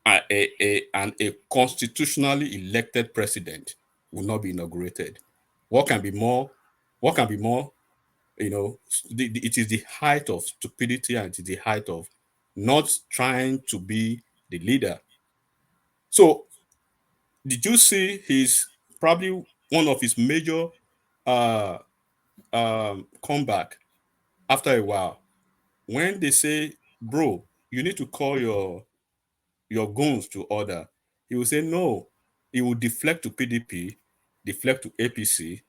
a constitutionally elected president will not be inaugurated. What can be more it is the height of stupidity, and it is the height of not trying to be the leader. So, did you see his probably one of his major uh comeback after a while when they say, bro, you need to call your goons to order. He will say no. He will deflect to PDP, deflect to APC,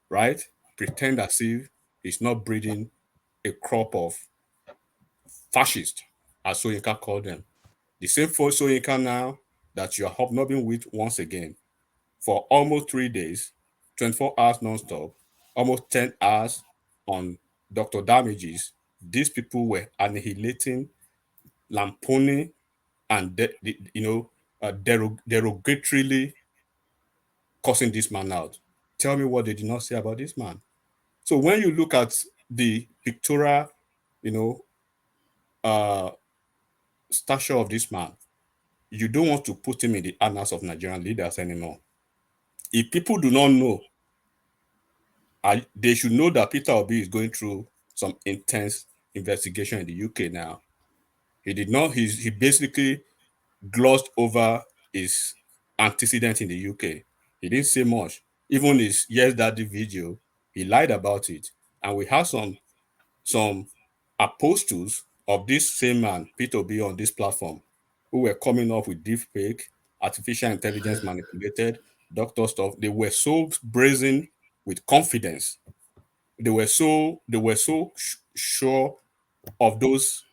right? Pretend as if he's not breeding a crop of fascists, as Soyinka called them. The same for Soyinka now that you are hobnobbing with once again for almost 3 days, 24 hours non-stop, almost 10 hours on Dr. Damages. These people were annihilating, lamponing, and derogatorily cursing this man out. Tell me what they did not say about this man. So when you look at the pictorial, you know, uh, stature of this man, you don't want to put him in the annals of Nigerian leaders anymore. If people do not know, they should know that Peter Obi is going through some intense investigation in the UK now. He did not. He basically glossed over his antecedent in the UK. He didn't say much. Even his Yes Daddy video, he lied about it. And we have some apostles of this same man, Peter B, on this platform, who were coming up with deep fake, artificial intelligence manipulated, doctor stuff. They were so brazen with confidence. They were so sure of those,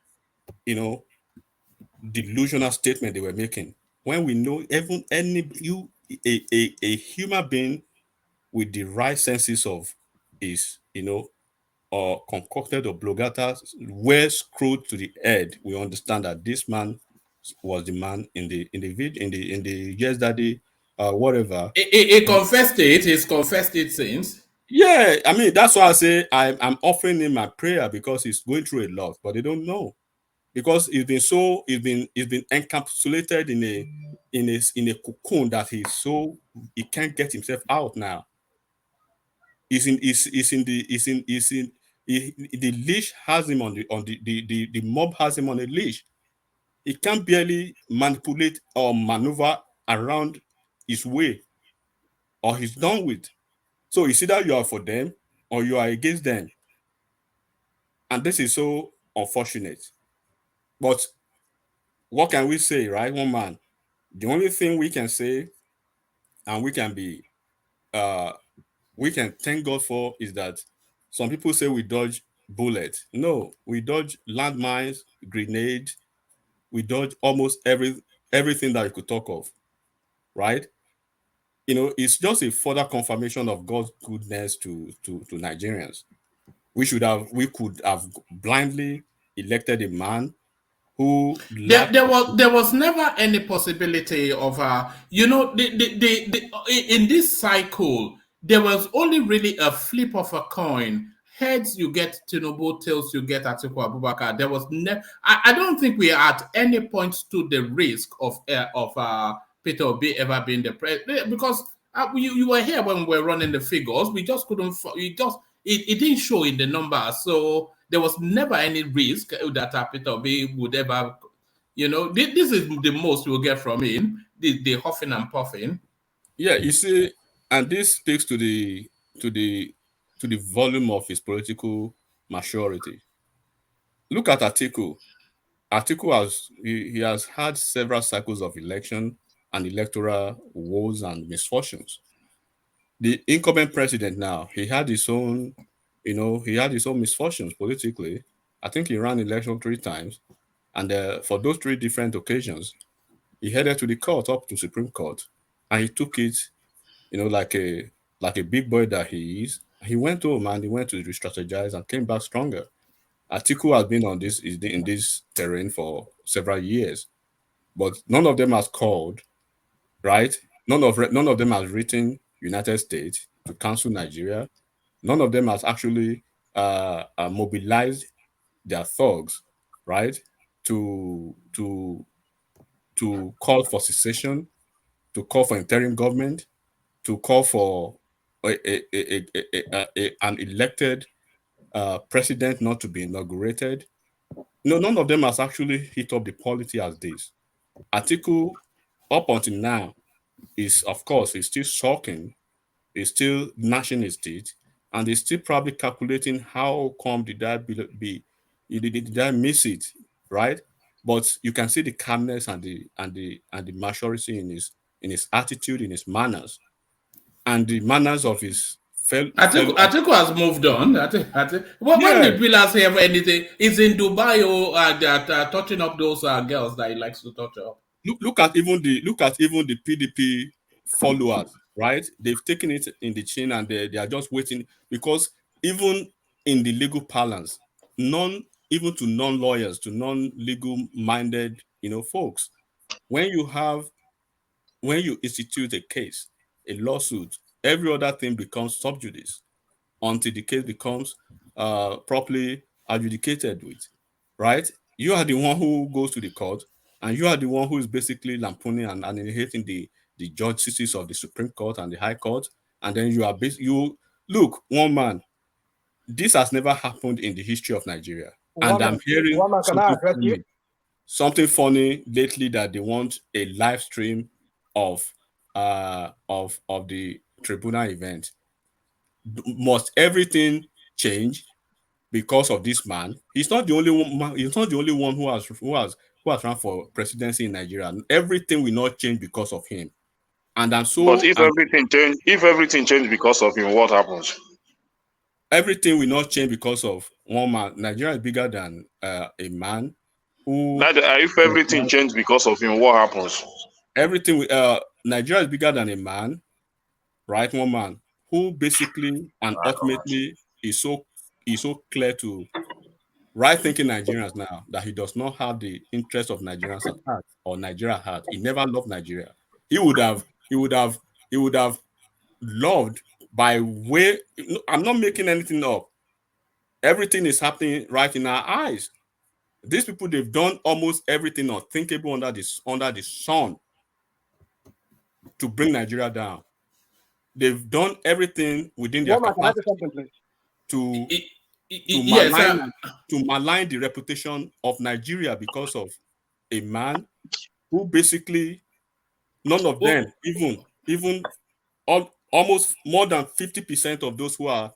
delusional statement they were making. When we know even a human being with the right senses of is, or concocted or blogata, well screwed to the head, we understand that this man was the man in the video in the Yes Daddy whatever. He confessed it. He's confessed it since. Yeah, I mean that's why I say I'm offering him my prayer because he's going through a lot, but they don't know because he's been encapsulated in a cocoon that he can't get himself out now. The leash has him the mob has him on a leash. He can't barely manipulate or maneuver around his way, or he's done with. So it's either you are for them or you are against them. And this is so unfortunate. But what can we say, right? One man. The only thing we can say and we can thank God for is that some people say we dodge bullets. No, we dodge landmines, grenades, we dodge almost everything that you could talk of, right? It's just a further confirmation of God's goodness to Nigerians. We could have blindly elected a man who There, lacked. there was never any possibility of in this cycle there was only really a flip of a coin. Heads you get Tinubu, tails you get Atiku Abubakar. There was I don't think we at any point stood the risk of Peter Obi ever being the president because you were here when we were running the figures. We just couldn't. It didn't show in the numbers, so there was never any risk that Peter Obi would ever. This is the most we'll get from him. The huffing and puffing. Yeah, you see, and this speaks to the volume of his political maturity. Look at Atiku. Atiku he has had several cycles of election and electoral woes and misfortunes. The incumbent president now, he had his own misfortunes politically. I think he ran election 3 times, and for those 3 different occasions, he headed to the court, up to Supreme Court, and he took it, like a big boy that he is. He went home and he went to re-strategize and came back stronger. Atiku has been in this terrain for several years, but none of them has called, right? None of them has written United States to cancel Nigeria. None of them has actually mobilized their thugs, right, to call for secession, to call for interim government, to call for an elected president not to be inaugurated. No, none of them has actually hit up the polity as this. Atiku, up until now, is of course is still shocking, is still gnashing his teeth, and is still probably calculating how come did I did I miss it, right? But you can see the calmness and the maturity in his attitude, in his manners, and the manners of his fellow. Atiku has moved on. When Yeah, did we last hear anything? Is in Dubai touching up those girls that he likes to touch up. look at even the PDP followers, right? They've taken it in the chin and they are just waiting because even in the legal parlance, even to non-lawyers, to non-legal minded, folks, when you institute a case, a lawsuit, every other thing becomes sub judice until the case becomes properly adjudicated with, right? You are the one who goes to the court, and you are the one who is basically lampooning and annihilating the judges of the Supreme Court and the High Court, and then you look, one man. This has never happened in the history of Nigeria, and I'm hearing Can I address you? something funny lately that they want a live stream of the tribunal event. Must everything change because of this man? He's not the only one. He's not the only one who has run for presidency in Nigeria. Everything will not change because of him. And But if everything changed because of him, what happens? everything will not change because of one man. Nigeria is bigger than a man who. If everything changed because of him, what happens? Nigeria is bigger than a man, right? One man who basically and ultimately is so clear to right-thinking Nigerians now that he does not have the interest of Nigerians at heart or Nigeria at heart. He never loved Nigeria. He would have loved by way. I'm not making anything up. Everything is happening right in our eyes. These people, they've done almost everything unthinkable under the sun to bring Nigeria down. They've done everything within their capacity to malign the reputation of Nigeria because of a man who basically none of them, even almost more than 50% of those who are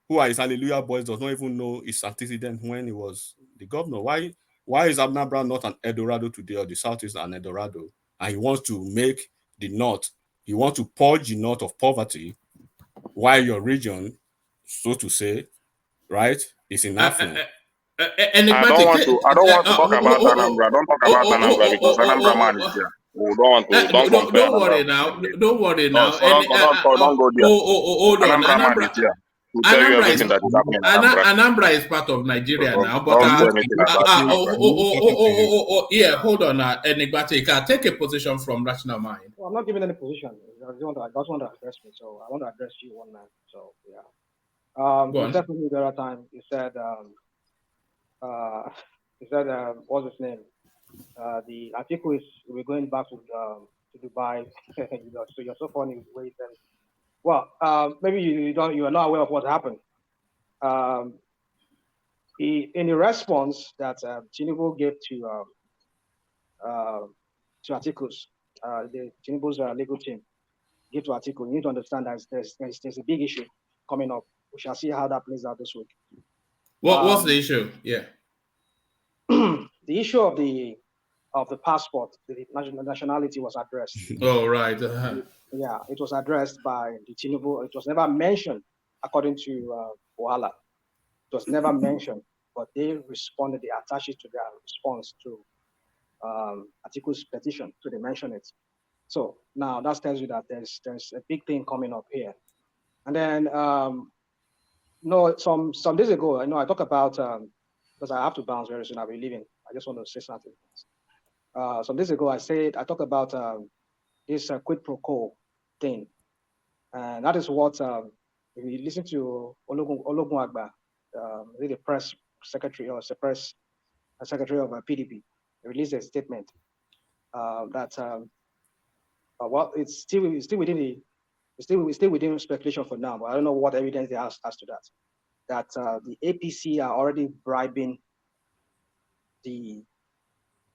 his Hallelujah boys does not even know his antecedent when he was the governor. Why is Abner Brown not an Eldorado today, or the South is an Eldorado? And he wants to make the North, he wants to purge the North of poverty, while your region, so to say, right, is in affluence. I don't want to talk about Anambra. Don't talk about Anambra because Anambra man is there. We don't want to. Don't worry now. Don't worry now. Don't go there. Hold on. Anambra man is there. To tell you everything that is happening in Anambra. Anambra is part of Nigeria now, but yeah, hold on, Enigbate, take a position from rational mind. Well, I'm not giving any position. I just want to address me, so I want to address you one man. So yeah, definitely the other time you said what's his name? The article is we're going back to Dubai. So you're so funny with the way you said it. Well, maybe you are not aware of what happened. In the response that Tinubu gave to articles, the Tinubu's legal team gave to article, you need to understand that there's a big issue coming up. We shall see how that plays out this week. What's the issue? Yeah. The issue of the passport, the nationality was addressed. Oh, right. Yeah, it was addressed by the Tinubu. It was never mentioned, according to Ohala. It was never mentioned, but they responded. They attached it to their response to Atiku's petition, so they mentioned it. So now that tells you that there's a big thing coming up here. And then, some days ago, I talk about because I have to bounce very soon. I'll be leaving. I just want to say something. Some days ago, I talked about this quid pro quo thing, and that is what if you listen to Ologun Agba, the press secretary or the press secretary of PDP, released a statement that it's still within speculation for now, but I don't know what evidence they have as to that. that the APC are already bribing the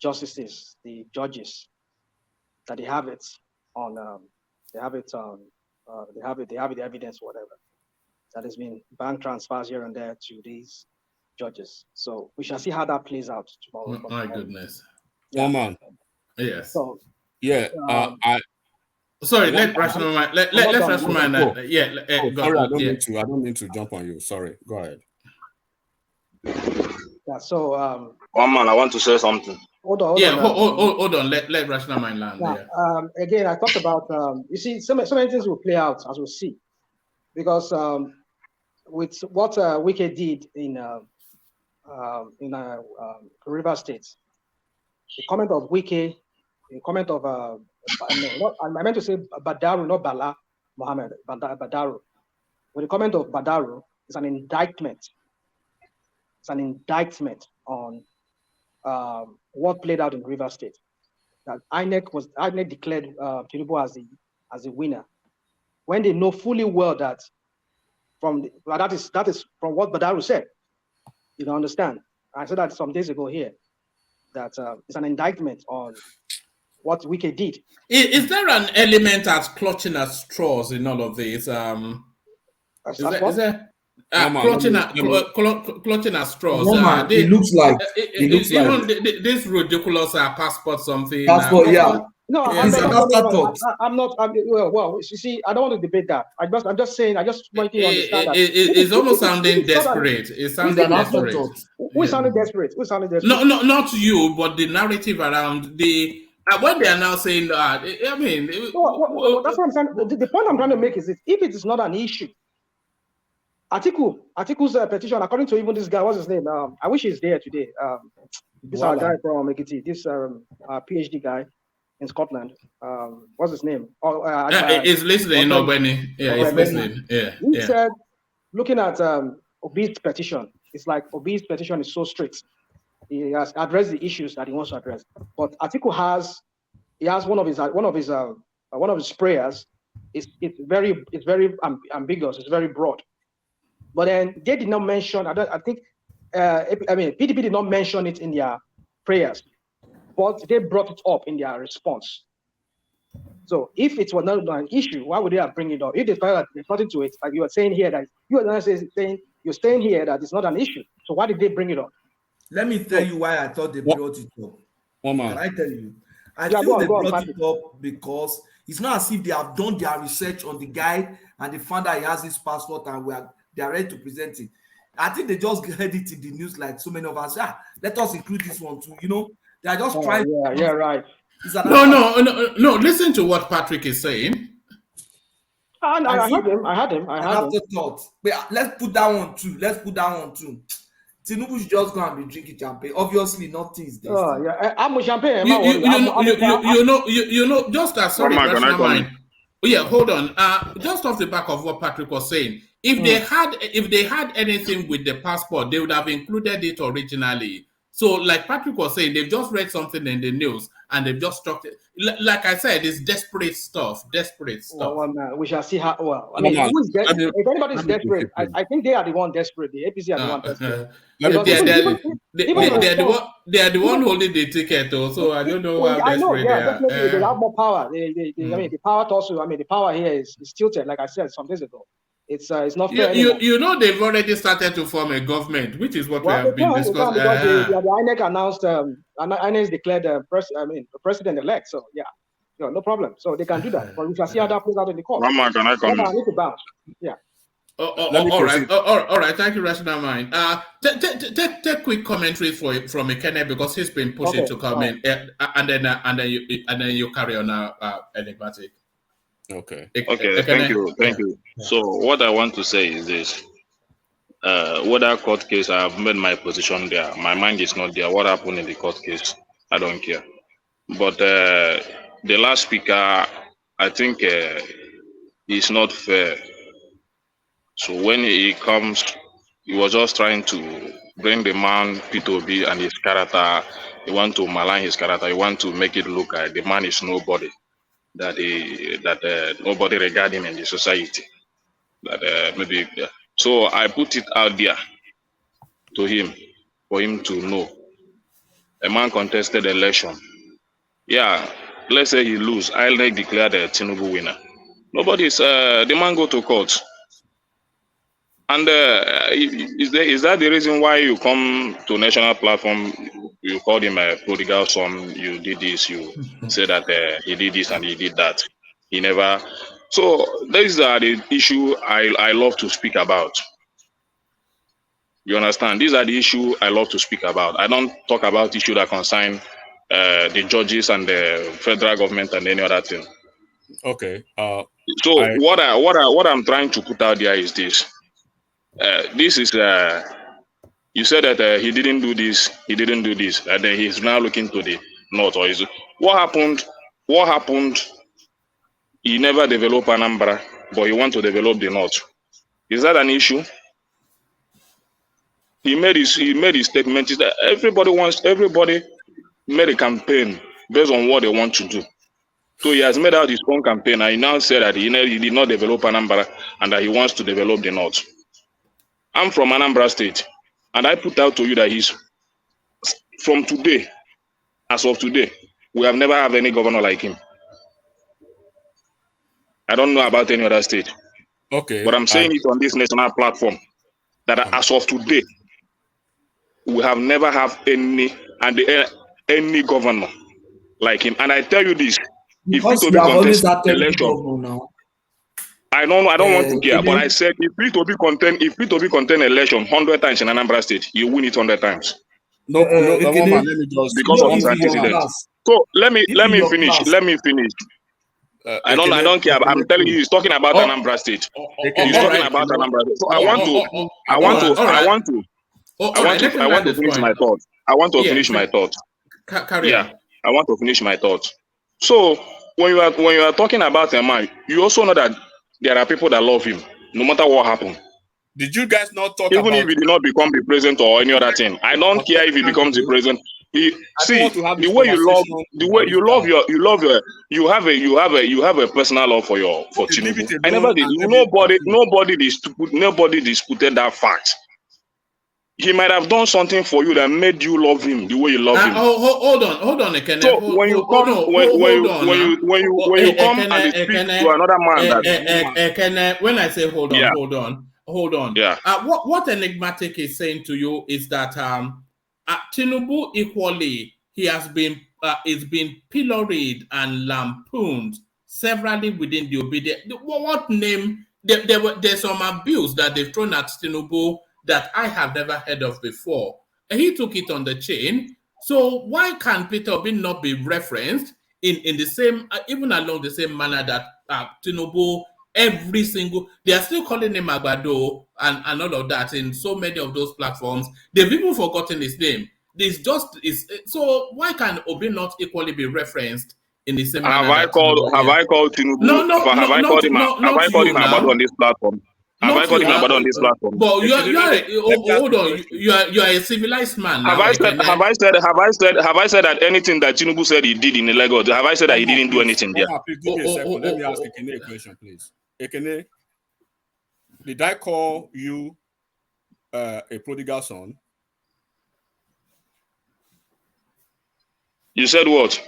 justices, the judges, that they have it on, they have the evidence, whatever, that has been bank transfers here and there to these judges. So we shall see how that plays out tomorrow. My goodness. Yeah. Man. Yes. So yeah, sorry, let Rational Mind. Let's Rational Mind. Sorry, I don't mean to jump on you. Sorry, go ahead. Yeah. So one man, I want to say something. Hold on. Hold on. Let Rational Mind land. Yeah. Again, I talked about you see, so many things will play out as we'll see, because with what Wike did in River State, the comment of Wike, the comment of I meant to say Badaru, not Bala Mohammed, Badaru. With the comment of Badaru, it's an indictment. It's an indictment on what played out in River State. That INEC declared Tinubu as the winner, when they know fully well that that is from what Badaru said. You don't understand. I said that some days ago here, that it's an indictment on what Wike did. Is there an element as clutching at straws in all of this? Clutching at straws. It looks like even this ridiculous passport something. Passport, yeah. No, I'm not. Well, you see, I don't want to debate that. I'm just saying. I just want you to understand that it's almost sounding desperate. It's sounding desperate. Who is sounding desperate? Who is sounding desperate? No, not you, but the narrative around the. When they are now saying that, I mean, that's what I'm saying. The point I'm trying to make is this: if it is not an issue, Atiku's petition, according to even this guy, what's his name? I wish he's there today. This our guy from Ekiti, this PhD guy in Scotland. What's his name? He's listening, Benny. Yeah, he's listening. Yeah. He said, looking at Obi's petition, it's like Obi's petition is so strict. He has addressed the issues that he wants to address, but Atiku has one of his prayers. It's very ambiguous. It's very broad. But then they did not mention. PDP did not mention it in their prayers, but they brought it up in their response. So if it was not an issue, why would they have bring it up? If they felt that there's nothing to it, like you are saying here that you're saying here that it's not an issue. So why did they bring it up? Let me tell you why I thought they brought it up. Can I tell you? I think they brought it up because it's not as if they have done their research on the guy and they found that he has his passport and they are ready to present it. I think they just heard it in the news like so many of us. Let us include this one too. You know, they are just trying. Yeah, right. No. Listen to what Patrick is saying. I had him. Thought. But let's put that one too. Tinubu should just go and be drinking champagne. Obviously, nothing is there. Oh yeah, I'm champagne. You know, just as sorry, mind. Yeah, hold on. Just off the back of what Patrick was saying, if they had anything with the passport, they would have included it originally. So, like Patrick was saying, they've just read something in the news and they've just struck it. Like I said, it's desperate stuff. Well, we shall see how. Well, I mean, if anybody's desperate, I think they are the one desperate. The APC are the one desperate. They are the one holding the ticket, though. So I don't know how desperate they are. Definitely, they have more power. I mean, the power also. I mean, the power here is tilted. Like I said some days ago. It's not fair. You know they've already started to form a government, which is what we have been discussing. The INEC announced, INEC declared the president-elect. So yeah, no problem. So they can do that. But we shall see how that plays out in the court. Mama, can I come? I need to bounce. Yeah. All right. Thank you, Rational Mind. Take quick commentary from Ekene because he's been pushing to come in, and then you carry on enigmatic. Okay, thank you. So what I want to say is this: whether court case, I have made my position there. My mind is not there. What happened in the court case, I don't care. But the last speaker, I think, is not fair. So when he comes, he was just trying to bring the man P2B and his character. He want to malign his character. He want to make it look like the man is nobody. That nobody regard him in the society. That maybe So I put it out there to him for him to know. A man contested election. Yeah, let's say he lose. I'll declare the Tinubu winner. Nobody's the man go to court. And is that the reason why you come to national platform? You called him a prodigal son. You did this. You say that he did this and he did that. He never. So these are the issue I love to speak about. You understand? These are the issue I love to speak about. I don't talk about issue that concern the judges and the federal government and any other thing. Okay. So what I'm trying to put out there is this. This is you said that he didn't do this, and then he's now looking to the north. Or is what happened? What happened? He never developed Anambra, but he want to develop the north. Is that an issue? He made his statement. Is that everybody made a campaign based on what they want to do. So he has made out his own campaign, and he now said that he did not develop Anambra and that he wants to develop the north. I'm from Anambra State, and I put out to you that he's from today, as of today, we have never had any governor like him. I don't know about any other state. Okay. But I'm saying it on this national platform that as of today, we have never have any governor like him. And I tell you this, Because if you have always contest had election, now. I don't want to care, but I said if P2B contend election 100 times in Anambra State, you win it 100 times. No, let me just because of his antecedents. So let me finish. Let me finish. I don't care. I'm telling you, he's talking about Anambra State. He's talking about Anambra State. So I want to finish my thought. I want to finish my thought. Yeah, I want to finish my thought. So when you are talking about a man, you also know that there are people that love him, no matter what happened. Did you guys not talk even about if he did not become the president or any other thing? I don't care if he becomes the president. You have a personal love for Tinubu. I never did. Nobody disputed that fact. He might have done something for you that made you love him the way you love him. Hold on, Ekene. So when you come and speak to another man, Ekene, when I say hold on. Yeah. What enigmatic is saying to you is that Tinubu equally he has been pilloried and lampooned severally within the obedience. What name? There's some abuse that they've thrown at Tinubu that I have never heard of before. And he took it on the chin. So why can Peter Obi not be referenced in the same, even along the same manner that Tinubu, they are still calling him Agbado and all of that in so many of those platforms. They've even forgotten his name. So why can Obi not equally be referenced in the same manner? Have I called Tinubu? Have I called him Agbado on this platform? Have I called him Agbado on this platform? But hold on. You are a civilized man. Have I said that anything that Tinubu said he did in Lagos? Have I said that he didn't do anything there? Give me a second. Let me ask Ekene a question, please. Ekene, did I call you a prodigal son? You said what?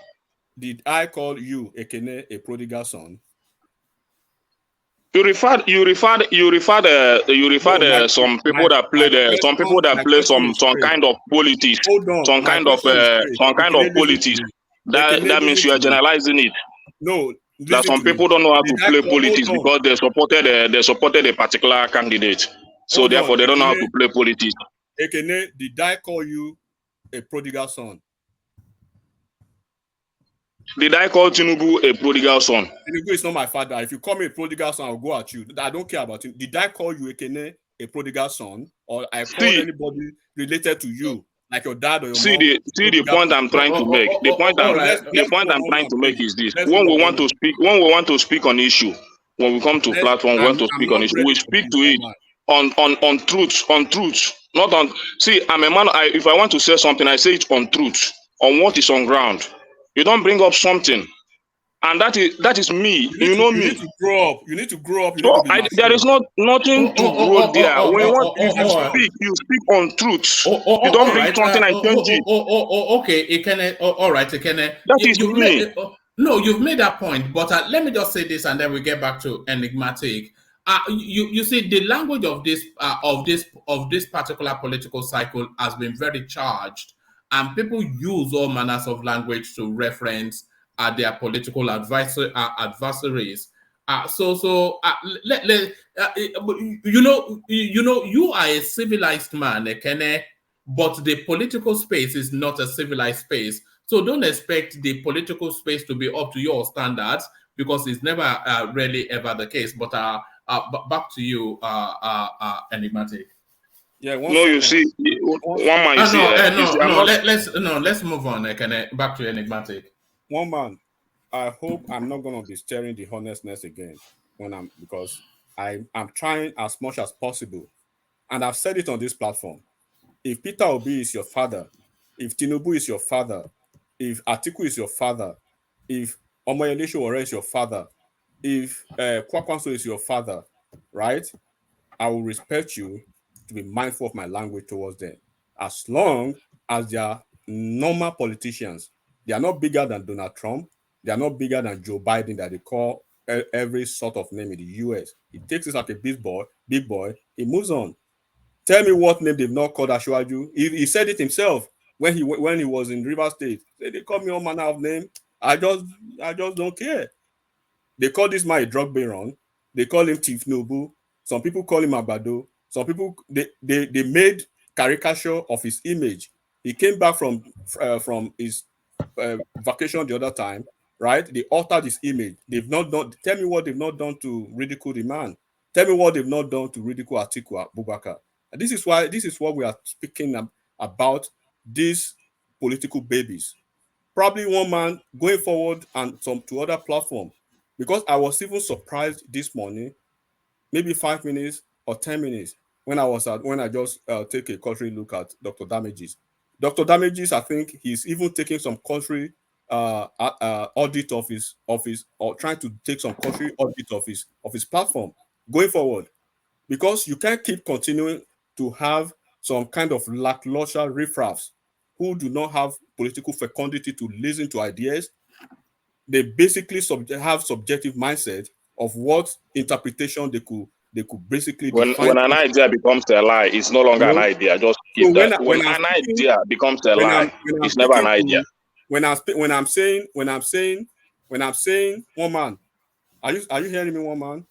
Did I call you, Ekene, a prodigal son? You referred some people that play some kind of politics, some kind of politics. That means you are generalizing it. No, that some people don't know how to play politics because they supported a particular candidate, so therefore they don't know how to play politics. Ekene, did I call you a prodigal son? Did I call Tinubu a prodigal son? Tinubu is not my father. If you call me a prodigal son, I'll go at you. I don't care about him. Did I call you, Ekene, a prodigal son? Or I call anybody related to you, like your dad or your mom? The point I'm trying to make. The point I'm trying to make is this. When we want to speak on issue, when we come to platform, we want to speak on issue, we speak to it on truth, not on. See, I'm a man. If I want to say something, I say it on truth, on what is on ground. You don't bring up something And that is me. You You know need me. to grow up. You need to grow up. You need So to be there is mature. nothing to grow there. When you want, if you speak on truth. You don't All bring right. something and change it. Okay. Ekene. All right, Ekene. That is me. No, you've made that point. But let me just say this, and then we get back to enigmatic. You see, the language of this particular political cycle has been very charged, and people use all manners of language to reference their political adversaries. You are a civilized man, Ekene, but the political space is not a civilized space. So don't expect the political space to be up to your standards, because it's never really ever the case. But back to you, enigmatic. Yeah, No, you see, one man, you see, Let's move on. Back to enigmatic. One man, I hope I'm not gonna be stirring the honestness again because I'm trying as much as possible, and I've said it on this platform. If Peter Obi is your father, if Tinubu is your father, if Atiku is your father, if Omoyele Sowore is your father, if Kwakwanso is your father, right? I will respect you to be mindful of my language towards them. As long as they are normal politicians, they are not bigger than Donald Trump. They are not bigger than Joe Biden that they call every sort of name in the US. He takes it like a big boy, he moves on. Tell me what name they've not called Ashwaju. He said it himself when he was in River State. They call me all manner of name. I just don't care. They call this man a drug baron. They call him Chief Nobu. Some people call him Agbado. Some people they made caricature of his image. He came back from his vacation the other time, right? They altered his image. They've not done. Tell me what they've not done to ridicule the man. Tell me what they've not done to ridicule Atiku Abubakar. And this is what we are speaking about. These political babies. Probably one man going forward and some to other platform. Because I was even surprised this morning, maybe 5 minutes or 10 minutes, when I just take a cursory look at Dr. Damages. Dr. Damages, I think he's even taking some country audit of his or trying to take some country audit of his platform going forward. Because you can't keep continuing to have some kind of lackluster riffraffs who do not have political fecundity to listen to ideas. They basically have subjective mindset of what interpretation they could basically define. When an idea becomes a lie, it's no longer an idea. Just so when an idea becomes a lie, it's never an idea. When I'm saying, one man, are you hearing me, one man?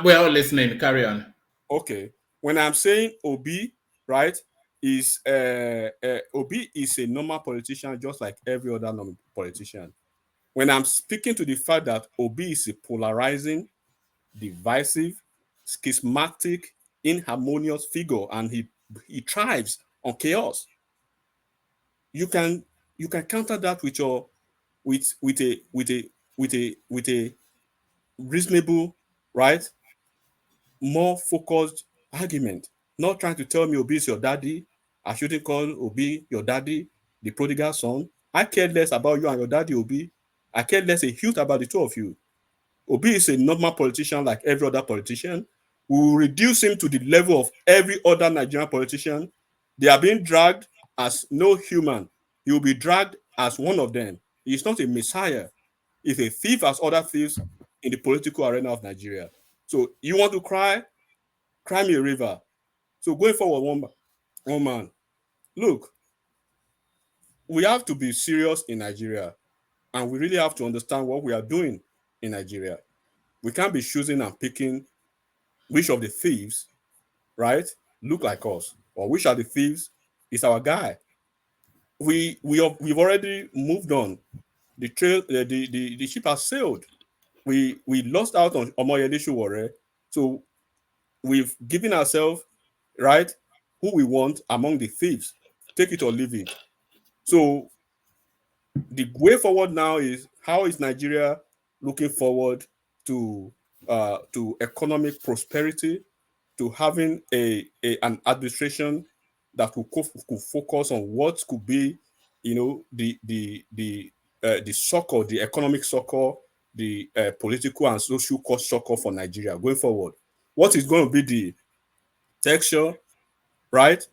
We're all listening. Carry on. Okay. When I'm saying Obi, right, is Obi is a normal politician just like every other normal politician. When I'm speaking to the fact that Obi is a polarizing, divisive, schismatic, inharmonious figure, and he thrives on chaos, you can counter that with a reasonable, right, more focused argument. Not trying to tell me Obi is your daddy. I shouldn't call Obi your daddy, the prodigal son. I care less about you and your daddy, Obi. I care less a huge about the two of you. Obi is a normal politician like every other politician. We will reduce him to the level of every other Nigerian politician. They are being dragged as no human. He will be dragged as one of them. He is not a messiah. He's a thief as other thieves in the political arena of Nigeria. So you want to cry? Cry me a river. So going forward, one man, look, we have to be serious in Nigeria, and we really have to understand what we are doing in Nigeria. We can't be choosing and picking which of the thieves, right, look like us, or which are the thieves is our guy. We've already moved on. The trail, the ship has sailed. We lost out on Omoyele Sowore, so we've given ourselves, right, who we want among the thieves. Take it or leave it. So the way forward now is, how is Nigeria looking forward to economic prosperity, to having an administration that could focus on what could be, the succor, the economic succor, the political and social structure for Nigeria going forward. What is going to be the texture, right,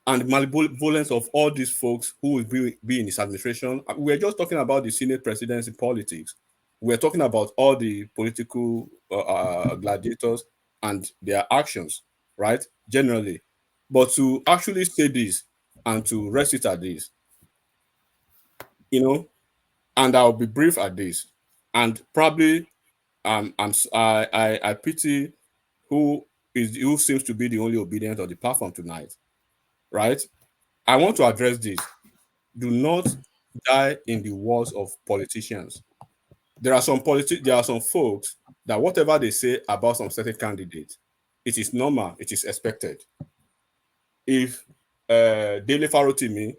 and the malevolence of all these folks who will be in his administration? We're just talking about the Senate presidency politics. We're talking about all the political gladiators and their actions, right, generally. But to actually say this and to rest it at this, and I'll be brief at this, and probably I pity who seems to be the only obedient on the platform tonight, right? I want to address this. Do not die in the wars of politicians. There are some folks that whatever they say about some certain candidates, it is normal, it is expected. If Dele Farotimi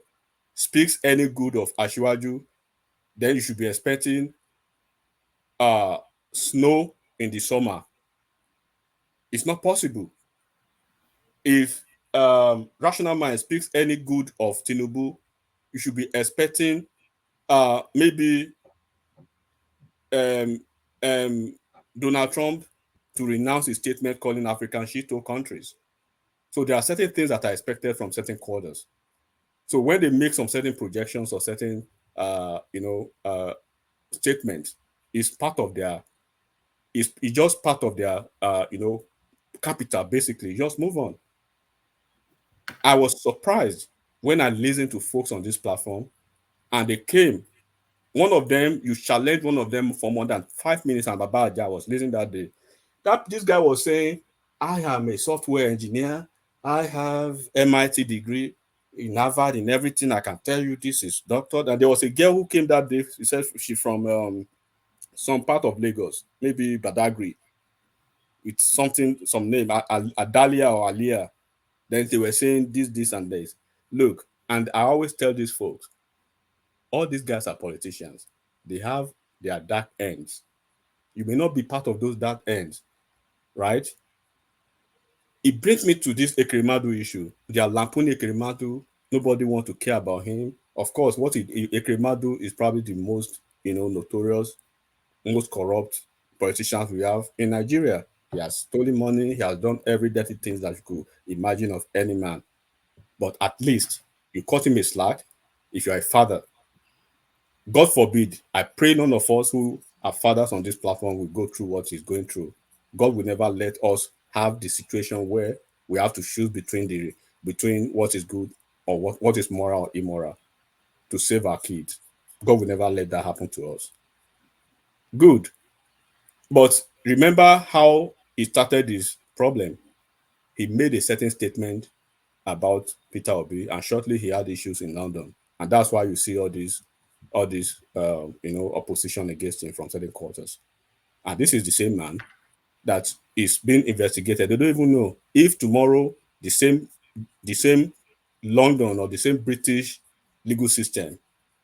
speaks any good of Ashwaju, then you should be expecting snow in the summer. It's not possible. If Rational Mind speaks any good of Tinubu, you should be expecting maybe Donald Trump to renounce his statement calling African shithole countries. So there are certain things that are expected from certain quarters. So when they make some certain projections or certain statements, it's part of their it's just part of their capital, basically. Just move on. I was surprised when I listened to folks on this platform and they came. One of them, you challenged one of them for more than 5 minutes, and Baba Aja was listening that day. This guy was saying, I am a software engineer. I have MIT degree in Harvard in everything. I can tell you this is doctor. And there was a girl who came that day. She said she's from some part of Lagos, maybe Badagry, with some name, Adalia or Alia. Then they were saying this, and this. Look, and I always tell these folks, all these guys are politicians. They have their dark ends. You may not be part of those dark ends, right? It brings me to this Ekremadu issue. They are lampoon Ekremadu. Nobody wants to care about him. Of course, Ekremadu is probably the most, notorious, most corrupt politicians we have in Nigeria. He has stolen money. He has done every dirty thing that you could imagine of any man. But at least you cut him a slack. If you're a father, God forbid, I pray none of us who are fathers on this platform will go through what he's going through. God will never let us have the situation where we have to choose between what is good or what is moral or immoral to save our kids. God will never let that happen to us. Good. But remember how he started this problem. He made a certain statement about Peter Obi, and shortly he had issues in London. And that's why you see all this opposition against him from certain quarters. And this is the same man that is being investigated. They don't even know if tomorrow the same London or the same British legal system,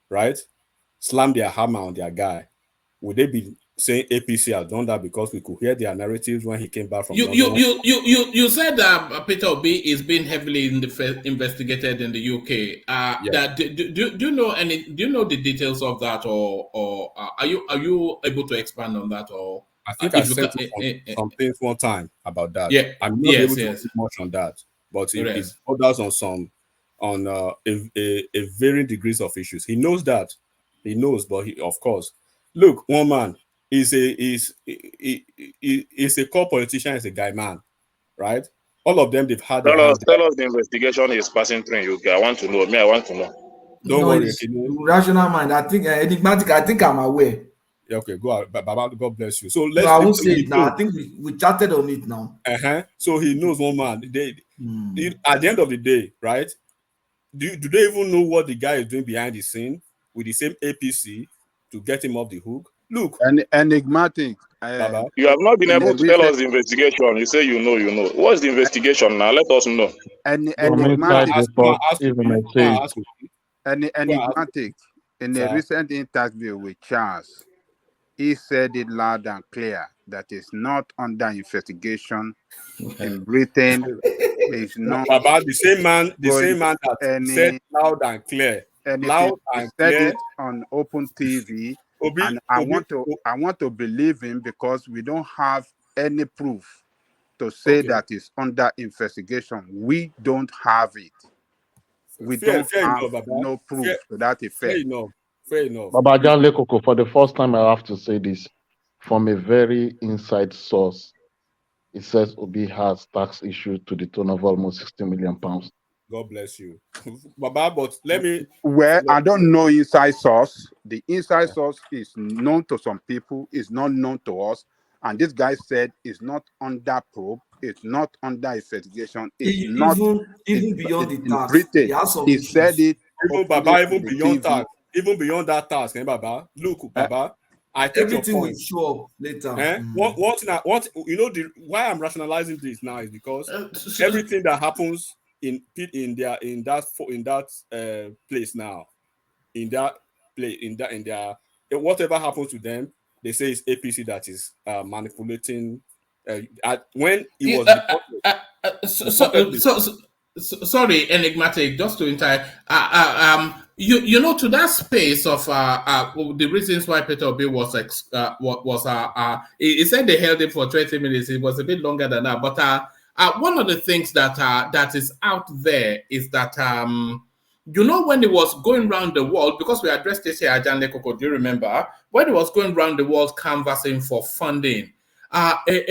right, slam their hammer on their guy. Would they be saying APC has done that? Because we could hear their narratives when he came back from London. You said that Peter Obi is being heavily investigated in the UK. Yes. Do you know do you know the details of that, or are you able to expand on that? Or I think I said some things one time about that. Yeah, I'm not able to speak much on that, but it borders on a varying degrees of issues. He knows that. He knows, but of course, look, one man is a core politician, is a guy man, right? All of them, they've had Tell us the investigation is passing through in UK. I want to know. I want to know. Don't worry. Rational Mind. I think enigmatic. I think I'm aware. Yeah, okay, go out. Baba, God bless you. So let's. No, I won't say it now. I think we chatted on it now. So he knows one man. At the end of the day, right? Do they even know what the guy is doing behind the scene with the same APC to get him off the hook? Look, enigmatic. Baba, you have not been able to tell us the investigation. You say you know. What's the investigation now? Let us know. Enigmatic. Enigmatic. In a recent interview with Charles, he said it loud and clear that it's not under investigation in Britain. It's not about the same man that said loud and clear. He said it on open TV And I want to believe him because we don't have any proof to say that it's under investigation. We don't have it. We don't have no proof to that effect. Fair enough. Baba Janle Koko, for the first time, I have to say this from a very inside source. It says Obi has tax issue to the tune of almost 60 million pounds. God bless you, Baba. But let me. Well, I don't know inside source. The inside source is known to some people, is not known to us. And this guy said it's not under probe, it's not under investigation, it's not even beyond the in tax. Britain. He has some He issues. said it. Even Baba, even beyond tax, even beyond that tax, Baba. Look, Baba, I take Everything your will point. show up later. What you know why I'm rationalizing this now is because everything that happens in that place now, whatever happens to them, they say it's APC that is manipulating. When it was sorry, enigmatic. Just to entire, you know, to that space of the reasons why Peter Obi was he said they held him for 20 minutes. It was a bit longer than that, but one of the things that that is out there is that you know, when he was going around the world, because we addressed this here at Janle Koko, do you remember when he was going around the world canvassing for funding? There's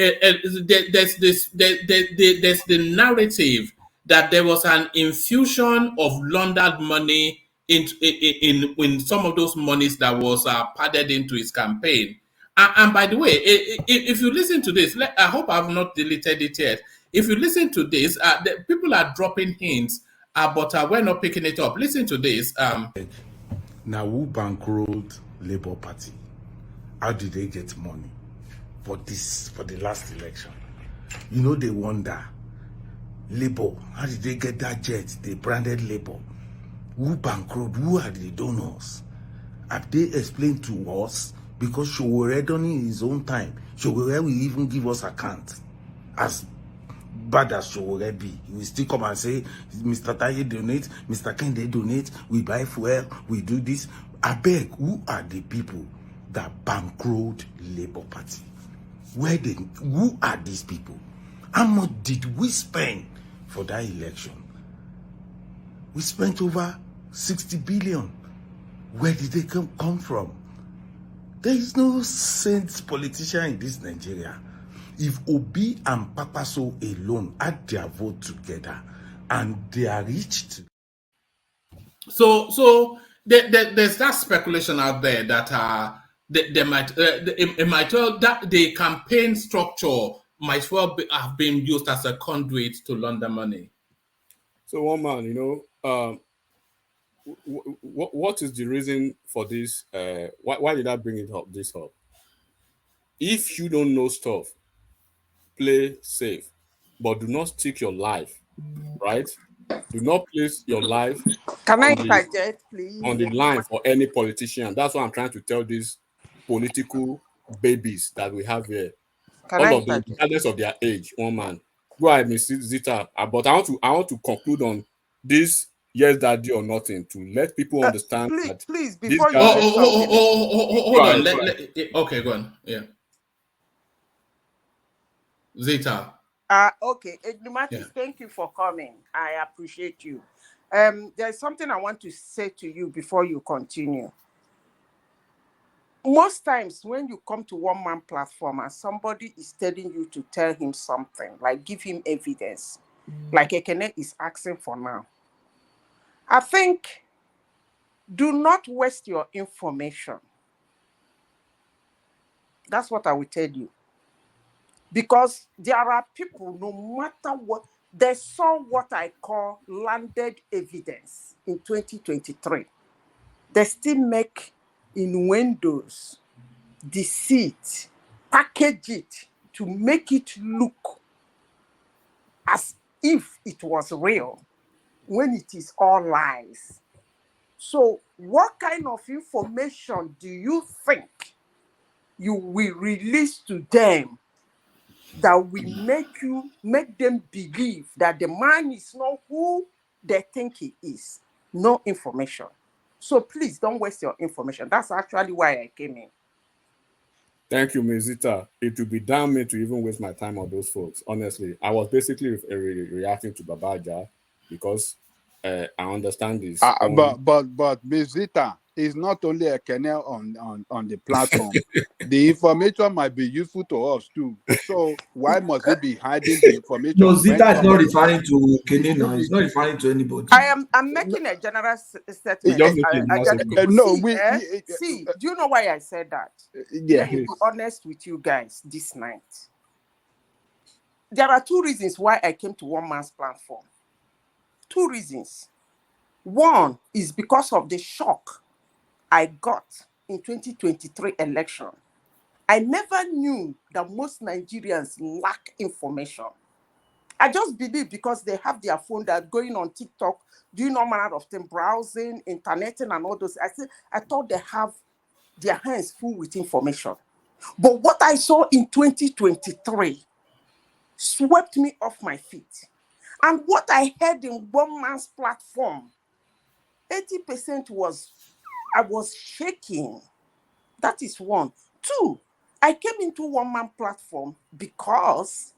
the narrative that there was an infusion of laundered money in some of those monies that was padded into his campaign. And by the way, if you listen to this, I hope I've not deleted it yet. If you listen to this, the people are dropping hints, but we're not picking it up. Listen to this. Now, who bankrolled Labour Party? How did they get money for the last election? You know, they wonder. Labour, how did they get that jet? They branded Labour. Who bankrolled? Who are the donors? Have they explained to us? Because Showore done in his own time. Showore will even give us account. As bad as Showore be, he will still come and say, Mr. Taye donate, Mr. Kende donate, we buy fuel, we do this. I beg, who are the people that bankrolled Labour Party? Who are these people? How much did we spend for that election? We spent over 60 billion. Where did they come from? There is no saint politician in this Nigeria. If Obi and Papaso alone add their vote together and they are reached. So there's that speculation out there that they might it might well that the campaign structure might well have been used as a conduit to launder money. So one man, you know, what is the reason for this? Why did I bring it up? This up? If you don't know stuff, play safe, but do not stick your life, right? Do not place your life Can I on interject, please? the line for any politician. That's what I'm trying to tell these political babies that we have here. Can All I of them, regardless of their age, one man. Go ahead, Miss Zita. But I want to conclude on this yes, daddy or nothing to let people understand that. Please, this before you guy, say something. Hold on. Okay, go on. Yeah. Zita. Okay, Ignimatis, thank you for coming. I appreciate you. There's something I want to say to you before you continue. Most times when you come to one man platform and somebody is telling you to tell him something, like give him evidence, like Ekene is asking for now, I think do not waste your information. That's what I will tell you. Because there are people, no matter what, they saw what I call landed evidence in 2023. They still make innuendos, deceit, package it to make it look as if it was real when it is all lies. So what kind of information do you think you will release to them that will make them believe that the man is not who they think he is? No information. So please don't waste your information. That's actually why I came in. Thank you, Ms. Zita. It would be damn me to even waste my time on those folks. Honestly, I was basically reacting to Babaja because I understand this. But Bezita is not only a kernel on the platform. The information might be useful to us too. So why must he be hiding the information? No, Zita is not referring to Kenny now. He's not referring to anybody. I'm making a general statement. See, do you know why I said that? Yeah. Let me be honest with you guys this night. There are two reasons why I came to One Man's platform. Two reasons. One is because of the shock I got in 2023 election. I never knew that most Nigerians lack information. I just believe because they have their phone, they're going on TikTok, doing all manner of things, browsing, interneting, and all those. I thought they have their hands full with information. But what I saw in 2023 swept me off my feet. And what I heard in One Man's platform, 80% I was shaking. That is one. Two, I came into One Man platform because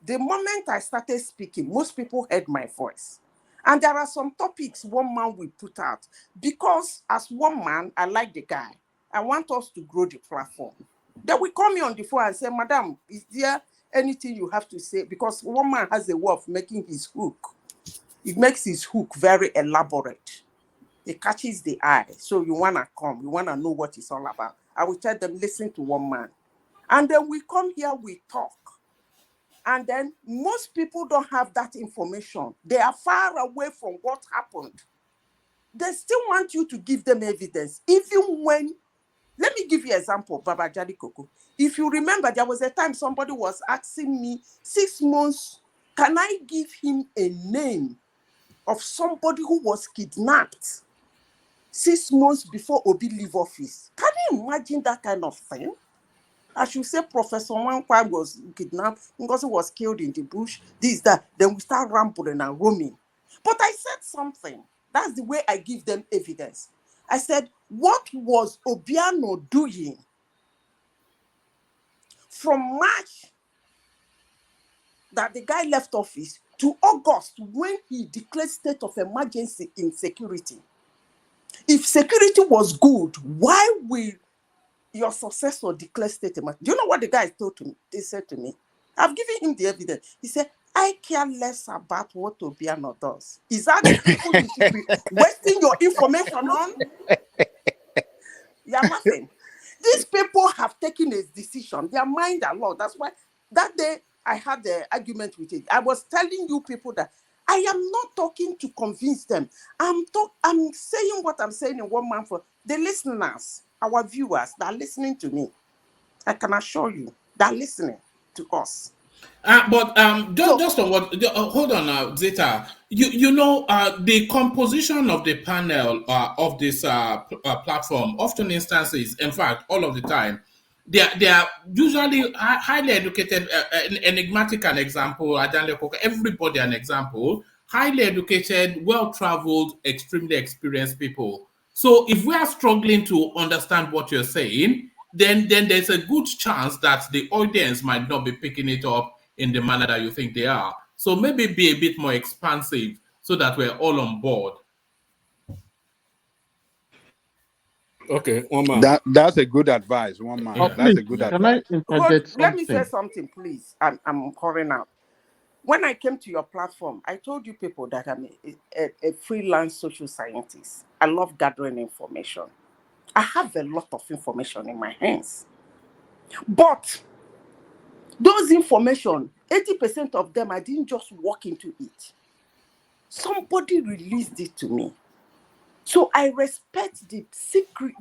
the moment I started speaking, most people heard my voice. And there are some topics One Man will put out. Because as One Man, I like the guy. I want us to grow the platform. They will call me on the phone and say, Madam, is there anything you have to say? Because One Man has a way of making his hook. It makes his hook very elaborate. It catches the eye. So you want to come. You want to know what it's all about. I will tell them, listen to One Man. And then we come here, we talk. And then most people don't have that information. They are far away from what happened. They still want you to give them evidence. Even when, let me give you an example, Baba Jadi Koko. If you remember, there was a time somebody was asking me, 6 months, can I give him a name of somebody who was kidnapped 6 months before Obi leave office? Can you imagine that kind of thing? I should say Professor Wankwa was kidnapped, Ngozi was killed in the bush, this, that. Then we start rambling and roaming. But I said something. That's the way I give them evidence. I said, what was Obiano doing from March that the guy left office to August when he declared state of emergency in security? If security was good, why will your successor declare state emergency? Do you know what the guy told me? They said to me, I've given him the evidence. He said, I care less about what Obiano does. Is that the people you should be wasting your information on? You're laughing. These people have taken a decision. Their mind are lost. That's why that day I had the argument with it. I was telling you people that I am not talking to convince them. I'm saying what I'm saying in One Man for the listeners, our viewers that are listening to me. I can assure you they're listening to us. Just on what, hold on now, Zeta. You know, the composition of the panel of this platform, often instances, in fact, all of the time, they are usually highly educated, enigmatic an example, everybody an example, highly educated, well-traveled, extremely experienced people. So if we are struggling to understand what you're saying, then there's a good chance that the audience might not be picking it up in the manner that you think they are. So maybe be a bit more expansive so that we're all on board. Okay, One Man. That's a good advice, One Man. Yeah. That's a good advice. Let me say something, please. I'm calling out. When I came to your platform, I told you people that I'm a freelance social scientist. I love gathering information. I have a lot of information in my hands. But those information, 80% of them, I didn't just walk into it. Somebody released it to me. So I respect the secret,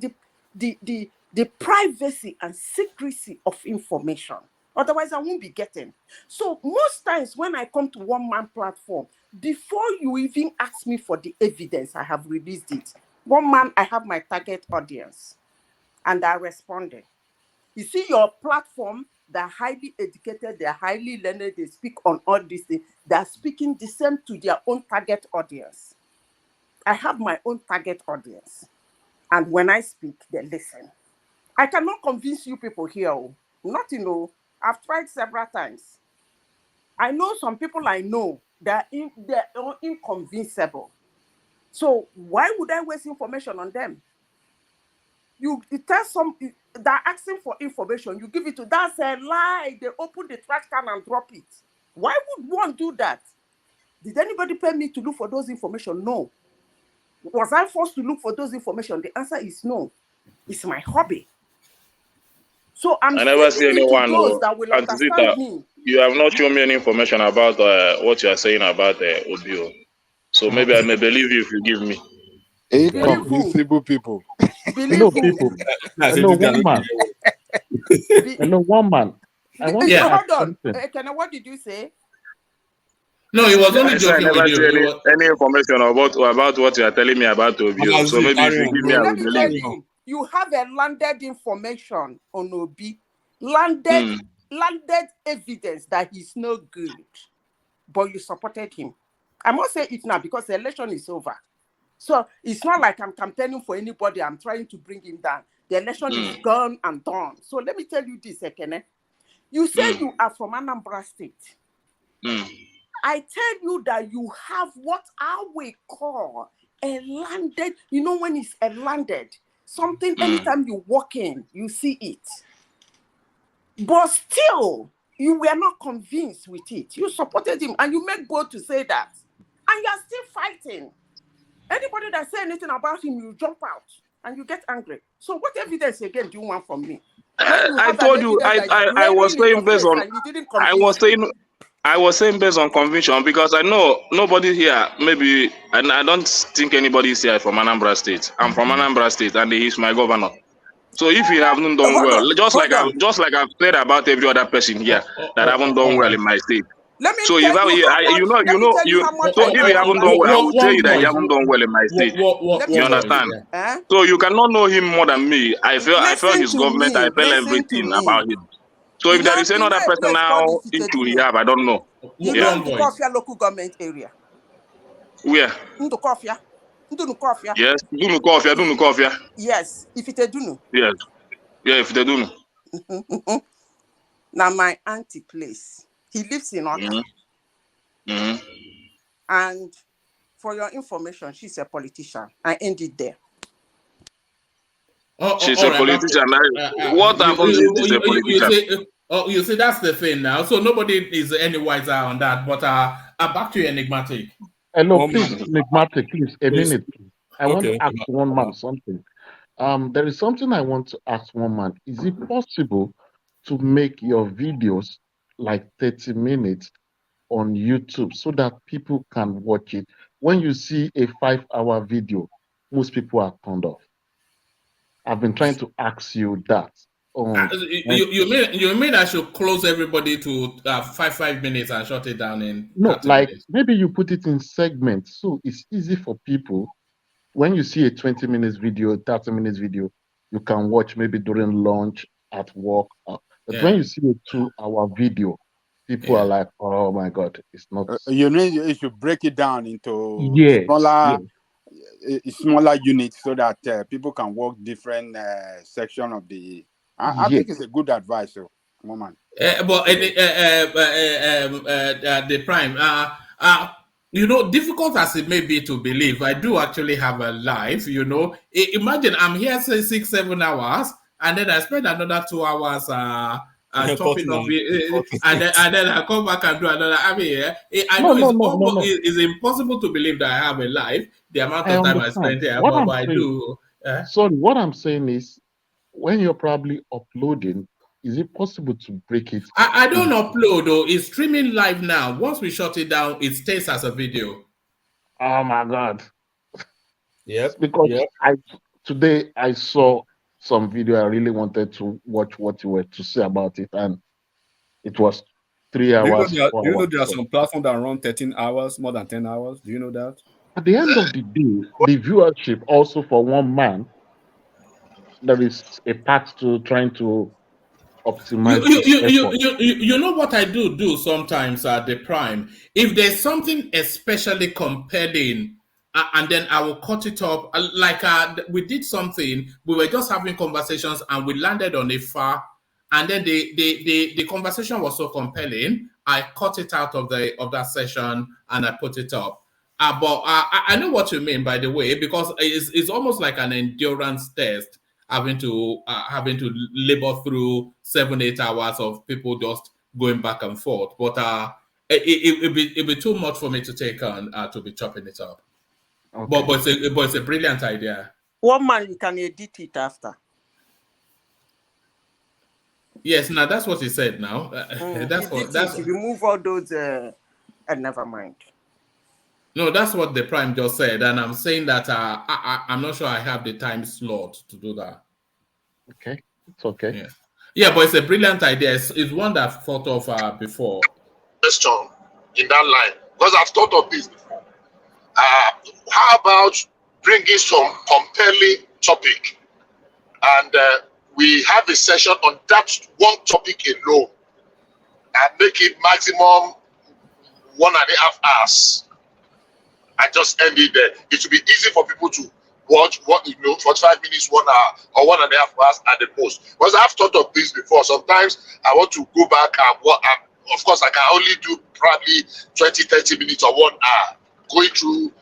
the privacy and secrecy of information. Otherwise, I won't be getting. So most times when I come to One Man platform, before you even ask me for the evidence, I have released it. One Man, I have my target audience. And I responded. You see your platform, they're highly educated, they're highly learned, they speak on all these things. They're speaking the same to their own target audience. I have my own target audience. And when I speak, they listen. I cannot convince you people here. Not, I've tried several times. I know some people I know that they're inconvincible. So why would I waste information on them? You tell some they're asking for information, you give it to, that's a lie. They open the trash can and drop it. Why would one do that? Did anybody pay me to look for those information? No. Was I forced to look for those information? The answer is no. It's my hobby. So I'm I never see feeding it to anyone those that will understand me. You have not shown me any information about what you are saying about Obio. So maybe I may believe you if you give me. Inconvincible people. Believe people. Hello, woman. Hello, woman. I want to ask hold on. something. Kenna, what did you say? No, he was only joking I never with see you. any information about what you are telling me about Obio. So maybe if you give me, I will Let me tell believe. you have a landed information on Obi. Landed evidence that he's no good. But you supported him. I must say it now because the election is over. So it's not like I'm campaigning for anybody. I'm trying to bring him down. The election is gone and done. So let me tell you this, Ekene. You say you are from Anambra State. I tell you that you have what I will call a landed, when it's a landed, something anytime you walk in, you see it. But still, you were not convinced with it. You supported him and you make bold to say that. And you are still fighting. Anybody that say anything about him, you jump out and you get angry. So what evidence again do you want from me? I told you I was saying based on I was saying based on conviction because I know nobody here, maybe, and I don't think anybody is here from Anambra State. I'm from Anambra State and he is my governor. So if you haven't done well, just like I've said about every other person here that haven't done well in my state. Let me so tell so if you haven't done well, I would say that you haven't done well in my state. You understand? So you cannot know him more than me. I felt his government, I felt everything about him. So if there is any other person now into here, I don't know. You know Ndukofia local government area. Where? Ndukofia. Yes, Dunukofia. Yes, if it Dunu. Yes. Yeah, if they do. Now my auntie place. He lives in Oka. And for your information, she's a politician. I ended there. She's a politician. What happens if she's a politician? You see, that's the thing now. So nobody is any wiser on that. But back to you, Enigmatic. Hello, please, Enigmatic, please, a minute. I want to ask one man something. There is something I want to ask one man. Is it possible to make your videos like 30 minutes on YouTube so that people can watch it? When you see a 5-hour video, most people are turned off. I've been trying to ask you that. You mean I should close everybody to 5 minutes and shut it down in? No, like maybe you put it in segments so it's easy for people. When you see a 20 minutes video, 30 minutes video, you can watch maybe during lunch, at work. But when you see a 2-hour video, people are like, "Oh my God, it's not." You mean you should break it down into smaller units so that people can work different section of the. I think it's a good advice, woman. But the prime, difficult as it may be to believe, I do actually have a life. Imagine I'm here say 6-7 hours, and then I spend another 2 hours chopping up it, and then I come back and do another. I mean, I know it's impossible to believe that I have a life. The amount of time I spend here, but I do. Sorry, what I'm saying is, when you're probably uploading, is it possible to break it? I don't upload though. It's streaming live now. Once we shut it down, it stays as a video. Oh my God. Yes. Because today I saw some video. I really wanted to watch what you were to say about it, and it was 3 hours. Do you know there are some platforms that run 13 hours, more than 10 hours? Do you know that? At the end of the day, the viewership also for one man, there is a path to trying to optimize. You know what I do sometimes at the prime. If there's something especially compelling, and then I will cut it up. Like we did something, we were just having conversations and we landed on a far, and then the conversation was so compelling. I cut it out of that session and I put it up. But I know what you mean, by the way, because it's almost like an endurance test, having to labor through 7-8 hours of people just going back and forth. But it'd be too much for me to take on to be chopping it up. Okay. But it's a brilliant idea. 1 man, you can edit it after. Yes, now that's what he said. Now that's remove all those and never mind. No, that's what the Prime just said, and I'm saying that I'm not sure I have the time slot to do that. Okay, it's okay. Yeah, but it's a brilliant idea. It's one that I've thought of before. Question in that line, because I've thought of this before. How about bringing some compelling topic, and we have a session on that one topic alone, and make it maximum 1.5 hours, and just end it there. It will be easy for people to watch 45 minutes, 1 hour, or 1.5 hours at the most. Because I've thought of this before. Sometimes I want to go back and of course I can only do probably 20-30 minutes or 1 hour. Going through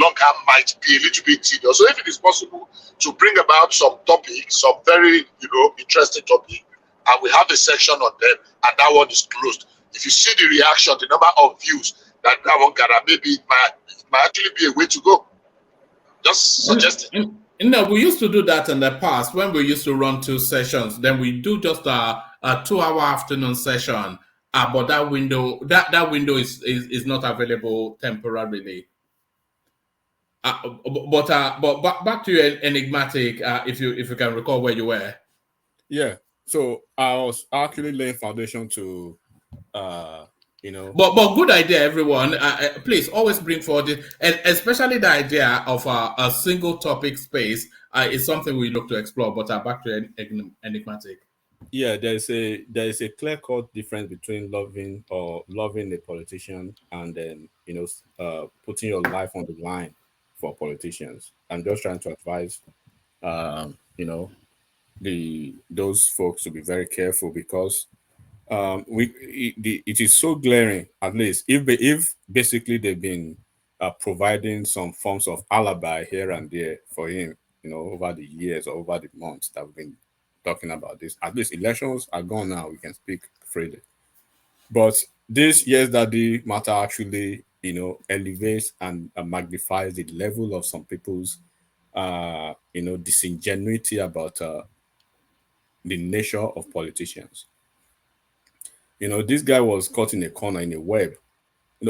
longer might be a little bit tedious. So if it is possible to bring about some topics, some very interesting topic, and we have a section on them, and that one is closed. If you see the reaction, the number of views that one gather, maybe it might actually be a way to go. Just suggesting. We used to do that in the past when we used to run 2 sessions. Then we do just a 2-hour afternoon session. But that window is not available temporarily. But back to you, Enigmatic. If you can recall where you were. Yeah. So I was actually laying foundation to But good idea, everyone. Please always bring forward it, and especially the idea of a single topic space is something we look to explore. But back to Enigmatic. Yeah, there is a clear-cut difference between loving a politician and then putting your life on the line for politicians. I'm just trying to advise those folks to be very careful, because it is so glaring. At least if basically they've been providing some forms of alibi here and there for him, over the years or over the months that we've been talking about this. At least elections are gone now, we can speak freely. But this Yes Daddy matter actually elevates and magnifies the level of some people's disingenuity about the nature of politicians. This guy was caught in a corner in a web.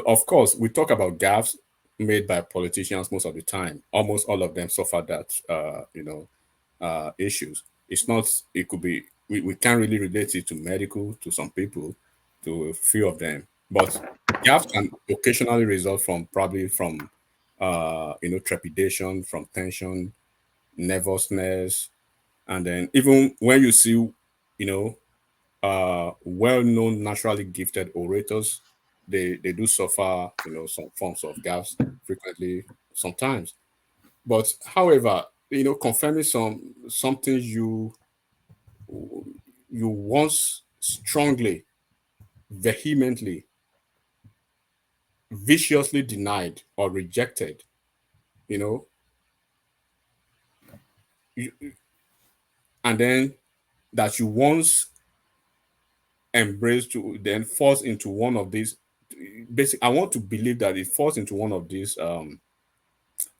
Of course, we talk about gaffes made by politicians most of the time. Almost all of them suffer that, issues. It's not, it could be, we can't really relate it to medical, to some people, to a few of them. But gaffes can occasionally result from trepidation, from tension, nervousness. And then even when you see, well-known, naturally gifted orators, they do suffer, some forms of gaps frequently, sometimes. But however, confirming something you once strongly, vehemently, viciously denied or rejected, and then that you once embraced to then falls into one of these I want to believe that it falls into one of these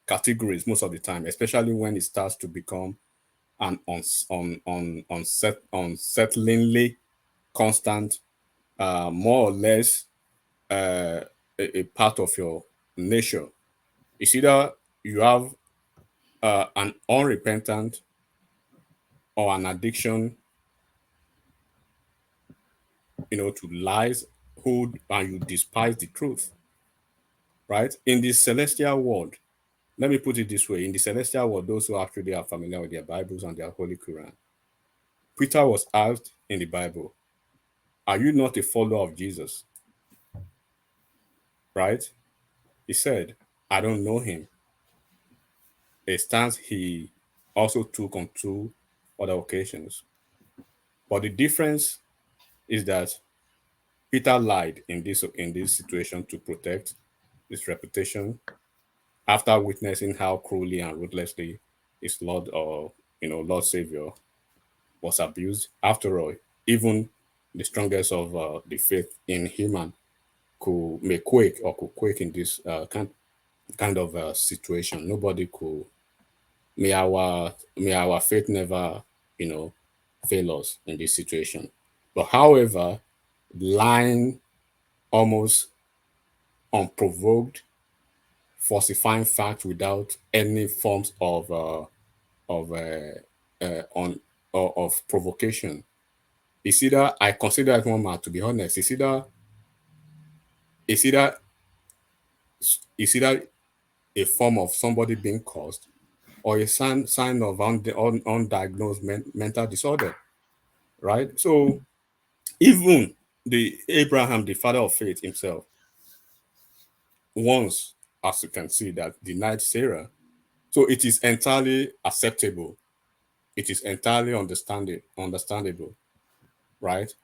categories most of the time, especially when it starts to become an unsettlingly constant, more or less a part of your nature. It's either you have an unrepentant or an addiction, to lies, and you despise the truth. Right? In the celestial world, let me put it this way. In the celestial world, those who actually are familiar with their Bibles and their Holy Quran, Peter was asked in the Bible, are you not a follower of Jesus? Right? He said, I don't know him. A stance he also took on two other occasions. But the difference is that Peter lied in this situation to protect his reputation after witnessing how cruelly and ruthlessly his Lord or Lord Savior was abused. After all, even the strongest of the faith in human could quake in this kind of situation. Nobody could. May our faith never fail us in this situation. But however, lying almost unprovoked, falsifying facts without any forms of on of provocation. It's either I consider it one man to be honest. It's either it's either a form of somebody being caused or a sign of undiagnosed mental disorder, right? So even the Abraham, the father of faith himself, once, as you can see, that denied Sarah. So it is entirely acceptable. It is entirely understandable, right?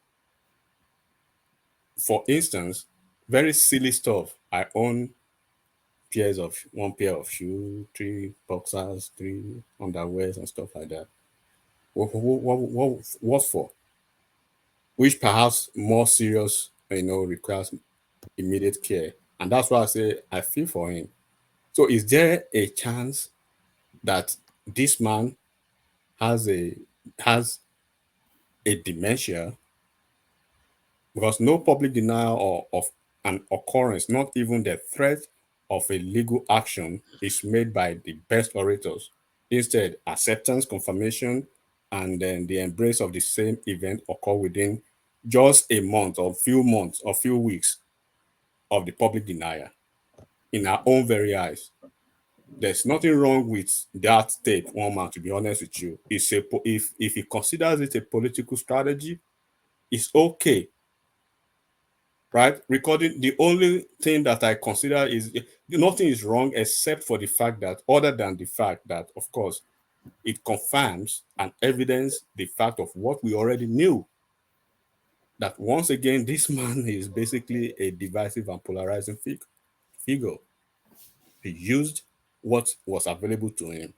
For instance, very silly stuff. I own one pair of shoes, three boxers, three underwears, and stuff like that. What for? Which perhaps more serious, requires immediate care. And that's why I say I feel for him. So is there a chance that this man has a dementia? Because no public denial of an occurrence, not even the threat of a legal action, is made by the best orators. Instead, acceptance, confirmation, and then the embrace of the same event occur within just a month or few months or few weeks of the public denial in our own very eyes. There's nothing wrong with that tape, one man, to be honest with you. If he considers it a political strategy, it's okay, right? Recording, the only thing that I consider is nothing is wrong except for the fact that, other than the fact that, of course, it confirms and evidence the fact of what we already knew, that once again, this man is basically a divisive and polarizing figure. He used what was available to him,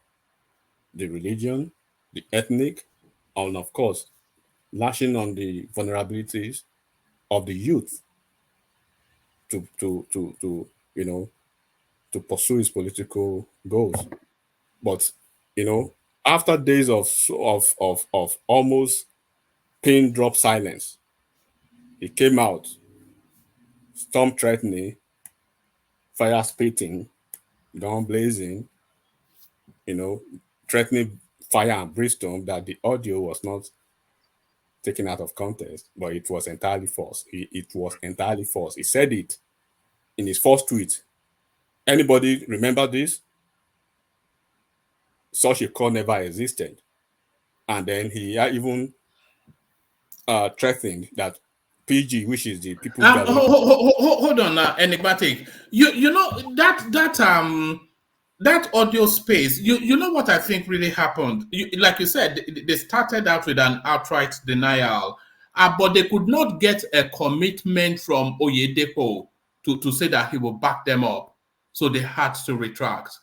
the religion, the ethnic, and of course, lashing on the vulnerabilities of the youth to to pursue his political goals. But after days of almost pin drop silence, he came out, storm threatening, fire spitting, gun blazing, threatening fire and brimstone, that the audio was not taken out of context, but it was entirely false. It was entirely false. He said it in his first tweet. Anybody remember this? Such a call never existed. And then he even threatened that PG, which is the People's Gathering. Hold on, enigmatic. You know that audio space. You know what I think really happened. Like you said, they started out with an outright denial, but they could not get a commitment from Oyedepo to say that he will back them up, so they had to retract.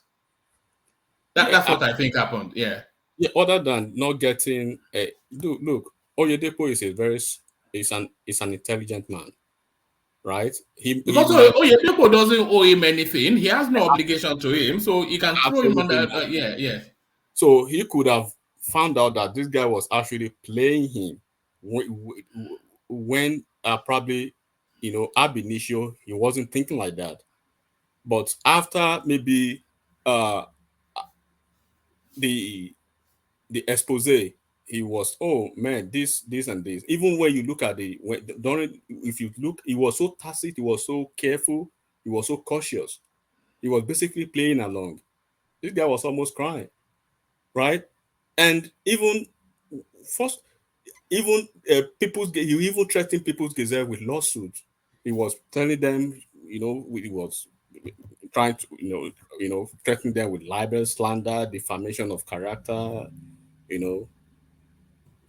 That's what I think happened. Yeah. Yeah. Other than not getting a look, Oyedepo is an intelligent man, right? Because Oyedepo doesn't owe him anything. He has no obligation to him, so he can throw him under. Yeah. So he could have found out that this guy was actually playing him when probably ab initio he wasn't thinking like that. But after maybe the expose, he was, oh man, this and this. Even when you look at if you look, he was so tacit, he was so careful, he was so cautious. He was basically playing along. This guy was almost crying, right? And even first, even he even threatened People's Gazette with lawsuits. He was telling them, he was trying to, threatening them with libel, slander, defamation of character,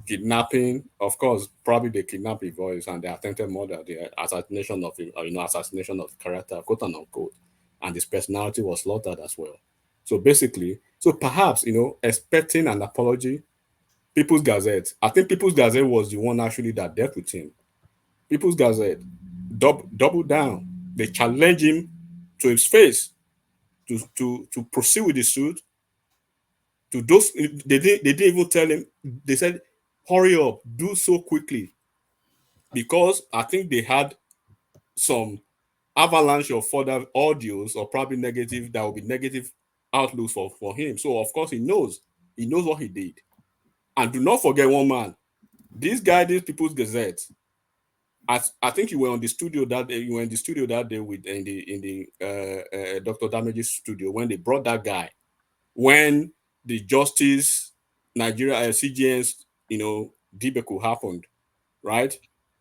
kidnapping. Of course, probably they kidnapped the voice and the attempted murder, the assassination of character, quote and unquote, and his personality was slaughtered as well. So basically, perhaps expecting an apology. People's Gazette. I think People's Gazette was the one actually that dealt with him. People's Gazette double down. They challenge him to his face to proceed with the suit. To those they didn't even tell him. They said, "Hurry up, do so quickly," because I think they had some avalanche of further audios or probably negative that will be negative outlooks for him. So of course he knows what he did. And do not forget one man. This guy, this People's Gazette. I think you were on the studio that day. You were in the studio that day with in the Dr. Damage's studio when they brought that guy. When the Justice Nigeria CGN's debacle happened, right?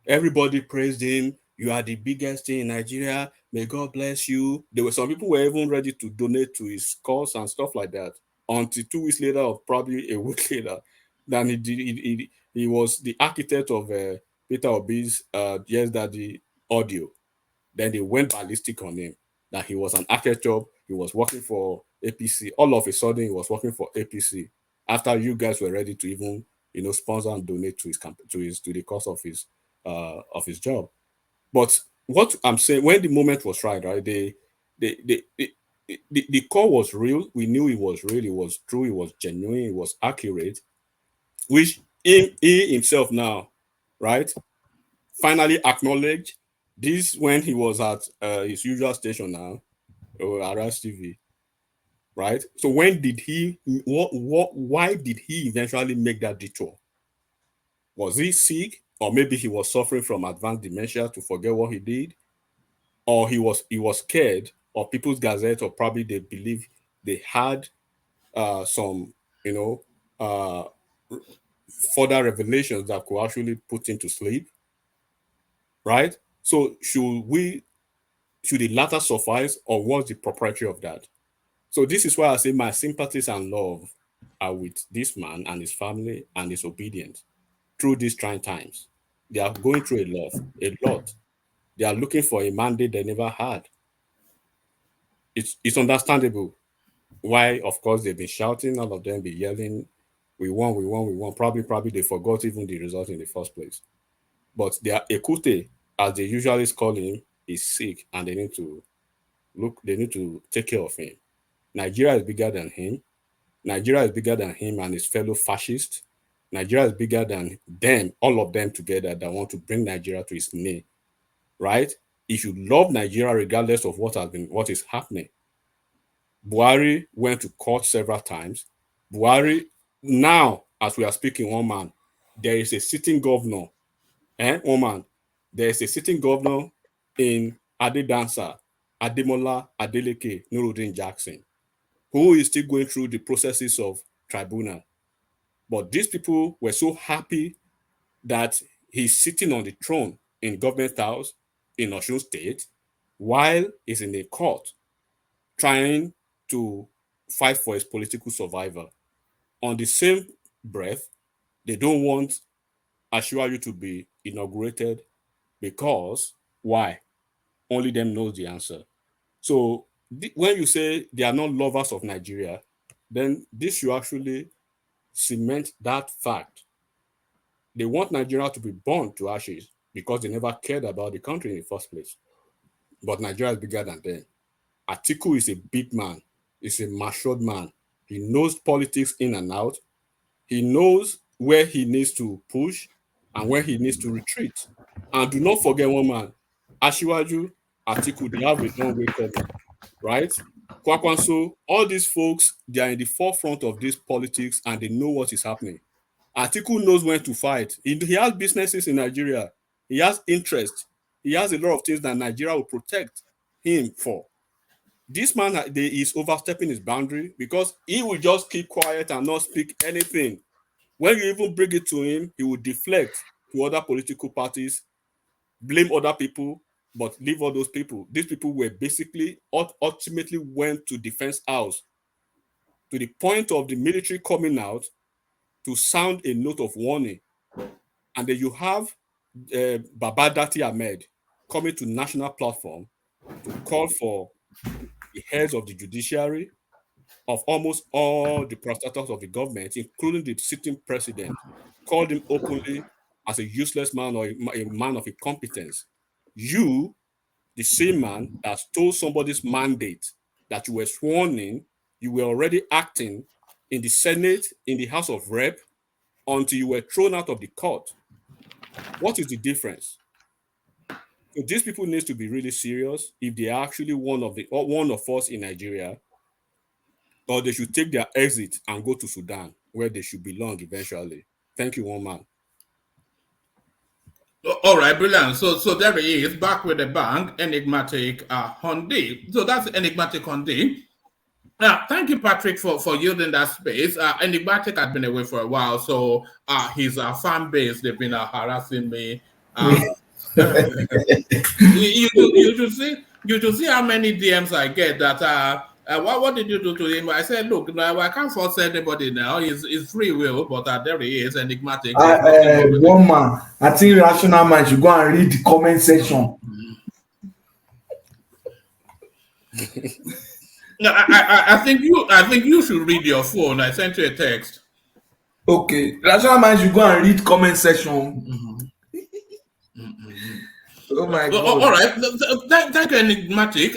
Everybody praised him. You are the biggest thing in Nigeria. May God bless you. There were some people who were even ready to donate to his cause and stuff like that. Until 2 weeks later, or probably a week later, then he was the architect of Peter Obi's Yes Daddy audio. Then they went ballistic on him that he was an architect. He was working for APC. All of a sudden, he was working for APC after you guys were ready to even sponsor and donate to the cause of his job. But what I'm saying, when the moment was right, the call was real. We knew it was real. It was true. It was genuine. It was accurate. Which he himself now, right, finally acknowledged this when he was at his usual station now, or Aras TV, right? So when did he? Why did he eventually make that detour? Was he sick, or maybe he was suffering from advanced dementia to forget what he did, or he was scared, or People's Gazette, or probably they believe they had some further revelations that could actually put him to sleep, right? So should the latter suffice, or what's the propriety of that? So this is why I say my sympathies and love are with this man and his family and his obedience through these trying times. They are going through a lot. They are looking for a mandate they never had. It's understandable why, of course, they've been shouting, all of them be yelling, we won, we won, we won. Probably they forgot even the result in the first place. But their Ekute, as they usually call him, is sick and they need to take care of him. Nigeria is bigger than him. Nigeria is bigger than him and his fellow fascists. Nigeria is bigger than them, all of them together that want to bring Nigeria to its knee, right? If you love Nigeria, regardless of what is happening. Buhari went to court several times. Buhari, now, as we are speaking, one man, there is a sitting governor, one man, there is a sitting governor in Adedansa, Ademola Adeleke Nuruddin Jackson, who is still going through the processes of tribunal. But these people were so happy that he's sitting on the throne in government house in Osun State while he's in a court trying to fight for his political survival. On the same breath, they don't want Ashwaju to be inaugurated because why? Only them knows the answer. So when you say they are not lovers of Nigeria, then this should actually cement that fact. They want Nigeria to be burned to ashes because they never cared about the country in the first place. But Nigeria is bigger than them. Atiku is a big man. He's a matured man. He knows politics in and out. He knows where he needs to push and where he needs to retreat. And do not forget one man, Ashiwaju, Atiku, they have a long way coming, right? Kwakwanso, all these folks, they are in the forefront of this politics and they know what is happening. Atiku knows when to fight. He has businesses in Nigeria. He has interest. He has a lot of things that Nigeria will protect him for. This man is overstepping his boundary because he will just keep quiet and not speak anything. When you even bring it to him, he will deflect to other political parties, blame other people, But leave all those people. These people were basically ultimately went to defense house to the point of the military coming out to sound a note of warning. And then you have Babadati Ahmed coming to national platform to call for the heads of the judiciary, of almost all the prostators of the government, including the sitting president, called him openly as a useless man or a man of incompetence. You, the same man that stole somebody's mandate that you were sworn in, you were already acting in the Senate, in the House of Rep, until you were thrown out of the court. What is the difference? So these people need to be really serious if they are actually one of us in Nigeria, or they should take their exit and go to Sudan, where they should belong eventually. Thank you, one man. All right, brilliant. So there he is, back with the bang, enigmatic Hondi. So that's enigmatic Hondi. Thank you, Patrick, for yielding that space. Enigmatic had been away for a while, so his fan base, they've been harassing me. You should see how many DMs I get that what did you do to him? I said, look, I can't force anybody now. It's free will, but there he is, enigmatic. One man, I think rational man should go and read the comment section. No, I think you should read your phone. I sent you a text. Okay, rational man should go and read comment section. Oh my God! All right, thank you, enigmatic.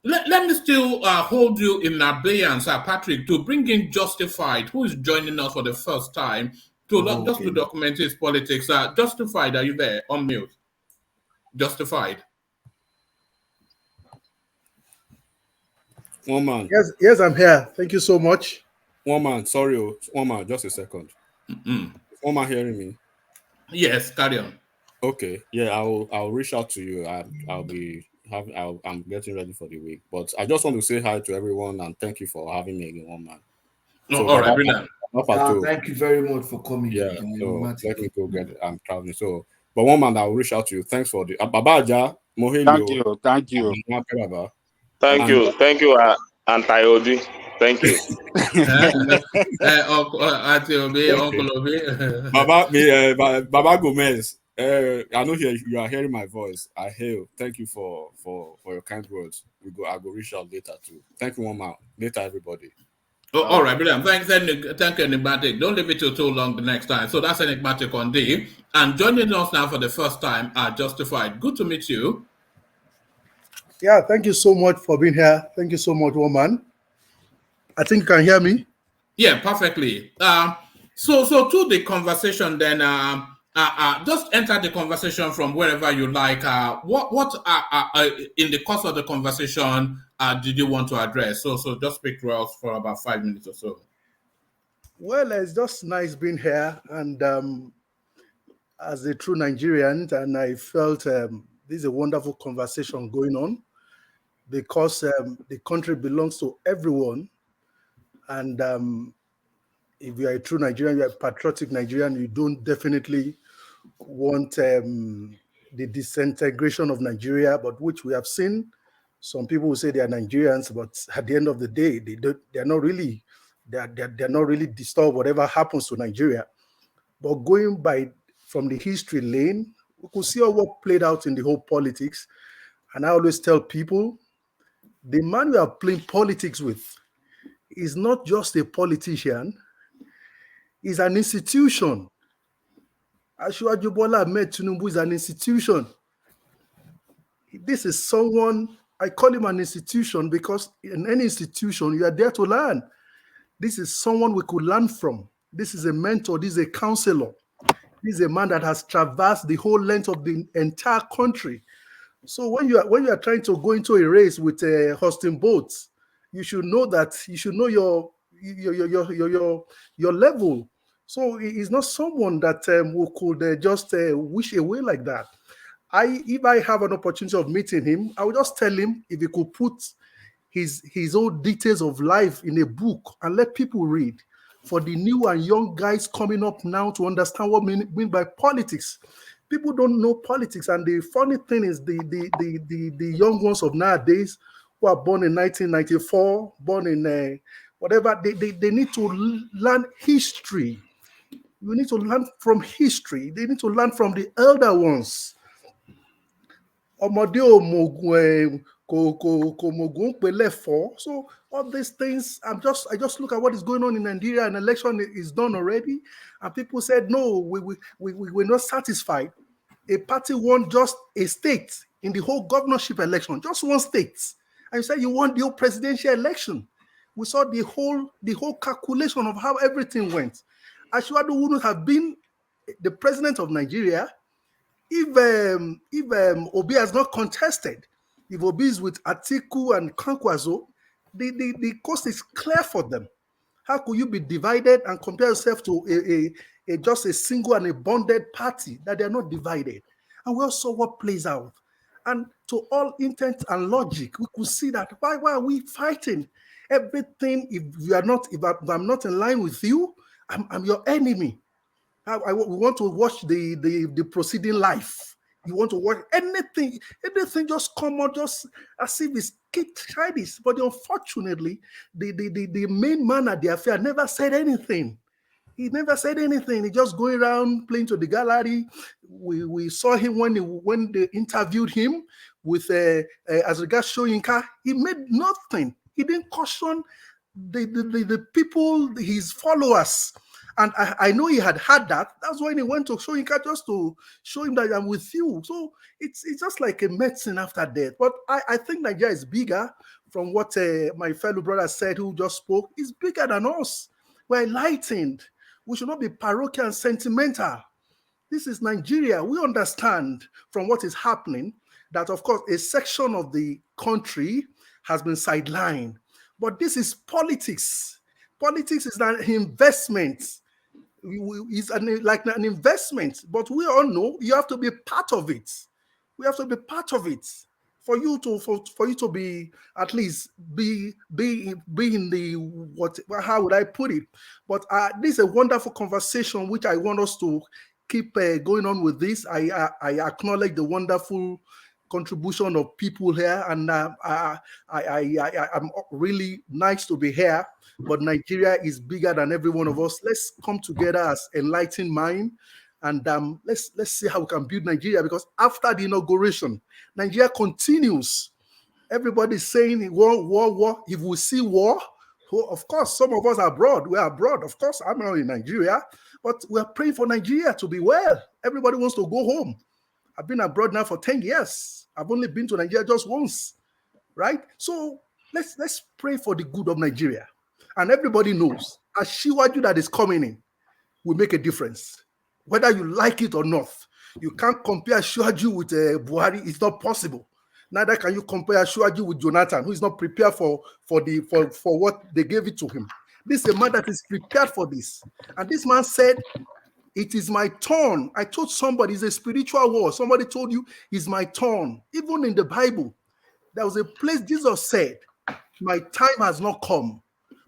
Let me still hold you in abeyance, Patrick, to bring in Justified, who is joining us for the first time just to document his politics. Justified, are you there? On mute. Justified. One man. Yes, I'm here. Thank you so much. One man, sorry, one man, just a second. One man hearing me? Yes, carry on. Okay, yeah, I'll reach out to you. I'm getting ready for the week, but I just want to say hi to everyone and thank you for having me again, one man. So, all right, brilliant. Thank you very much for coming. Yeah, so let me go get it. I'm traveling. So, but one man, I'll reach out to you. Thanks for the Babaja Mohelio. Thank you. Thank you, Anti-Odi. Thank you. Uncle Obi. Baba Gomez. I know you are hearing my voice. I hail. Thank you for your kind words. I go reach out later too. Thank you, one man. Later, everybody. All right, brilliant. Thank you, Enigmatic. Don't leave it too long the next time. So that's Enigmatic on D. And joining us now for the first time are Justified. Good to meet you. Yeah, thank you so much for being here. Thank you so much, woman. I think you can hear me. Yeah, perfectly. So to the conversation then, just enter the conversation from wherever you like. What in the course of the conversation did you want to address? So just speak to us for about 5 minutes or so. Well, it's just nice being here and as a true Nigerian, and I felt this is a wonderful conversation going on because the country belongs to everyone. And if you are a true Nigerian, you are a patriotic Nigerian, you don't definitely want the disintegration of Nigeria, but which we have seen. Some people will say they are Nigerians, but at the end of the day, they're not really disturbed whatever happens to Nigeria. But going from the history lane, we could see what played out in the whole politics. And I always tell people, the man we are playing politics with is not just a politician, he's an institution. Asiwaju Bola Ahmed Tinubu is an institution. This is someone, I call him an institution because in any institution, you are there to learn. This is someone we could learn from. This is a mentor, this is a counselor. This is a man that has traversed the whole length of the entire country. So when you are trying to go into a race with hosting boats, you should know that you should know your level. So he's not someone that we could just wish away like that. If I have an opportunity of meeting him, I would just tell him if he could put his own details of life in a book and let people read. For the new and young guys coming up now to understand what we mean by politics, People don't know politics, and the funny thing is the young ones of nowadays who are born in 1994, born in whatever, they need to learn history. You need to learn from history. They need to learn from the elder ones. Ọmọdé ò mọ̀gùn kò mọ̀gùn pé lẹ́fọ̀ọ́. So all these things, I just look at what is going on in Nigeria. An election is done already, and people said no, we're not satisfied. A party won just a state in the whole governorship election, just one state, and you said you won the whole presidential election. We saw the whole calculation of how everything went. Ashwadu wouldn't have been the president of Nigeria if Obi has not contested. If Obi is with Atiku and Kwankwaso, the coast is clear for them. How could you be divided and compare yourself to just a single and a bonded party that they are not divided? And we all saw what plays out. And to all intent and logic, we could see that why are we fighting? Everything, if I'm not in line with you, I'm your enemy. We want to watch the proceeding life. You want to watch anything just come out just as if it's childish. But unfortunately, the main man at the affair never said anything. He never said anything. He just going around playing to the gallery. We saw him when they interviewed him with as regards Soyinka. He made nothing. He didn't caution the people, his followers. And I know he had that. That's when he went to Soyinka just to show him that I'm with you. So it's just like a medicine after death. But I think Nigeria is bigger from what my fellow brother said who just spoke. It's bigger than us. We're enlightened. We should not be parochial and sentimental. This is Nigeria. We understand from what is happening that, of course, a section of the country has been sidelined. But this is politics. Politics is an investment. It's like an investment. But we all know you have to be part of it. We have to be part of it for you to be at least be in the what? How would I put it? But this is a wonderful conversation which I want us to keep going on with this. I acknowledge the wonderful contribution of people here, and I'm really nice to be here. But Nigeria is bigger than every one of us. Let's come together as enlightened mind, and let's see how we can build Nigeria. Because after the inauguration, Nigeria continues. Everybody's saying war. If we see war, of course, some of us are abroad. We are abroad. Of course, I'm not in Nigeria, but we're praying for Nigeria to be well. Everybody wants to go home. I've been abroad now for 10 years. I've only been to Nigeria just once, right? So let's pray for the good of Nigeria. And everybody knows a Shiwaju that is coming in will make a difference, whether you like it or not. You can't compare Shiwaju with Buhari. It's not possible. Neither can you compare Shiwaju with Jonathan, who is not prepared for what they gave it to him. This is a man that is prepared for this. And this man said, it is my turn. I told somebody, it's a spiritual war. Somebody told you, it's my turn. Even in the Bible, there was a place Jesus said, my time has not come.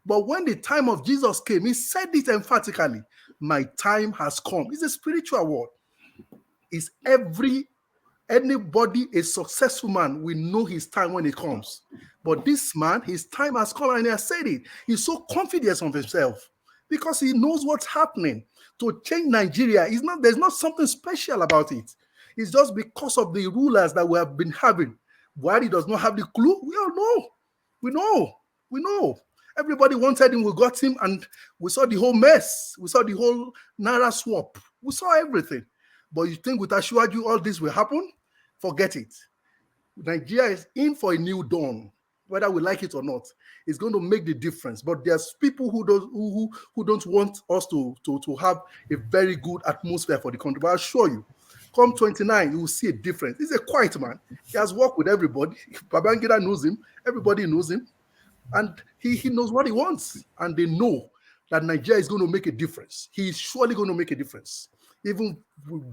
But when the time of Jesus came, he said it emphatically, my time has come. It's a spiritual word. Is anybody a successful man will know his time when it comes. But this man, his time has come, and he has said it. He's so confident of himself because he knows what's happening. To change Nigeria, there's not something special about it. It's just because of the rulers that we have been having. Buhari does not have the clue. We all know. We know. Everybody wanted him, we got him, and we saw the whole mess. We saw the whole Naira swap. We saw everything. But you think with Ashwaju all this will happen? Forget it. Nigeria is in for a new dawn, whether we like it or not. It's going to make the difference. But there's people who don't want us to have a very good atmosphere for the country. But I assure you, come 29, you will see a difference. He's a quiet man. He has worked with everybody. Babangida knows him. Everybody knows him. And he knows what he wants. And they know that Nigeria is going to make a difference. He is surely going to make a difference. Even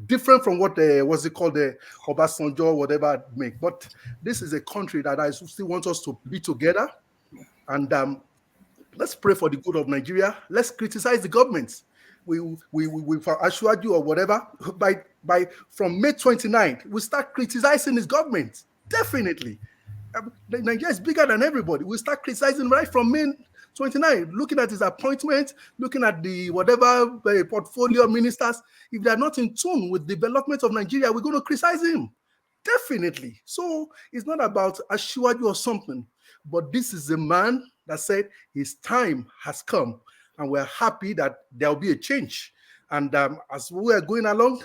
different from what what's it called, the Obasanjo or whatever make. But this is a country that I still want us to be together. And let's pray for the good of Nigeria. Let's criticize the government. assured you or whatever, by from May 29th, we start criticizing his government. Definitely. Nigeria is bigger than everybody. We start criticizing right from May 29th, looking at his appointment, looking at the whatever portfolio ministers. If they are not in tune with development of Nigeria, we're going to criticize him. Definitely. So it's not about assured you or something, but this is a man that said his time has come, and we're happy that there will be a change. And as we are going along,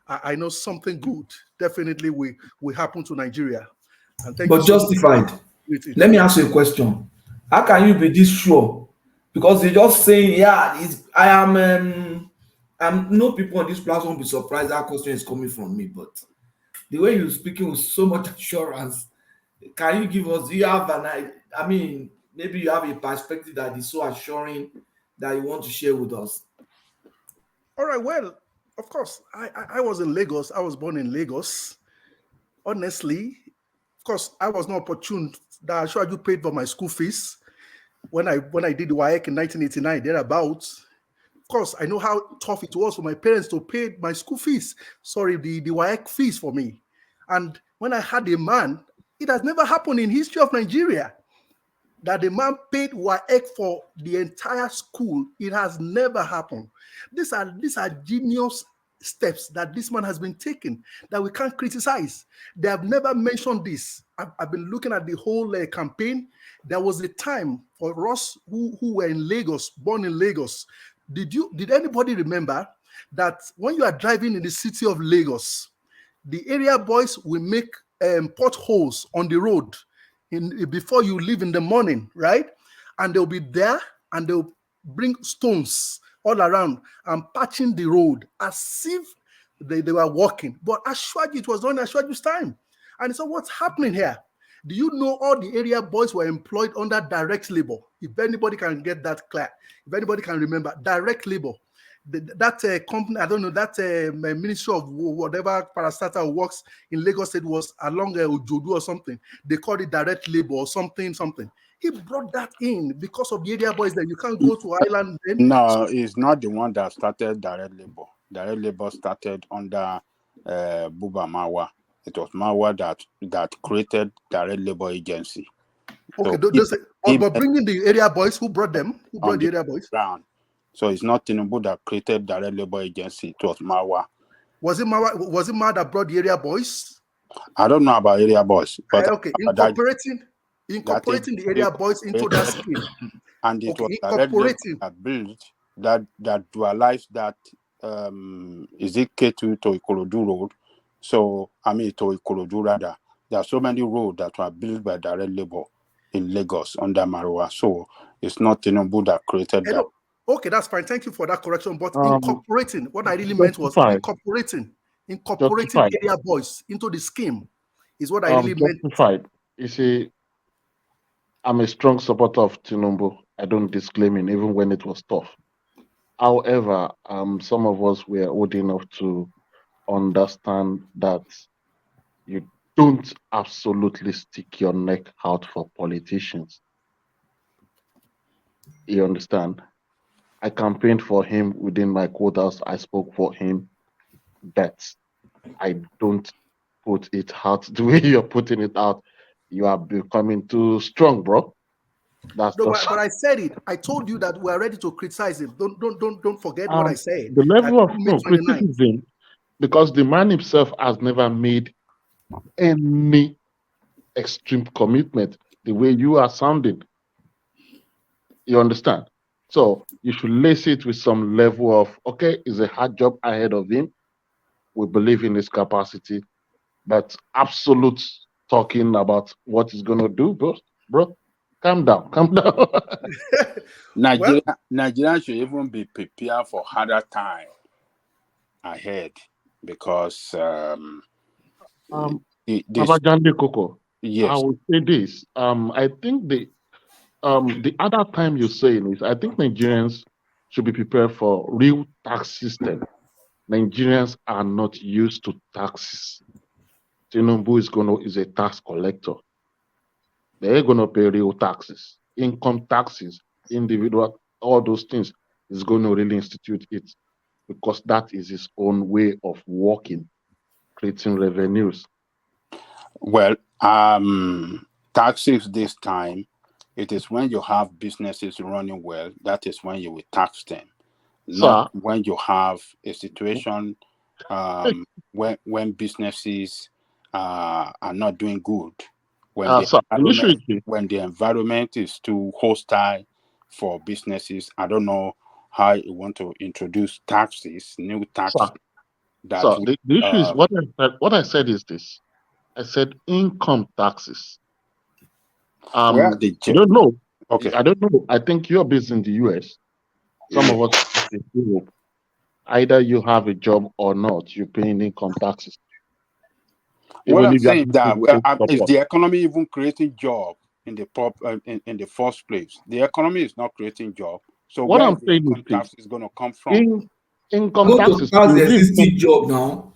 I know something good definitely will happen to Nigeria. And thank you But so much. justified. Let me ask you a question. How can you be this sure? Because they just saying, yeah, I am. No people on this platform will be surprised that question is coming from me. But the way you're speaking with so much assurance, can you give us? Do you have I mean, maybe you have a perspective that is so assuring that you want to share with us. All right. Well, of course, I was in Lagos. I was born in Lagos. Honestly, of course, I was not opportune that I sure you paid for my school fees when I did the WAEC in 1989, thereabouts. Of course, I know how tough it was for my parents to pay my school fees. Sorry, the WAEC fees for me. And when I had a man, it has never happened in history of Nigeria that the man paid WAEC for the entire school. It has never happened. These are genius steps that this man has been taking that we can't criticize. They have never mentioned this. I've been looking at the whole campaign. There was a time for us who were in Lagos, born in Lagos. Did anybody remember that when you are driving in the city of Lagos, the area boys will make potholes on the road before you leave in the morning, right? And they'll be there and they'll bring stones all around and patching the road as if they were walking. But Ashwaji, it was during Ashwaji's time. And so what's happening here? Do you know all the area boys were employed under direct labor? If anybody can get that clear, if anybody can remember, direct labor. That company, I don't know, that ministry of whatever parastatal works in Lagos State was along Ojodu or something. They called it direct labor or something. He brought that in because of the area boys that you can't go to Island. Then. No, it's not the one that started direct labor. Direct labor started under Buba Mawa. It was Mawa that created direct labor agency. Okay, So but bringing the area boys, who brought them? Who brought the area boys? Ground. So it's not Tinubu that created direct labor agency. It was Mawa. Was it Mawa that brought the area boys? I don't know about area boys, but okay, incorporating the area boys into that scheme. And it was incorporating that built that dualized that is it K2 to Ikorodu road. So I mean to Ikorodu rather. There are so many roads that were built by direct labor in Lagos under Marwa. So it's not Tinubu that created that. Okay, that's fine. Thank you for that correction. But incorporating, what I really meant was incorporating area boys into the scheme is what I really meant. Justified. You see, I'm a strong supporter of Tinubu. I don't disclaim him, even when it was tough. However, some of us were old enough to understand that you don't absolutely stick your neck out for politicians. You understand? I campaigned for him within my quotas. I spoke for him. But I don't put it out the way you're putting it out. You are becoming too strong, bro. But I said it. I told you that we're ready to criticize him. Don't forget what I said. The level of criticism, because the man himself has never made any extreme commitment the way you are sounding. You understand? So you should lace it with some level of, okay, it's a hard job ahead of him. We believe in his capacity, but absolute talking about what he's going to do, bro, calm down. Nigeria should even be prepared for harder time ahead because Abajande Koko, yes. I would say this. I think the other time you're saying is I think Nigerians should be prepared for real tax system. Nigerians are not used to taxes. Tinubu is a tax collector. They're gonna pay real taxes, income taxes, individual, all those things is going to really institute it. because that is his own way of working, creating revenues. Well, taxes this time, it is when you have businesses running well, that is when you will tax them. Not when you have a situation when businesses are not doing good, when the environment is too hostile for businesses. I don't know how you want to introduce new taxes. The issue is what I said is this. I said income taxes. I don't know. Okay. I don't know. I think you're based in the US. Some of us are in Europe. Either you have a job or not, you're paying income taxes. What I'm saying that is the economy even creating job in the first place? The economy is not creating job. So what where I'm the saying income tax is going to come from? Income taxes. Tax the existing job now.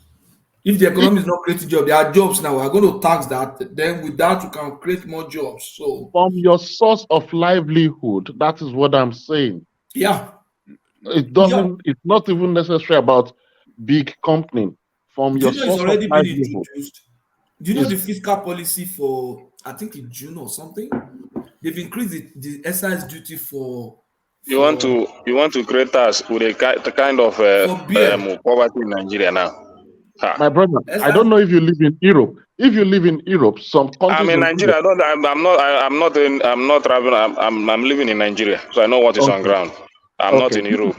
If the economy is not creating jobs, there are jobs now. We're going to tax that. Then with that, you can create more jobs. So from your source of livelihood, that is what I'm saying. Yeah. It doesn't. It's not even necessary about big company. From your It's source of already been livelihood. introduced. Do you know the fiscal policy for, I think in June or something? They've increased the excise duty for. You want to create us with the kind of poverty in Nigeria now. My brother, I don't know if you live in Europe. If you live in Europe, some countries. I'm in Nigeria. I'm not traveling. I'm living in Nigeria, so I know what is on ground. I'm not in Europe.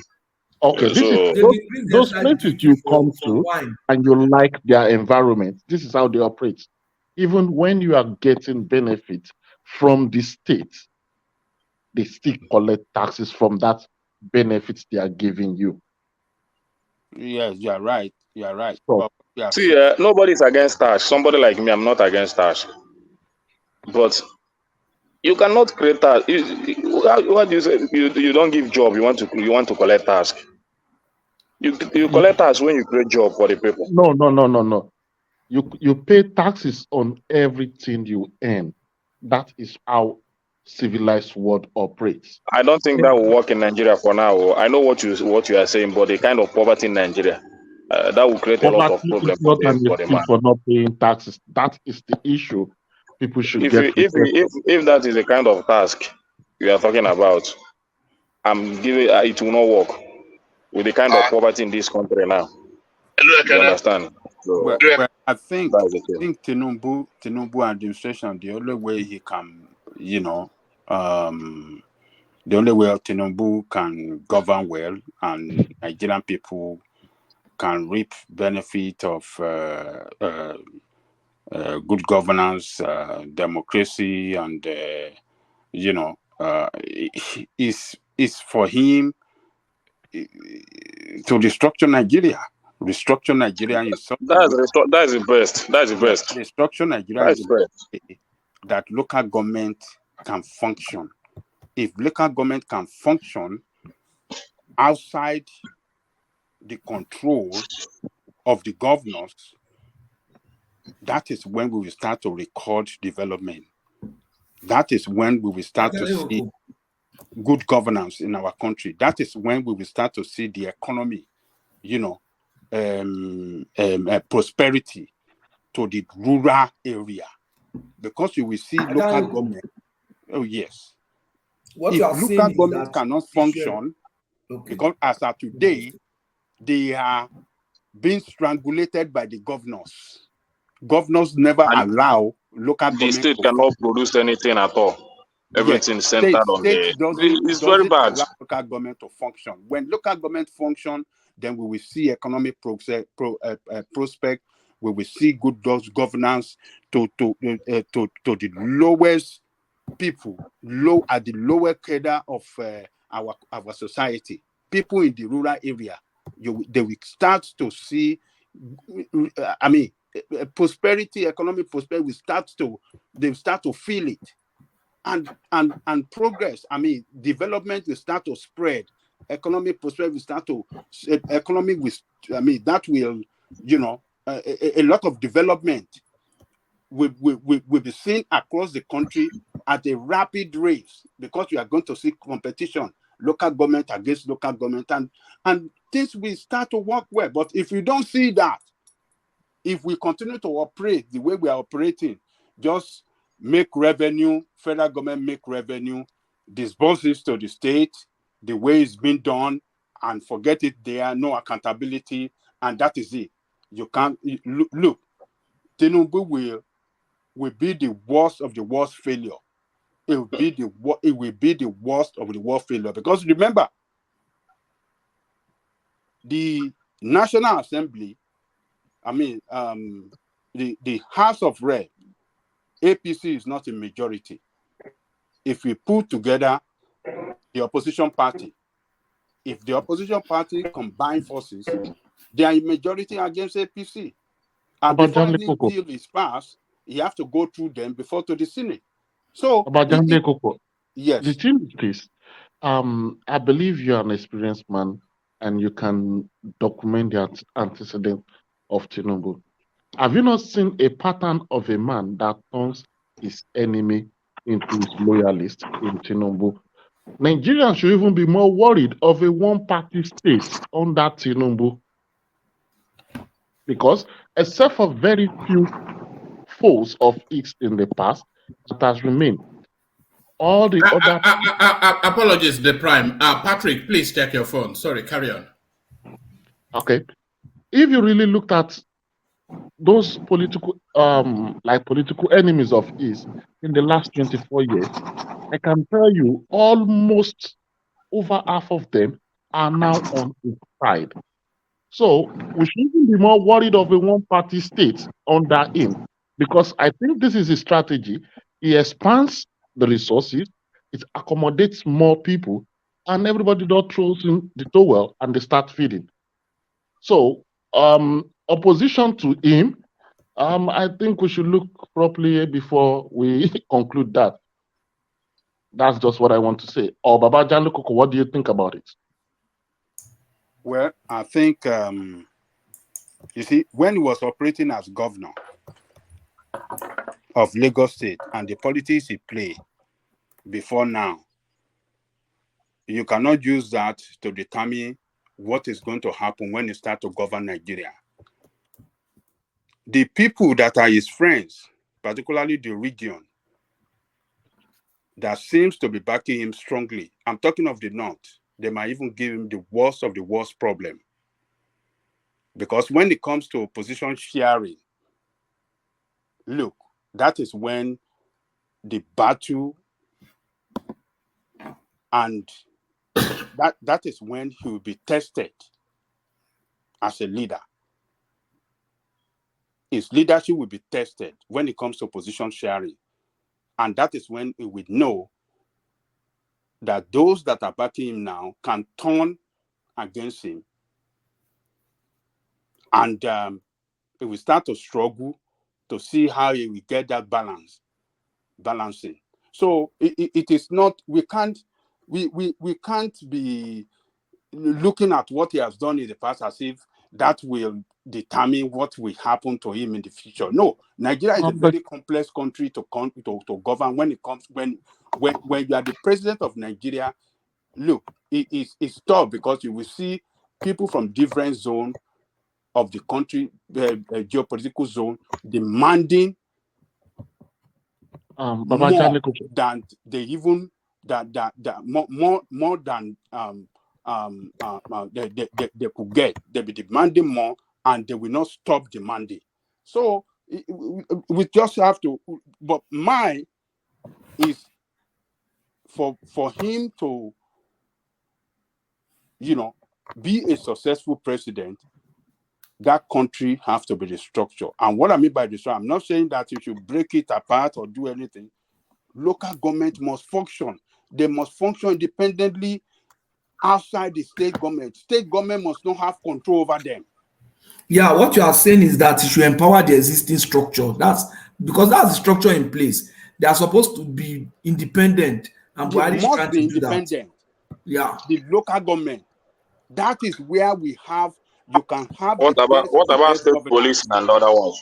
Okay, this So is those places you come to and you like their environment. This is how they operate. Even when you are getting benefit from the state, they still collect taxes from that benefits they are giving you. Yes, you are right. You are right. See, nobody's against tax. Somebody like me, I'm not against tax. But you cannot create tax. What do you say? You don't give job. You want to collect tax. You collect tax when you create job for the people. No. You pay taxes on everything you earn. That is how civilized world operates. I don't think that will work in Nigeria for now. I know what you are saying, but the kind of poverty in Nigeria, that will create a lot of problems not an for the man. excuse for not paying taxes. That is the issue. People should get. If that is the kind of task you are talking about, I'm giving it will not work with the kind of poverty in this country now. You understand? So, well, I think Tinubu administration, the only way he can, the only way Tinubu can govern well and Nigerian people can reap benefit of good governance, democracy, and is for him to restructure Nigeria. Restructure Nigeria in such that is the best. That's the best. Restructure Nigeria is that local government can function. If local government can function outside the control of the governors, that is when we will start to record development. That is when we will start to see good governance in our country. That is when we will start to see the economy, prosperity to the rural area, because you will see local government. Oh yes. What if you are local saying government is that cannot function, because as of today, they are being strangulated by the governors. Governors never allow local government. The state cannot produce anything at all. Everything is centered on the. It's very bad. Allow local government to function. When local government function, then we will see economic prospect. We will see good governance to the lowest people, at the lower cadre of our society. People in the rural area, they will start to see. Prosperity, economic prosperity will start to feel it, and progress. Development will start to spread. Economic prosperity will start to that will, a lot of development will be seen across the country at a rapid rate, because you are going to see competition, local government against local government, and things will start to work well. But if you don't see that, if we continue to operate the way we are operating, just make revenue, federal government make revenue, disburse it to the state, the way it's been done, and forget it there, no accountability, and that is it. You can't look. Tinubu will be the worst of the worst failure. It will be the worst of the worst failure, because remember, the National Assembly, the House of Rep, APC is not a majority. If we put together the opposition party, if the opposition party combine forces, they are a majority against APC. And before any bill is passed, you have to go through them before to the Senate. So, yes. The thing is this. I believe you are an experienced man and you can document the antecedent of Tinubu. Have you not seen a pattern of a man that turns his enemy into his loyalist in Tinubu? Nigerians should even be more worried of a one-party state under Tinubu, because except for very few foes of it in the past, it has remained. All the other... Apologies, the Prime. Patrick, please check your phone. Sorry, carry on. Okay. If you really looked at those political enemies of his in the last 24 years, I can tell you almost over half of them are now on his side. So we should even be more worried of a one-party state under him, because I think this is his strategy. He expands the resources, it accommodates more people, and everybody just throws in the towel and they start feeding. So opposition to him, I think we should look properly before we conclude that. That's just what I want to say. Or Baba Janlukoko, what do you think about it? Well, I think, you see, when he was operating as governor of Lagos State and the politics he played before now, you cannot use that to determine what is going to happen when he starts to govern Nigeria. The people that are his friends, particularly the region, that seems to be backing him strongly, I'm talking of the North, they might even give him the worst of the worst problem. Because when it comes to position sharing, look, that is when the battle, and that is when he will be tested as a leader. His leadership will be tested when it comes to position sharing. And that is when he will know that those that are backing him now can turn against him. And he will start to struggle to see how he will get that balancing. So it is not, we can't be looking at what he has done in the past as if that will determine what will happen to him in the future. No, Nigeria is a very complex country to govern. When it comes, when you are the president of Nigeria, look, it's tough, because you will see people from different zones of the country, geopolitical zone, demanding more than they even more than they could get. They'll be demanding more, and they will not stop demanding. So we just have to. But mine is for him to, be a successful president. That country has to be the structure. And what I mean by the structure, I'm not saying that you should break it apart or do anything. Local government must function. They must function independently outside the state government. State government must not have control over them. Yeah, what you are saying is that you should empower the existing structure. That's because that's the structure in place. They are supposed to be independent, and they must be independent. Yeah, the local government. That is where we have. You can have. What about state police and other ones?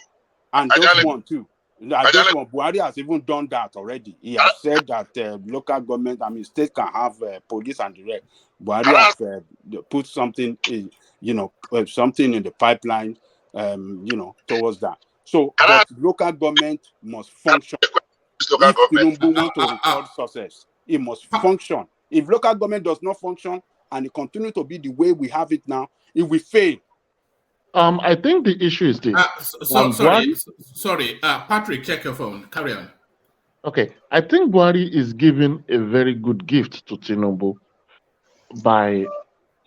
And those one too. Those one, Buhari has even done that already. He has said that local government, state can have police and the rest. Buhari has put something in, something in the pipeline, towards that. So, but local government must function. If Tinubu want to record success, it must function. If local government does not function and it continue to be the way we have it now, it will fail. I think the issue is this. Sorry, Patrick, check your phone. Carry on. Okay, I think Buhari is giving a very good gift to Tinubu by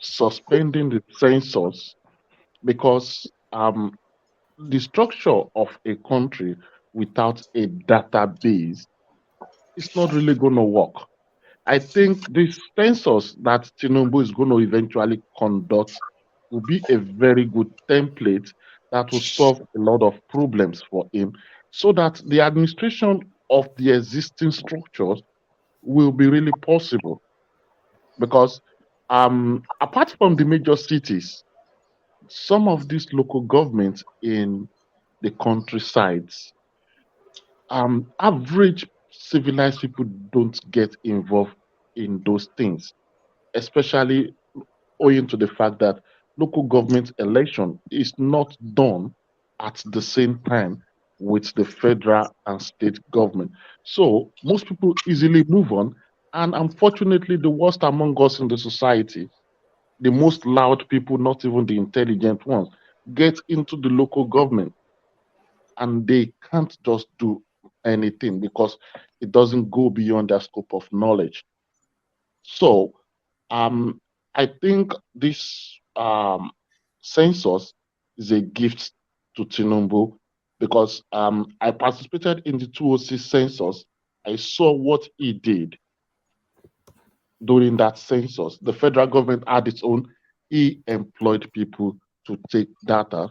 suspending the census, because the structure of a country without a database is not really going to work. I think this census that Tinubu is going to eventually conduct will be a very good template that will solve a lot of problems for him, so that the administration of the existing structures will be really possible. Because apart from the major cities, some of these local governments in the countrysides, average civilized people don't get involved in those things, especially owing to the fact that local government election is not done at the same time with the federal and state government. So most people easily move on. And unfortunately, the worst among us in the society, the most loud people, not even the intelligent ones, get into the local government, and they can't just do anything because it doesn't go beyond their scope of knowledge. So I think this census is a gift to Tinubu, because I participated in the 206 census. I saw what he did during that census. The federal government had its own. He employed people to take data,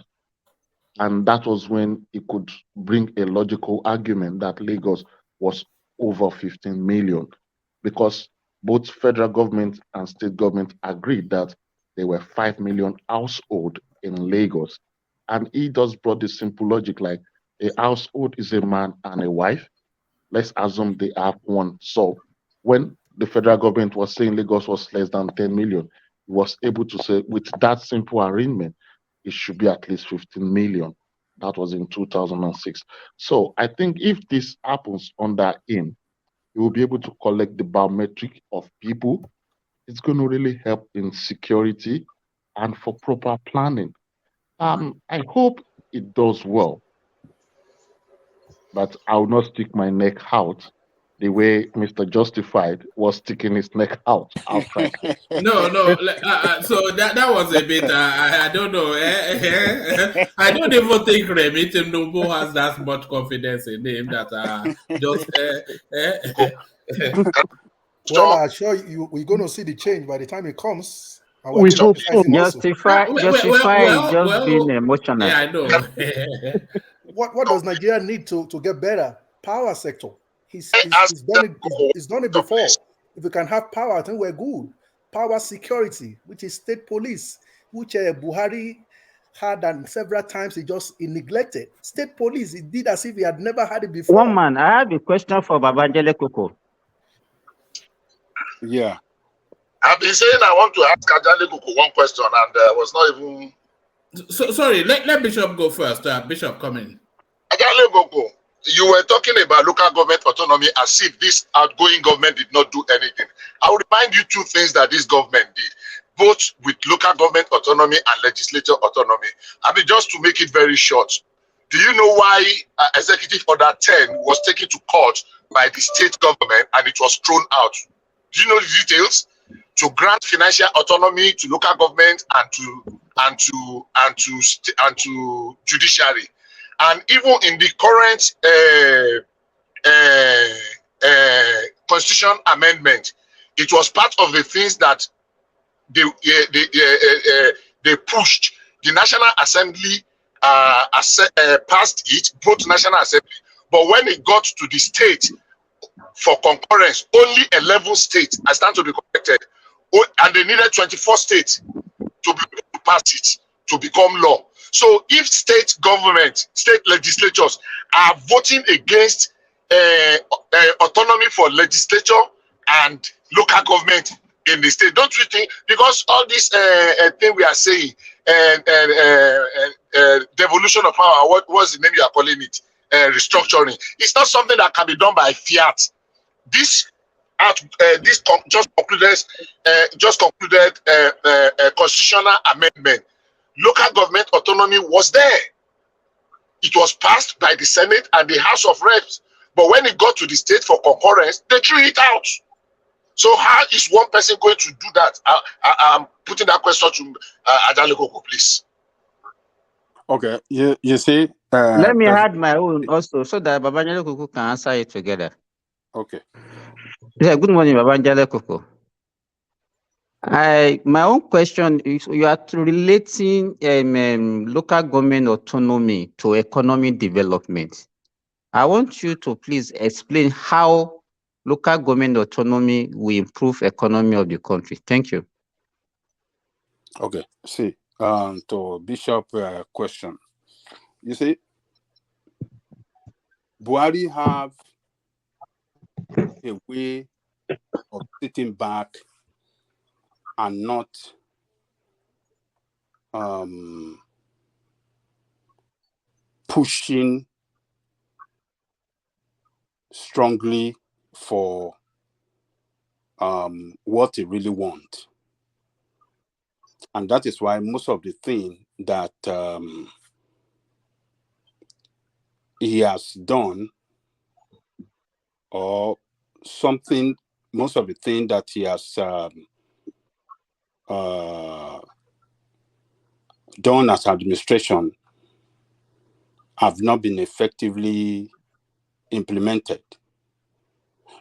and that was when he could bring a logical argument that Lagos was over 15 million, because both federal government and state government agreed that there were 5 million households in Lagos. And he just brought this simple logic, like a household is a man and a wife. Let's assume they have one. So when the federal government was saying Lagos was less than 10 million, he was able to say, with that simple arrangement, it should be at least 15 million. That was in 2006. So I think if this happens under him, he will be able to collect the biometric of people. It's going to really help in security and for proper planning. I hope it does well, but I will not stick my neck out the way Mr. Justified was sticking his neck out outside. No. So that was a bit. I don't know. I don't even think Remi Tinubu has that much confidence in him that just. Well, I assure you, we're going to see the change by the time it comes. And We hope so. Justify just being emotional. Yeah, I know. What does Nigeria need to get better? Power sector. He's done it before. If we can have power, I think we're good. Power security, which is state police, which Buhari had, and several times he neglected. State police, he did as if he had never had it before. One man, I have a question for Babangele Koko. Yeah. I've been saying I want to ask Ajale Koko one question, and was not even. So sorry, let Bishop go first. Bishop, come in. Ajale Koko, you were talking about local government autonomy as if this outgoing government did not do anything. I will remind you two things that this government did, both with local government autonomy and legislature autonomy. I mean, just to make it very short, do you know why Executive Order 10 was taken to court by the state government and it was thrown out? Do you know the details? To grant financial autonomy to local government and to judiciary. And even in the current constitution amendment, it was part of the things that they pushed. The National Assembly passed it, both National Assembly, but when it got to the state for concurrence, only 11 states, I stand to be corrected, and they needed 24 states to be able to pass it to become law. So if state government, state legislatures are voting against autonomy for legislature and local government in the state. Don't you think? Because all this thing we are saying, devolution of power, what's the name you are calling it? Restructuring. It's not something that can be done by fiat. This just concluded constitutional amendment. Local government autonomy was there. It was passed by the Senate and the House of Reps. But when it got to the state for concurrence, they threw it out. So how is one person going to do that? I'm putting that question to Ajale Koko, please. Okay, you see. Let me add my own also so that Babajale Koko can answer it together. Okay. Yeah, good morning, Babajale Koko. My own question is, you are relating local government autonomy to economic development. I want you to please explain how local government autonomy will improve economy of the country. Thank you. Okay. See, to Bishop question, you see, Buhari have a way of sitting back and not pushing strongly for what he really wants. And that is why most of the thing that he has done, or something, most of the thing that he has done as administration have not been effectively implemented.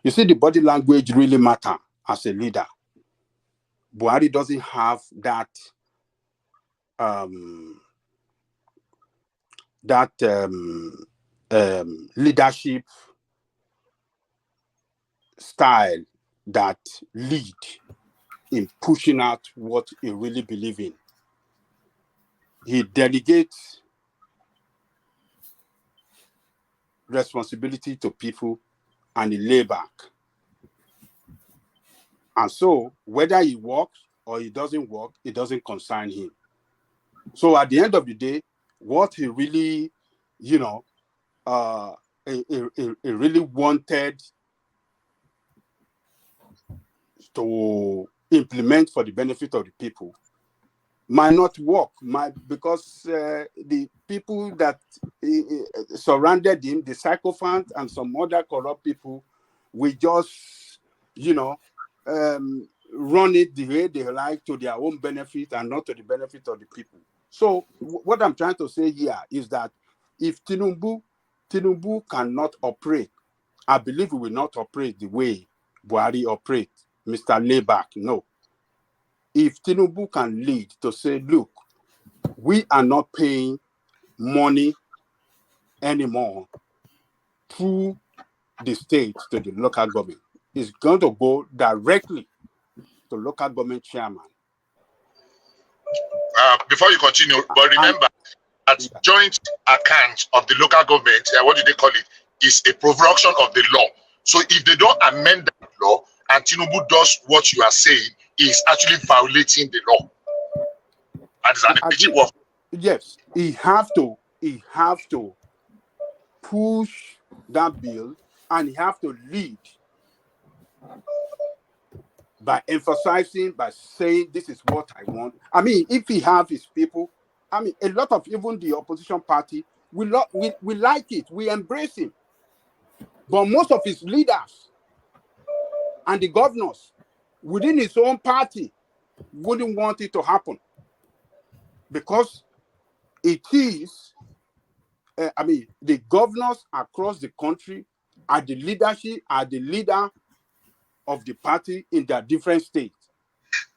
You see, the body language really matter as a leader. Buhari doesn't have that leadership style that lead in pushing out what he really believes in. He delegates responsibility to people and he lay back. And so whether he works or he doesn't work, it doesn't concern him. So at the end of the day, what he really, he really wanted to implement for the benefit of the people might not work, because the people that surrounded him, the sycophants and some other corrupt people, will just, run it the way they like to their own benefit and not to the benefit of the people. So what I'm trying to say here is that if Tinubu cannot operate, I believe he will not operate the way Buhari operates, Mr. Layback. No. If Tinubu can lead to say, look, we are not paying money anymore through the state to the local government, it's going to go directly to local government chairman. Before you continue, but remember that joint account of the local government, what do they call it, is a provision of the law. So if they don't amend that law and Tinubu does what you are saying, is actually violating the law. And it's an impediment of. Yes, he have to push that bill, and he have to lead by emphasizing, by saying, this is what I want. I mean, if he have his people, I mean, a lot of even the opposition party, we like it, we embrace him. But most of his leaders and the governors within his own party wouldn't want it to happen, because it is, the governors across the country are the leader of the party in their different states.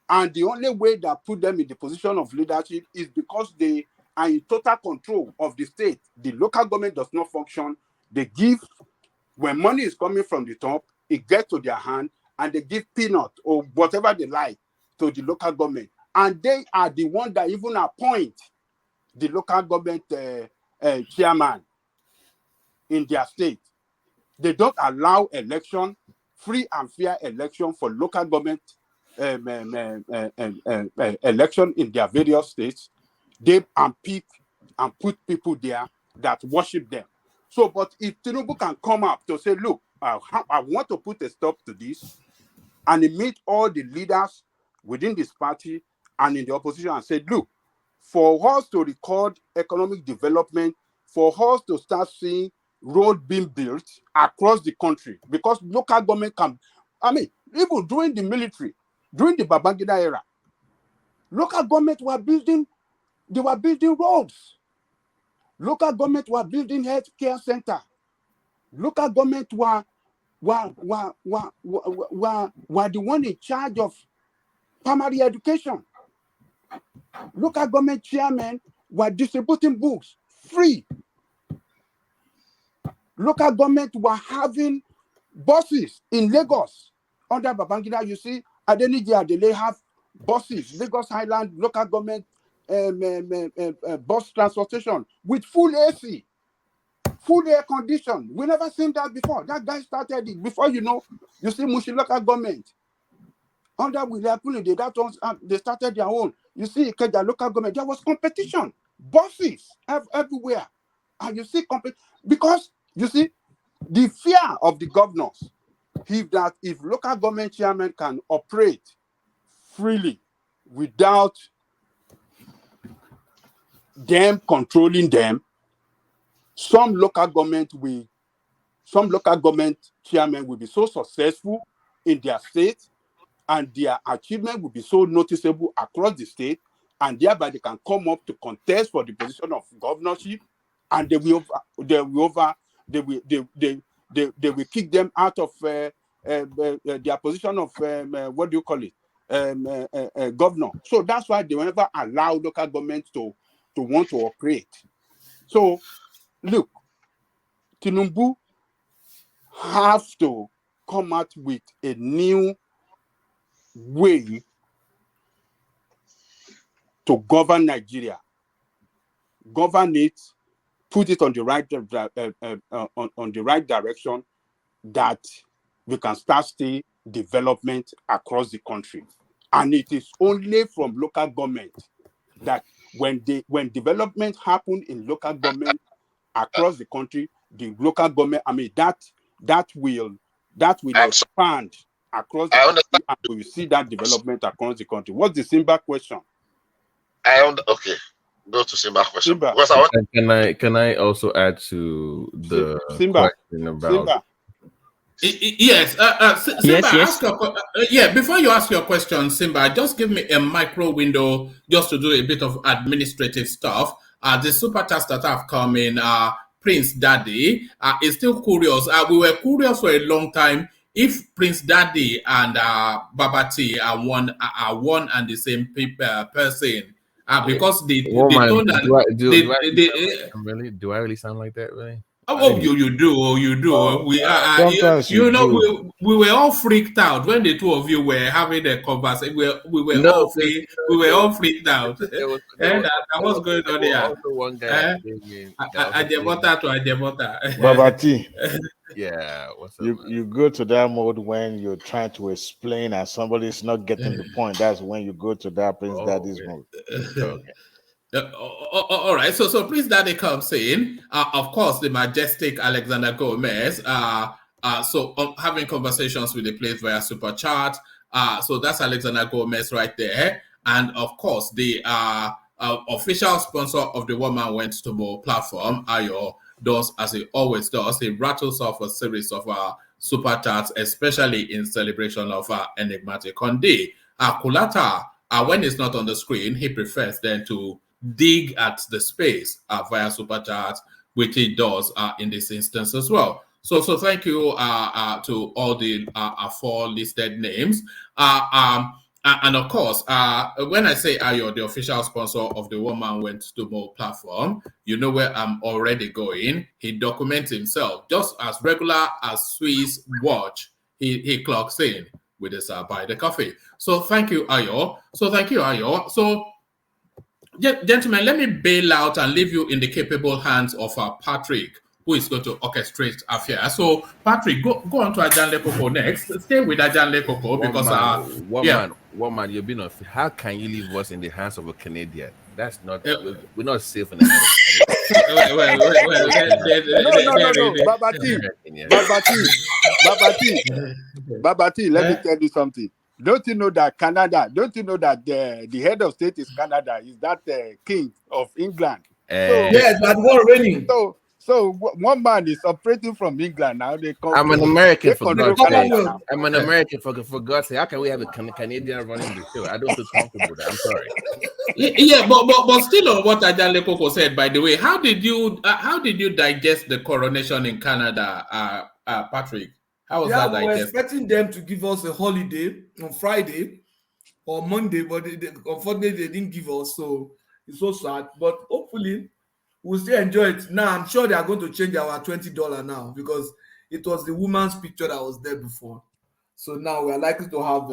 And the only way that put them in the position of leadership is because they are in total control of the state. The local government does not function. They give, when money is coming from the top, it gets to their hand, and they give peanut or whatever they like to the local government. And they are the one that even appoint the local government chairman in their state. They don't allow election, free and fair election for local government election in their various states, they unpick and put people there that worship them. So, but if Tinubu can come up to say, look, I want to put a stop to this, and he meet all the leaders within this party and in the opposition and said, look, for us to record economic development, for us to start seeing road being built across the country, because local government can, even during the military, during the Babangida era, local government were building roads. Local government were building healthcare center. Local government were the one in charge of primary education. Local government chairmen were distributing books free. Local government were having buses in Lagos. Under Babangida, you see, Adeniji, they have buses, Lagos Highland local government bus transportation with full AC, full air condition. We never seen that before. That guy started it. Before you know, you see Mushi local government. Under William Puli, they started their own. You see Ikeja local government, there was competition. Buses everywhere. And you see because you see the fear of the governors, if local government chairmen can operate freely without them controlling them, some local government chairmen will be so successful in their state, and their achievement will be so noticeable across the state, and thereby they can come up to contest for the position of governorship, and they will kick them out of their position of governor. So that's why they will never allow local government to want to operate. So look, Tinubu have to come out with a new way to govern Nigeria, govern it, put it on the right direction, that we can start seeing development across the country. And it is only from local government that when development happen in local government across the country, the local government, that will expand across the country, and we will see that development across the country. What's the Simba question? Okay, go to Simba question. Simba. Can I also add to the question about? Simba. Yes, Simba, yes. Before you ask your question, Simba, just give me a micro window just to do a bit of administrative stuff. The super chats that have come in, Prince Daddy is still curious. We were curious for a long time if Prince Daddy and Babati are one and the same person. Because the tone do I really sound like that, really? Oh, you do. We were all freaked out when the two of you were having a conversation. We were all freaked out. What's going on there? Also one guy Ajebota to Ajebota. Babati. Yeah, what's up? You go to that mode when you're trying to explain and somebody's not getting the point. That's when you go to that Prince Daddy's mode. Okay. All right, so Prince Daddy comes in. Of course, the majestic Alexander Gomez. Having conversations with the place via super chat. So that's Alexander Gomez right there, and of course the official sponsor of the One Man Went to More platform, Ayo, does as he always does. He rattles off a series of super chats, especially in celebration of Enigmatic Conde. Kulata, when it's not on the screen, he prefers then to dig at the space via super chat, which he does in this instance as well. So thank you to all the 4 listed names. And of course, when I say Ayo, the official sponsor of the One Man Went to More platform, you know where I'm already going. He documents himself just as regular as Swiss watch. He clocks in with his buy the coffee. So thank you, Ayo. So gentlemen, let me bail out and leave you in the capable hands of Patrick, who is going to orchestrate affairs. So, Patrick, go on to Ajan Lekoko next. Stay with Ajan Lekoko because Woman, you've been on. How can you leave us in the hands of a Canadian? That's not. We're not safe in the hands No. Babati, let me tell you something. Don't you know that Canada? Don't you know that the head of state is Canada? Is that king of England? Yes, that one reigning. So one man is operating from England now. I'm an American for God's sake. Canada. I'm an American for God's sake. How can we have a Canadian running the show? I don't feel comfortable with that. I'm sorry. Yeah, but still on what Ajan Lekoko said, by the way, how did you digest the coronation in Canada, Patrick? How was that we were digested? expecting them to give us a holiday on Friday or Monday, but unfortunately they didn't give us, so it's so sad. But hopefully we'll still enjoy it. Now I'm sure they are going to change our $20 now because it was the woman's picture that was there before. So now we are likely to have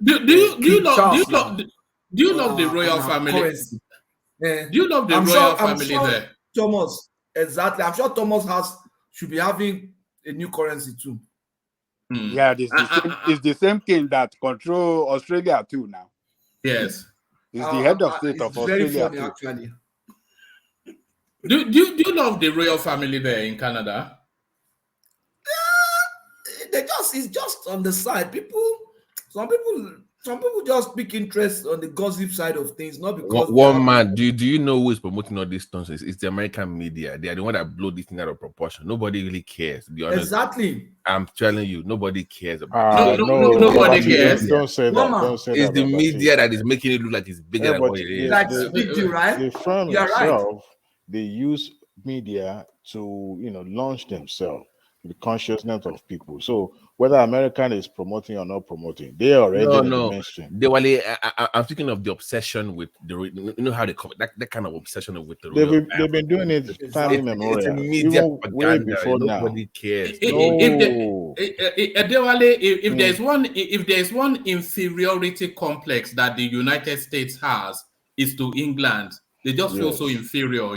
Do you love the royal family? Currency. Do you love the royal family there? Thomas, exactly. I'm sure Thomas should be having a new currency too. Yeah, it's the same king that control Australia too now. Yes. He's the head of state of Australia. Very funny, actually. Do you love the royal family there in Canada? It's just on the side. Some people just pick interest on the gossip side of things, not because One man. Do you know who is promoting all these nonsense? It's the American media. They are the one that blow this thing out of proportion. Nobody really cares. To be honest. Exactly. I'm telling you, nobody cares about nobody cares. Don't say that. Don't say it's that. the media that is making it look like it's bigger than what it is. That's a big deal, right? The firm You're itself, right. they use media to launch themselves, the consciousness of people. So whether American is promoting or not promoting, they are already in the mainstream. I'm thinking of the obsession with how they call it, that kind of obsession with the they've been doing it time immemorial. It's a media even propaganda. way before Nobody cares. If there's one inferiority complex that the United States has, is to England. They just feel so inferior,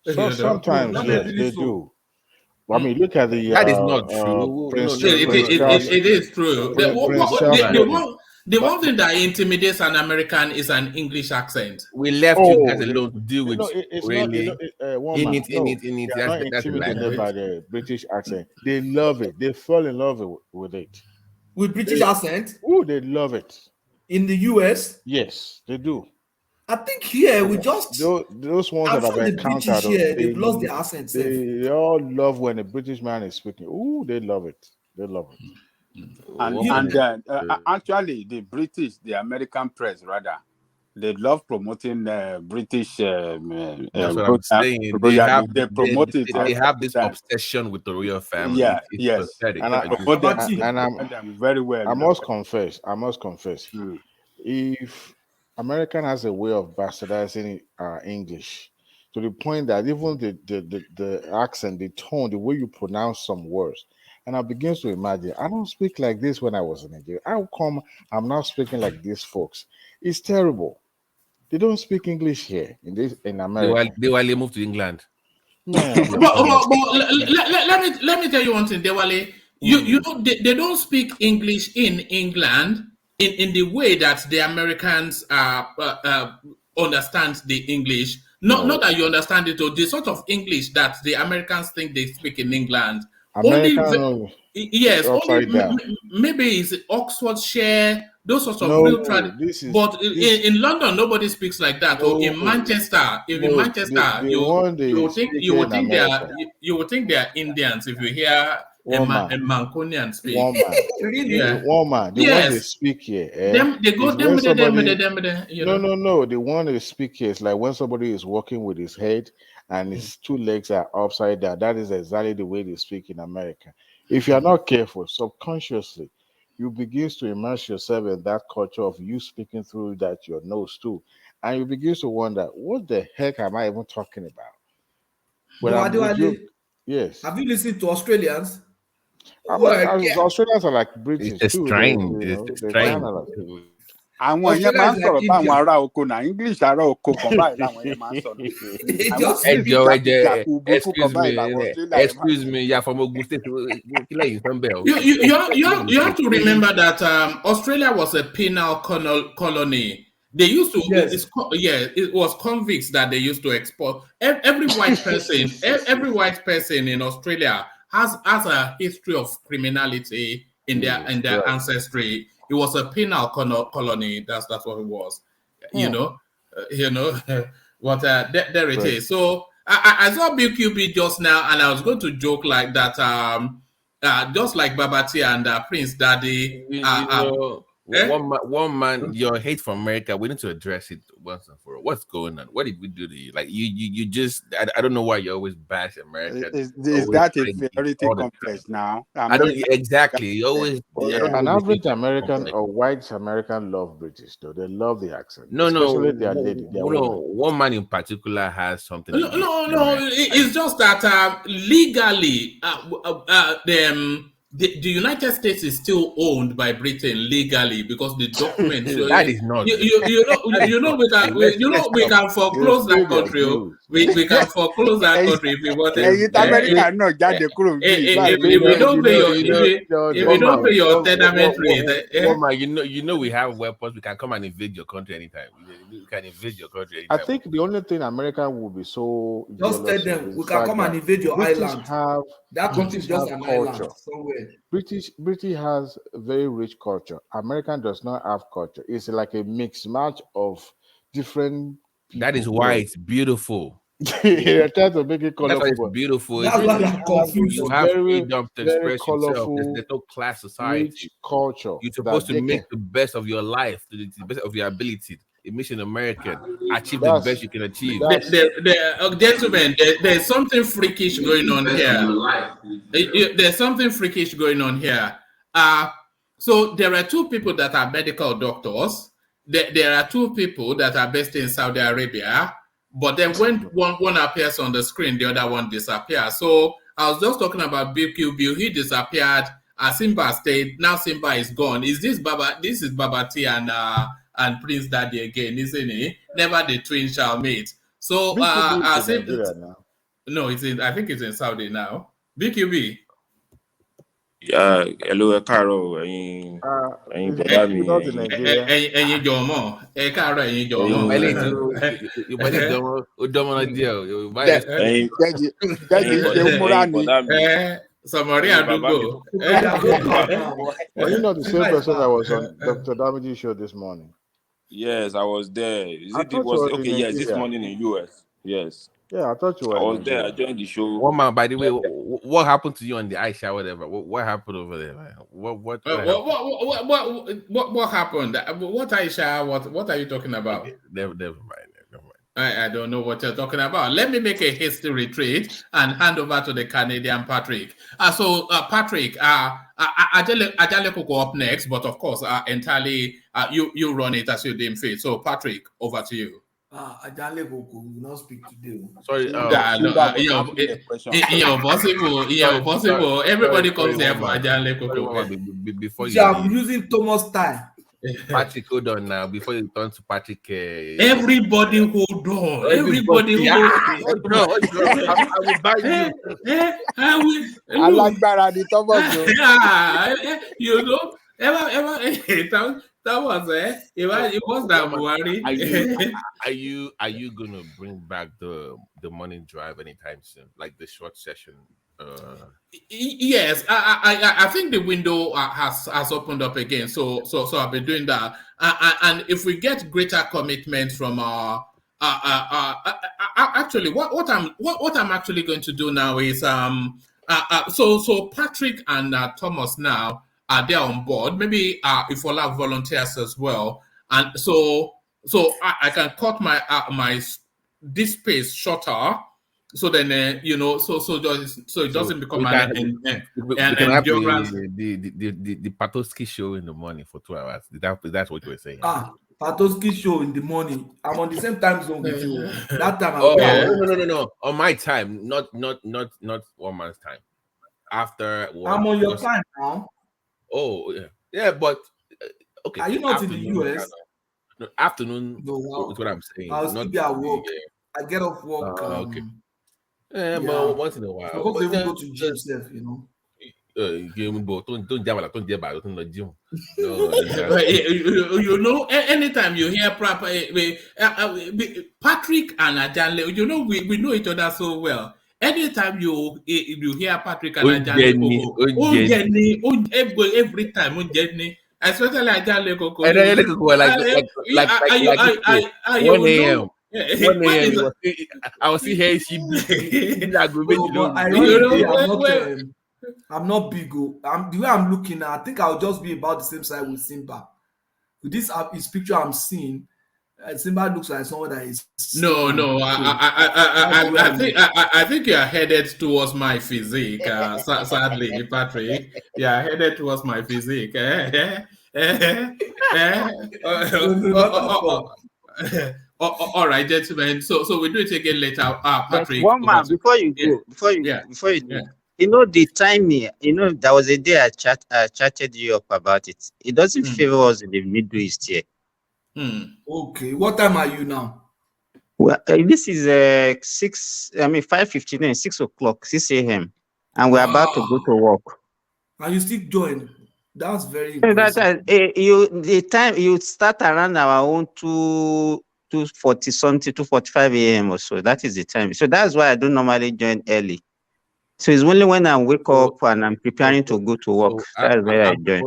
Sometimes they do. I mean, look at the. That is not true. It is true. The one thing that intimidates an American is an English accent. We left you guys alone to deal with. It's really in it. They're not intimidated by the British accent. They love it. They fall in love with it. With British accent? Oh, they love it. In the US? Yes, they do. I think here we just those ones that I've encountered here, they've lost their accent. They all love when a British man is speaking. Oh, they love it. They love it. Actually, the American press rather, they love promoting British. That's what I'm saying. They have this obsession with the royal family. Yeah, it's pathetic. And I'm very well. I must confess. If American has a way of bastardizing English to the point that even the accent, the tone, the way you pronounce some words, and I begin to imagine, I don't speak like this when I was in Nigeria. How come I'm now speaking like these folks? It's terrible. They don't speak English here in America. They moved to England. Let me tell you one thing, Dewale. They don't speak English in England in the way that the Americans understand the English. Not that you understand it, or the sort of English that the Americans think they speak in England. Maybe it's Oxfordshire, those sorts of real traditions. But in London, nobody speaks like that. Or in Manchester, you would think they are Indians if you hear a Mancunian speak. Really? One man. The one they speak here. They go them. No. The one they speak here is like when somebody is walking with his head and his two legs are upside down. That is exactly the way they speak in America. If you are not careful, subconsciously, you begin to immerse yourself in that culture of you speaking through that your nose too, and you begin to wonder, what the heck am I even talking about? Yes. Have you listened to Australians? Australians are like British it's too. strange. It's strange. àwọn yẹn máa ń sọ̀rọ̀ báwọn ará oko náà English ará oko kan báyìí làwọn yẹn máa ń sọ náà àwọn English jákèjàkú burúkú kan báyìí làwọn Australia yẹn máa ń sọ. Me, yeah, from Ogun State. You have to remember that Australia was a penal colony. They used to, it was convicts that they used to export. Every white person in Australia has a history of criminality in their ancestry. It was a penal colony. That's what it was. You know. What there it is. So I saw BQB just now, and I was going to joke like that. Just like Babati and Prince Daddy. One man, your hate for America, we need to address it once and for all. What's going on? What did we do to you? Like you just I don't know why you always bash America. Is that a inferiority complex now? I don't exactly. You always an average American or white American love British though. They love the accent. No, their lady. One man in particular has something. No. It's just that legally, the United States is still owned by Britain legally because the documents. That is not. We can foreclose that country. We can foreclose that country if we want. If we don't pay your tenement rate, you know we have weapons. We can come and invade your country anytime. We can invade your country anytime. I think the only thing America will be so just tell them we can come and invade your island. That country is just an island somewhere. British has a very rich culture. American does not have culture. It's like a mixed match of different people. That is why it's beautiful. You're trying to make it colorful. That's why it's beautiful. That's why I'm confused. You have freedom to express yourself. There's no class society. Rich culture. You're supposed to make the best of your life, to the best of your ability. A mission American, achieve the best you can achieve. Gentlemen, there's something freakish going on here. There's something freakish going on here. So there are two people that are medical doctors. There are two people that are based in Saudi Arabia. But then when one appears on the screen, the other one disappears. So I was just talking about BQB. He disappeared. Simba stayed. Now Simba is gone. Is this Baba? This is Babati and Prince Daddy again, isn't he? Never the twins shall meet. So I said, no, I think it's in Saudi now. BQB. Yeah, hello, Caro. Ẹ̀yin bọ̀dá mi. Ẹ̀yin jọ̀mọ́. Caro, ẹ̀yin jọ̀mọ́. Somebody àdúgbò. Are you not the same person that was on Dr. Damage's show this morning? Yes, I was there. This morning in US. Yes. Yeah, I thought you were. I was there. I joined the show. One man, by the way, what happened to you on the Aisha, whatever? What happened over there, man? What happened? What Aisha? What are you talking about? Never mind. I don't know what you're talking about. Let me make a hasty retreat and hand over to the Canadian Patrick. Patrick, Ajale could go up next, but of course, entirely you run it as you deem fit. So, Patrick, over to you. Ajale will not speak today. Sorry, impossible. Everybody comes here for Ajale Koko. Before I'm using Thomas time. Patrick, hold on now. Before you turn to Patrick, everybody hold on. Everybody hold on. I will buy you. Alágbára ni Thomas. You know, that was it was that worry. Are you gonna bring back the morning drive anytime soon, like the short session? Yes, I think the window has opened up again. So I've been doing that, and if we get greater commitment from actually what I'm actually going to do now is so Patrick and Thomas now are there on board. Maybe if we'll have volunteers as well, and so I can cut my this space shorter. So then, so it doesn't become we can have the Patoski show in the morning for 2 hours. That's what you were saying. Patoski show in the morning. I'm on the same time zone with you. That time. No. On my time, not one man's time. After I'm on your time now. Oh yeah, but okay. Are you not in the US? No, afternoon No, is what I'm saying. I'll Not still be at work. the, I get off work. okay. Yeah, Yeah, but once in a while. supposed to But even go to gym, self, you know. Don't jam like don't jam don't gym. No, you know, anytime you hear proper Patrick and Ajanle, you know, we know each other so well. Anytime you hear Patrick and Ajanle Koko, every time especially Ajanle Koko, and then like 1 a.m. 1 a.m. I was see here she be No, but ironically, I'm not big. The way I'm looking at, I think I'll just be about the same size with Simba. With his picture I'm seeing, Simba looks like someone that is. No, I think you are headed towards my physique. Sadly, Patrick, you are headed towards my physique. All right, gentlemen. So we do it again later. Patrick. But one man, before you do, you know the timing. You know there was a day I chatted you up about it. It doesn't favor us in the Middle East here. Okay, what time are you now? Well, this is 5:59, 6 o'clock, 6 a.m. and we're about to go to work. And you still join? That's very impressive. The time you start around our own 2:40 something, 2:45 a.m. or so. That is the time. So that's why I don't normally join early. So it's only when I wake up and I'm preparing to go to work. That's where I join.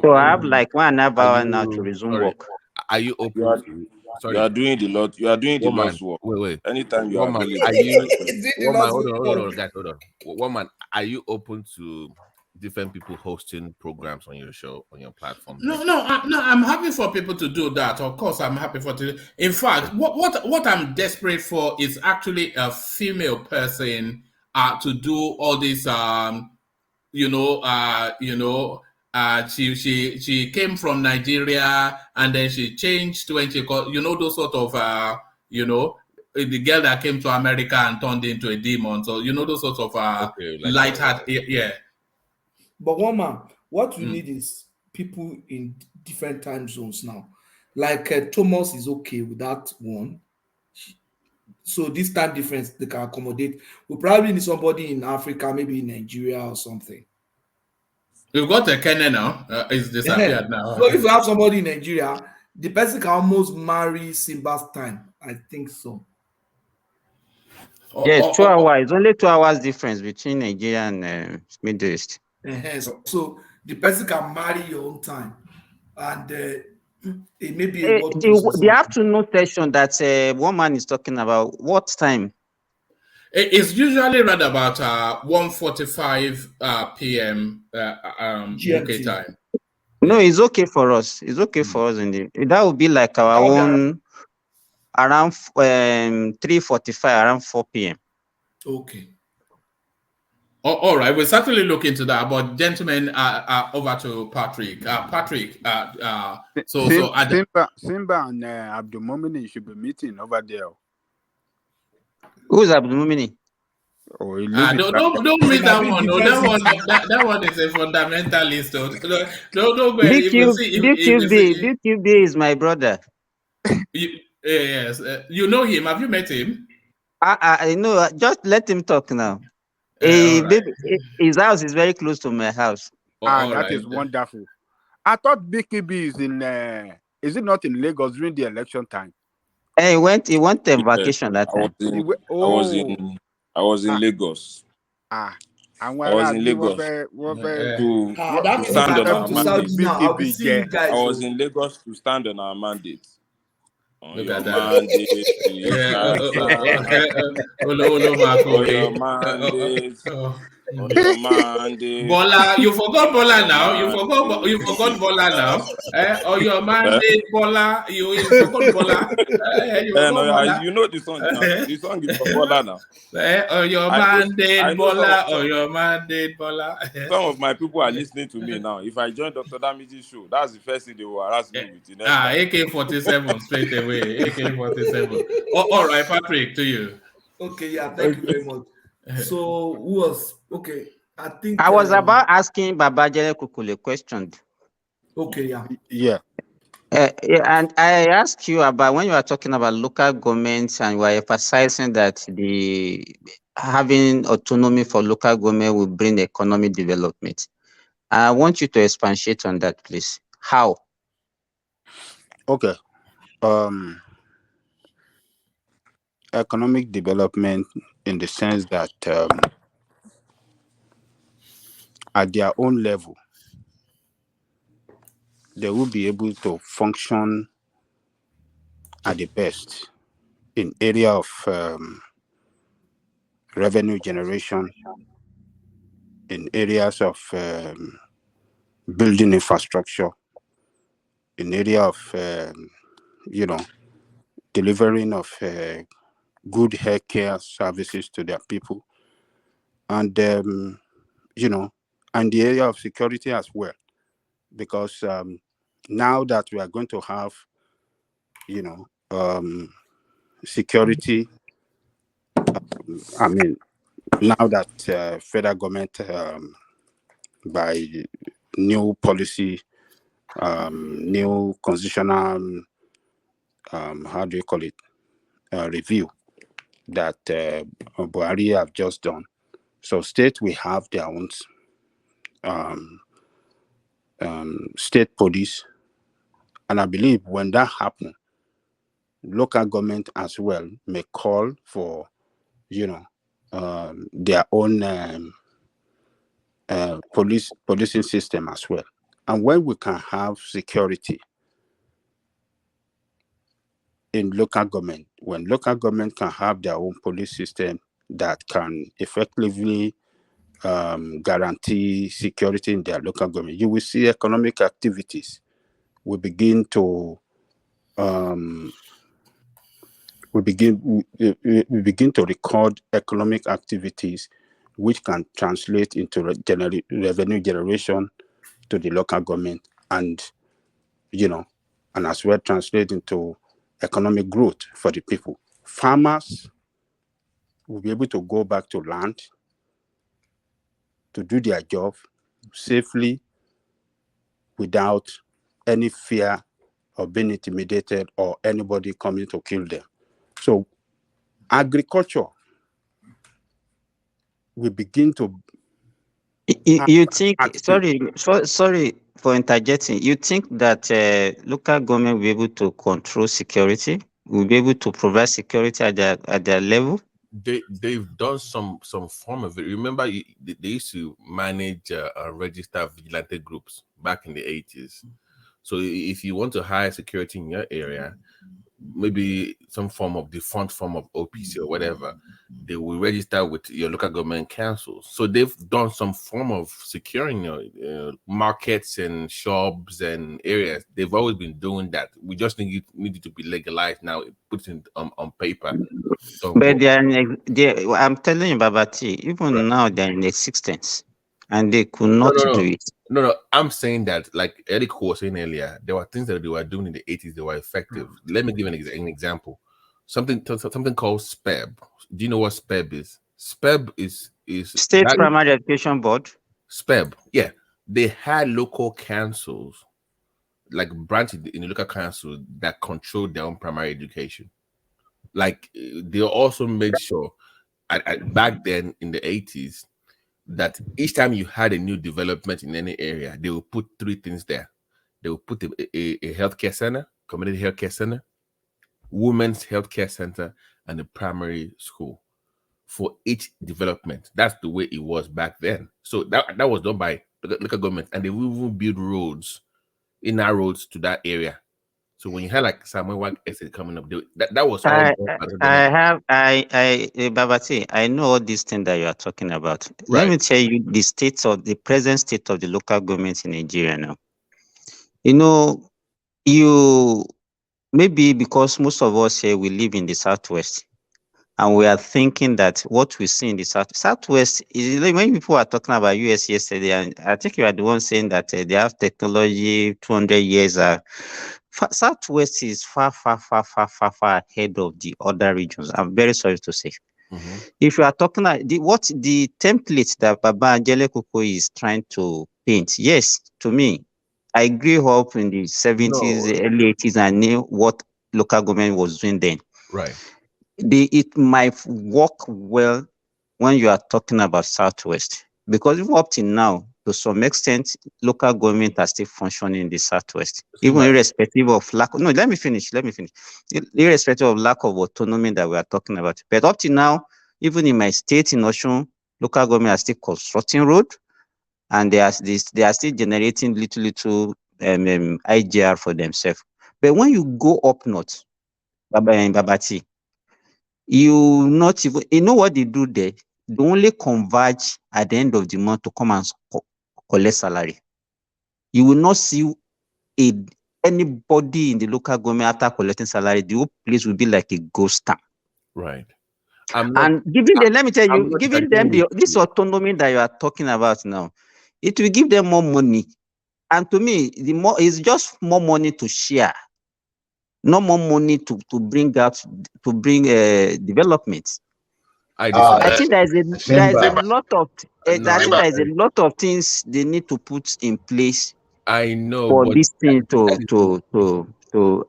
So I have like 1.5 hours now to resume work. Are you open? You are doing the lot. You are doing the Lord's work. Wait. Anytime you are available. Are you? Hold on, guys. Hold on. One man, are you open to different people hosting programs on your show, on your platform? No, I'm happy for people to do that. Of course, I'm happy for to. In fact, what I'm desperate for is actually a female person to do all this. She came from Nigeria and then she changed when she got, those sort of the girl that came to America and turned into a demon. So those sort of light heart, yeah. But one man, what we need is people in different time zones now. Like Thomas is okay with that one. So this time difference they can accommodate. We probably need somebody in Africa, maybe in Nigeria or something. We've got a Kenya now. It's disappeared now. So if you have somebody in Nigeria, the person can almost marry Simba's time. I think so. Yes, 2 hours. It's only 2 hours difference between Nigeria and Middle East. So the person can marry your own time, and it may be the afternoon session that one man is talking about. What time? It's usually around about 1:45 p.m. UK time. No, it's okay for us. It's okay for us indeed. That would be like our own around 3:45, around 4 p.m. Okay. All right, we'll certainly look into that. But gentlemen, over to Patrick. Simba and Abdul Momini should be meeting over there. Who's Abdul Momini? Don't meet that one. No, that one is a fundamentalist. Don't go. DQB is my brother. Yes, you know him. Have you met him? I know. Just let him talk now. Baby, his house is very close to my house. That is wonderful. I thought BKB is in. Is it not in Lagos during the election time? He went on vacation that time. I was in Lagos. I was in Lagos to stand on our mandate. I was in Lagos to stand on our mandate. On your mandate, Bola, you forgot Bola now. You forgot Bola now. On your mandate, Bola. You forgot Bola. You know the song now. The song is for Bola now. On your mandate, Bola. On your mandate, Bola. Some of my people are listening to me now. If I join Dr. Damiji's show, that's the first thing they will harass me with. AK-47 straight away. AK-47. All right, Patrick, to you. Okay, yeah, thank you very much. So who was okay? I think I was about asking Babajele Kukule a question. Okay, yeah. Yeah. Yeah, and I asked you about when you are talking about local governments and you are emphasizing that the having autonomy for local government will bring economic development. I want you to expatiate on that, please. How? Okay. Economic development in the sense that at their own level, they will be able to function at the best in area of revenue generation, in areas of building infrastructure, in area of delivering of good healthcare services to their people, and and the area of security as well, because now that we are going to have security, I mean, now that federal government by new policy, new constitutional, how do you call it, review that Buhari have just done. So state will have their own state police, and I believe when that happens, local government as well may call for their own policing system as well. And when we can have security in local government, when local government can have their own police system that can effectively guarantee security in their local government, you will see economic activities will begin to we begin to record economic activities which can translate into revenue generation to the local government, and and as well translate into economic growth for the people. Farmers will be able to go back to land to do their job safely without any fear of being intimidated or anybody coming to kill them. So agriculture will begin to You think, sorry for interjecting, you think that local government will be able to control security, will be able to provide security at their level? They've done some form of it. Remember, they used to manage register vigilante groups back in the 80s. So if you want to hire security in your area, maybe some form of defunct form of OPC or whatever, they will register with your local government council. So they've done some form of securing your markets and shops and areas. They've always been doing that. We just need it to be legalized now, put it on paper. But I'm telling you, Babati, even now they're in existence and they could not do it. No. I'm saying that, like Eric was saying earlier, there were things that they were doing in the 80s that were effective. Let me give an example. Something called SPEB. Do you know what SPEB is? SPEB is State Primary Education Board. SPEB, yeah. They had local councils, like branches in the local council that controlled their own primary education. Like they also made sure back then in the 80s that each time you had a new development in any area, they will put three things there. They will put a healthcare center, community healthcare center, women's healthcare center, and a primary school for each development. That's the way it was back then. So that was done by local government, and they will even build roads, inner roads to that area. So when you had like Samuel Wag Estate coming up, that was all done by the government. Babati, I know all these things that you are talking about. Let me tell you the present state of the local government in Nigeria now. You maybe because most of us here we live in the Southwest, and we are thinking that what we see in the Southwest is like when people are talking about US yesterday, and I think you are the one saying that they have technology 200 years. Southwest is far ahead of the other regions. I'm very sorry to say. If you are talking about the template that Baba Angele Koko is trying to paint, yes, to me, I grew up in the 70s, No. early 80s, and knew what local government was doing then. Right. It might work well when you are talking about Southwest, because even up till now, to some extent, local government are still functioning in the Southwest, even irrespective of lack. No, let me finish. Irrespective of lack of autonomy that we are talking about, but up till now, even in my state in Osun, local government are still constructing road, and they are still generating little IGR for themselves. But when you go up north, Babati, you not even, you know what they do there? They only converge at the end of the month to come and collect salary. You will not see anybody in the local government after collecting salary. The whole place will be like a ghost town. Right. And giving them, let me tell you, giving them this autonomy that you are talking about now, it will give them more money. And to me, the more it's just more money to share, no more money to bring development. I think there is a lot of things they need to put in place. I know, for but this thing to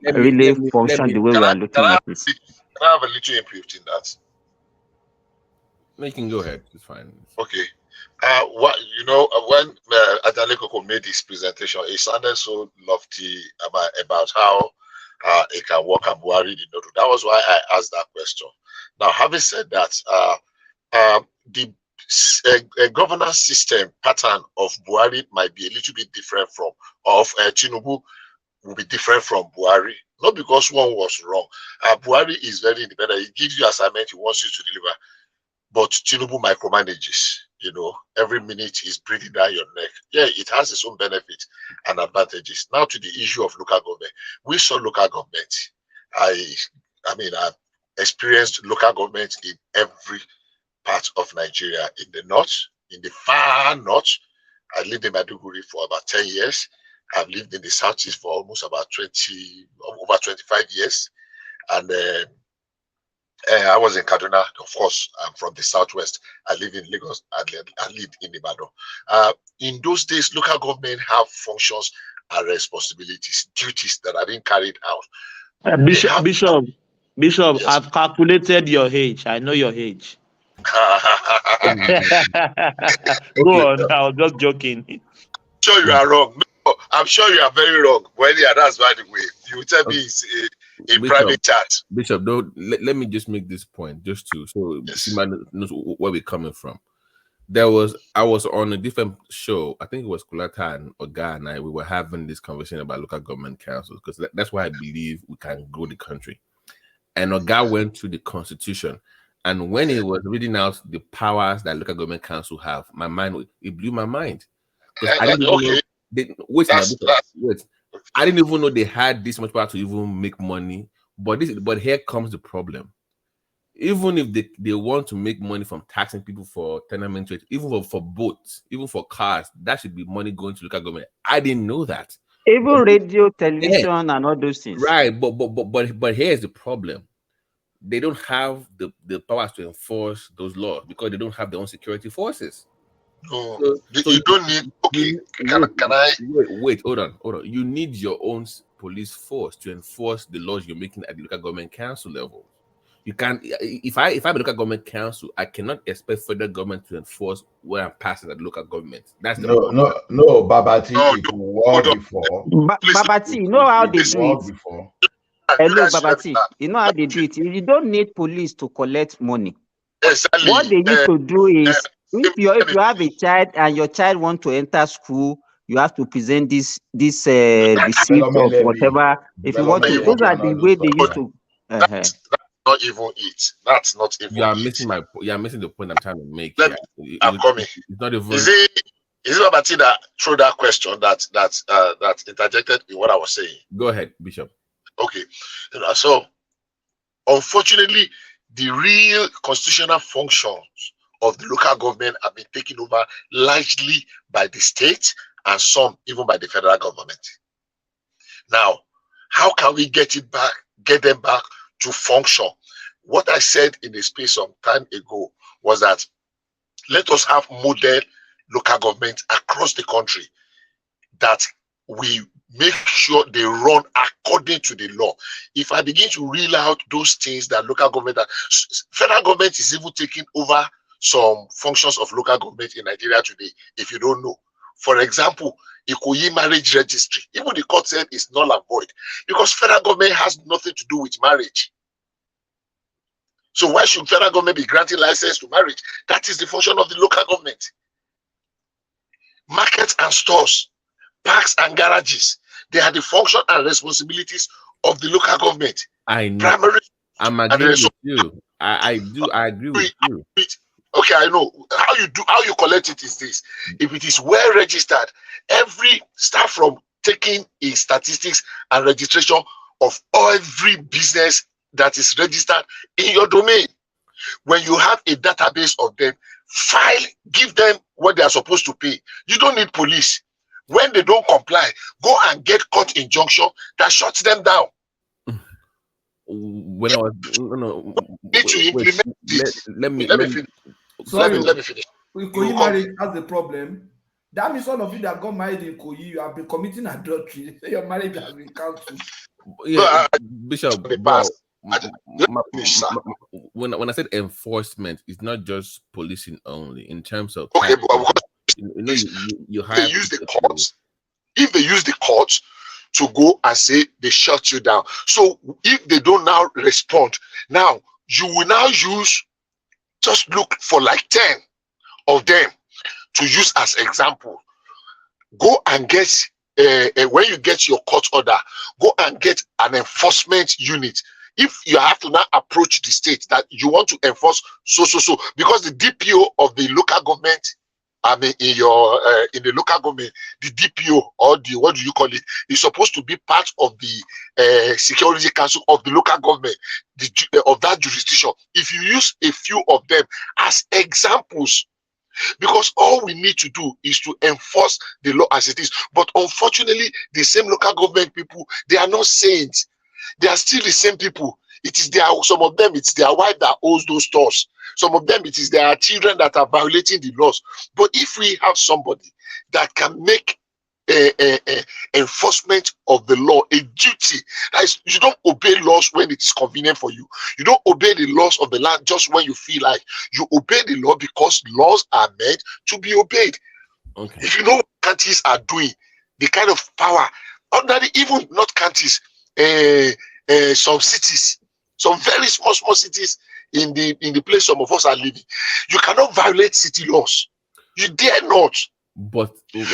really function the way we are looking at it. Can I have a little input in that? No, you can go ahead. It's fine. Okay. What when Adalekoko made his presentation, it sounded so lofty about how it can work and Buhari did not do. That was why I asked that question. Now, having said that, the governance system pattern of Buhari might be a little bit different from Tinubu will be different from Buhari. Not because one was wrong. Buhari is very independent. He gives you assignment he wants you to deliver. But Tinubu micromanages, every minute he's breathing down your neck. Yeah, it has its own benefits and advantages. Now to the issue of local government. We saw local government. I've experienced local government in every part of Nigeria, in the north, in the far north. I lived in Maiduguri for about 10 years. I've lived in the southeast for almost about over 25 years. And I was in Kaduna. Of course, I'm from the southwest. I live in Lagos. I lived in Ibadan. In those days, local government have functions and responsibilities, duties that are being carried out. Bishop, Yes. I've calculated your age. I know your age. Go on. I was just joking. Sure, you are wrong. No, I'm sure you are very wrong. Well, yeah, that's by the way. You will tell me it's a private chat. Bishop, let me just make this point, just to Sima knows where we're coming from. I was on a different show. I think it was Kulata and Oga and I. We were having this conversation about local government councils because that's why I believe we can grow the country. And Oga went to the Constitution, and when he was reading out the powers that local government council have, it blew my mind. Because I didn't even know. Wait. I didn't even know they had this much power to even make money. But here comes the problem. Even if they want to make money from taxing people for tenement rate, even for boats, even for cars, that should be money going to local government. I didn't know that. Even radio, television, and all those things. Right, but here's the problem. They don't have the powers to enforce those laws because they don't have their own security forces. No, so you don't need. Okay, can I wait? Hold on. You need your own police force to enforce the laws you're making at the local government council level. You can't. If I'm a local government council, I cannot expect federal government to enforce what I'm passing at the local government. That's the problem. No, Babati. It worked before. Babati, you know how they do it. Hello, Babati. You know how they do it. You don't need police to collect money. Exactly. What they need to do is, if you have a child and your child want to enter school, you have to present this receipt of whatever. If you want to, those are the way they used to. That's not even it. That's not even. You are missing the point I'm trying to make. I'm coming. It's not even. Is it Babati that threw that question that interjected in what I was saying? Go ahead, Bishop. Okay, so unfortunately, the real constitutional functions of the local government have been taken over largely by the state and some even by the federal government. Now, how can we get them back to function? What I said in a space some time ago was that let us have model local government across the country that we make sure they run according to the law. If I begin to reel out those things that local government, federal government is even taking over some functions of local government in Nigeria today, if you don't know. For example, Ikoyi marriage registry, even the court said it's null and void because federal government has nothing to do with marriage. So why should federal government be granting license to marriage? That is the function of the local government. Markets and stores, parks and garages, they are the function and responsibilities of the local government. I know. Primary. I'm agreeing with you. I agree with you. Okay, I know how you collect it is this. If it is well registered, every start from taking a statistics and registration of every business that is registered in your domain. When you have a database of them, file, give them what they are supposed to pay. You don't need police. When they don't comply, go and get court injunction that shuts them down. When I was need to implement this. Let me finish. Sorry, let me finish. Koyi marriage has the problem. That means all of you that got married in Koyi, you have been committing adultery. Your marriage has been cancelled. Yeah, Bishop. When I said enforcement, it's not just policing only. In terms of okay, but you they use the courts. If they use the courts to go and say they shut you down, so if they don't now respond, now you will now use. Just look for like 10 of them to use as example. Go and get when you get your court order, go and get an enforcement unit. If you have to now approach the state that you want to enforce so because the DPO of the local government, I mean in the local government, the DPO or the what do you call it, is supposed to be part of the security council of the local government, of that jurisdiction. If you use a few of them as examples, because all we need to do is to enforce the law as it is. But unfortunately, the same local government people, they are not saints. They are still the same people. It is some of them, it's their wife that owns those stores. Some of them, it is their children that are violating the laws. But if we have somebody that can make enforcement of the law a duty, that is, you don't obey laws when it is convenient for you. You don't obey the laws of the land just when you feel like. You obey the law because laws are meant to be obeyed. Okay. If you know what counties are doing, the kind of power, even not counties, some cities, some very small cities in the place some of us are living, you cannot violate city laws. You dare not. But in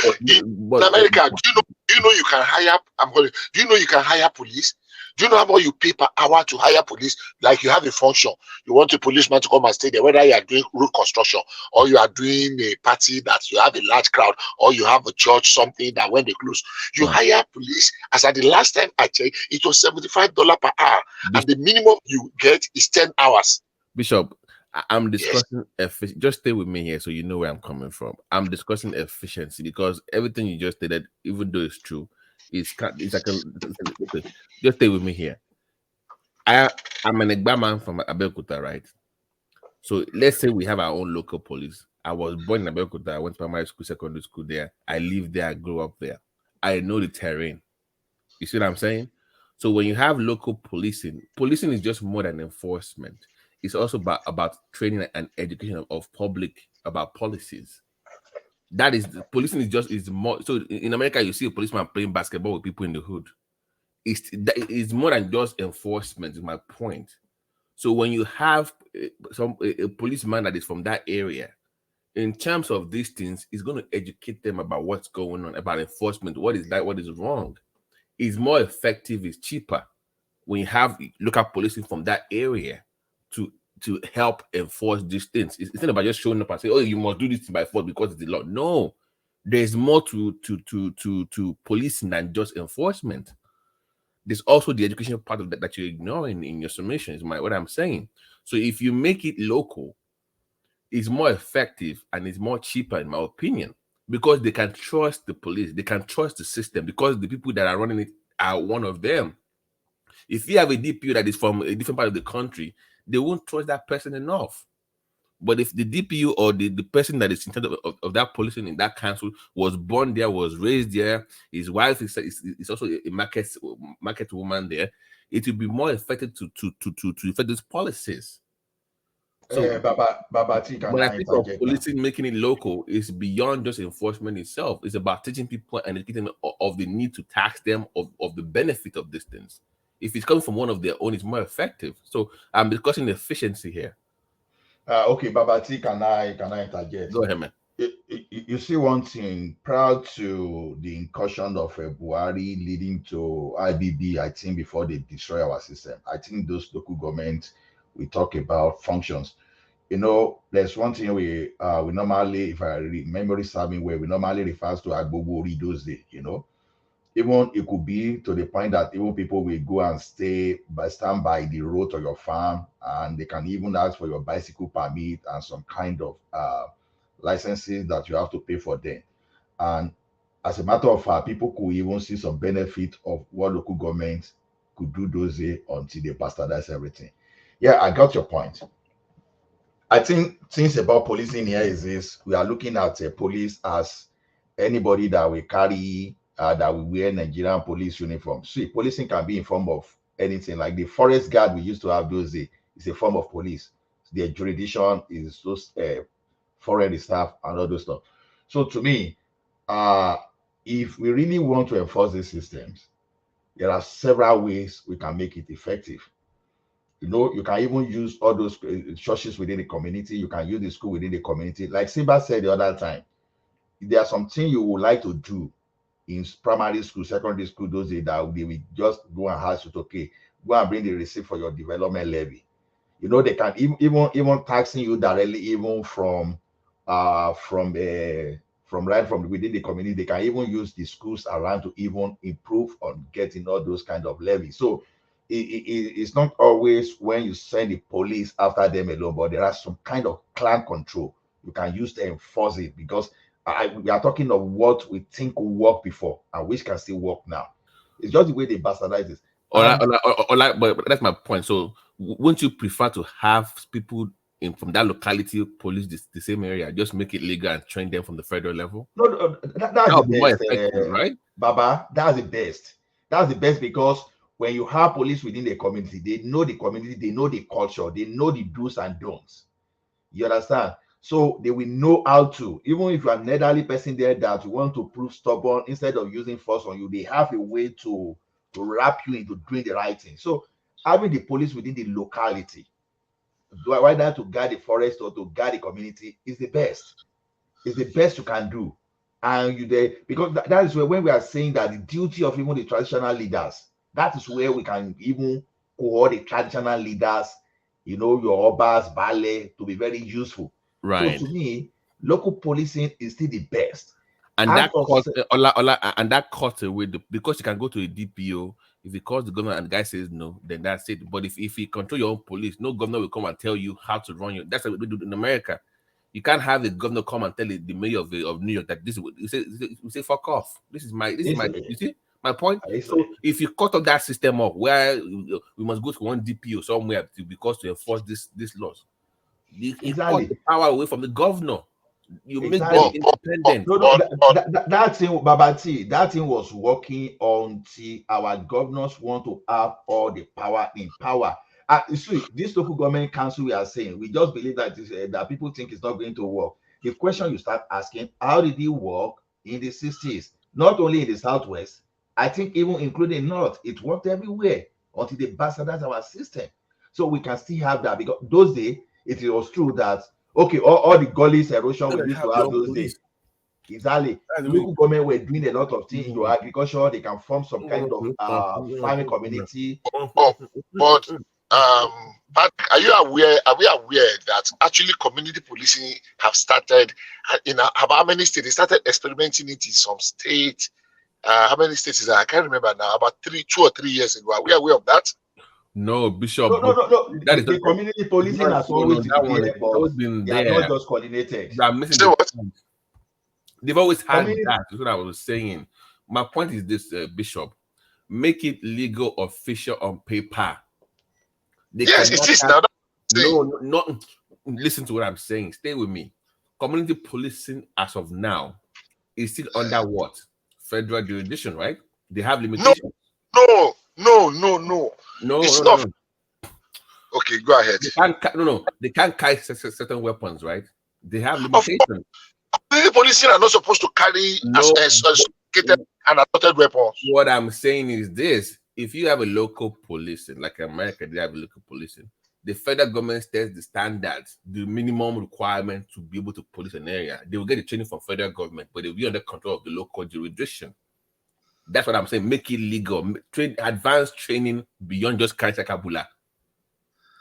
America, do you know you can hire? Do you know you can hire police? Do you know how much you pay per hour to hire police? Like you have a function, you want a policeman to come and stay there, whether you are doing road construction or you are doing a party that you have a large crowd, or you have a church, something that when they close, you hire police. As at the last time I checked, it was $75 per hour, and the minimum you get is 10 hours. Bishop, I'm discussing efficiency. Just stay with me here so you know where I'm coming from. I'm discussing efficiency because everything you just stated, even though it's true, it's like just stay with me here. I'm an Egba man from Abeokuta, right? So let's say we have our own local police. I was born in Abeokuta. I went to primary school, secondary school there. I live there. I grew up there. I know the terrain. You see what I'm saying? So when you have local policing is just more than enforcement. It's also about training and education of public about policies. That is, policing is more. So in America, you see a policeman playing basketball with people in the hood. It's more than just enforcement, is my point. So when you have a policeman that is from that area, in terms of these things, it's going to educate them about what's going on, about enforcement, what is that, what is wrong. It's more effective, it's cheaper when you have local policing from that area to help enforce these things. It's not about just showing up and say, oh, you must do this by force because it's the law. No, there's more to policing than just enforcement. There's also the education part of that you're ignoring in your summation, is what I'm saying. So if you make it local, it's more effective and it's more cheaper, in my opinion, because they can trust the police, they can trust the system, because the people that are running it are one of them. If you have a DPO that is from a different part of the country, they won't trust that person enough. But if the DPU or the person that is in charge of that policing in that council was born there, was raised there, his wife is also a market woman there, it will be more effective to effect these policies. So, when I think of policing making it local, it's beyond just enforcement itself. It's about teaching people and educating them of the need to tax them of the benefit of these things. If it's coming from one of their own, it's more effective. So I'm discussing efficiency here. Okay, Babati, can I interject? Go ahead, man. You see one thing, prior to the incursion of Buhari leading to IBB, I think before they destroy our system, I think those local governments we talk about functions. You know, there's one thing we normally, if I remember serving where we normally refers to Agbogbo those days, you know. Even it could be to the point that even people will go and stand by the road to your farm, and they can even ask for your bicycle permit and some kind of licenses that you have to pay for them. And as a matter of fact, people could even see some benefit of what local governments could do those days until they bastardize everything. Yeah, I got your point. I think things about policing here is this: we are looking at police as anybody that will carry that will wear Nigerian police uniform. See, policing can be in form of anything. Like the forest guard we used to have those days is a form of police. Their jurisdiction is those foreign staff and all those stuff. So to me, if we really want to enforce these systems, there are several ways we can make it effective. You know, you can even use all those churches within the community. You can use the school within the community. Like Simba said the other time, if there are something you would like to do in primary school, secondary school, those days that they will just go and ask you to, okay, go and bring the receipt for your development levy. You know, they can even taxing you directly, even from right from within the community. They can even use the schools around to even improve on getting all those kind of levies. So it's not always when you send the police after them alone, but there are some kind of clan control you can use to enforce it, because we are talking of what we think will work before and which can still work now. It's just the way they bastardize it. But that's my point. So wouldn't you prefer to have people from that locality police the same area, just make it legal and train them from the federal level? No, that's the best, right? Baba, that's the best. That's the best, because when you have police within the community, they know the community, they know the culture, they know the do's and don'ts. You understand? So they will know how to, even if you are an elderly person there that you want to prove stubborn, instead of using force on you, they have a way to wrap you into doing the right thing. So having the police within the locality, whether to guard the forest or to guard the community, is the best. It's the best you can do. And because that is where, when we are saying that the duty of even the traditional leaders, that is where we can even call the traditional leaders, you know, your obas, ballet, to be very useful. Right. So to me, local policing is still the best. And that cuts away because you can go to a DPO. If he calls the governor and the guy says no, then that's it. But if you control your own police, no governor will come and tell you how to run your. That's what we do in America. You can't have the governor come and tell the mayor of New York that this is. You say fuck off. This is my. You see my point. So if you cut off that system off, where we must go to one DPO somewhere to enforce this laws, you cut the power away from the governor. You make them independent. That thing, Babati, that thing was working until our governors want to have all the power in power. See, this local government council we are saying, we just believe that that people think it's not going to work. The question you start asking, how did it work in the 60s? Not only in the Southwest, I think even including North, it worked everywhere until they bastardized our system. So we can still have that, because those days it was true that okay, all the gullies erosion we used to have those days. Exactly. Local government were doing a lot of things in your agriculture. They can form some kind of farming community. But are you aware? Are we aware that actually community policing have started in how many states? They started experimenting it in some states. How many states is that? I can't remember now. About 2 or 3 years ago. Are we aware of that? No, Bishop. No. That is the community policing has always been there, but they are not just coordinated. They've always had that. That's what I was saying. My point is this, Bishop. Make it legal, official on paper. Yes, it is now. listen to what I'm saying. Stay with me. Community policing, as of now, is still under what? Federal jurisdiction, right? They have limitations. No. It's not. Okay, go ahead. They can't, they can't carry certain weapons, right? They have limitations. The policing are not supposed to carry sophisticated and assorted weapons. What I'm saying is this: if you have a local policing, like America, they have a local policing. The federal government sets the standards, the minimum requirement to be able to police an area. They will get the training from federal government, but they will be under control of the local jurisdiction. That's what I'm saying. Make it legal. Advanced training beyond just carrying sakabula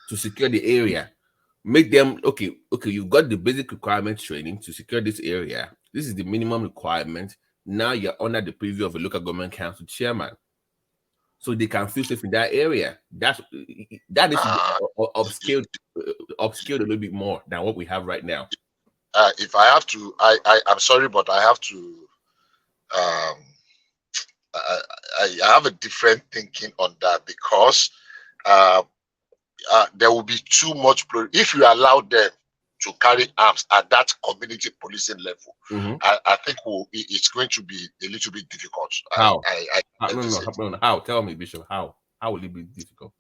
to secure the area. Make them okay. You've got the basic requirement training to secure this area. This is the minimum requirement. Now you're under the purview of a local government council chairman, so they can feel safe in that area. That is upscaled a little bit more than what we have right now. If I have to, I'm sorry, but I have to. I have a different thinking on that, because there will be too much. If you allow them to carry arms at that community policing level, I think it's going to be a little bit difficult. How? No. How? Tell me, Bishop. How will it be difficult?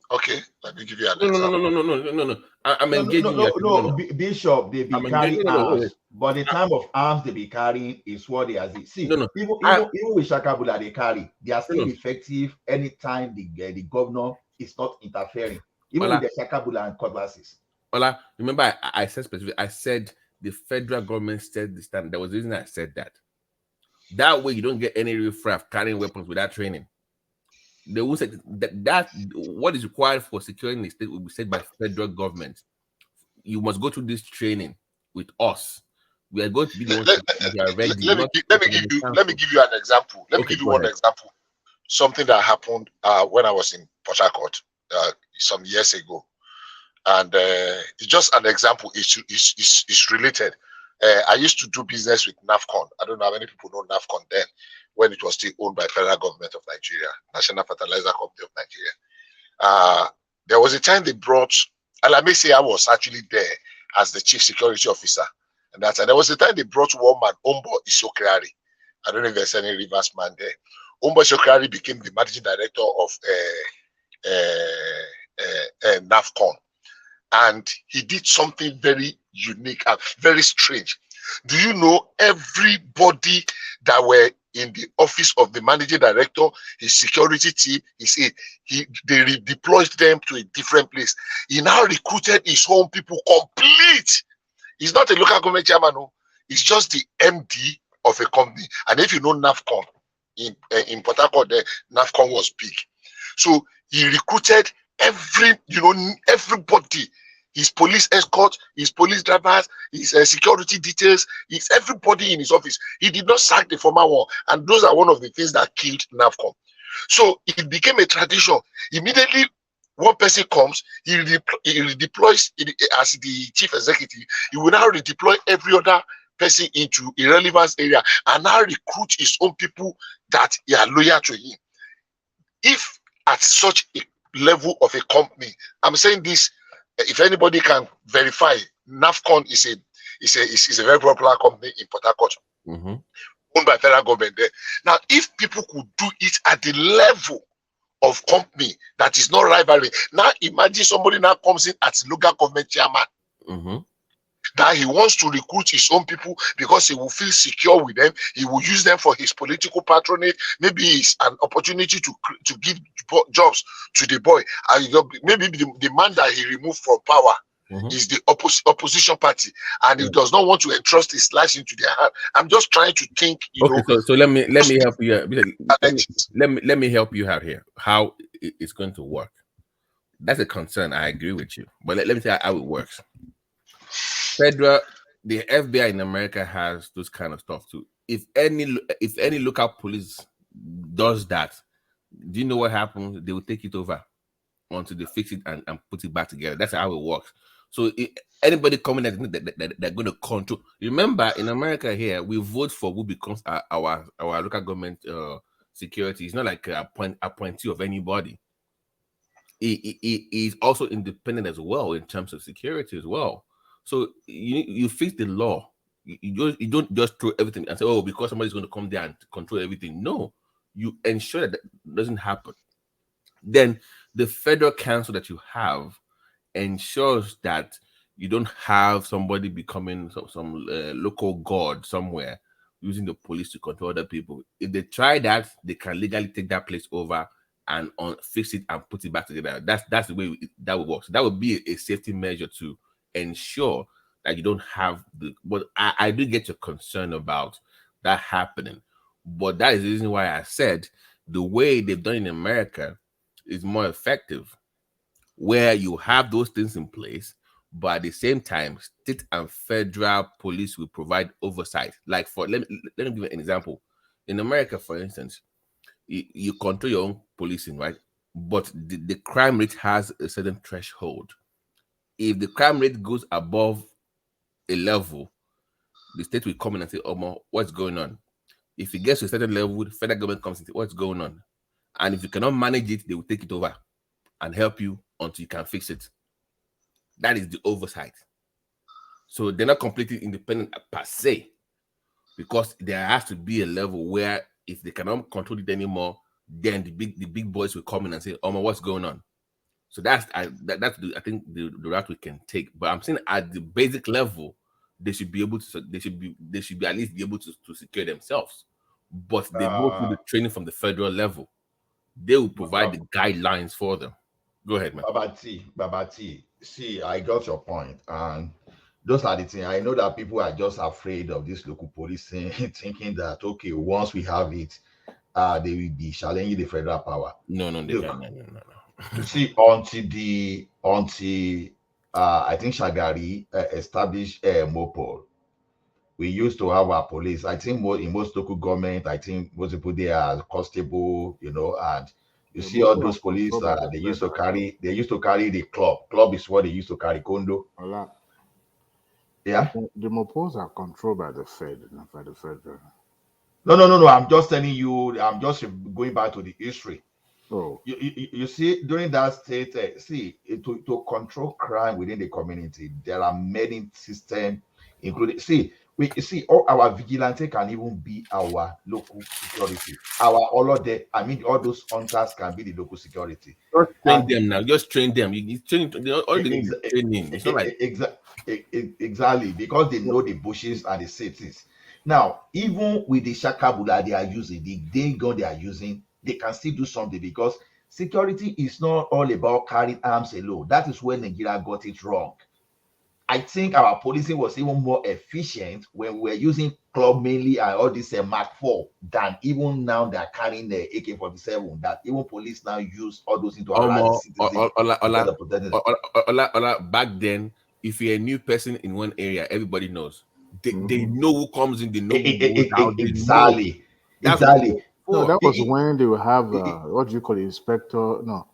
Okay, let me give you an example. No. I'm engaging you. No, Bishop, they be carrying arms, but the time of arms they be carrying is what they are. See, even with Shakabula they carry, they are still effective anytime the governor is not interfering, even with the Shakabula and cutlasses. Ola, remember I said specifically, I said the federal government set the standard. There was a reason I said that. That way you don't get any riffraff carrying weapons without training. They will say that what is required for securing the state will be set by federal government. You must go through this training with us. We are going to be the ones that are ready. Let me give you an example. Let me give you one example. Something that happened when I was in Port Harcourt some years ago, and it's just an example. It's related. I used to do business with NAFCON. I don't know how many people know NAFCON then, when it was still owned by Federal Government of Nigeria, National Fertilizer Company of Nigeria. There was a time they brought, and I may say I was actually there as the chief security officer, and there was a time they brought one man, Ombo Isokrari. I don't know if there's any Rivers man there. Ombo Isokrari became the managing director of NAFCON, and he did something very unique and very strange. Do you know everybody that were in the office of the managing director, his security team, they redeployed them to a different place. He now recruited his own people complete. He's not a local government chairman, no. He's just the MD of a company. And if you know NAFCON, in Port Harcourt, NAFCON was big. So he recruited everybody. His police escort, his police drivers, his security details, his everybody in his office. He did not sack the former one. And those are one of the things that killed NAFCON. So it became a tradition. Immediately, one person comes, he redeploys as the chief executive. He will now redeploy every other person into a relevance area and now recruit his own people that are loyal to him. If at such a level of a company, I'm saying this, if anybody can verify, NAFCON is a very popular company in Port Harcourt, owned by federal government there. Now, if people could do it at the level of company that is not rivalry, now imagine somebody now comes in as local government chairman. That he wants to recruit his own people because he will feel secure with them. He will use them for his political patronage. Maybe it's an opportunity to give jobs to the boy. Maybe the man that he removed from power is the opposition party, and he does not want to entrust his life into their hand. I'm just trying to think. So let me help you. Let me help you out here. How it's going to work? That's a concern. I agree with you, but let me tell you how it works. The FBI in America has those kind of stuff too. If any local police does that, do you know what happens? They will take it over until they fix it and put it back together. That's how it works. So anybody coming that they're going to control. Remember, in America here, we vote for who becomes our local government security. It's not like appointee of anybody. it is also independent as well in terms of security as well. So you fix the law. You don't just throw everything and say, oh, because somebody's going to come there and control everything. No, you ensure that doesn't happen. Then the federal council that you have ensures that you don't have somebody becoming some local god somewhere using the police to control other people. If they try that, they can legally take that place over and fix it and put it back together. That's the way that would work. So that would be a safety measure to ensure that you don't have the. But I do get your concern about that happening. But that is the reason why I said the way they've done in America is more effective, where you have those things in place, but at the same time, state and federal police will provide oversight. Like let me give you an example. In America, for instance, you control your own policing, right? But the crime rate has a certain threshold. If the crime rate goes above a level, the state will come in and say, "Oh, what's going on?" If it gets to a certain level, the federal government comes and says, "What's going on?" And if you cannot manage it, they will take it over and help you until you can fix it. That is the oversight. So they're not completely independent per se, because there has to be a level where if they cannot control it anymore, then the big boys will come in and say, "Oh, what's going on?" So that's I think the route we can take. But I'm saying at the basic level, they should be able to. They should be at least be able to secure themselves. But they go through the training from the federal level. They will provide the guidelines for them. Go ahead, man. Babati, see, I got your point, and those are the things. I know that people are just afraid of this local policing, thinking that okay, once we have it, they will be challenging the federal power. No, they Look, can't. No. See, until I think Shagari established Mopol, we used to have our police. I think in most local government, I think most people there are constable, and you see all those police. They used to carry the club. Club is what they used to carry, condo. Yeah. The Mopos are controlled by the Fed, not by the federal. No. I'm just telling you. I'm just going back to the history. Oh. You see, during that state, to control crime within the community, there are many systems, including all our vigilante can even be our local security. All those hunters can be the local security. Just train them now. Just train them. You train all the training. It's not like exactly, because they know the bushes and the safeties. Now, even with the shakabula they are using, the day gun they are using, they can still do something, because security is not all about carrying arms alone. That is where Nigeria got it wrong. I think our policing was even more efficient when we were using club mainly and all this Mark IV than even now they're carrying the AK-47. That even police now use all those into around the citizens. Back then, if you're a new person in one area, everybody knows. They know who comes in. They know who goes out. Exactly. No, that was when they will have what do you call it, inspector? No,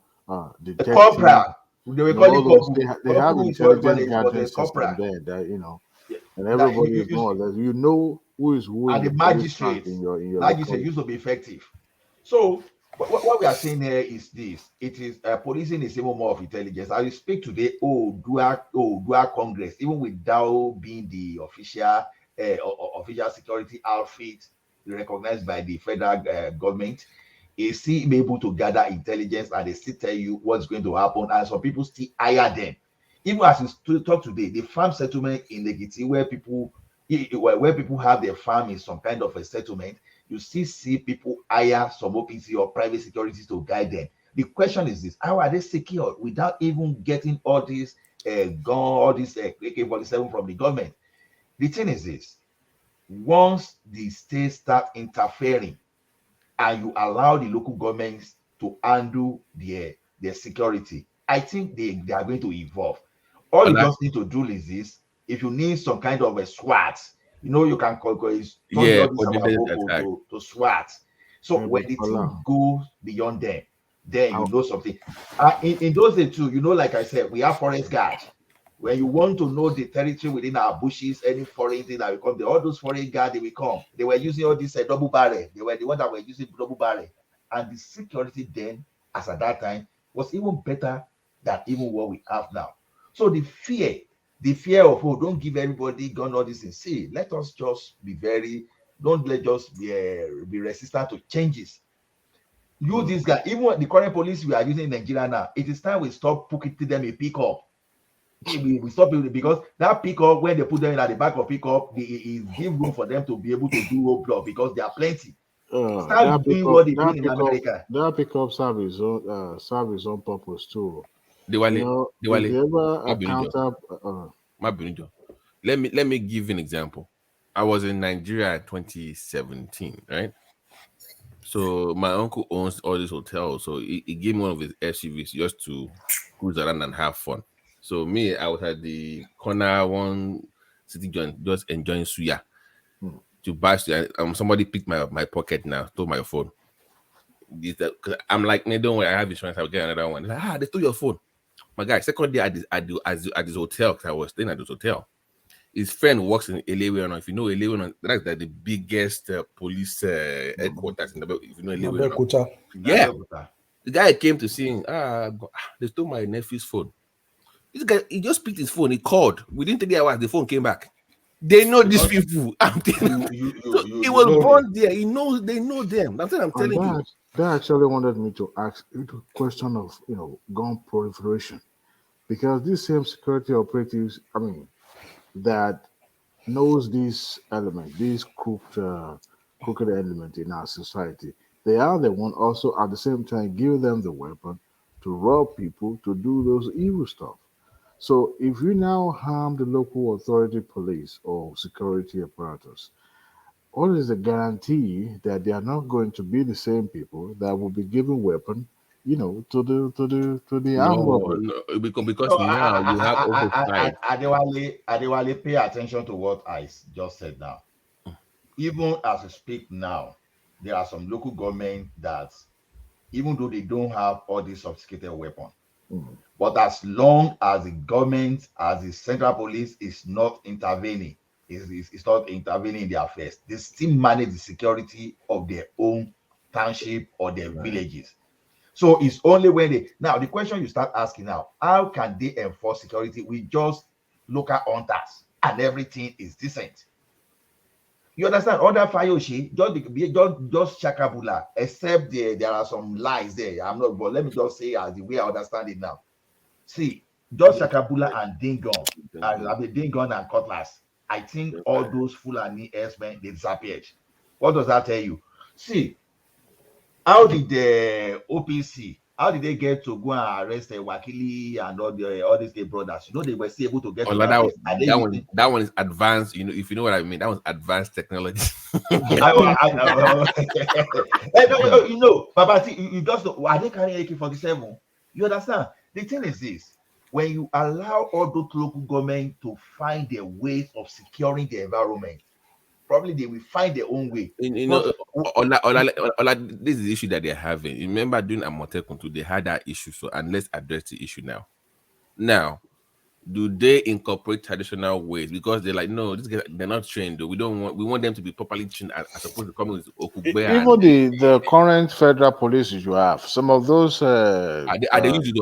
the corporal. They will call it corporal. They have intelligence gathering system there. That and everybody is more or less who is who. And the magistrates used to be effective. So what we are saying here is this: it is policing is even more of intelligence. I will speak today. Dual Congress, even without being the official security outfit recognized by the federal government, is still able to gather intelligence, and they still tell you what's going to happen. And some people still hire them. Even as we talk today, the farm settlement in Negiti, where people have their farm in some kind of a settlement, you still see people hire some OPC or private securities to guide them. The question is this: how are they secure without even getting all these AK-47 from the government? The thing is this: once the states start interfering and you allow the local governments to handle their security, I think they are going to evolve. All you just need to do is this: if you need some kind of a SWAT, you can call to SWAT. So when the team goes beyond them, then you know something. In those days too, like I said, we have forest guards. When you want to know the territory within our bushes, any foreign thing that will come, all those foreign guards, they will come. They were using all this double barrel. They were the ones that were using double barrel. And the security then, as at that time, was even better than even what we have now. So the fear of, oh, don't give everybody gun, all this thing. See, let us just be don't let us be resistant to changes. Use this guy, even the current police we are using in Nigeria now, it is time we stop putting them a pickup. We stop it, because that pickup, when they put them in at the back of pickup, it give room for them to be able to do roadblock, because they are plenty. Start doing what they do in America. That pickup serve his own purpose too. Diwali, You know, Diwali, if you ever encounter, let me give you an example. I was in Nigeria in 2017, right? So my uncle owns all these hotels, so he gave me one of his SUVs just to cruise around and have fun. So me, I was at the corner one city joint, just enjoying suya. To buy suya, somebody picked my pocket now, stole my phone. Cause I'm like, no, don't worry, I have insurance, I'll get another one. Like, they stole your phone. My guy, second day at this hotel, because I was staying at this hotel. His friend works in Elewe. If you know Elewe, that's like the biggest police headquarters in the. If you know Elewe, yeah. The guy came to see him. They stole my nephew's phone. This guy, he just picked his phone. He called. Within 3 hours, the phone came back. They know these people. I'm telling you. He was born there. He knows. They know them. That's what I'm telling you. That actually wanted me to ask a question of gun proliferation, because these same security operatives, that knows this element, these crooked element in our society, they are the one also at the same time giving them the weapon to rob people, to do those evil stuff. So if you now harm the local authority police or security apparatus, what is the guarantee that they are not going to be the same people that will be giving weapon, to the armed robbery? No, because now you have oversight. Adewale, pay attention to what I just said now. Even as we speak now, there are some local government that, even though they don't have all these sophisticated weapons, but as long as the government, as the central police is not intervening, is not intervening in their affairs, they still manage the security of their own township or their villages. So it's only when now the question you start asking now, how can they enforce security with just local hunters and everything is decent? You understand? Other Fayoshi, just Shakabula, except there are some lies there. I'm not, but let me just say as the way I understand it now. See, just Shakabula and Dingon and Cutlass. I think all those Fulani S-men, they disappeared. What does that tell you? See, how did the OPC, how did they get to go and arrest Wakili and all these brothers? They were still able to get to that place. That one is advanced. If you know what I mean, that was advanced technology. Babati, you just know, are they carrying AK-47? You understand? The thing is this: when you allow all those local government to find their ways of securing the environment, probably they will find their own way. This is the issue that they're having. Remember, during Amotekun too, they had that issue. So, and let's address the issue now. Now, do they incorporate traditional ways? Because they're like, no, they're not trained. Though. We want them to be properly trained as opposed to coming with Okugbe. Even the current federal policies you have, some of those they use it.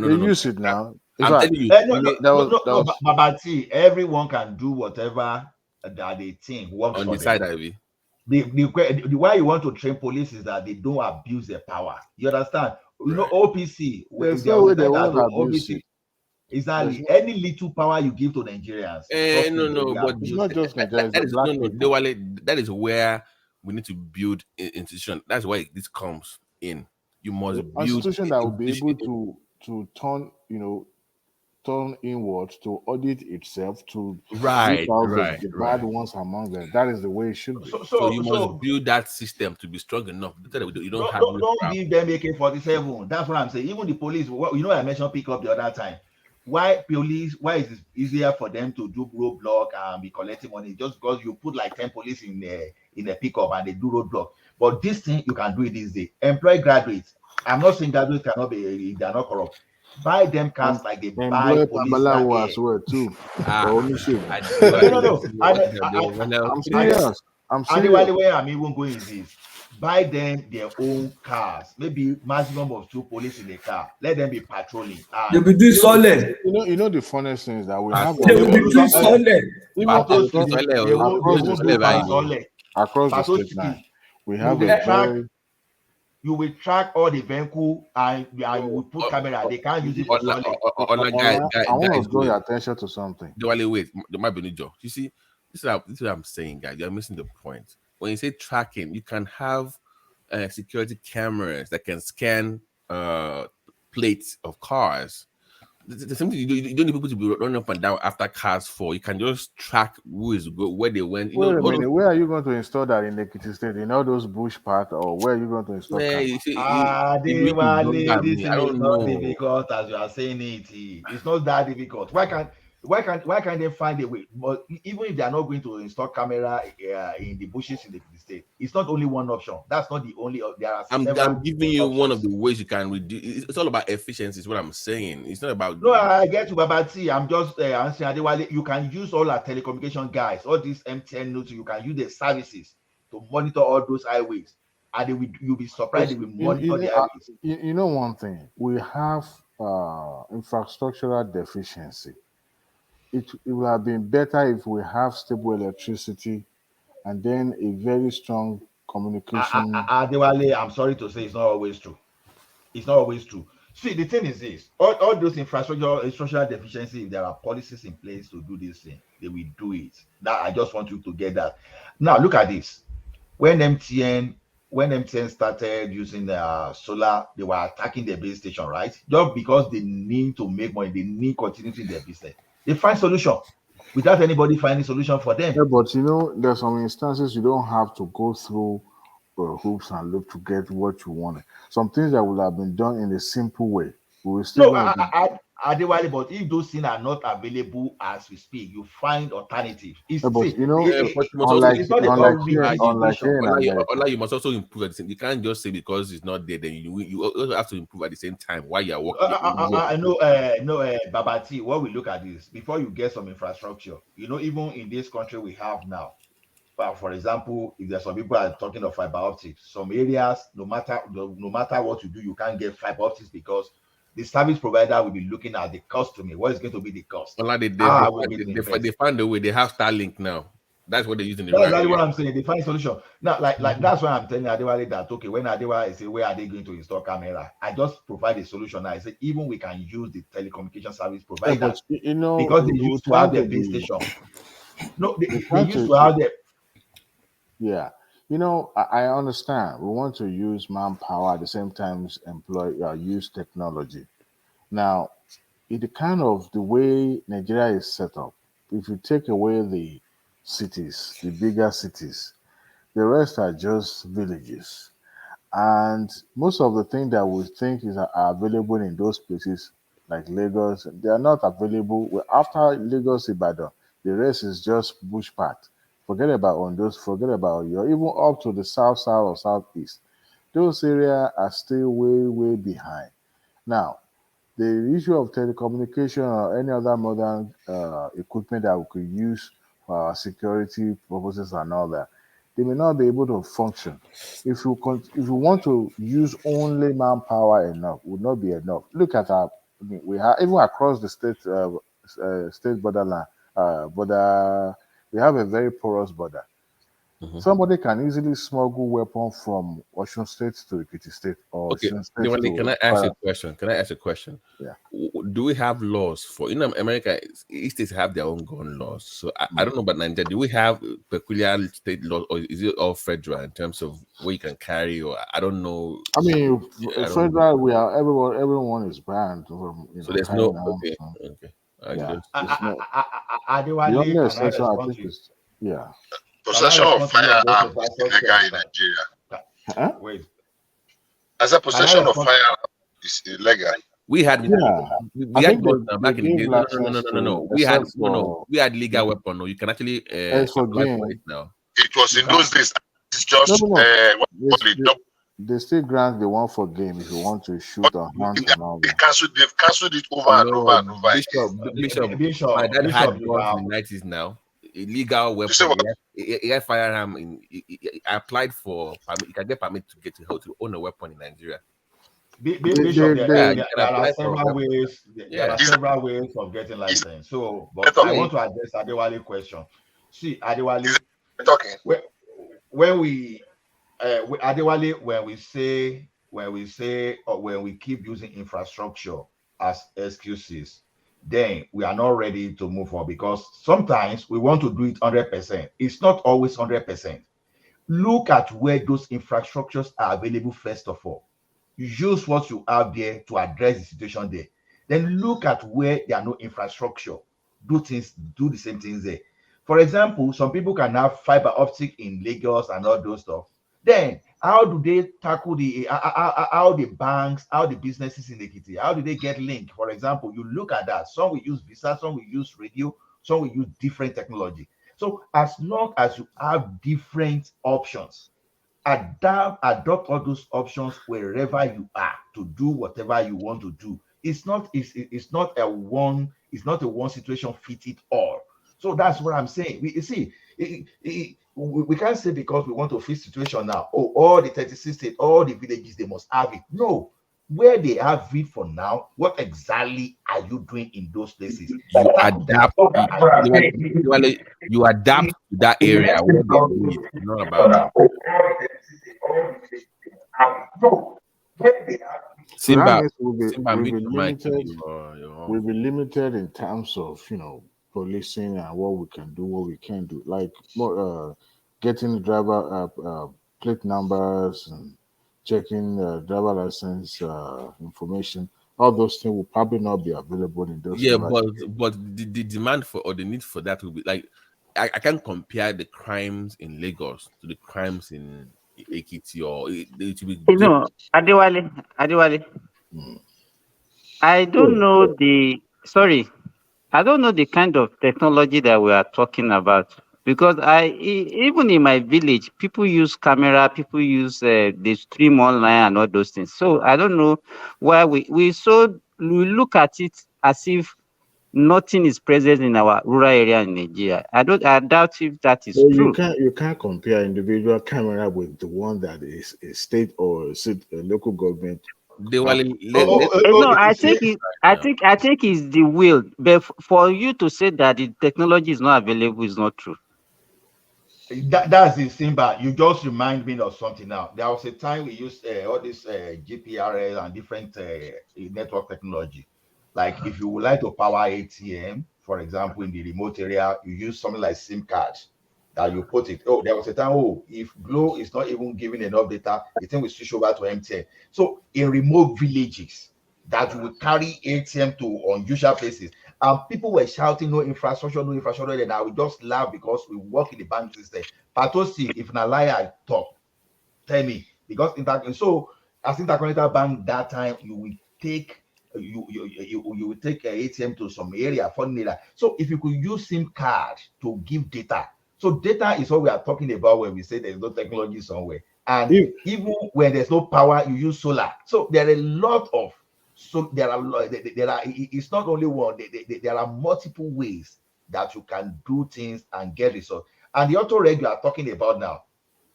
They use it now. I'm telling you, Babati, everyone can do whatever that they think works on for the side, them. Ivy. The why you want to train police is that they don't abuse their power. You understand? OPC. There's no way they won't abuse it. Exactly. Any little power you give to Nigerians. But it's not just Nigerians. That is where we need to build institution. That's why this comes in. You must build institution that will be able to turn inwards, to audit itself, to right. the bad ones among them. That is the way it should be. So you must build that system to be strong enough. You don't give them AK-47. That's what I'm saying. Even the police, I mentioned pick up the other time. Why is it easier for them to do roadblock and be collecting money just because you put like 10 police in a pickup and they do roadblock? But this thing you can do it this day. Employ graduates. I'm not saying graduates cannot be, they are not corrupt. Buy them cars like they buy police as well too. No. I'm serious. I'm serious. Where I'm even going is this. buy them their own cars, maybe maximum of 2 police in the car. Let them be patrolling. They'll be doing solid. You know the funniest thing is that we have They will be doing solid. Patrol scheme, they won't do solid. Across the Patrol state line, scheme. we You have will a track. very You will track all the vehicle and you will put camera. They can't use it for solid. I want to draw your attention to something. Wait, there might be a job. You see, this is what I'm saying, guys. You're missing the point. When you say tracking, you can have security cameras that can scan plates of cars. The same thing you don't need people to be running up and down after cars fall. You can just track who is where they went. Wait a minute, where are you going to install that in Ekiti State? In all those bush parts, or where are you going to install cameras? This is not difficult as you are saying it. It's not that difficult. Why can't they find a way? But even if they are not going to install camera in the bushes in the state, it's not only one option. That's not the only. There are I'm giving you options. one of the ways you can reduce. It's all about efficiency. Is what I'm saying. It's not about. No, I get you, Babati. I'm just answering Adewale. You can use all our telecommunication guys, all these MTN notes. You can use the services to monitor all those highways, and you'll be surprised they will monitor the highways. You know one thing, we have infrastructural deficiency. It would have been better if we have stable electricity and then a very strong communication. Adewale, I'm sorry to say, it's not always true. It's not always true. See, the thing is this: all those infrastructural deficiency, if there are policies in place to do this thing, they will do it. That I just want you to get that. Now, look at this. When MTN started using the solar, they were attacking their base station, right? Just because they need to make money, they need continuity in their business. They find solution without anybody finding solution for them. Yeah, but you know, there's some instances you don't have to go through hoops and loop to get what you want. Some things that would have been done in a simple way. We will still Adewale, but if those things are not available as we speak, you find alternatives. You must also improve at the same. You can't just say because it's not there, then you also have to improve at the same time while you are working. Babati, what we look at is before you get some infrastructure, even in this country we have now. For example, if there's some people are talking of fiber optics, some areas, no matter what you do, you can't get fiber optics because the service provider will be looking at the cost to me. What is going to be the cost? They find a way. They have Starlink now. That's what they use in the. That's exactly what I'm saying. They find solution now. Like that's why I'm telling Adewale that okay, when Adewale say where are they going to install camera, I just provide a solution. I say even we can use the telecommunication service provider because they used to have their base station. No, they used to have their. Yeah, I understand. We want to use manpower at the same time use technology. Now, the way Nigeria is set up, if you take away the cities, the bigger cities, the rest are just villages. And most of the things that we think are available in those places, like Lagos, they are not available. After Lagos, Ibadan, the rest is just bush part. Forget about Ondos, forget about even up to the south or southeast. Those areas are still way, way behind. Now, the issue of telecommunication or any other modern equipment that we could use for our security purposes and all that, they may not be able to function. If you want to use only manpower enough, would not be enough. Look at we have even across the state borderline border. We have a very porous border. Mm-hmm. Somebody can easily smuggle weapons from Osun State to Ekiti State or Osun State Can I ask a question? Yeah. Do we have laws for America? Each states have their own gun laws. So I don't know about Nigeria. Do we have peculiar state laws, or is it all federal in terms of where you can carry? Or I don't know. I mean, federal, we are everyone is banned from. So there's no. Okay. Possession of firearms is illegal in Nigeria. Wait. As a possession of firearms is illegal. We had back in the day. No. We had legal weapon. No, you can actually apply for it now. It was in those days. It's just they still grant the one for game if you want to shoot or hunt and all that. They've cancelled it over and over and over. Bishop, my dad had guns in the 90s now. illegal weapon. He had firearm. I applied for permit. You can get permit to own a weapon in Nigeria. Bishop, there are several ways. There are several ways of getting license. So, but I want to address Adewale's question. See, Adewale, when we Adewale, when we keep using infrastructure as excuses, then we are not ready to move on, because sometimes we want to do it 100%. It's not always 100%. Look at where those infrastructures are available first of all. Use what you have there to address the situation there. Then look at where there are no infrastructure. Do the same things there. For example, some people can have fiber optic in Lagos and all those stuff. Then how do they tackle how the banks, how the businesses in Ekiti, how do they get linked? For example, you look at that. Some will use Visa, some will use radio, some will use different technology. So as long as you have different options, adopt all those options wherever you are to do whatever you want to do. It's not a one situation fit it all. So that's what I'm saying. We can't say because we want to fix situation now, all the 36 states, all the villages, they must have it. No, where they have it for now, what exactly are you doing in those places? You adapt. You adapt to that area where they need. You know about Simba, we'll be limited in terms of policing and what we can do, what we can't do. Like getting driver plate numbers and checking driver license information. All those things will probably not be available in those. Yeah, but the demand for or the need for that will be like I can't compare the crimes in Lagos to the crimes in Ekiti or it will be. Adewale. I don't know I don't know the kind of technology that we are talking about, because even in my village, people use camera, people use the stream online and all those things. So I don't know why we look at it as if nothing is present in our rural area in Nigeria. I doubt if that is true. You can't compare individual camera with the one that is a state or a local government. No, I think it's the will. But for you to say that the technology is not available is not true. That's the Simba. You just remind me of something now. There was a time we used all this GPRS and different network technology. Like if you would like to power ATM, for example, in the remote area, you use something like SIM card that you put it. There was a time, if Glo is not even giving enough data, the thing will switch over to MTN. So in remote villages that you will carry ATM to unusual places, and people were shouting, no infrastructure, then I will just laugh because we work in the bank system. Patosi, if na lie I talk, tell me. Because as Intercontinental Bank that time, you will take you will take an ATM to some area, funny area. So if you could use SIM card to give data. So data is what we are talking about when we say there's no technology somewhere. And even when there's no power, you use solar. So there are a lot of it's not only one, there are multiple ways that you can do things and get results. And the auto reg you are talking about now,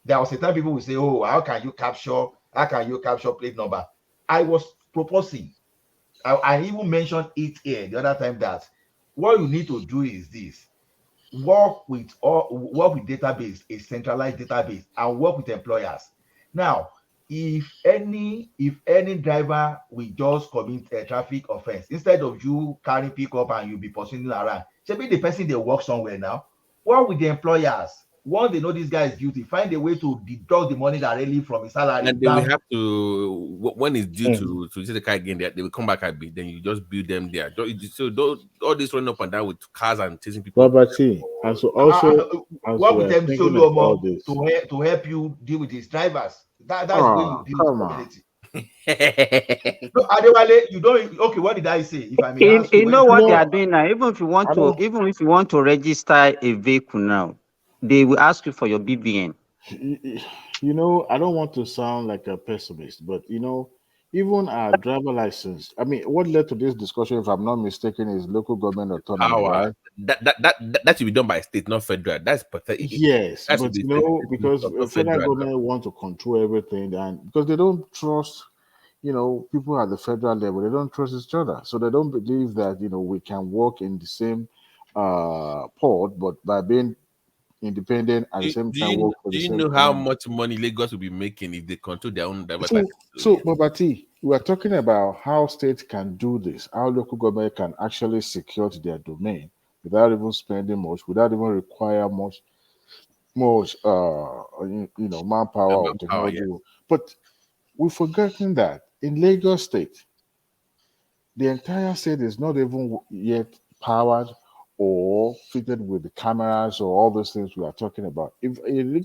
there was a time people will say, how can you capture plate number? I was proposing, I even mentioned it here the other time, that what you need to do is this: work with database, a centralized database, and work with employers. Now, if any driver will just commit a traffic offense, instead of you carrying pickup and you be pursuing around, should be the person they work somewhere now. Work with the employers. Once they know this guy is guilty, find a way to deduct the money directly from his salary. And they will have to, when it's due to take the car again, they will come back a bit. Then you just build them there. So all this running up and down with cars and chasing people. Property. And so also, work with them solo to help you deal with these drivers. That's the way you deal with community. No, Adewale, you don't. Okay, what did I say? If I may ask you know what they are doing now. Even if you want to register a vehicle now, they will ask you for your BVN. I don't want to sound like a pessimist, but Even our driver license. I mean, what led to this discussion, if I'm not mistaken, is local government autonomy, Power. right? That should be done by state, not federal. That's pathetic. Yes, That should but be because not federal federal. government want to control everything, and because they don't trust, people at the federal level, they don't trust each other, so they don't believe that we can work in the same port, but by being independent at the same Do time you work for do the you same know how economy. much money Lagos will be making if they control their own driver's So, license? so Babati, we are talking about how states can do this, how local government can actually secure their domain without even spending much, without even require much manpower or Manpower, technology. yes. But we've forgotten that in Lagos State, the entire state is not even yet powered or fitted with the cameras or all those things we are talking about. If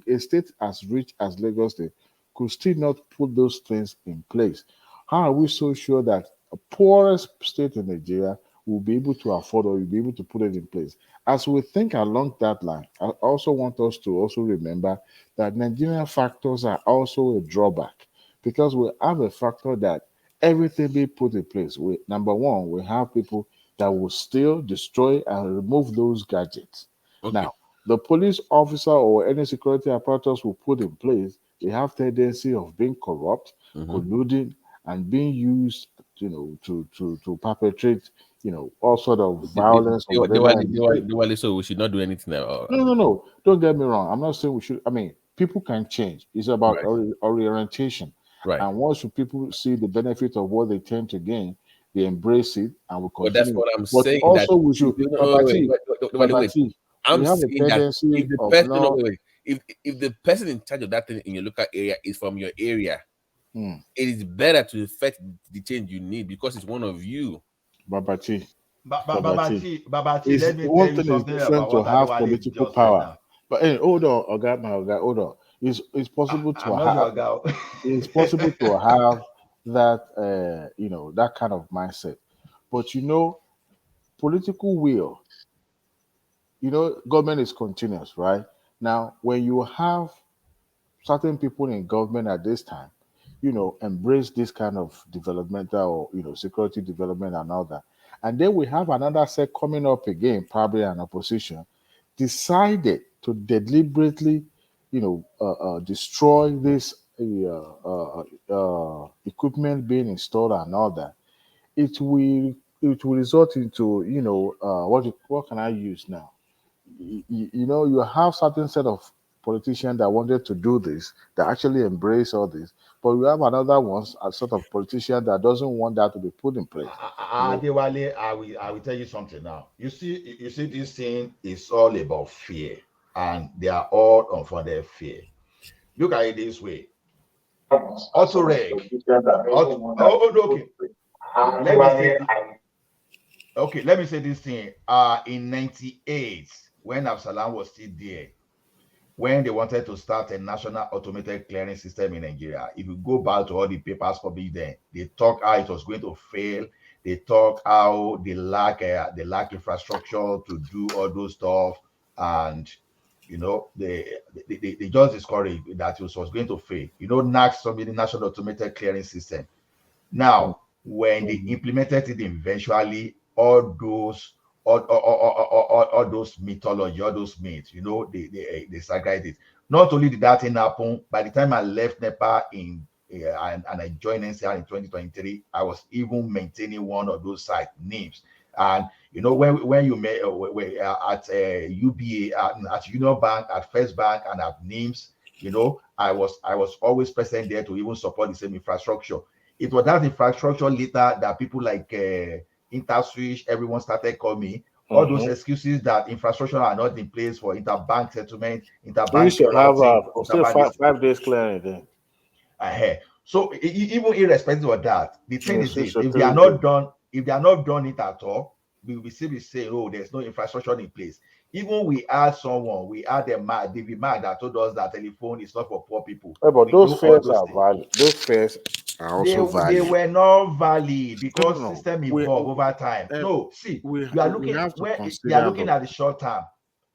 a state as rich as Lagos State could still not put those things in place, how are we so sure that a poorest state in Nigeria will be able to afford or will be able to put it in place? As we think along that line, I also want us to also remember that Nigerian factors are also a drawback because we have a factor that everything be put in place. Number one, we have people that will steal, destroy, and remove those gadgets. Okay. Now, the police officer or any security apparatus will put in place, they have tendency of being corrupt, colluding, and being used, to perpetrate, all sort of violence or whatever. So we should not do anything at all. No. Don't get me wrong. I'm not saying we should. I mean, people can change. It's about Right. orientation. Right. And once people see the benefit of what they tend to gain, they embrace it and will But that's continue. what I'm But saying. also, That we should. Babati, I'm we have a saying that tendency if the of person, not. if the person in charge of that thing in your local area is from your area, Hmm. it is better to effect the change you need because it's one of you. Babati. Babati, Is let me tell one you thing is something different about to what have Adewale political just said power. now. But hey, hold on, Oga, hold on. It's possible to I'm not have. your guy. It's possible to have that that kind of mindset, but political will, government is continuous, right? Now when you have certain people in government at this time embrace this kind of developmental or security development and all that, and then we have another set coming up again, probably an opposition decided to deliberately destroy this equipment being installed and all that. It will result into what can I use now? You have certain set of politicians that wanted to do this, that actually embrace all this, but we have another ones, a sort of politician that doesn't want that to be put in place. Adewale, I will tell you something now. You see, this thing is all about fear, and they are all unfounded fear. Look at it this way. Auto reg. Okay. Let me say. Okay, let me say this thing. In '98, when Absalom was still there, when they wanted to start a national automated clearing system in Nigeria, if you go back to all the papers published then, they talk how it was going to fail. They talk how they lack infrastructure to do all those stuff, and they just discouraged that it was going to fail. NACS, the National Automated Clearing System. Now, when they implemented it eventually, all those mythology, all those myths, they segregated it. Not only did that thing happen, by the time I left NEPA and I joined NCR in 2023, I was even maintaining one of those site names. And when you met at UBA, at Union Bank, at First Bank, and at NIMS, I was always present there to even support the same infrastructure. It was that infrastructure later that people like InterSwitch, everyone started coming. All those excuses that infrastructure are not in place for interbank settlement, We used interbank to have routing, still 5 days clearing then. So even irrespective of that, the thing Yes, is it's this: a if they are 3 not days. done, it at all, we will still be saying, "Oh, there's no infrastructure in place." Even we had David Mark, that told us that telephone is not for poor people. Yeah, but We those know all fares those are things. valid. Those fares are also They valid. were not valid because No. system evolved over time. No, see, we you are looking have to when they are consider looking at the short term.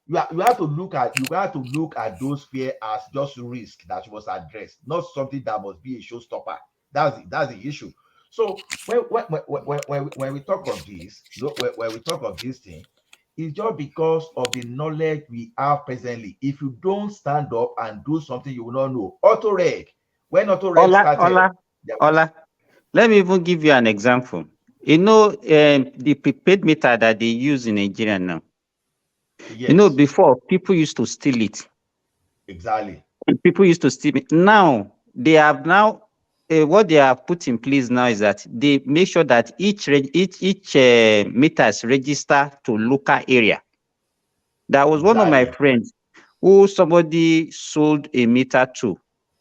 You have to look at those fear as just risk that was addressed, not something that must be a showstopper. That's the issue. So when we talk of this, when we talk of this thing, it's just because of the knowledge we have presently. If you don't stand up and do something, you will not know. Auto-reg, when auto-reg started. Ola, let me even give you an example. You know, the prepaid meter that they use in Nigeria now. Yes. You know, before people used to steal it. Exactly. People used to steal it. Now they have what they have put in place now is that they make sure that each meters register to local area. That was one of my friends who somebody sold a meter to,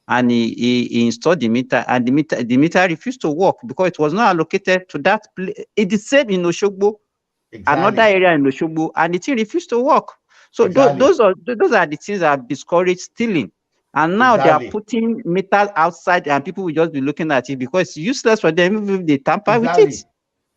and he installed the meter, and the meter refused to work because it was not allocated to that place. It is same in Oshogbo, another area in Oshogbo, and the thing refused to work. So those are the things that have discouraged stealing. And now they are putting meters outside, and people will just be looking at it because it's useless for them even if they tamper with it.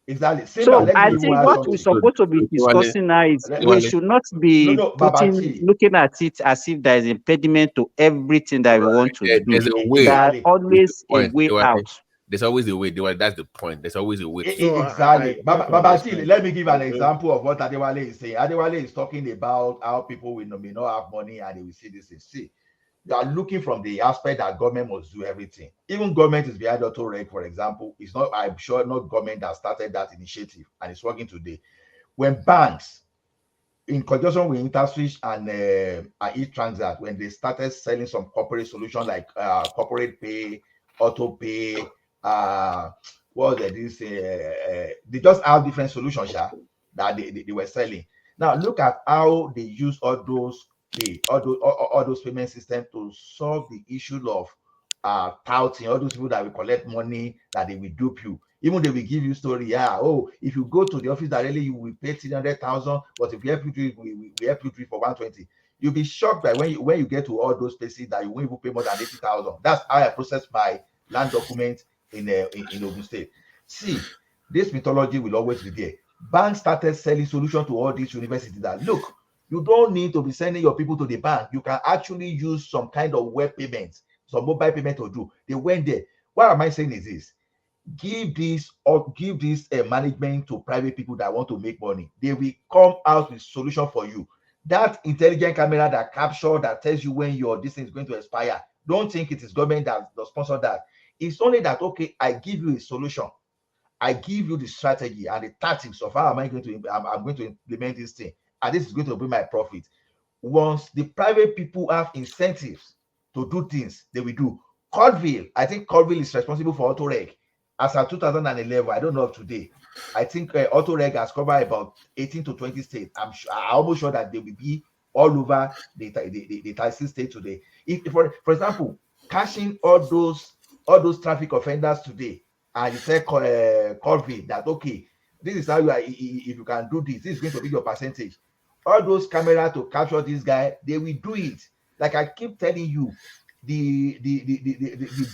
Exactly. So I think what we're supposed to be discussing now is we should not be looking at it as if there is impediment to everything that we want to do. There's a way. There's always a way out. There's always a way. That's the point. There's always a way. Exactly. Babati, let me give an example of what Adewale is saying. Adewale is talking about how people may not have money and they will see this and see. You are looking from the aspect that government must do everything. Even government is behind auto-reg, for example. It's not, I'm sure, not government that started that initiative and it's working today. When banks, in conjunction with InterSwitch and eTransact, when they started selling some corporate solutions like corporate pay, auto pay, what was this? They just have different solutions that they were selling. Now look at how they use all those payment systems to solve the issue of touting, all those people that will collect money, that they will dupe you. Even they will give you story, if you go to the office directly, you will pay 300,000, but if we help you do it, we help you do it for 120. You'll be shocked by when you get to all those places that you won't even pay more than 80,000. That's how I process my land document in Ogun State. See, this mythology will always be there. Banks started selling solutions to all these universities that look, you don't need to be sending your people to the bank. You can actually use some kind of web payments, some mobile payment to do. They went there. What am I saying is this? Give this management to private people that want to make money. They will come out with solution for you. That intelligent camera that capture, that tells you when your this thing is going to expire. Don't think it is government that sponsor that. It's only that, okay, I give you a solution. I give you the strategy and the tactics of how I'm going to implement this thing, and this is going to bring my profit. Once the private people have incentives to do things, they will do. Godswill, I think Godswill is responsible for auto-reg. As of 2011, I don't know of today. I think auto-reg has covered about 18 to 20 states. I'm almost sure that they will be all over the 36 states today. If for example, cashing all those traffic offenders today, and you tell Godswill that, okay, this is how you are. If you can do this is going to be your percentage. All those cameras to capture this guy, they will do it. Like I keep telling you, the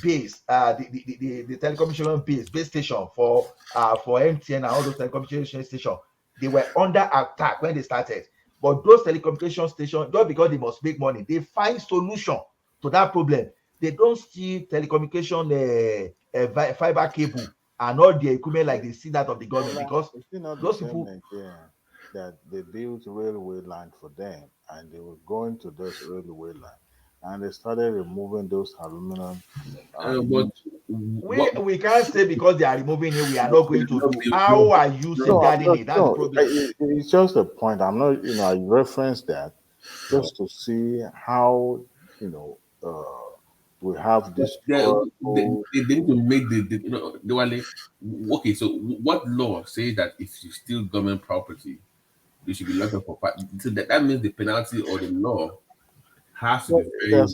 base, the telecommunication base station for MTN and all those telecommunication stations, they were under attack when they started. But those telecommunication stations, just because they must make money, they find solution to that problem. They don't steal telecommunication fiber cable and all the equipment like they see that of the government, because those people that they built railway line for them, and they were going to those railway line, and they started removing those aluminum. But we can't say because they are removing it, we are not going to do. How are you safeguarding it? That's the problem. It's just a point. I'm not, I referenced that just to see how, we have this. They need to make okay. So what law says that if you steal government property, you should be locked up for 5? So that means the penalty or the law has to be very.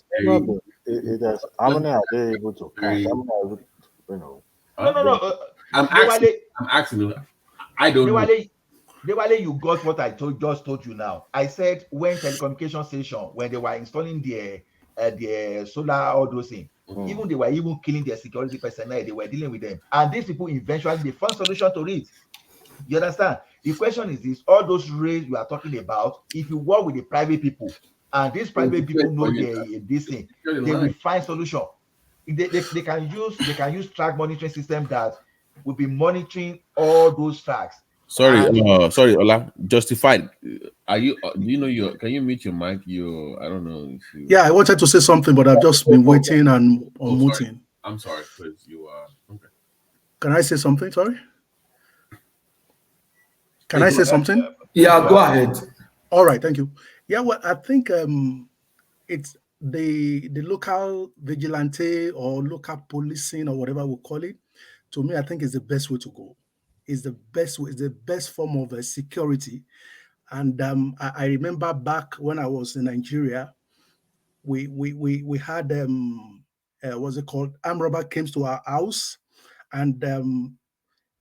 How many are they able to catch? No. I'm asking you. I don't know. Dewale, you got what I just told you now. I said when telecommunication station, when they were installing the solar, all those things, even they were even killing their security personnel, they were dealing with them. And these people eventually they found solution to it. You understand? The question is this: all those rates you are talking about, if you work with the private people, and these private people know this thing, they will find solution. they can use track monitoring system that will be monitoring all those tracks. Sorry, And sorry, Ola. Justified. Are you? Do you know your? Can you mute your mic? I don't know if you. Yeah, I wanted to say something, but I've just been waiting and unmuting. Sorry. I'm sorry, because you are. Okay. Can I say something? Sorry. Can I say something? Yeah, go ahead. All right, thank you. Yeah, well, I think it's the local vigilante or local policing or whatever we call it. To me, I think is the best way to go. Is the best way. Is the best form of security. And I remember back when I was in Nigeria, we had what's it called? Armed robber came to our house, and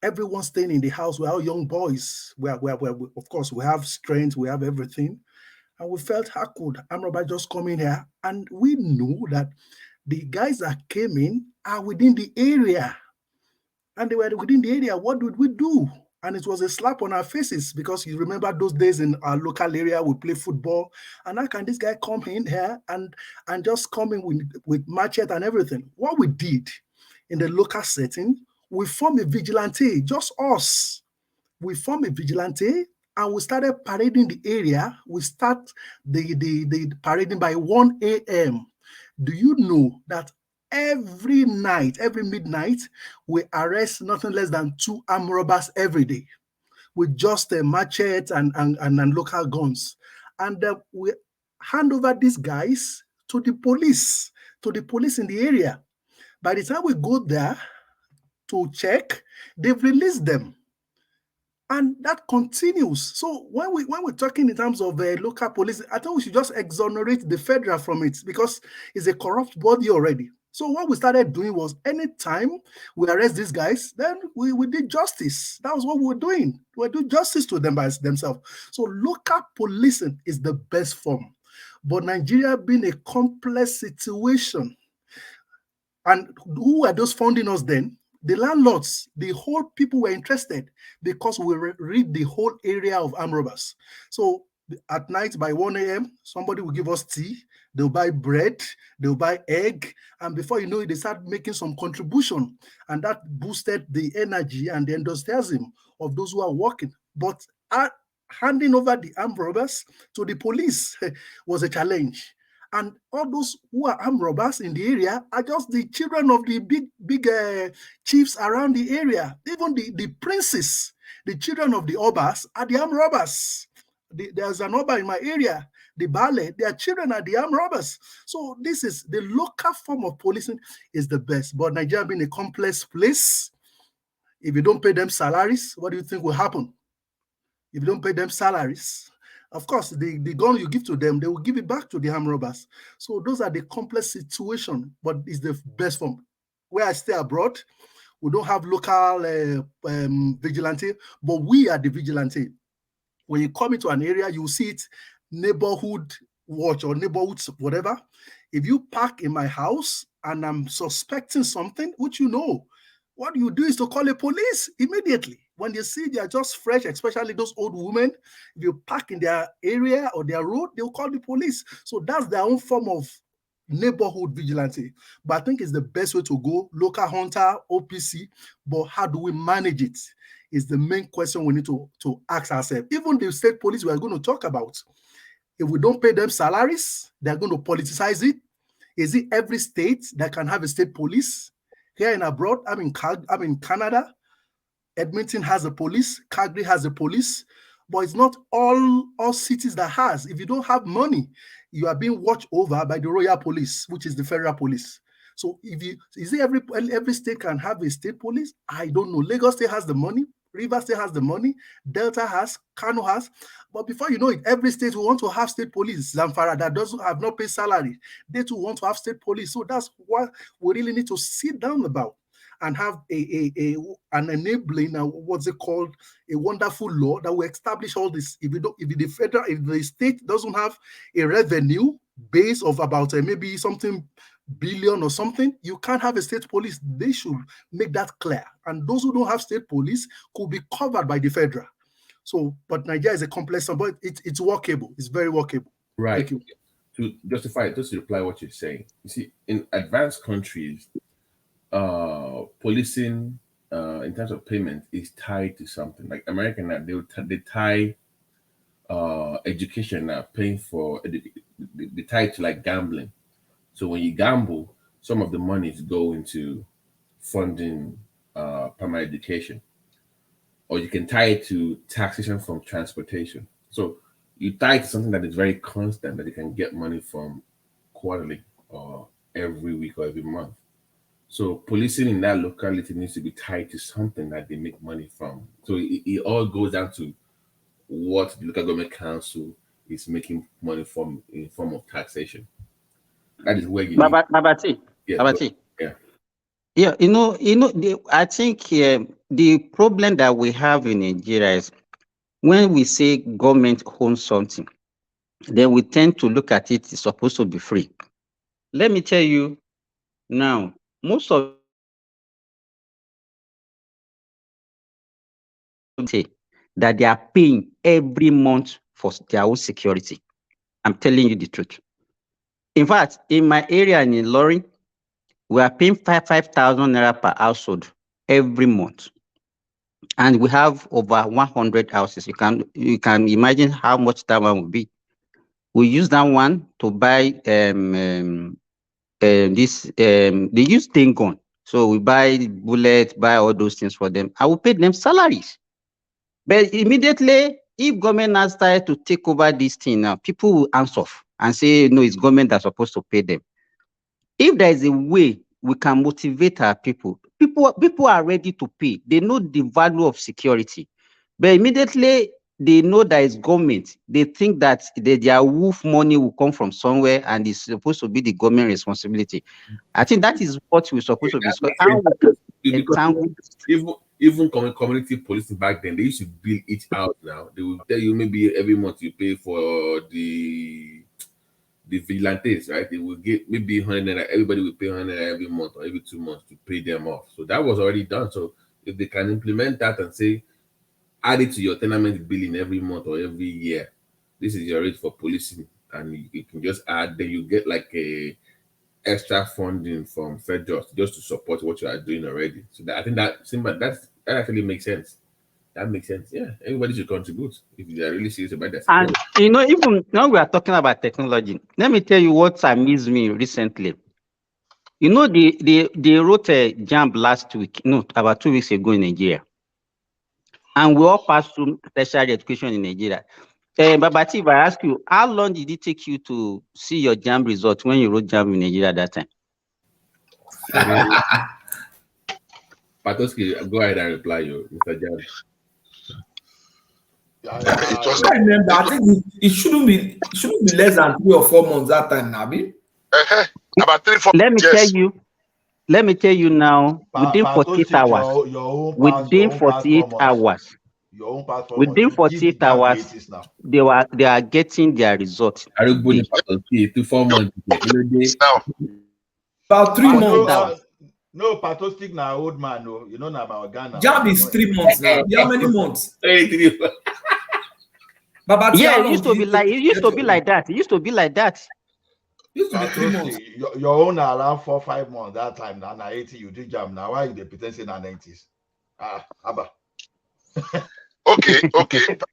everyone staying in the house. We're all young boys. We of course we have strength, we have everything, and we felt how could armed robber just come in here? And we knew that the guys that came in are within the area, and they were within the area. What did we do? And it was a slap on our faces, because you remember those days in our local area, we play football. And how can this guy come in here and just come in with machete and everything? What we did in the local setting, we formed a vigilante, just us. We formed a vigilante and we started parading the area. We start the parading by 1 a.m. Do you know that every night, every midnight, we arrest nothing less than 2 armed robbers every day with just a machete and local guns. And we hand over these guys to the police in the area. By the time we go there to check, they've released them. And that continues. So when we're talking in terms of local police, I think we should just exonerate the federal from it, because it's a corrupt body already. So what we started doing was, anytime we arrest these guys, then we did justice. That was what we were doing. We do justice to them by themselves. So local policing is the best form. But Nigeria being a complex situation, and who were those funding us then? The landlords. The whole people were interested, because we read the whole area of armed robbers. So at night by 1 a.m., somebody will give us tea, they'll buy bread, they'll buy egg, and before you know it, they start making some contribution, and that boosted the energy and the enthusiasm of those who are working. But handing over the armed robbers to the police was a challenge. And all those who are armed robbers in the area are just the children of the big chiefs around the area. Even the princes, the children of the obas, are the armed robbers. There's an oba in my area, the Bale, their children are the armed robbers. So this is the local form of policing is the best. But Nigeria being a complex place, if you don't pay them salaries, what do you think will happen? If you don't pay them salaries, of course, the gun you give to them, they will give it back to the armed robbers. So those are the complex situation, but it's the best form. Where I stay abroad, we don't have local vigilante, but we are the vigilante. When you come into an area, you see it neighborhood watch or neighborhood whatever. If you park in my house and I'm suspecting something, which you know, what you do is to call the police immediately. When you see they are just fresh, especially those old women, if you park in their area or their road, they'll call the police. So that's their own form of neighborhood vigilante. But I think it's the best way to go, local hunter, OPC, but how do we manage it is the main question we need to ask ourselves. Even the state police we are going to talk about, if we don't pay them salaries, they're going to politicize it. Is it every state that can have a state police? Here in abroad, I'm in Canada. Edmonton has a police. Calgary has a police. But it's not all cities that has. If you don't have money, you are being watched over by the Royal Police, which is the federal police. So is it every state can have a state police? I don't know. Lagos State has the money. Rivers State has the money. Delta has. Kano has. But before you know it, every state will want to have state police. Zamfara that doesn't have not paid salary, they too want to have state police. So that's what we really need to sit down about and have an enabling, what's it called, a wonderful law that will establish all this. If the state doesn't have a revenue base of about maybe something billion or something, you can't have a state police. They should make that clear. And those who don't have state police could be covered by the federal. So, but Nigeria is a complex, but it's workable. It's very workable. Right. Thank you. to justify, just to reply what you're saying. You see, in advanced countries, policing in terms of payment is tied to something. Like American, they tie education paying for they tie it to like gambling. So when you gamble, some of the monies go into funding primary education, or you can tie it to taxation from transportation. So you tie it to something that is very constant that you can get money from quarterly or every week or every month. So policing in that locality needs to be tied to something that they make money from. So it all goes down to what the local government council is making money from in form of taxation. That is where you need. Babati. Yeah, Babati. yeah. Yeah, I think the problem that we have in Nigeria is when we say government owns something, then we tend to look at it, it's supposed to be free. Let me tell you now, most of say that they are paying every month for their own security. I'm telling you the truth. In fact, in my area in Ilorin, we are paying 5,000 naira per household every month. And we have over 100 houses. You can imagine how much that one would be. We use that one to buy they use thing gun. So we buy bullets, buy all those things for them. I will pay them salaries. But immediately, if government has started to take over this thing now, people will answer and say, no, it's government that's supposed to pay them. If there is a way we can motivate our people are ready to pay. They know the value of security. But immediately they know that it's government. They think that their wolf money will come from somewhere and it's supposed to be the government responsibility. I think that is what we're supposed to discuss. Even community policing back then, they used to bill each out now. They will tell you maybe every month you pay for the vigilantes, right? They will get maybe 100, everybody will pay 100 every month or every 2 months to pay them off. So that was already done. So if they can implement that and say, add it to your tenement billing every month or every year, this is your rate for policing, and you can just add, then you get like a extra funding from federal just to support what you are doing already. So I think that actually makes sense. That makes sense. Yeah, everybody should contribute if they are really serious about that. And even now we are talking about technology. Let me tell you what amused me recently. They wrote a jump last week, about 2 weeks ago in Nigeria, and we all passed through tertiary education in Nigeria. Babati, if I ask you, how long did it take you to see your JAMB result when you wrote JAMB in Nigeria at that time? Patoski, go ahead and reply you, Mr. JAMB. I remember. I think it shouldn't be less than 3 or 4 months that time, Nabi. About 3-4. Let me tell you now. Within 48 hours. Within 48 hours. Within 48 hours, they are getting their result. To 4 months. About 3 months. No, Patostic na old man. No, you know na about Ghana. JAMB is 3 months now. How many months? Yeah, it used to be like that. It used to be like that. Used to be 3 months. Your own around 4-5 months that time. Now 80, you do JAMB. Now why you pretend na 90s? Abba. Okay.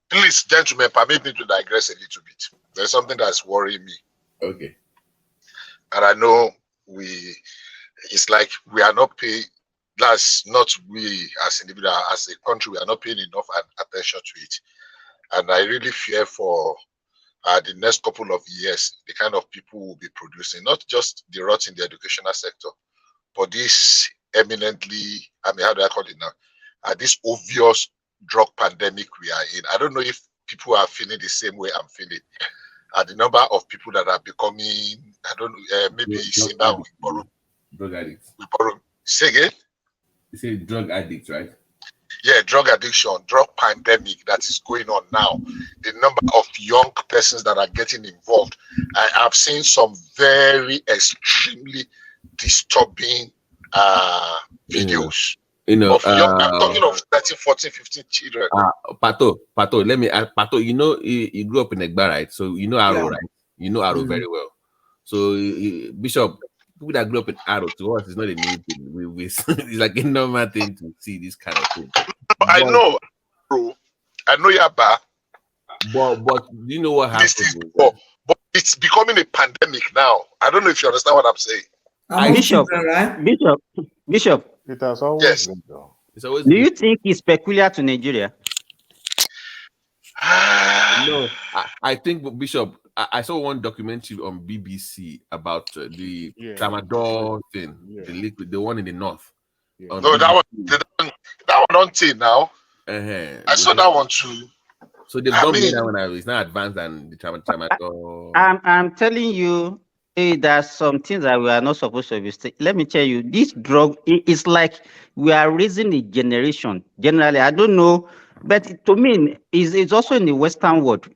Please, gentlemen, permit me to digress a little bit. There's something that's worrying me. Okay. And I know it's like we are not paying. That's not we as individual, as a country, we are not paying enough attention to it. And I really fear for the next couple of years, the kind of people we'll be producing, not just the rots in the educational sector, but this eminently, how do I call it now? This obvious drug pandemic we are in. I don't know if people are feeling the same way I'm feeling. The number of people that are becoming, I don't know, maybe Simba with borrow. Drug addicts. Say again? You say drug addicts, right? Yeah, drug addiction, drug pandemic that is going on now. The number of young persons that are getting involved. I have seen some very extremely disturbing videos. I'm talking of 13, 14, 15 children. Pato, let me add, Pato, you grew up in Egba, right? So you know Aro, right? You know Aro very well. So Bishop, people that grew up in adult, to us, it's not a new thing. It's like a normal thing to see this kind of thing. I know, bro. I know Yaba. But do you know what happened? But it's becoming a pandemic now. I don't know if you understand what I'm saying. Bishop. It has always been though. It's always Do you think it's peculiar to Nigeria? No, I think Bishop. I saw one documentary on BBC about the tramadol thing, the liquid, the one in the north. No, that one on tin now. I saw that one too. So they've done better when it's not advanced than the tramadol. I'm telling you, there's some things that we are not supposed to be. Let me tell you, this drug it's like we are raising a generation. Generally, I don't know, but to me, it's also in the Western world.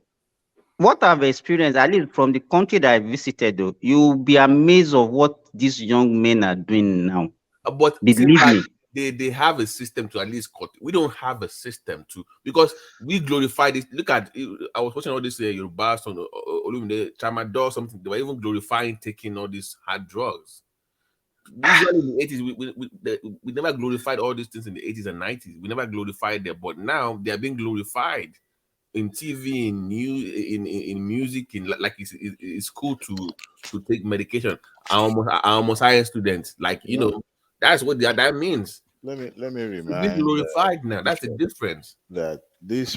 What I've experienced, at least from the country that I visited, though, you'll be amazed of what these young men are doing now. But believe me, they have a system to at least cut. We don't have a system to, because we glorify this. Look at, I was watching all this Yoruba song, tramadol, something. They were even glorifying taking all these hard drugs. Usually in the 80s, we never glorified all these things in the 80s and 90s. We never glorified them, but now they are being glorified in TV, in in music, like it's cool to take medication. I almost hire students, like that's what that means. Let me remind It's glorified now. That's the difference. That this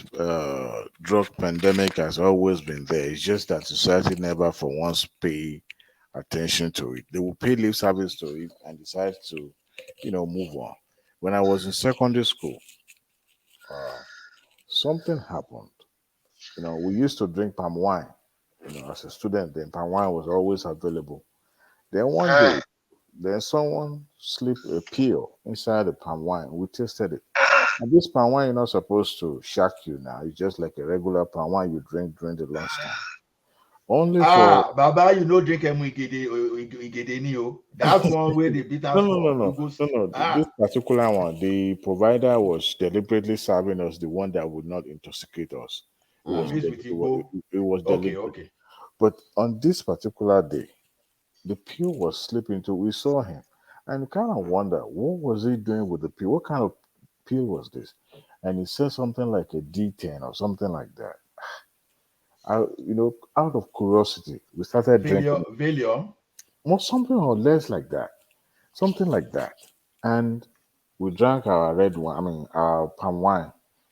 drug pandemic has always been there. It's just that society never for once pay attention to it. They will pay lip service to it and decide to, move on. When I was in secondary school, something happened. We used to drink palm wine. As a student, then palm wine was always available. Then one day, then someone slipped a pill inside the palm wine. We tasted it. And this palm wine, you're not supposed to shock you now. It's just like a regular palm wine you drink during the lunchtime. Only for Baba, drink That's one way they beat us. No. This particular one, the provider was deliberately serving us the one that would not intoxicate us. It was deliberate. Okay. But on this particular day, the pill was slipping into. We saw him, and we kind of wonder what was he doing with the pill. What kind of pill was this? And he said something like a D10 or something like that. Out of curiosity, we started drinking. Valium? More something or less like that. Something like that. And we drank our red wine, our palm wine.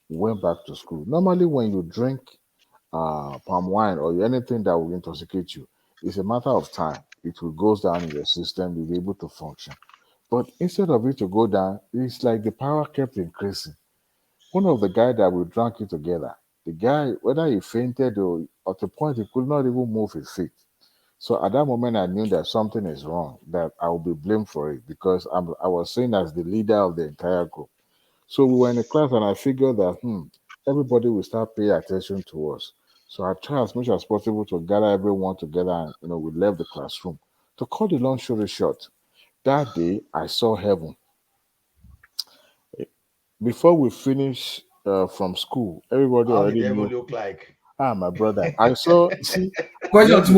We went back to school. Normally, when you drink palm wine or anything that will intoxicate you, it's a matter of time. It will go down in your system, you'll be able to function. But instead of it to go down, it's like the power kept increasing. One of the guys that we drank it together, the guy, whether he fainted or at the point he could not even move his feet. So at that moment, I knew that something is wrong, that I will be blamed for it because I was seen as the leader of the entire group. So we were in a class and I figured that everybody will start paying attention to us. So I tried as much as possible to gather everyone together and we left the classroom. To cut the long story short, that day I saw heaven. Before we finished from school, everybody How already did heaven knew. look like? My brother. I saw. See, I left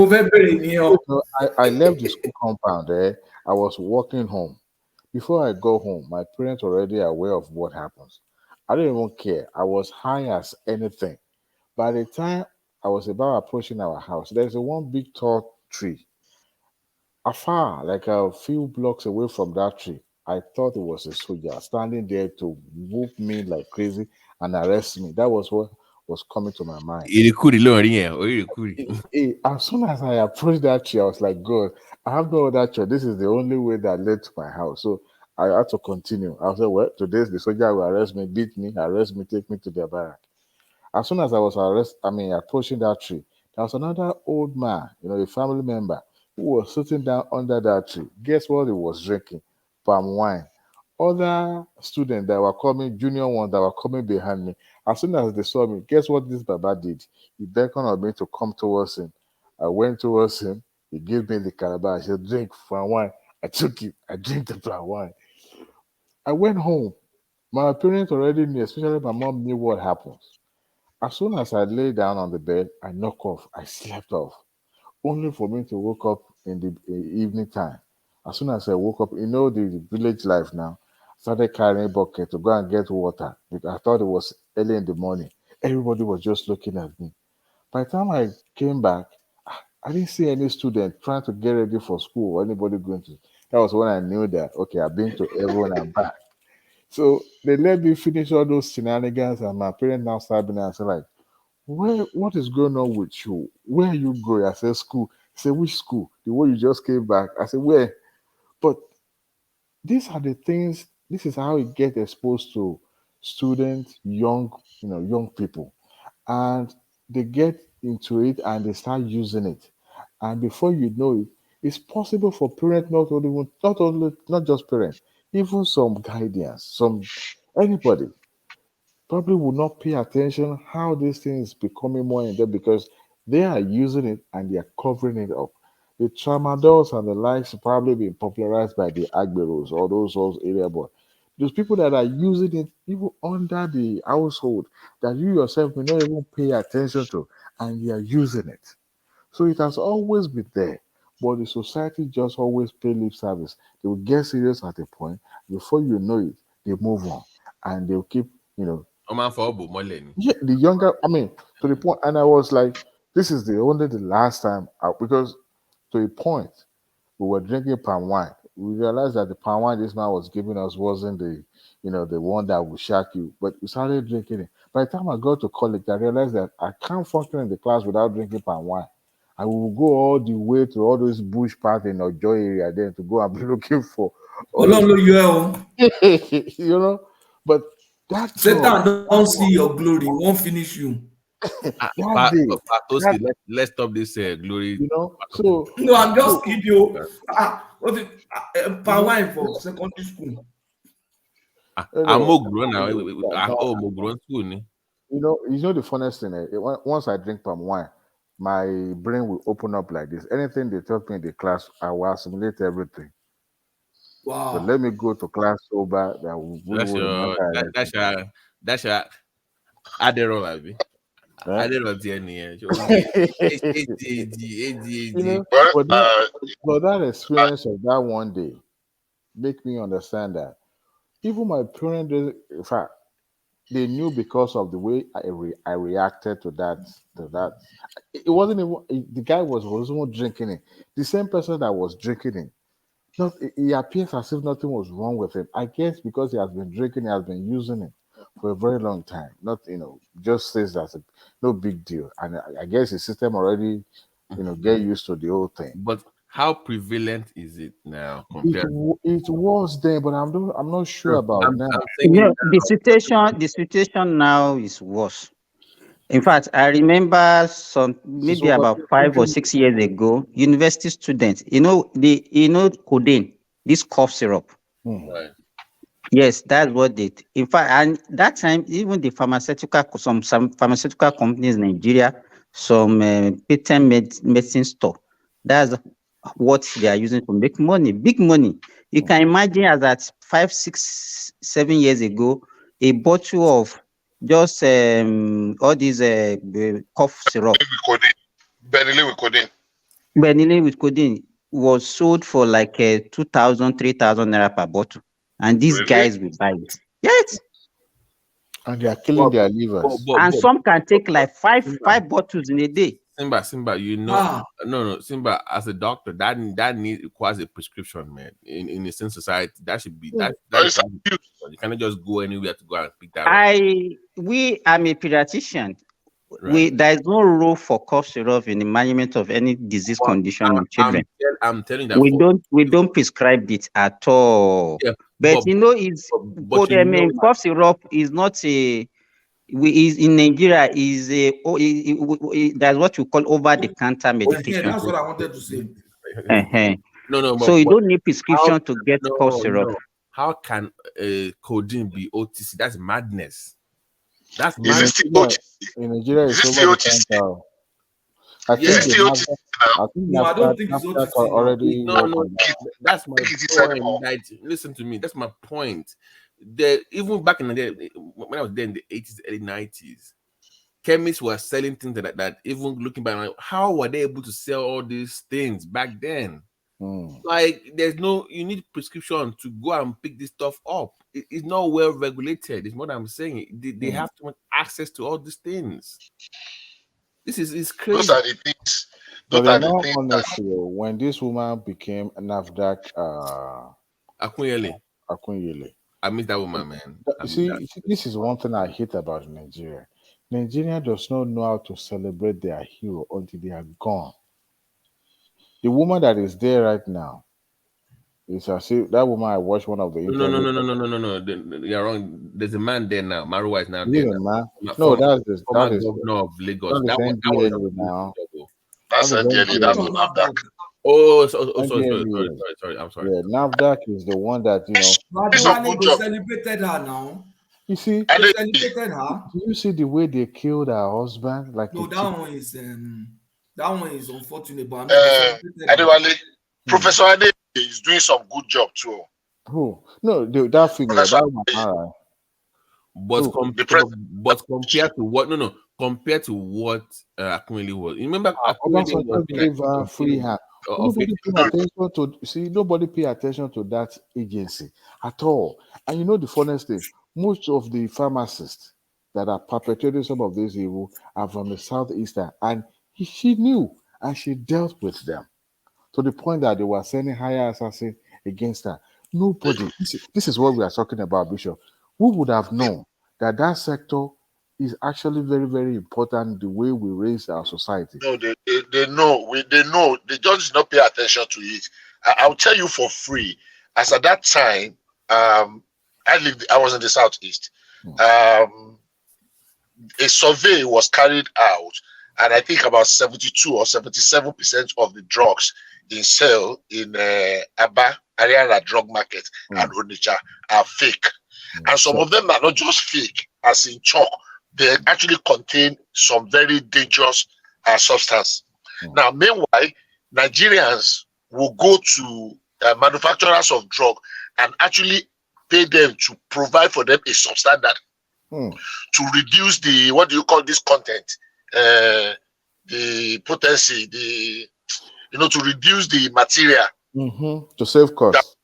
I left the school compound there. I was walking home. Before I go home, my parents were already aware of what happens. I didn't even care. I was high as anything. By the time I was about approaching our house, there's a one big tall tree. Afar, like a few blocks away from that tree, I thought it was a soldier standing there to whoop me like crazy and arrest me. That was what was coming to my mind. As soon as I approached that tree, I was like, God, I have no other choice. This is the only way that led to my house. So I had to continue. I said, well, today the soldier will arrest me, beat me, arrest me, take me to their barrack. As soon as I was approaching that tree, there was another old man, a family member, who was sitting down under that tree. Guess what he was drinking? Palm wine. Other students that were coming, junior ones that were coming behind me, as soon as they saw me, guess what this Baba did? He beckoned on me to come towards him. I went towards him. He gave me the calabash. He said, drink palm wine. I took it. I drank the palm wine. I went home. My parents already knew, especially my mom knew what happens. As soon as I lay down on the bed, I knocked off. I slept off. Only for me to wake up in the evening time. As soon as I woke up, you know the village life now. Started carrying a bucket to go and get water because I thought it was early in the morning. Everybody was just looking at me. By the time I came back, I didn't see any student trying to get ready for school or anybody going to. That was when I knew that okay, I've been to everyone and back. So they let me finish all those shenanigans, and my parents now started being and said like, what is going on with you? Where are you going? I said school. He said which school? The one you just came back. I said where? But these are the things. This is how it gets exposed to students, young people, and they get into it and they start using it, and before you know it, it's possible for parents not just parents, even some guardians, some anybody probably will not pay attention how this thing is becoming more in depth because they are using it and they are covering it up. The tramadols and the likes are probably being popularized by the agberos or those area boys. Those people that are using it even under the household that you yourself may not even pay attention to, and you are using it. So it has always been there, but the society just always pay lip service. They will get serious at a point. Before you know it, they move on, and they'll keep, yeah, the younger. I mean, to the point, and I was like, this is the last time because to a point we were drinking palm wine. We realized that the palm wine this man was giving us wasn't the one that would shock you. But we started drinking it. By the time I got to college, I realized that I can't function in the class without drinking palm wine. I will go all the way to all those bush paths in Ojo area then to go and be looking for all those, you know. But that Satan drug, don't see your glory, won't finish you. that day, Patoski, let's stop this glory. So No, I'm just kidding you. What is know, wine for secondary school? I'm Mogro now. Mogro school. You know the funniest thing. Once I drink palm wine, my brain will open up like this. Anything they taught me in the class, I will assimilate everything. Wow. But let me go to class sober. That we will remember. That's your Adderall, Abi. Adderall DNA. But that experience of that one day make me understand that even my parents, in fact, they knew because of the way I reacted to that. It wasn't even the guy wasn't drinking it. The same person that was drinking it. He appears as if nothing was wrong with him. I guess because he has been drinking, he has been using it for a very long time. Not just says that's no big deal. And I guess his system already get used to the whole thing. But how prevalent is it now It was there, but I'm not sure about now. The situation now is worse. In fact, I remember maybe about 5 or 6 years ago, university students, codeine, this cough syrup. Right. Yes, that's what they. In fact, and that time, even the some pharmaceutical companies in Nigeria, some patent medicine store, that's what they are using to make money, big money. You can imagine as at 5, 6, 7 years ago, a bottle of just all these cough syrup, Benylin with codeine was sold for like 2,000, 3,000 naira per bottle, and these guys will buy it. Yes. And they are killing their livers. And some can take like five bottles in a day. Simba, Simba, as a doctor, that requires a prescription, man. In a sense society, that should be that you cannot just go anywhere to go and pick that up. I'm a pediatrician. Right. There is no rule for cough syrup in the management of any disease condition in children. I'm telling that we don't prescribe it at all. Yeah, but cough syrup is not a. Is in Nigeria is that's what you call over-the-counter medication. Yeah, that's what I wanted to say. No. So you don't need prescription to get cough syrup. No. How can codeine be OTC? That's madness. That's madness. Is it still OTC? In Nigeria, it's over-the-counter. I think I don't think it's OTC already. No. That's my point. Listen to me. That's my point. Even back in the day, when I was there in the 80s, early 90s, chemists were selling things that even looking back, how were they able to sell all these things back then? Like, you need prescription to go and pick this stuff up. It's not well regulated. Is what I'm saying. They have to have access to all these things. This is crazy. Those are the things. But in all honesty, when this woman became NAFDAC Akunyele, I miss that woman, man. See, this is one thing I hate about Nigeria. Nigeria does not know how to celebrate their hero until they are gone. The woman that is there right now is that woman. I watched one of the interviews. No. You're wrong. There's a man there now. Marua is now there. Now. No, that is governor of Lagos. That was now. That's NDLE. That's not NAFDAC. Oh, sorry. I'm sorry. Yeah, NAFDAC is the one that They celebrated her now. You see, they celebrated her. Do you see the way they killed her husband? Like, no, that one is unfortunate. But Adewale, Professor Ade is doing some good job too. Who? No, that finger. That one. But compared to what? No. Compared to what Akunle was. You remember Akunle gave her free hand. Nobody pay attention to that agency at all. And you know the funniest thing, most of the pharmacists that are perpetrating some of this evil are from the southeastern, and she knew and she dealt with them to the point that they were sending higher assassins against her. Nobody. This is what we are talking about, Bishop. Who would have known that sector is actually very, very important, the way we raise our society? No, they know. They know. They just did not pay attention to it. I'll tell you for free. As at that time, I was in the southeast. A survey was carried out, and I think about 72 or 77% of the drugs in sale in Aba Ariara drug market and Onitsha are fake. And some of them are not just fake, as in chalk. They actually contain some very dangerous substance. Now, meanwhile, Nigerians will go to manufacturers of drug and actually pay them to provide for them a substandard to reduce the, what do you call this content? The potency, to reduce the material. To save costs.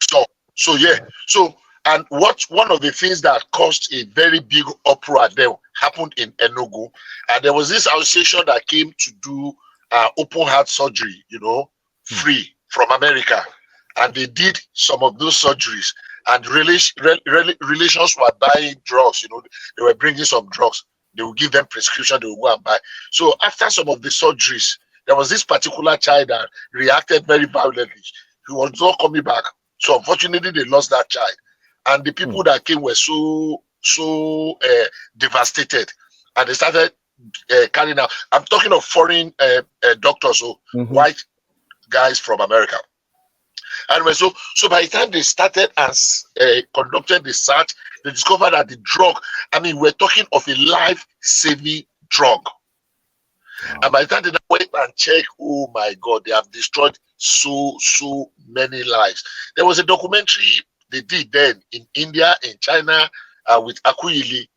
And one of the things that caused a very big uproar there happened in Enugu. And there was this association that came to do open heart surgery, free from America. And they did some of those surgeries. And relations were buying drugs, they were bringing some drugs. They will give them prescription, they will go and buy. So after some of the surgeries, there was this particular child that reacted very violently. He was not coming back. So unfortunately, they lost that child. And the people that came were so devastated, and they started carrying out. I'm talking of foreign doctors, white guys from America. Anyway, so by the time they started and conducted the search, they discovered that the drug, we're talking of a life-saving drug. And by the time they went and checked, oh my God, they have destroyed so many lives. There was a documentary they did then in India, in China, with Akuyili,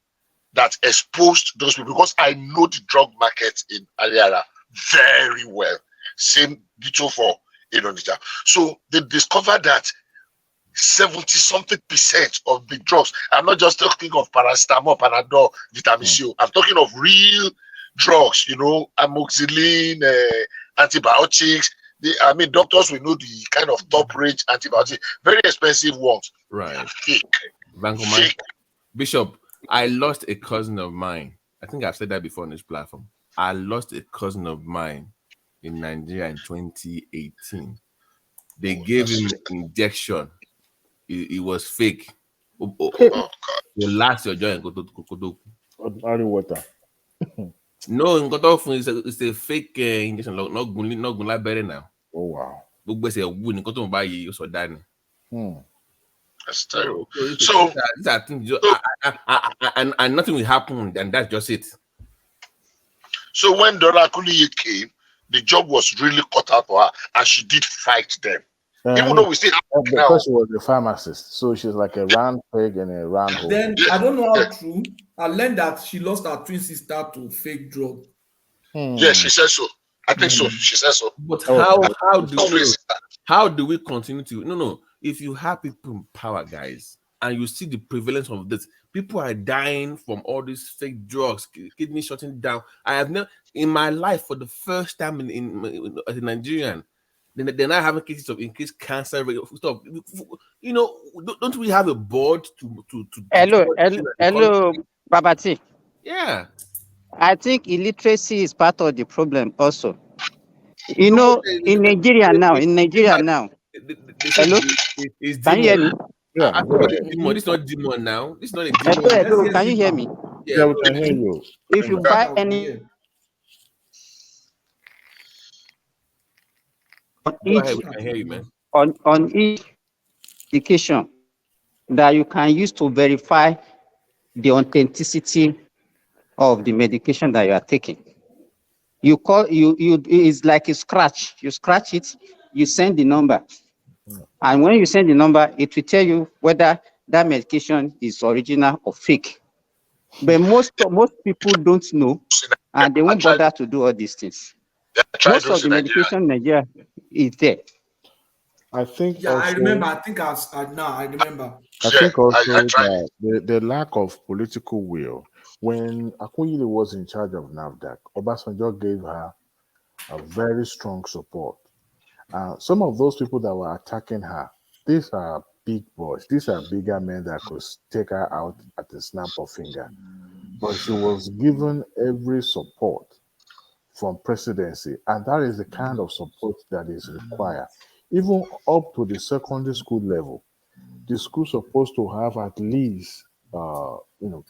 that exposed those people, because I know the drug market in Ariara very well. Same detail for Indonesia. So they discovered that 70-something% of the drugs, I'm not just talking of paracetamol, Panadol, vitamin C, I'm talking of real drugs, amoxicillin, antibiotics. Doctors will know the kind of top range antibiotics, very expensive ones. Right. Fake. Bishop, I lost a cousin of mine. I think I've said that before on this platform. I lost a cousin of mine in Nigeria in 2018. They gave him an injection. It was fake. You last your joint. Ordinary water. No, it's a fake injection. Not gonna better now. Oh wow. That's terrible. So these are things, and nothing will happen, and that's just it. So when Dora Akuliyi came, the job was really cut out for her, and she did fight them. Even though we still have now. because she was a pharmacist, so she's like a round peg in a round hole. Then I don't know how true. I learned that she lost her twin sister to fake drug. Yes, she said so. I think so. She said so. But Oh, how do we continue to no? If you have people in power, guys, and you see the prevalence of this, people are dying from all these fake drugs, kidney shutting down. I have never in my life for the first time as a Nigerian, they're not having cases of increased cancer rate stuff. You know, don't we have a board to Hello, Babati. Yeah. I think illiteracy is part of the problem also. You know, in Nigeria now, hello? Can you hear me? Yeah, This is not demon now. This is not a demon. Hello, can you hear me? Yeah, we can hear you. If you find any on Go ahead, we can hear you, man. on each indication that you can use to verify the authenticity of the medication that you are taking. You call it's like a scratch. You scratch it, you send the number. And when you send the number, it will tell you whether that medication is original or fake. But most people don't know, and they won't bother to do all these things. Most of the medication in Nigeria is there. I think Yeah, also, I remember. I think I remember. I think also that the lack of political will. When Akunyili was in charge of NAFDAC, Obasanjo gave her a very strong support. Some of those people that were attacking her, these are big boys. These are bigger men that could take her out at the snap of finger. But she was given every support from presidency, and that is the kind of support that is required. Even up to the secondary school level, the school's supposed to have at least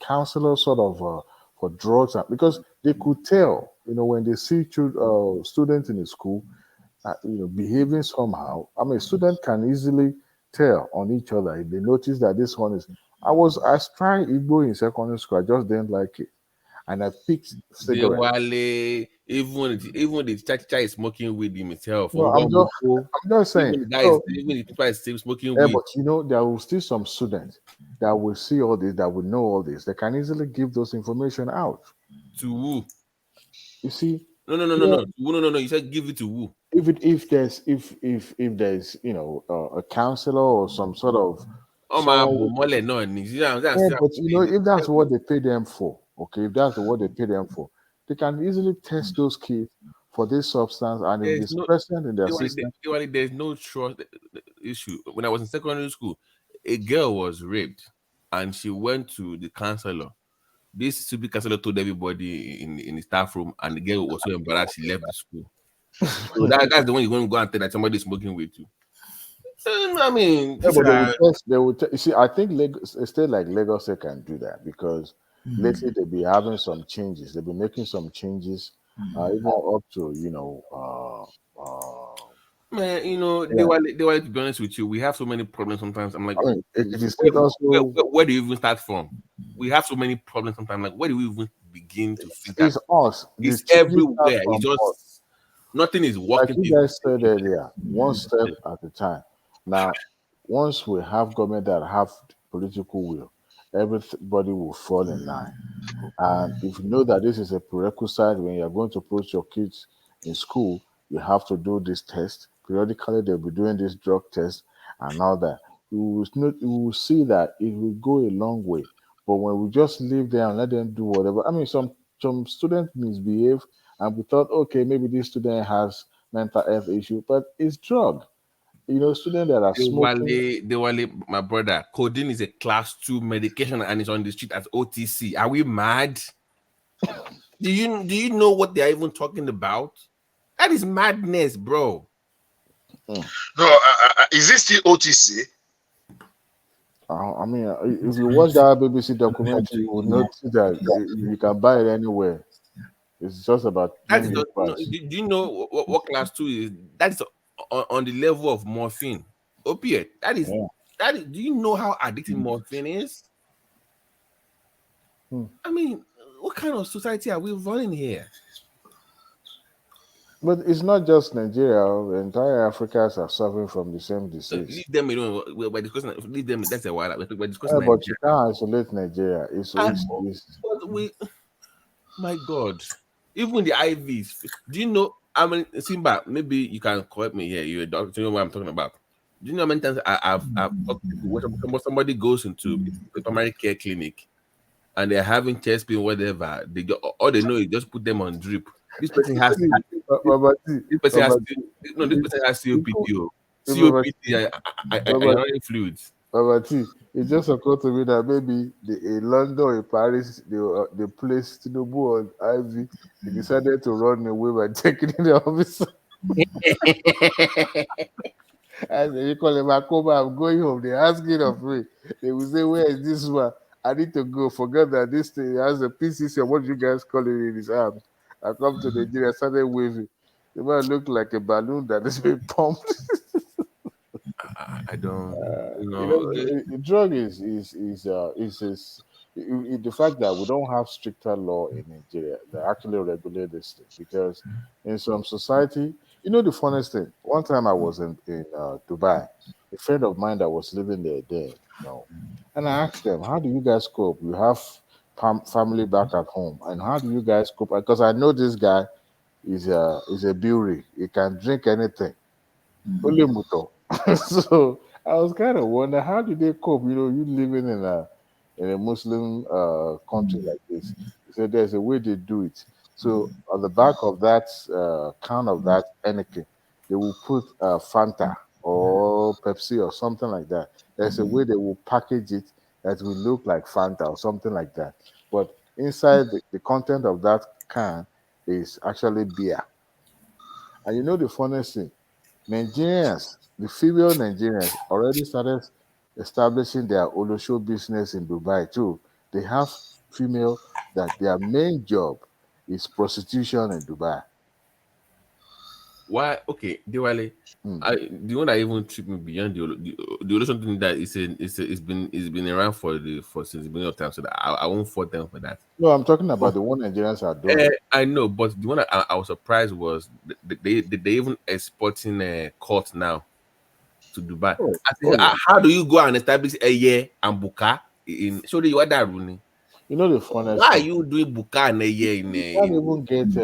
counselors sort of for drugs, because they could tell, when they see students in the school behaving somehow. I mean, students can easily tell on each other if they notice that this one is. I was trying Igbo in secondary school. I just didn't like it, and I picked cigarette. Wale, even the child is smoking weed himself. No, I'm just saying. Even the people is still smoking weed. But there will still some students that will see all this, that will know all this. They can easily give those information out. To who? You see? No. You said give it to who? If there's a counselor or some sort of but if that's what they pay them for, okay, if that's what they pay them for, they can easily test those kids for this substance, and if it's present in their system. There's no trust issue. When I was in secondary school, a girl was raped, and she went to the counselor. This stupid counselor told everybody in the staff room, and the girl was so embarrassed she left the school. So that's the one you're going to go and tell that somebody's smoking with you. I mean, they will you see, I think a state like Lagos can do that, because lately they'll be having some changes. They'll be making some changes, even up to man, they want to be honest with you. We have so many problems sometimes. I'm like, where do you even start from? We have so many problems sometimes. Like, where do we even begin to figure? It's us. It's everywhere. It's just nothing is working. Like you guys said earlier, one step at a time. Now, once we have government that have political will, everybody will fall in line. And if you know that this is a prerequisite when you're going to put your kids in school, you have to do this test. Periodically, they'll be doing this drug test and all that. You will see that it will go a long way. But when we just leave them and let them do whatever, I mean, some students misbehave, and we thought, okay, maybe this student has mental health issue, but it's drug. Students that are smoking. My brother, codeine is a class 2 medication and it's on the street as OTC. Are we mad? Do you know what they're even talking about? That is madness, bro. No, is this still OTC? I mean, if you watch that BBC documentary, you will notice that you can buy it anywhere. It's just about. Do you know what class 2 is? That is on the level of morphine, opiate. That is. Do you know how addictive morphine is? I mean, what kind of society are we running here? But it's not just Nigeria. The entire Africans are suffering from the same disease. Leave them alone. We're discussing. Leave them. That's a while. We're discussing Yeah, but you Nigeria. can't isolate Nigeria. But my God, even the IVs. Do you know? I mean, Simba. Maybe you can correct me here. You're a doctor. You know what I'm talking about. Do you know how many times I've talked to people when somebody goes into a primary care clinic and they're having chest pain, whatever, all they know is just put them on drip. This person has this person has this person has COPD. I running fluids. But it just occurred to me that maybe in London or in Paris, they placed Tinubu on IV. He decided to run away by taking in the office. And they call him Akoma, I'm going home. They're asking of me. They will say, where is this one? I need to go. Forget that this thing has a PCC, or what you guys call it, in his arms. I come to Nigeria, started waving. The man looked like a balloon that is being pumped. I don't the drug is the fact that we don't have stricter law in Nigeria that actually regulate this thing, because in some society, the funniest thing, one time I was in Dubai, a friend of mine that was living there, and I asked them, how do you guys cope? You have family back at home, and how do you guys cope? Because I know this guy is a brewery. He can drink anything. Only muto. So I was kind of wondering, how do they cope? You living in a Muslim country like this. He said there's a way they do it. So on the back of that can of that anything, they will put Fanta or Pepsi or something like that. There's a way they will package it that will look like Fanta or something like that. But inside the content of that can is actually beer. And the funniest thing, Nigerians, the female Nigerians already started establishing their Olosho business in Dubai too. They have female that their main job is prostitution in Dubai. Why? Okay, Diwali. The one that even tripped me beyond the only something that it's been around for since the beginning of time, so that I won't fault them for that. No, I'm talking about the one Nigerians are doing. I know, but the one I was surprised was they even exporting court now to Dubai. I think, yeah. how do you go and establish a year and buka in? So you are that running. The funniest why thing, are you doing buka and a year in? You can't even get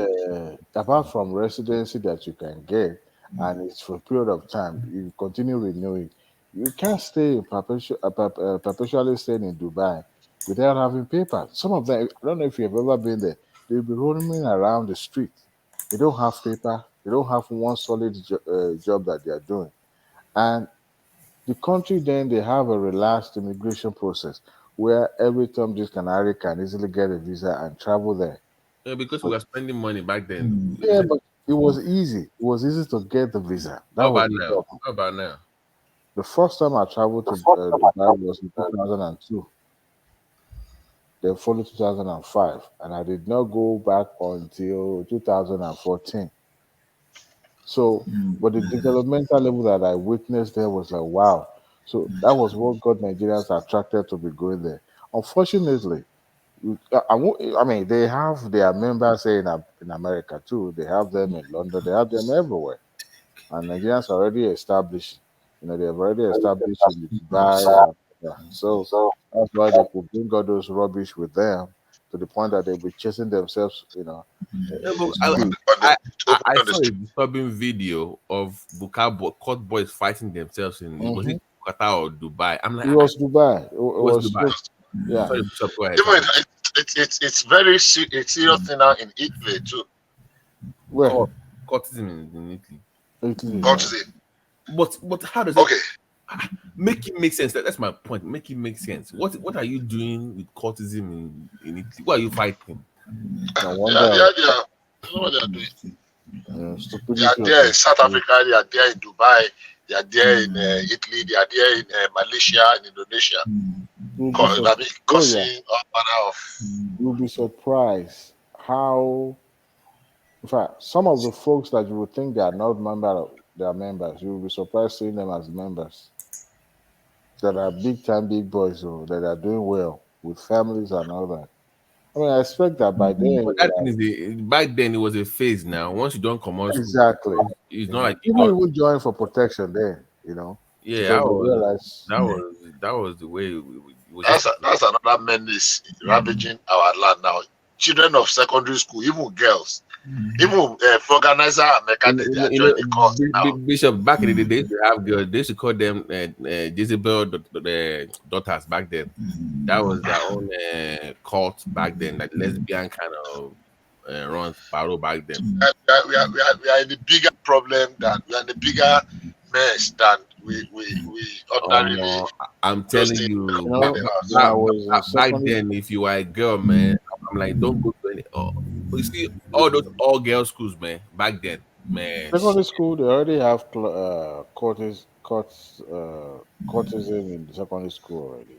apart from residency that you can get, and it's for a period of time. You continue renewing. You can't stay perpetually staying in Dubai without having papers. Some of them, I don't know if you've ever been there. They'll be roaming around the street. They don't have paper. They don't have one solid job that they are doing, and the country then they have a relaxed immigration process where every Tom, Dick, and Harry can easily get a visa and travel there. Yeah, because we were spending money back then. Yeah, but it was easy. It was easy to get the visa. That How was about the now? problem. How about now? The first time I traveled to Dubai was in 2002. Then followed 2005, and I did not go back until 2014. So, but the developmental level that I witnessed there was like, wow. So that was what got Nigerians attracted to be going there. Unfortunately, I mean, they have their members here in America too. They have them in London. They have them everywhere. And Nigerians are already established. They've already established in Dubai. So that's why they could bring all those rubbish with them to the point that they'll be chasing themselves. Yeah, but I saw a disturbing video of court boys fighting themselves in was it Qatar or Dubai? I'm like, it was Dubai. It was Dubai. Yeah. Sorry, Bishop, go ahead. Even it's very serious thing now in Italy too. Where? Courtism in Italy. Courtism. But how does it make it make sense? That's my point. Make it make sense. What are you doing with courtism in Italy? What are you fighting? No wonder. I know what they are doing. Stupidity. They are there in South Africa. They are there in Dubai. They are there in Italy. They are there in Malaysia and Indonesia. Causing all manner of. You'll be surprised how. In fact, some of the folks that you would think they are not members, you will be surprised seeing them as members. That are big time big boys, that are doing well with families and all that. I mean, I expect that by then. But that thing is back then it was a phase. Now, once you don't come out school, Exactly. it's not like people even join for protection there. Yeah, because they realize that was the way it was. That's another menace ravaging our land now. Children of secondary school, even girls, even organizer and mechanics, they are joining the cause now. Bishop, back in the day, they used to have girls. They used to call them Jezebel daughters back then. That was their own cult back then, like lesbian kind of runs parole back then. We are in a bigger problem than we are in a bigger mess than we ordinarily. I'm telling you, back then, if you were a girl, man, I'm like, don't go to any. You see, all those all girls schools, man, back then, man. Secondary school, they already have courtesan in the secondary school already.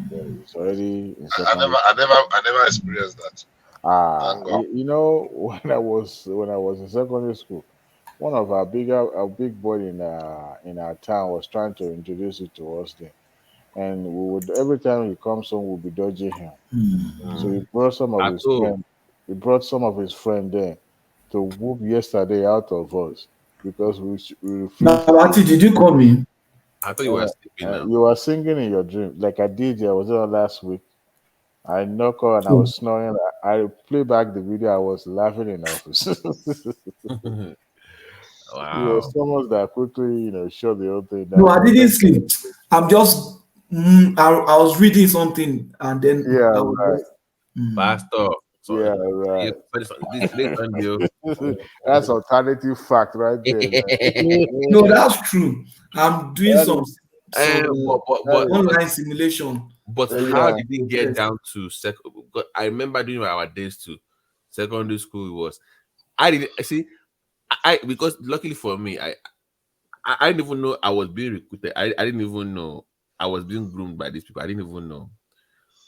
Yeah, it's already in secondary. I never experienced that. When I was in secondary school, one of our big boy in our town was trying to introduce it to us there, and we would every time he comes home, we'll be dodging him. So he brought some of his friends. He brought some of his friends there to whoop yesterday out of us because we refused. Now, did you call me? I thought you were sleeping now. You were singing in your dream, like I did. I was there last week. I knocked on and I was snoring. I play back the video. I was laughing in office. Wow. Someone that quickly, shut the whole thing down. No, I didn't sleep. I'm just, I was reading something and then I was right. Pastor. So, yeah, right. This that's alternative fact right there. No, that's true. I'm doing some online simulation. But how did it get down to second? I remember during our days to secondary school. It was I didn't see. Because luckily for me, I didn't even know I was being recruited. I didn't even know I was being groomed by these people. I didn't even know.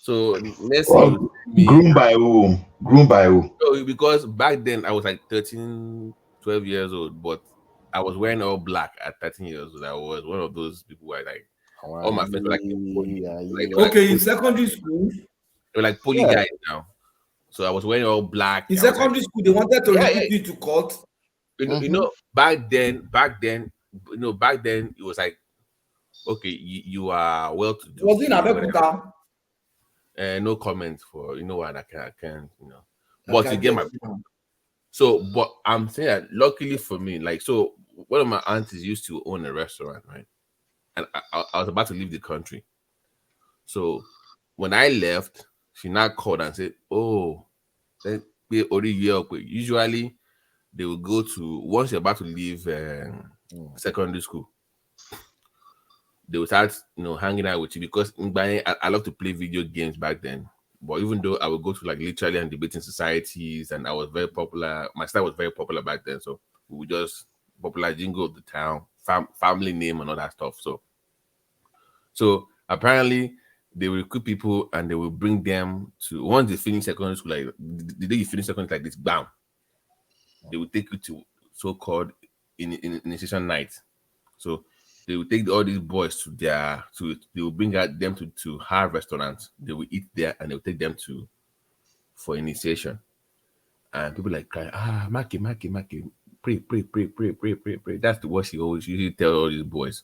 So groomed by who? Groomed by who? So, because back then I was like 13, 12 years old, but I was wearing all black at 13 years old. I was one of those people who like all my friends were like in secondary school. They were like poly guys now. So I was wearing all black. In secondary school, they wanted to recruit you to court. You know, back then, it was like, okay, you are well to do. Was it in Abeokuta? No comment for what I can. But you get my point. So, but I'm saying that luckily for me, like, so one of my aunties used to own a restaurant, right? And I was about to leave the country. So when I left, she now called and said, "Oh, then we already year." Usually they will go to once you're about to leave secondary school, they will start hanging out with you because I love to play video games back then. But even though I would go to like literally and debating societies, and I was very popular, my style was very popular back then. So we would just popular jingle of the town, family name, and all that stuff. So apparently they will recruit people and they will bring them to once they finish secondary school, like the day you finish secondary, like this, bam, they will take you to so-called initiation night. So they will take all these boys they will bring them to her restaurants. They will eat there and they will take them for initiation. And people like crying, Maki, pray. That's what she always usually tell all these boys.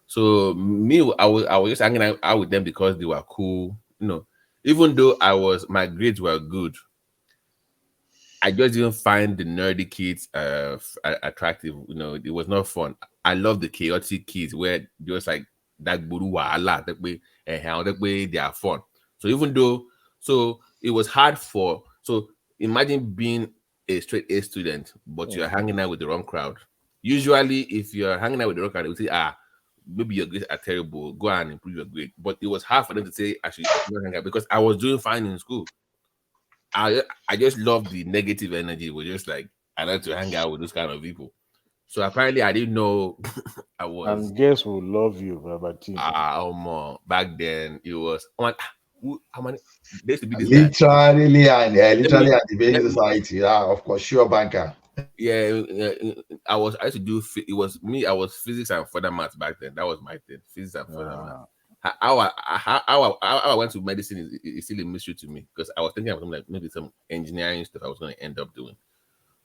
So me, I was just hanging out with them because they were cool. Even though my grades were good, I just didn't find the nerdy kids attractive. It was not fun. I love the chaotic kids where just like that buru wahala, that way they are fun. So even though, it was hard imagine being a straight A student, but you're hanging out with the wrong crowd. Usually, if you're hanging out with the wrong crowd, they will say, maybe your grades are terrible, go and improve your grade. But it was hard for them to say, actually, hang out because I was doing fine in school. I just love the negative energy. It was just like I like to hang out with those kind of people. So apparently I didn't know I was. And guess who love you, Babati? Back then it was how many? There used to be this literally and the baby society. Yeah, of course, sure banker. Yeah, I used to do. It was me. I was physics and further maths back then. That was my thing. Physics and further maths. how I went to medicine is still a mystery to me, because I was thinking of something like maybe some engineering stuff I was going to end up doing.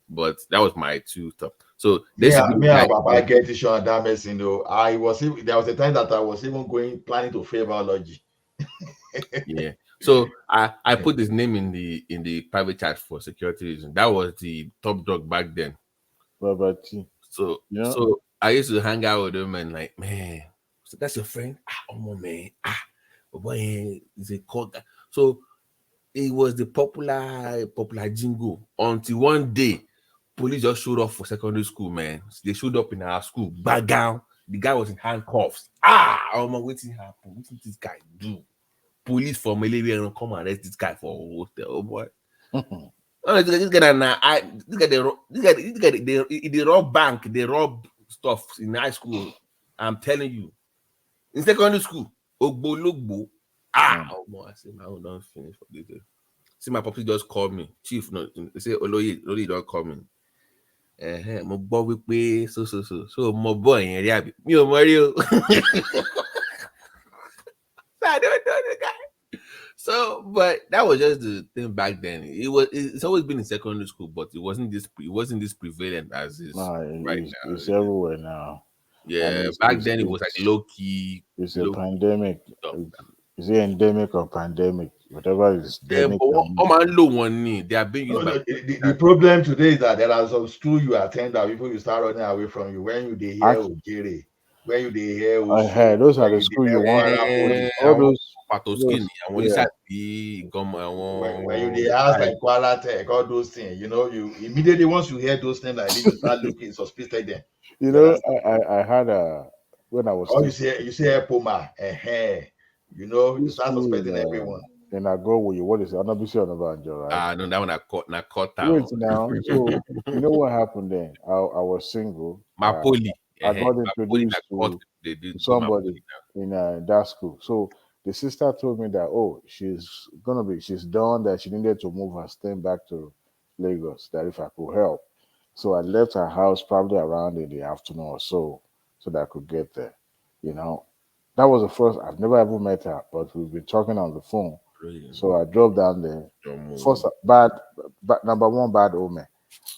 But that was my two top. So Me, this and- me and Papa get issue on that medicine though. There was a time that I was even planning to fail biology. Yeah. So I put his name in the private chat for security reasons. That was the top dog back then. So I used to hang out with him and like, man, so that's your friend? Oh man, boy, he's a cold guy. So it was the popular jingle until one day police just showed up for secondary school, man. They showed up in our school, back down. The guy was in handcuffs. Oh man, what happened? What did this guy do? Police for malaria and come arrest this guy for hotel. Oh boy. This guy now, they rob bank, they rob stuff in high school. I'm telling you, in secondary school, Ogbologbo. Oh boy, I say my own don't finish for this. See, my puppy just called me, chief. No, they say Oloye don't call me. Mo gbọ́ wípé so mo boy yẹn rí àbí mi ò mọ̀ rí o. I don't know the guy. So, but that was just the thing back then. It's always been in secondary school, but it wasn't this prevalent as is right now. It's everywhere now. Yeah, back then it was like low key. It's a pandemic. Is it endemic or pandemic? Whatever is endemic. They are being used by. The problem today is that there are some school you attend that people you start running away from you when you they hear Ojere, when you they hear Osu, those are the school you want. All those. When you they ask like Kuala Tech, all those things, you know, you immediately once you hear those things like this, you start looking suspicious then. You know, I had when I was. Oh, you say Poma, you know, you start suspecting everyone. And I go with you. What is it? Anabisi Onabanjo, right? No, that one I caught down. Wait now. So you know what happened then? I was single. I got introduced to somebody in that school. So the sister told me that she's done, that she needed to move her staying back to Lagos, that if I could help. So I left her house probably around in the afternoon or so that I could get there. You know, that was the first. I've never ever met her, but we've been talking on the phone. So I drove down there. First, number one, bad omen.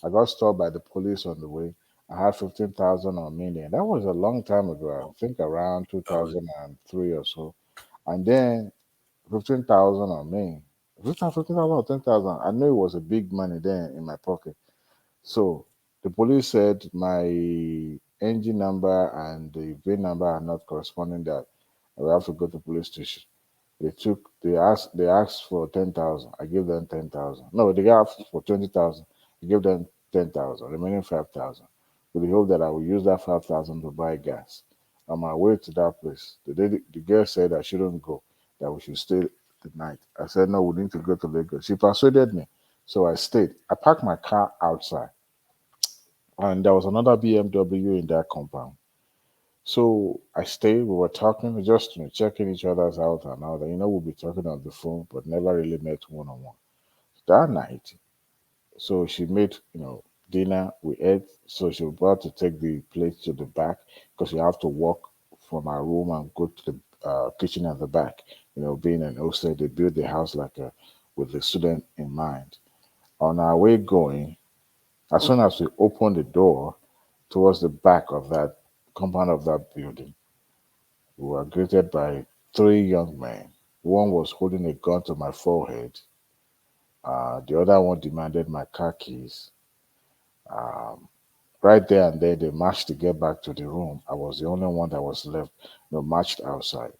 I got stopped by the police on the way. I had 15,000 on me there. That was a long time ago. I think around 2003 or so. And then 15,000 on me. 15,000 or 10,000. I knew it was a big money there in my pocket. So the police said my engine number and the VIN number are not corresponding, that I will have to go to police station. They asked for 10,000. I gave them 10,000. No, they asked for 20,000. I gave them 10,000, remaining 5,000. With the hope that I will use that 5,000 to buy gas. On my way to that place, the girl said I shouldn't go, that we should stay the night. I said, no, we need to go to Lagos. She persuaded me. So I stayed. I parked my car outside. And there was another BMW in that compound. So I stayed. We were talking, just checking each other's out and all that. You know, we'll be talking on the phone, but never really met one on one. That night, so she made, dinner. We ate. So she was about to take the plate to the back because you have to walk from our room and go to the kitchen at the back. Being an hostel, they built the house with the student in mind. On our way going, as soon as we opened the door towards the back of that compound of that building, we were greeted by 3 young men. One was holding a gun to my forehead. The other one demanded my car keys. Right there and there, they marched to get back to the room. I was the only one that was left, marched outside.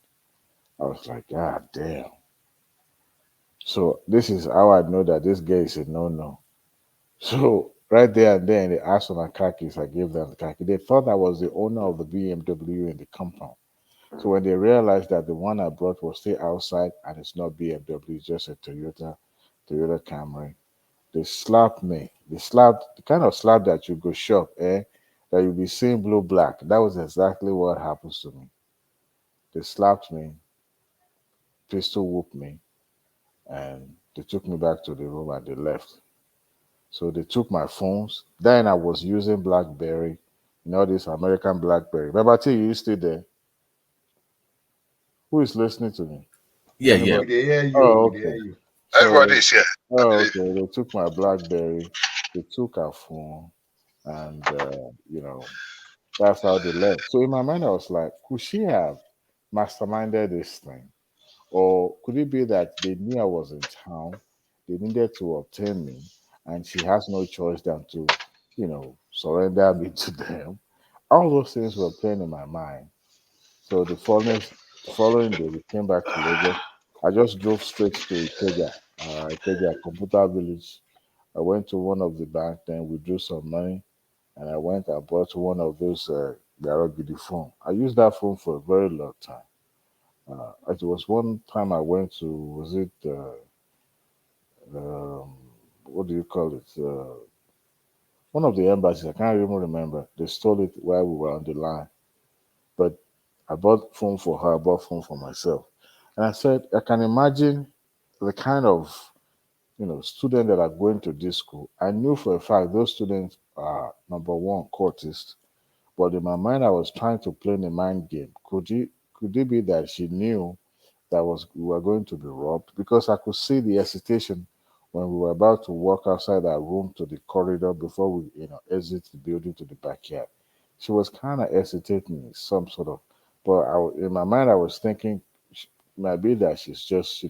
I was like, God damn. So this is how I know that this guy is a no-no. So right there and then, they asked for my car keys. I gave them the car keys. They thought I was the owner of the BMW in the compound. So when they realized that the one I brought was still outside and it's not BMW, it's just a Toyota Camry, they slapped me. The kind of slap that you go shop, that you'll be seeing blue black. That was exactly what happens to me. They slapped me, pistol whooped me, and they took me back to the room and they left. So they took my phones. Then I was using BlackBerry, this American BlackBerry. Remember, you still there? Who is listening to me? Yeah, Anybody? They hear you. Oh, They okay. hear you. Everybody So, is here. oh, okay. They took my BlackBerry. They took our phone, and that's how they left. So in my mind, I was like, could she have masterminded this thing? Or could it be that they knew I was in town, they needed to obtain me, and she has no choice than to, surrender me to them? All those things were playing in my mind. So the following day, we came back to Lagos. I just drove straight to Ikeja Computer Village. I went to one of the bank, then withdrew some money, and I went and bought one of those Garogidi phone. I used that phone for a very long time. It was one time I went to, was it, what do you call it? One of the embassies, I can't even remember. They stole it while we were on the line. But I bought phone for her, I bought phone for myself. And I said, I can imagine the kind of, student that are going to this school. I knew for a fact those students are, number one, courtists. But in my mind, I was trying to play a mind game. Could it be that she knew that we were going to be robbed? Because I could see the hesitation when we were about to walk outside our room to the corridor before we, exit the building to the backyard. She was kind of hesitating in some sort of, but in my mind, I was thinking it might be that she's just,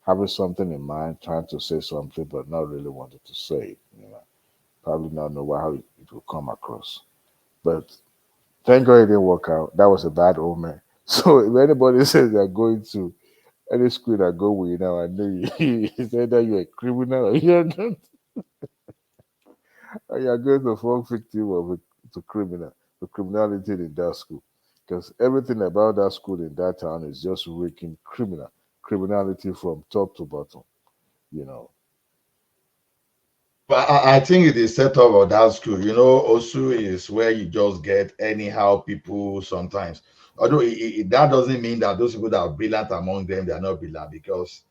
having something in mind, trying to say something, but not really wanting to say it. Probably not know how it will come across. But thank God it didn't work out. That was a bad omen. So if anybody says they're going to any school that go with you now, I know you said that you're a criminal or you're not, or you're going to fall victim of to criminality in that school. Because everything about that school in that town is just wreaking criminality from top to bottom, you know. But I think it is set up of that school. Osu is where you just get anyhow people sometimes. Although that doesn't mean that those people that are brilliant among them, they are not brilliant because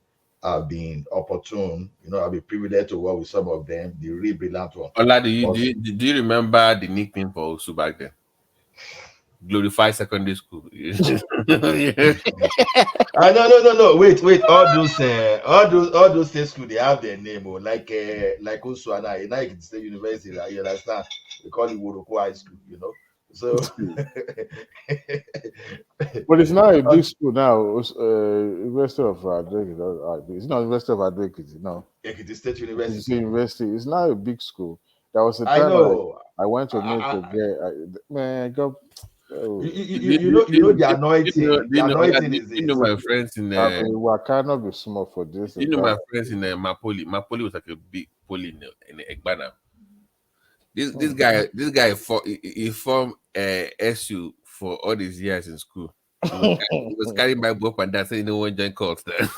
I've been opportune. I've been privileged to work with some of them, the really brilliant one. Ola, do you remember the nickname for Osu back then? Glorified secondary school. No. Wait. All those state school, they have their name. Like Uswana, United State University. You understand? They call it Woroko High School. So. But it's not a big school now. University of Adwekiti. It's not University of Adwekiti, no. Ekiti State University. It's university. It's not a big school. There was a I time know. I went to meet a guy. Man, God. Oh. The anointing. The anointing is my friends in I mean, we cannot be small for this. my friends in Mapoli. Mapoli was like a big poli in Egbana. This guy he formed SU for all these years in school. He was carrying my book and that saying no one join cults there.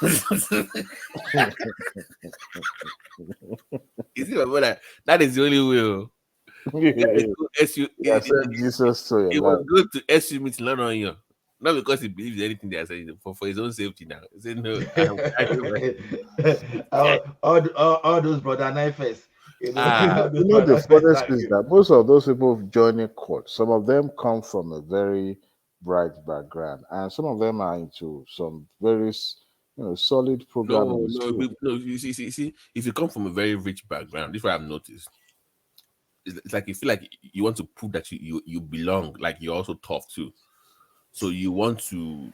You see my brother? That is the only way. SU, Jesus to your he life. was good to SU meeting not on you. Not because he believes in anything they are saying, for his own safety now. He said, no, all those brother knifers. The funniest is that most of those people joining court, some of them come from a very bright background, and some of them are into some very solid program. No. You see, if you come from a very rich background, this is what I've noticed. It's like you feel like you want to prove that you belong, like you're also tough too. So you want to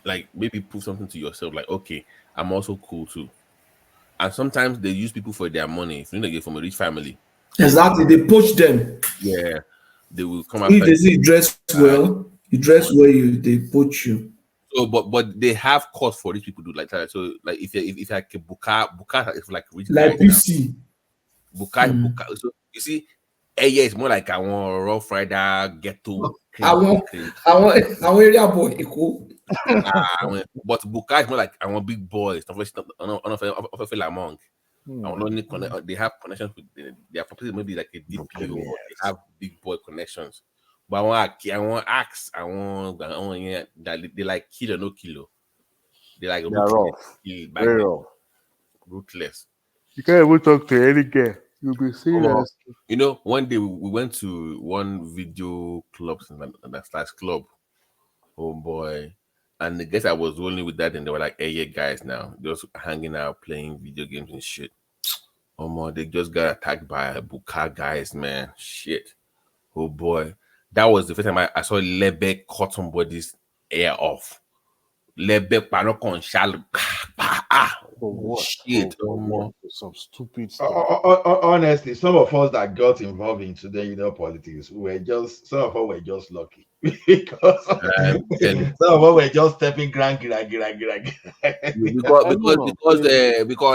like maybe prove something to yourself, like, okay, I'm also cool too. And sometimes they use people for their money. If you know they get from a rich family. Exactly, they poach them. Yeah. They will come If they see you dress well, they poach you. So but they have cost for these people to like that. So like if like a Buka is like rich like PC. Buka. So you see, yeah, it's more like I want Rough Rider ghetto. I want area boy. But Buka is more like I want big boys. Among. They have connections with their property, maybe like a DPO. Or they have big boy connections. But I want axe. I want that they like kill or no kilo. They like very rough. Ruthless. You can't even talk to any girl. You'll be serious. One day we went to one video club, and that's club. Oh boy, And the guys I was rolling with that, and they were like, "Hey, yeah, guys, now just hanging out, playing video games and shit." Oh man, they just got attacked by Buka guys, man. Shit. Oh boy, that was the first time I saw Lebe cut somebody's ear off. Lebe Panokon Shal. For what? Shit. For what? Some stupid stuff. Honestly, some of us that got involved in today, politics, some of us were just lucky because some of us were just stepping grand. Because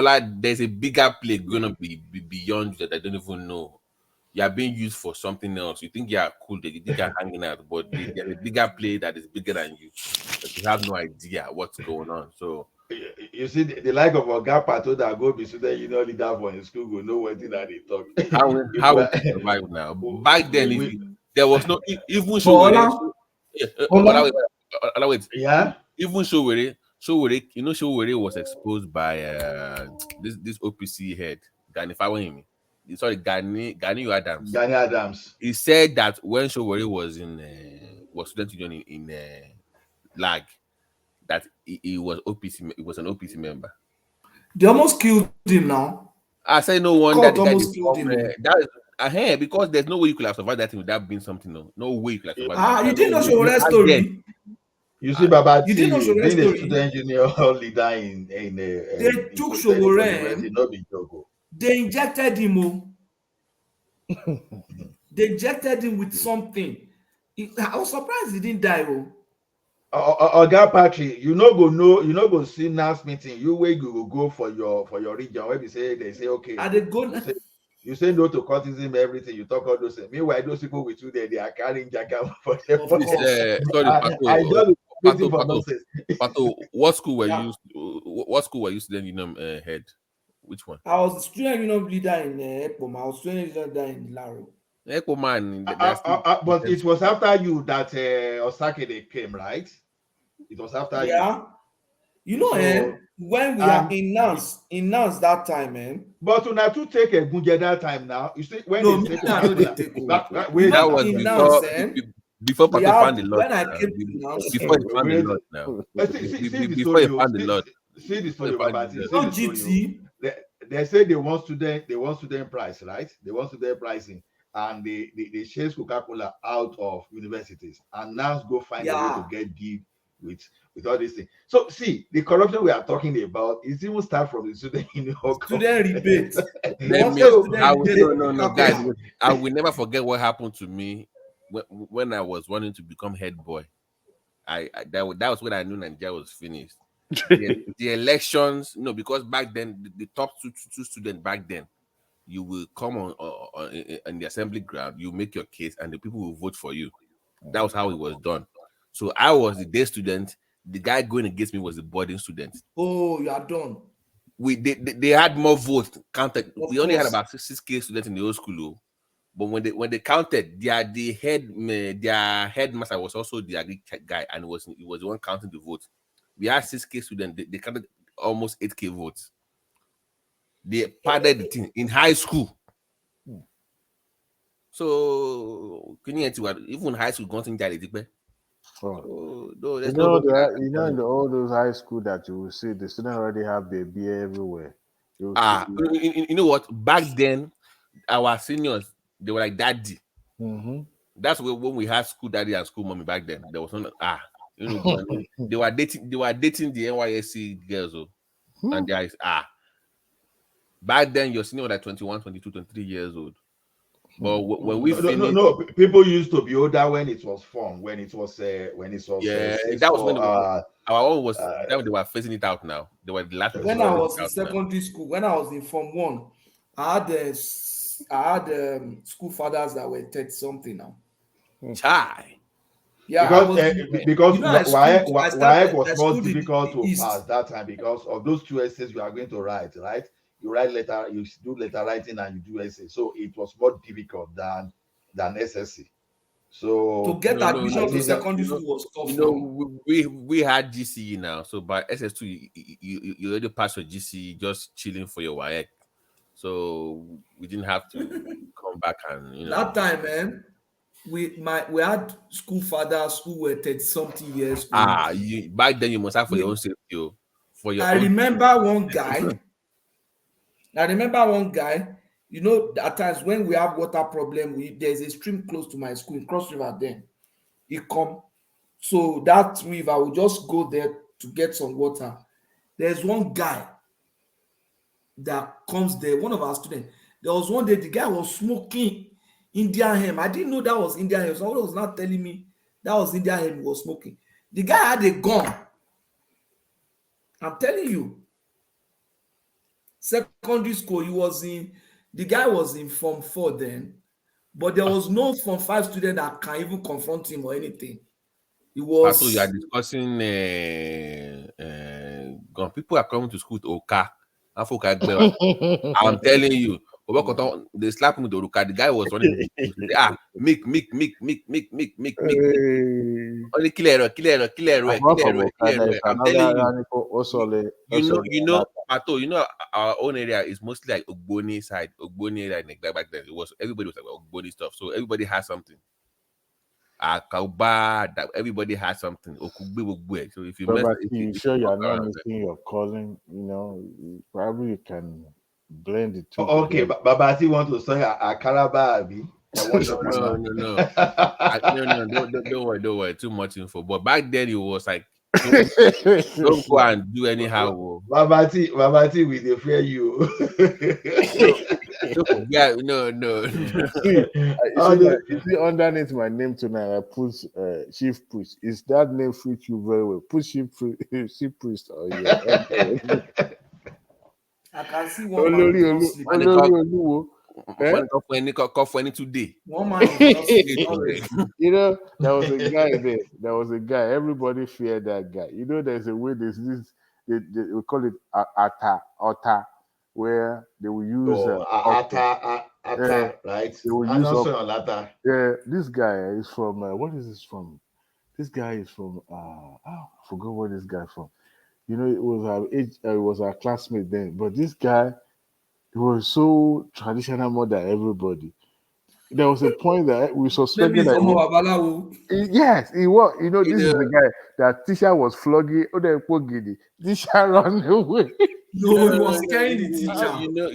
like there's a bigger play gonna be beyond you that I don't even know. You are being used for something else. You think you are cool, you think you're hanging out, but there's a bigger play that is bigger than you. But you have no idea what's going on. So you see the like of Oga Pato that go be student leader for in school will know what thing that they talk. how we survive now? Back then, there was no even yeah. Even Showere, Showere was exposed by this OPC head, Gani Fawemi. Sorry, Gani Adams. Gani Adams. He said that when Showere was in student union in lag, that he was OPC. He was an OPC member. They almost killed him now. I say no wonder the guy almost killed him. That is because there's no way you could have survived that thing without being something. No way you could have survived. Ah, you didn't know Showore's story. You see, Baba, you didn't know Showore's being a story. student union leader in they took Showore. They injected him. They injected him with something. I was surprised he didn't die. Oga Patrick, you no go see NAS meeting. You where you go for your region. Where they say okay. Are they go? You say no to cultism, everything. You talk all those things. Meanwhile, those people with you there, they are carrying jacket for them. Pato, what school were you? What school were you student head? Which one? I was student union leader in Ekpoma. I was student leader in Laro. Ekpoman. But it was after you that Osakede came, right? It was after you. Yeah. You know, when we are in Nance that time, man. But when I to take a Gunja that time now, you see when no, they take that was in Nance, before Pato found the Lord. When I came to Nance, before he found the Lord now. Before he found the Lord. See the story, Baba. GT. They say they want student price, right? They want student pricing. And they chase Coca-Cola out of universities and now go find a way to get deal with all these things. So see, the corruption we are talking about is even start from the student rebate. No, guys, I will never forget what happened to me when I was wanting to become head boy. That was when I knew Nigeria was finished. the elections, because back then the top two students back then, you will come on the assembly ground, you make your case, and the people will vote for you. That was how it was done. So I was the day student. The guy going against me was the boarding student. Oh, you are done. They had more votes counted. We only had about 6K students in the old school. But when they counted, their headmaster was also the agri guy, and it was the one counting the votes. We had 6K students. They counted almost 8K votes. They padded the thing in high school. So even high school going to in all those high school that you will see, the students already have baby everywhere. You know what? Back then, our seniors, they were like daddy. Mm-hmm. That's when we had school daddy and school mommy back then. There was no they were dating the NYSC girls, and there is back then your senior was like 21, 22, 23 years old. But when we finished, people used to be older when it was fun, when it was that was when our own was that they were phasing it out now. They were the last. When I was in secondary school, when I was in Form 1, I had school fathers that were 30 something now. Chai. Yeah, because why was more difficult to pass that time because of those two essays you are going to write, right? You write letter, you do letter writing, and you do essay. So it was more difficult than SSC. So to get admission to secondary school was tough. We had GCE now. So by SS2, you already passed your GCE, just chilling for your WAEC. So we didn't have to come back and that time, man. we had school fathers who were 30-something years old. Back then you must have for your own safety. For your I own. remember one guy. You know, at times when we have water problem, there's a stream close to my school in Cross River. Then it come, so that river will just go there to get some water. There's one guy that comes there, one of our students. There was one day the guy was smoking Indian hemp. I didn't know that was Indian hemp. Someone was not telling me that was Indian hemp he was smoking. The guy had a gun. I'm telling you. Secondary school, the guy was in Form 4 then, but there was no Form 5 student that can even confront him or anything. It was. So you are discussing people are coming to school to Oka. I'm telling you, they slapped him with Oruka. The guy was running. Make. Only clear. You know, Pato, you know, our own area is mostly like Ogboni side. Ogboni area, like back then, everybody was like Ogboni stuff. So everybody has something. That everybody has something. So if you sure you're not missing your calling, you know, probably you can blend the two. Okay, but Babati want to say a Kalababi. No. Don't worry. Too much info. But back then it was like don't go and do anyhow. Babati, we dey fear you. Yeah, no. See, underneath my name tonight, I put Chief Priest. Is that name fit you very well? Put Chief Priest on your I can see one man is not sleeping. Call for any today. One man is not sleeping. You know, there was a guy there. There was a guy. Everybody feared that guy. You know, there's a way. There's this. We call it ata, where they will use ata, right? They will use yeah. This guy is from. What is this from? This guy is from. I forgot where this guy from. You know, it was our classmate then. But this guy, he was so traditional more than everybody. There was a point that we suspected that yes, he was. You know, this is the guy that teacher was flogging. Teacher run away. No, he was scaring the teacher. No,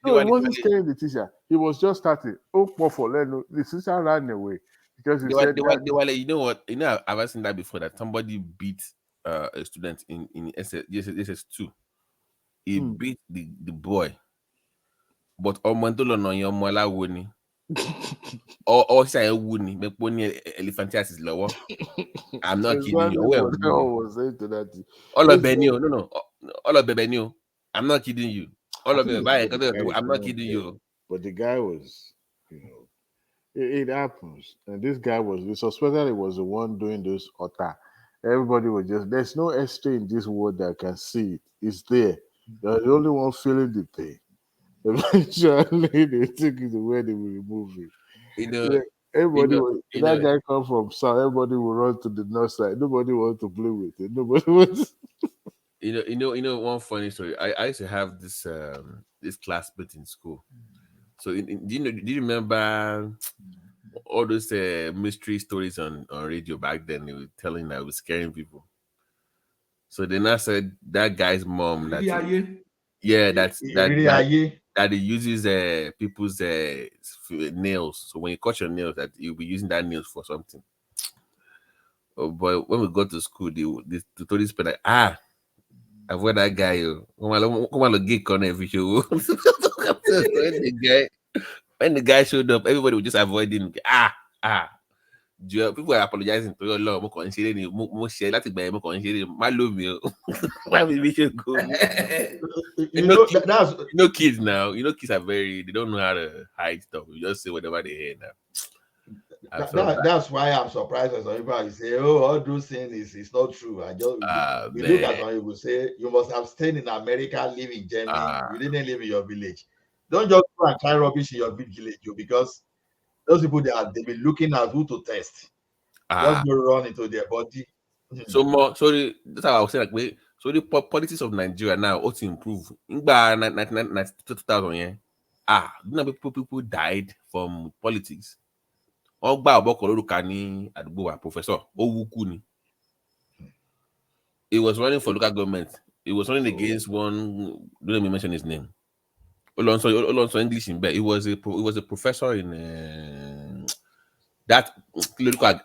he wasn't scaring the teacher. He was just starting. The teacher ran away because he said you know what? You know, I've seen that before. That somebody beat a student in SS2. He beat the boy. But Omandolo or say elephantiasis lower. I'm not kidding you. All of Benio, no. All of Benio. I'm not kidding you. All of it. I'm not kidding you. But the guy was, you know, it happens. And this guy we suspected he was the one doing those otta. Everybody was there's no extra in this world that can see it. It's there. You're the only one feeling the pain. Eventually, they took it away, they will remove it. That guy come from south, everybody will run to the north side. Nobody wants to play with it. Nobody wants. You know, one funny story. I used to have this classmate in school. So do you remember all those mystery stories on radio back then? They were telling that was scaring people. So then I said that guy's mom that he uses people's nails. So when you cut your nails, that you'll be using that nails for something. Oh boy, when we got to school, the tutorial spent like avoid that guy. Come on, get on every show. When the guy showed up, everybody was just avoiding. People are apologizing to your law. Kids now. You know, kids are they don't know how to hide stuff. You just say whatever they hear now. That's why I'm surprised when some people say, "Oh, all those things is not true." I just we look at some people say, "You must have stayed in America, live in Germany. You didn't live in your village. Don't just go and carry rubbish in your big village, because those people they've been looking at who to test. Just go run into their body." That's how I was saying. Like, so the politics of Nigeria now ought to improve. In 2000, people died from politics. Ogba Obokoloruka ni Adugbo professor Owuku ni. He was running for local government. He was running against one. Don't let me mention his name. Olonso English in bed. He was a professor in that local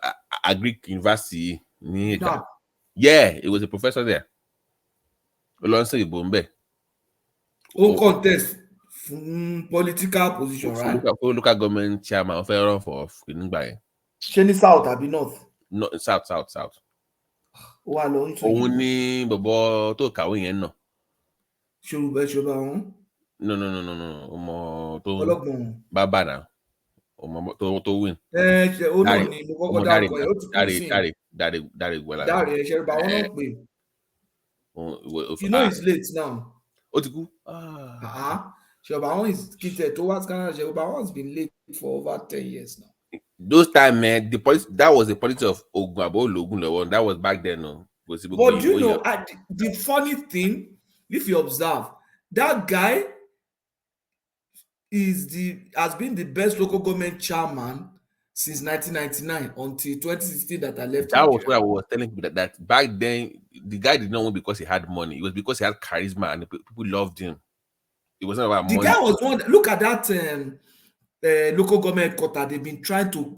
Agric University. Yeah, he was a professor there. Olonso Ibombe. Who contest political position, right? Local government chairman of run for Ningbaye. Sheni South, Abi North. No, South. Wà lọ ń sọ Òun yìí. ni bọ̀bọ̀ tó kàwé yẹn náà. Ṣòro wọn. No. Ọmọ tó Ọlọ́gbọ̀n. bàbá náà. Ọmọ tó win. Ṣe ó náà ni mo kọ́kọ́ dárúkọ ẹ̀ ó ti kú sí. Dáre Gbọ́lá. Dáre ẹ̀ṣẹ̀ bá wọn náà pè. You know it's late now. Ó ti kú. Ṣọba wọn is kìtẹ̀ tó wá sí Canada. Ṣọba wọn has been late for over 10 years now. Those time, man, that was the politics of Ogun Abo Logun Lawon. That was back then, no. But you know, the funny thing, if you observe, that guy has been the best local government chairman since 1999 until 2016 that I left. That was what I was telling people that back then the guy did not win because he had money. It was because he had charisma and people loved him. It wasn't about money. The guy was one. Look at that local government quota they've been trying to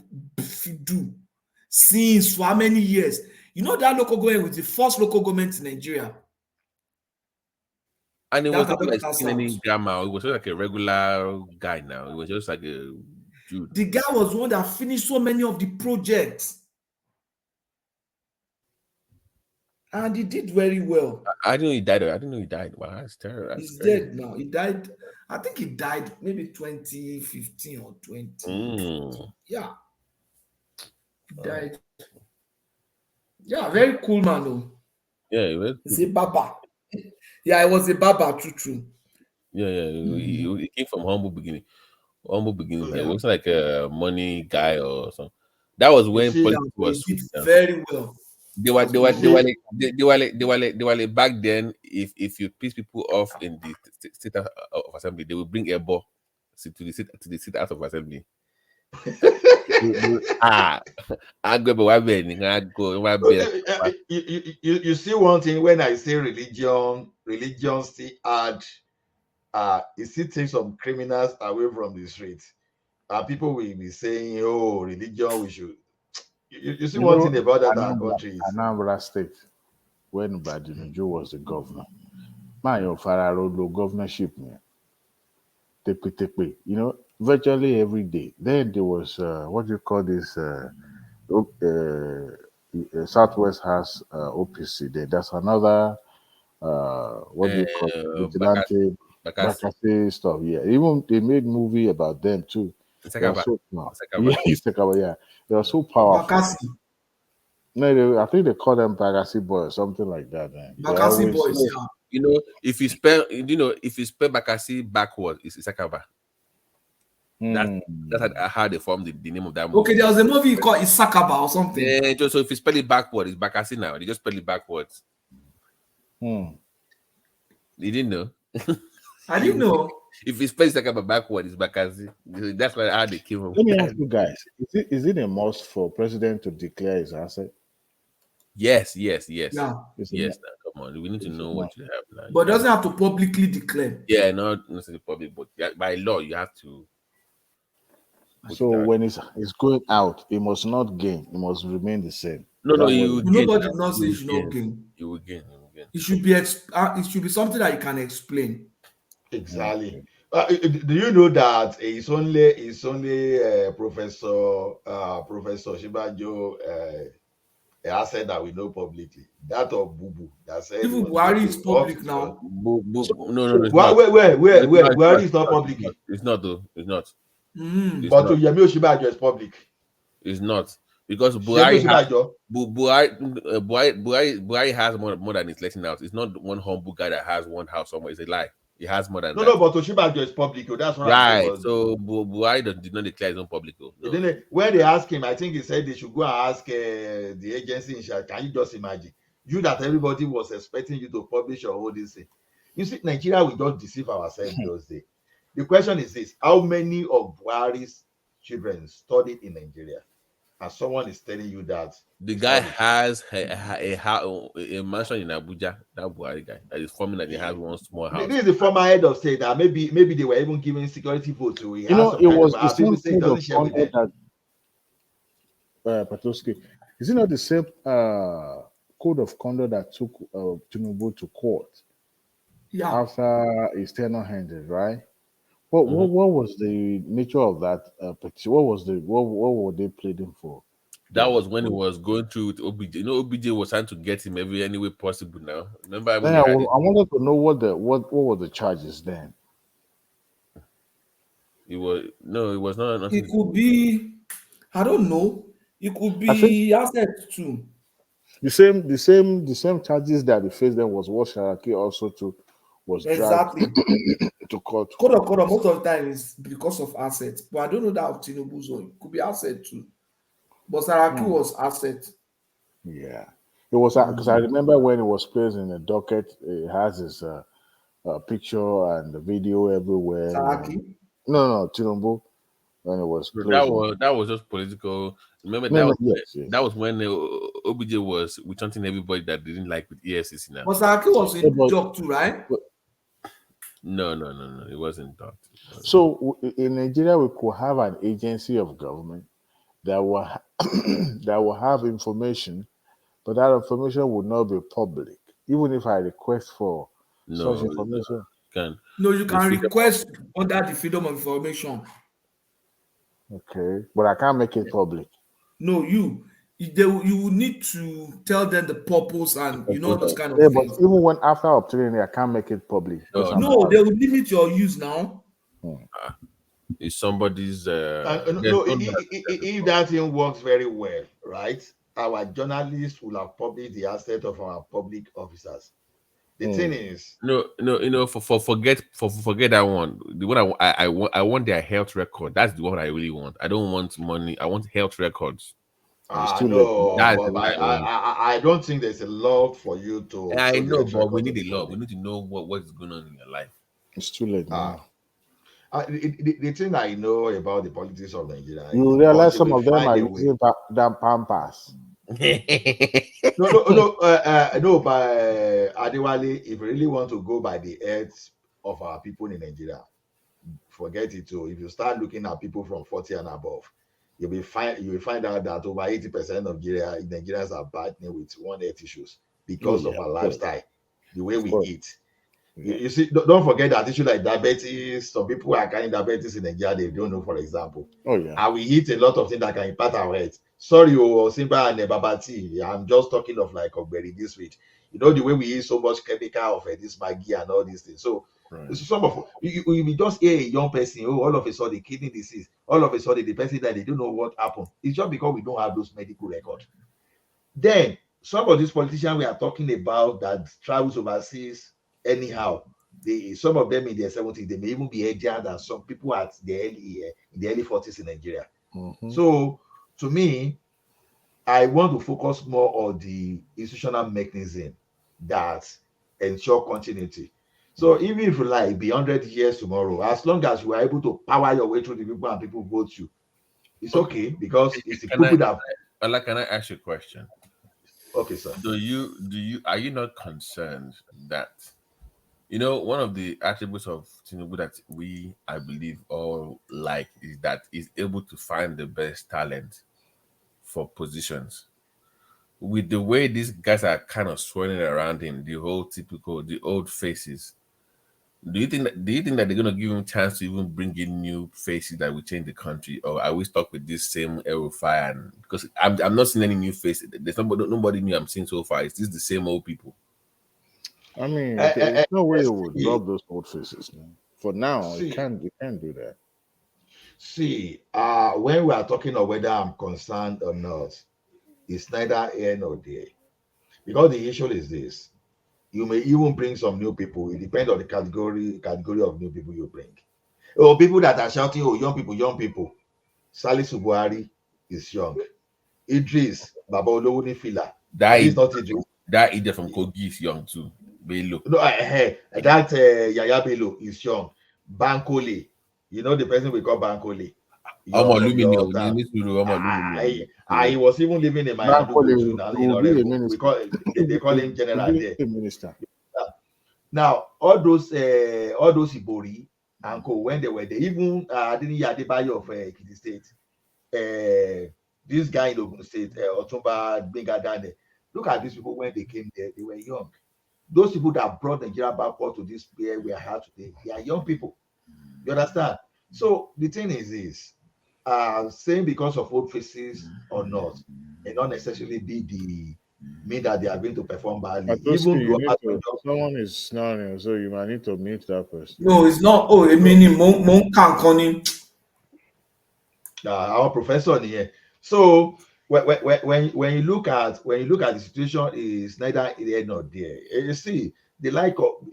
do since for how many years? You know that local government was the first local government in Nigeria. And it was not like any drama. It was just like a regular guy now. It was just like a dude. The guy was one that finished so many of the projects. And he did very well. I didn't know he died. I didn't know he died. Wow, that's terrible. He's dead now. He died. I think he died maybe 2015 or 20. Yeah. He died. Yeah, very cool man though. Yeah, he was. He's a baba. Yeah, I was a baba, true. Yeah. He came from humble beginning. He wasn't like a money guy or something. That was when politics was very well. They were like back then. If you piss people off in the state of assembly, they will bring a ball to the state out of assembly. You see one thing when I say religion still add it still takes some criminals away from the streets. People will be saying, oh, religion, we should. You see one thing about that country is Anambra State, when Badinojo was the governor, my Fararo governorship, virtually every day. Then there was what do you call this? Southwest has OPC. There's another what do you call it? Vigilante Bakassi stuff. Yeah, even they made movie about them too. They are so smart. Yeah, they are so powerful. Bakassi. No, I think they call them Bakassi boys, something like that. Bakassi boys. Yeah. You know, if you spell Bakassi backward, it's Isakaba. That's how they formed the name of that movie. Okay, there was a movie called Isakaba or something. Yeah, so if you spell it backward, it's Bakassi now. They just spell it backwards. You didn't know? I didn't know. If you spell Isakaba backward, it's Bakassi. That's how they came up. Let me ask you guys: is it a must for president to declare his asset? Yes. Yeah. Yes. Now, come on, we need to know what you have now. But doesn't have to publicly declare. Yeah, not necessarily public, but by law you have to. So when it's going out, it must not gain. It must remain the same. Nobody knows it should not gain. You will gain. It should be something that you can explain. Exactly. Do you know that it's only Professor Shibajo asset that we know publicly? That of Bubu that said even Buhari is public now. No. Where Buhari is not public. It's not though. It's not. But to Yemi Oshibajo is public. It's not because Buhari has more than his letting out. It's not one humble guy that has one house somewhere. It's a lie. He has more than that. No, but Oshibajo is public. That's what right. So Buhari did not declare his own public. No. When they asked him, I think he said they should go and ask the agency in charge. Can you just imagine? You that everybody was expecting you to publish your whole this thing. You see, Nigeria, we don't deceive ourselves those days. The question is this: how many of Buhari's children studied in Nigeria? and someone is telling you that the guy has a mansion in Abuja. That Buhari guy that is forming that he has one small house. This is the former head of state that maybe they were even giving security vote to. He You know, some it kind was of the same people say he code of doesn't share with them. conduct that Patowski. Is it not the same code of conduct that took Tinubu to court? Yeah. After his tenure ended, right? What was the nature of that petition? What were they pleading for? That was when he was going through with OBJ. You know, OBJ was trying to get him any way possible. Now, remember when I wanted to know what were the charges then. It was not. Nothing. It could be, I don't know. It could be assets too. The same charges that he faced then was what Sharaki also took, was exactly to court. Most of the time is because of assets, but I don't know that of Tinubu's own. It could be asset too, but Saraki was asset. Yeah, it was because I remember when it was placed in the docket, it has his picture and the video everywhere. Saraki? No, Tinubu. When it was that was just political. Remember that was when OBJ was chanting everybody that didn't like with EFCC now. But Saraki was in dock too, right? No, it wasn't that. So in Nigeria, we could have an agency of government that will that will have information, but that information would not be public, even if I request for such information. You can request under the freedom of information. Okay, but I can't make it public. No, you will need to tell them the purpose and those kind of things. But even when after obtaining it, I can't make it public. No, they will limit your use now. It's somebody's. If that thing works very well, right? Our journalists will have published the asset of our public officers. The thing is, forget that one. The one I want their health record. That's the one I really want. I don't want money. I want health records. No, I don't think there's a law for you to. I know, but we need a law. We need to know what's going on in your life. It's too late now. The thing I know about the politics of Nigeria, you realize some of them are using that pampas. No, by Adewale, if you really want to go by the heads of our people in Nigeria, forget it too. If you start looking at people from 40 and above, you will find out that over 80% of Nigerians are battling with one health issues because of our lifestyle, the way we eat. You see, don't forget that issue like diabetes. Some people are carrying diabetes in Nigeria, they don't know, for example. And we eat a lot of things that can impact our health. Sorry, Simba and Babati. I'm just talking of like Ogberi this week. The way we eat so much chemical of this Maggi and all these things. So some of you just hear a young person, all of a sudden kidney disease, all of a sudden the person that they don't know what happened. It's just because we don't have those medical records. Then some of these politicians we are talking about that travels overseas anyhow, some of them in their 70s, they may even be healthier than some people in the early 40s in Nigeria. So to me, I want to focus more on the institutional mechanism that ensure continuity. So even if you like be 100 years tomorrow, as long as you are able to power your way through the people and people vote you, it's okay because it's the people that. Can I ask you a question? Okay, sir. Are you not concerned that one of the attributes of Tinubu that I believe all like is that he's able to find the best talent for positions. With the way these guys are kind of swirling around him, the old faces. Do you think that they're going to give him a chance to even bring in new faces that will change the country, or are we stuck with this same fire? And because I'm not seeing any new faces. There's nobody new I'm seeing so far. It's just the same old people. I mean, there's no way it would drop those old faces, man. For now, you can't do that. See, when we are talking of whether I'm concerned or not, it's neither here nor there. Because the issue is this. You may even bring some new people. It depends on the category of new people you bring. People that are shouting, young people. Salisu Buhari is young. Idris, Baba Olowuni Fila. He's not Idris. That idiot from Kogi is young too. Bello. No, Yaya Bello is young. Bankole, the person we call Bankole. I was even living in my Adugo now. We call they call him general there. Minister. Now all those Ibori and co when they were there, even Adini Adebayo of Ekiti State, this guy in Ogun State, Otumba Bengadane. Look at these people when they came there, they were young. Those people that brought Nigeria backward to this where we are at today, they are young people. You understand? So the thing is this, saying because of old faces or not, and not necessarily be the mean that they are going to perform badly. Even someone is snoring, so you might need to mute that person. No, it's not. Oh, I mean, Mon can't call him. Our professor here. So when you look at the situation, is neither here nor there. You see the like of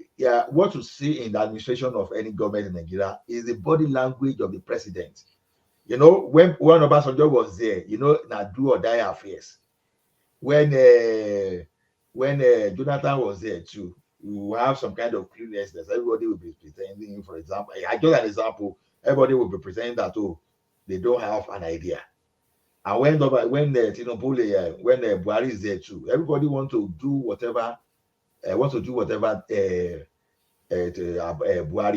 what you see in the administration of any government in Nigeria is the body language of the president. You know, when Obasanjo was there, you know, na do or die affairs. When Jonathan was there too, you have some kind of cluelessness. Everybody will be pretending, for example, I give an example. Everybody will be pretending that they don't have an idea. And when Tinubu, when Buhari is there too, everybody want to do whatever Buhari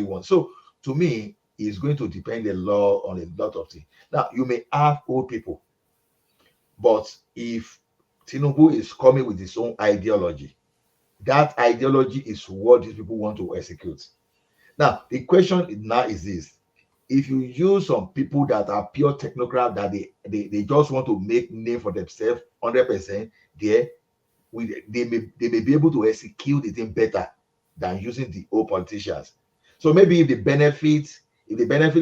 wants. So to me, it's going to depend a lot on a lot of things. Now you may have old people, but if Tinubu is coming with his own ideology, that ideology is what these people want to execute. Now the question now is this: if you use some people that are pure technocrat, that they just want to make name for themselves 100%, they may be able to execute it better than using the old politicians. So maybe if the benefit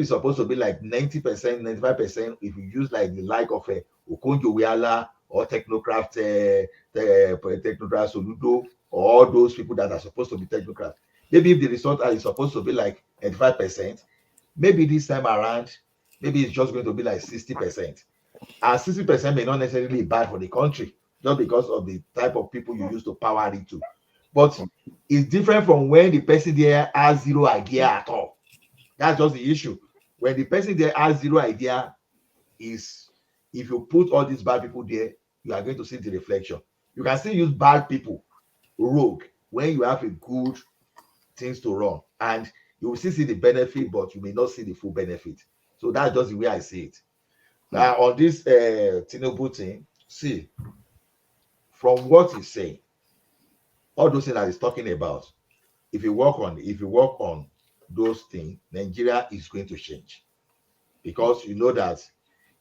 is supposed to be like 90%, 95%, if you use like the like of Okonjo-Iweala or technocrat Soludo, or all those people that are supposed to be technocrats, maybe if the result is supposed to be like 95%, maybe this time around, maybe it's just going to be like 60%. And 60% may not necessarily be bad for the country, just because of the type of people you use to power it to. But it's different from when the person there has zero idea at all. That's just the issue. When the person there has zero idea, is if you put all these bad people there, you are going to see the reflection. You can still use bad people, rogue, when you have a good things to run, and you will still see the benefit, but you may not see the full benefit. So that's just the way I see it. Now on this Tinubu thing, see, from what he's saying, all those things that he's talking about, if you work on those things, Nigeria is going to change, because you know that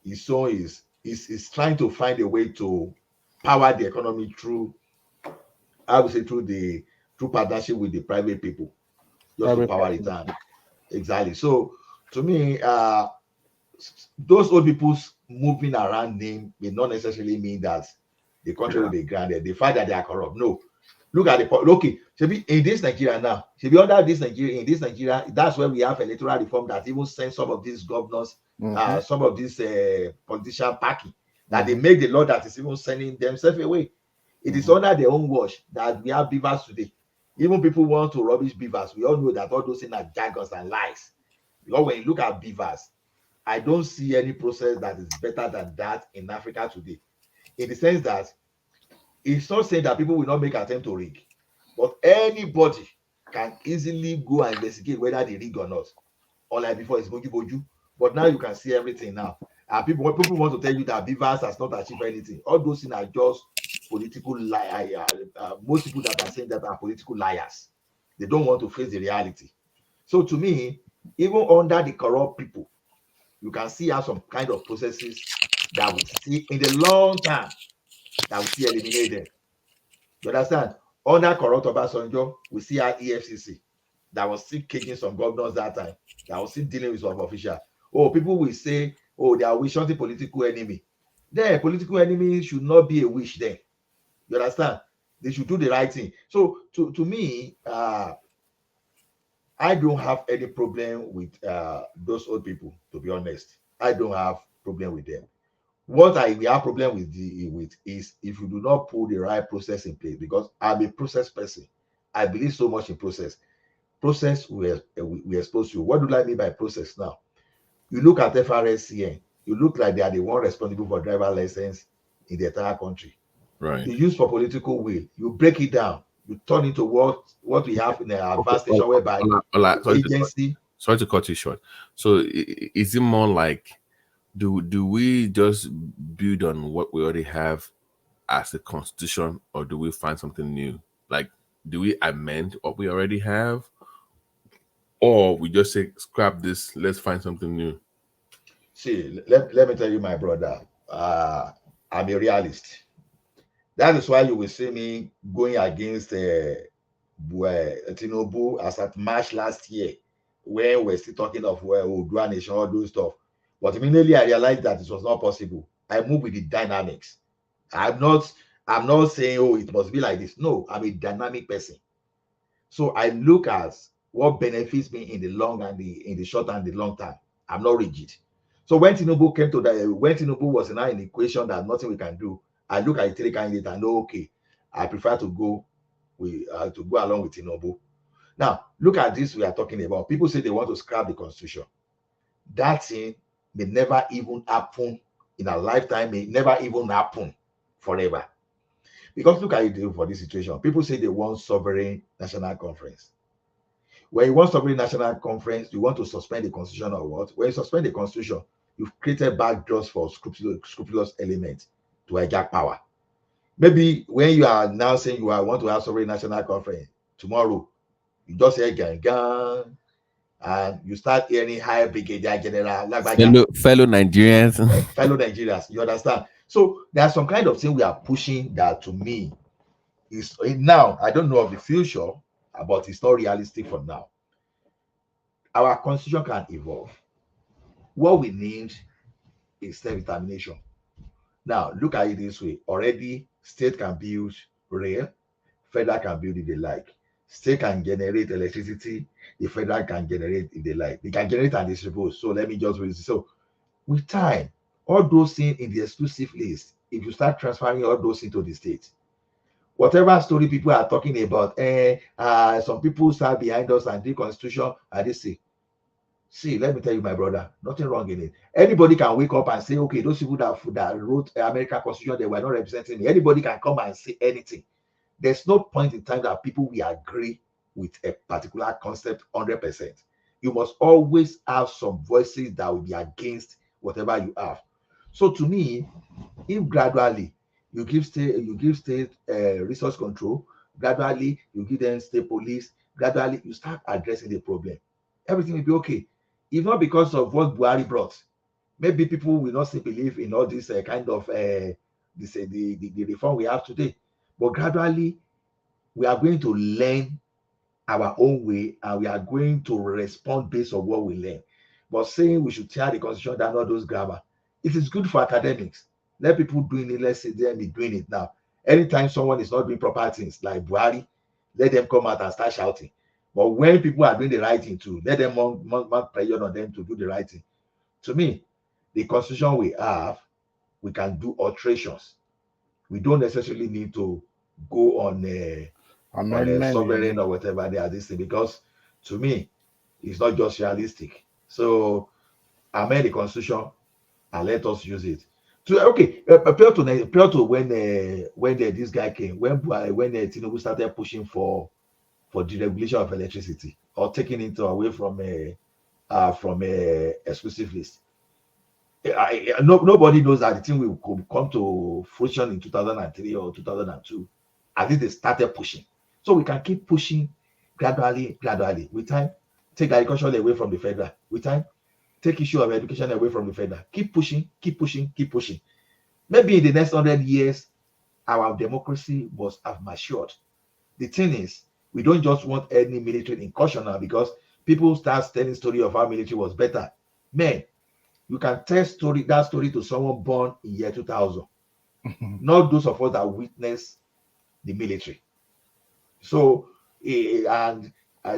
his son is trying to find a way to power the economy through, I would say, through partnership with the private people, just to power it down. Exactly. So to me, those old people moving around name may not necessarily mean that the country will be grounded. The fact that they are corrupt. No. Look at in this Nigeria now, in this Nigeria, that's where we have electoral reform that even send some of these governors, some of these politician packing, that they make the law that is even sending themselves away. It is under their own watch that we have beavers today. Even people want to rubbish beavers. We all know that all those things are jargons and lies. Because when you look at beavers, I don't see any process that is better than that in Africa today. In the sense that it's not saying that people will not make attempt to rig, but anybody can easily go and investigate whether they rig or not. Unlike before, it's boju. But now you can see everything now. And people want to tell you that beavers has not achieved anything. All those things are just political liars. Most people that are saying that are political liars. They don't want to face the reality. So to me, even under the corrupt people, you can see how some kind of processes that we see in the long term that we see eliminate them. You understand? Under corrupt Obasanjo, we see our EFCC that was still kicking some governors that time, that was still dealing with some officials. Oh, people will say, oh, they are wishing the political enemy. Their political enemy should not be a wish then. You understand? They should do the right thing. So to me, I don't have any problem with those old people, to be honest. I don't have problem with them. What we have problem with is if you do not put the right process in place, because I'm a process person. I believe so much in process. Process we are supposed to. What do I mean by process now? You look at FRSCN, you look like they are the one responsible for driver license in the entire country. Right. You use for political will. You break it down. You turn into what we have in a vast station whereby agency. Sorry to cut you short. So is it more like do we just build on what we already have as a constitution, or do we find something new? Like, do we amend what we already have, or we just say scrap this, let's find something new? See, let me tell you, my brother, I'm a realist. That is why you will see me going against Tinubu as at March last year, when we're still talking of Odua Nation, all those stuff. But immediately I realized that it was not possible. I moved with the dynamics. I'm not saying, oh, it must be like this. No, I'm a dynamic person. So I look at what benefits me in the long and in the short and the long term. I'm not rigid. So when Tinubu came to that, when Tinubu was in an equation that nothing we can do, I look at the three candidates and know, okay, I prefer to go along with Tinubu. Now, look at this we are talking about. People say they want to scrap the constitution. That thing may never even happen in a lifetime, may never even happen forever. Because look at it for this situation. People say they want sovereign national conference. When you want sovereign national conference, you want to suspend the constitution or what? When you suspend the constitution, you've created backdoors for scrupulous elements to hijack power. Maybe when you are now saying you want to have sovereign national conference tomorrow, you just hear gang, and you start hearing high brigadier general, fellow Nigerians, fellow Nigerians. You understand? So there's some kind of thing we are pushing that, to me, is now. I don't know of the future, but it's not realistic for now. Our constitution can evolve. What we need is self-determination. Now, look at it this way. Already, state can build rail, federal can build if they like. State can generate electricity, the federal can generate if they like. They can generate and distribute. So let me just read this. So with time, all those things in the exclusive list, if you start transferring all those into the state, whatever story people are talking about, some people start behind us and the constitution, and they say, see, let me tell you, my brother, nothing wrong in it. Anybody can wake up and say, okay, those people that wrote American Constitution, they were not representing me. Anybody can come and say anything. There's no point in time that people will agree with a particular concept 100%. You must always have some voices that will be against whatever you have. So to me, if gradually you give state resource control, gradually you give them state police, gradually you start addressing the problem, everything will be okay. If not because of what Buhari brought, maybe people will not still believe in all this kind of the reform we have today. But gradually, we are going to learn our own way, and we are going to respond based on what we learn. But saying we should tear the constitution down, all those grammar, it is good for academics. Let people doing it. Let's say them be doing it now. Anytime someone is not doing proper things like Buhari, let them come out and start shouting. But when people are doing the right thing too, let them mount pressure on them to do the right thing. To me, the constitution we have, we can do alterations. We don't necessarily need to go on a sovereign or whatever they are this thing, because to me, it's not just realistic. So amend the constitution and let us use it. So okay, prior to when this guy came, when Tinubu started pushing for deregulation of electricity or taking it away from a exclusive list. Nobody knows that the thing will come to fruition in 2003 or 2002. At least they started pushing. So we can keep pushing gradually. With time, take agriculture away from the federal. With time, take issue of education away from the federal. Keep pushing. Maybe in the next 100 years, our democracy must have matured. The thing is, we don't just want any military incursion now, because people start telling story of how military was better. Man, you can tell that story to someone born in year 2000. Not those of us that witnessed the military. So,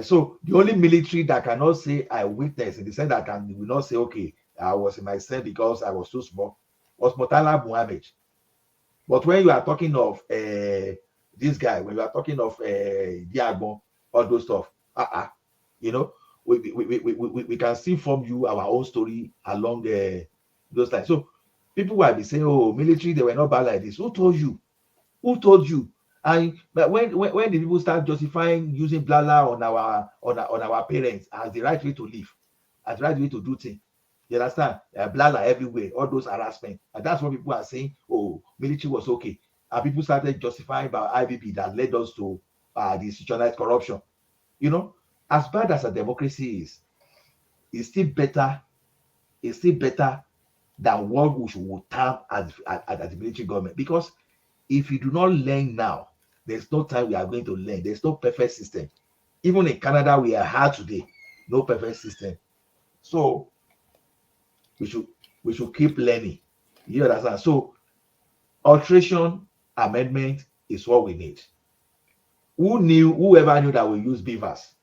so the only military that cannot say I witnessed, in the sense that will not say, okay, I was in my cell because I was too small, was Murtala Muhammad. But when you are talking of this guy, when you are talking of Diagbon, all those stuff, we can still form you our own story along those times. So people will be saying, oh, military, they were not bad like this. Who told you? Who told you? And but when the people start justifying using blala on our parents as the right way to live, as the right way to do things, you understand? Blala everywhere, all those harassment, and that's what people are saying. Oh, military was okay, and people started justifying about IBB that led us to the institutionalized corruption. You know, as bad as a democracy is, it's still better. It's still better than what we should term as the military government, because if you do not learn now, there's no time we are going to learn. There's no perfect system. Even in Canada, we are hard today. No perfect system. So we should keep learning. You understand? So alteration amendment is what we need. Whoever knew that we use beavers?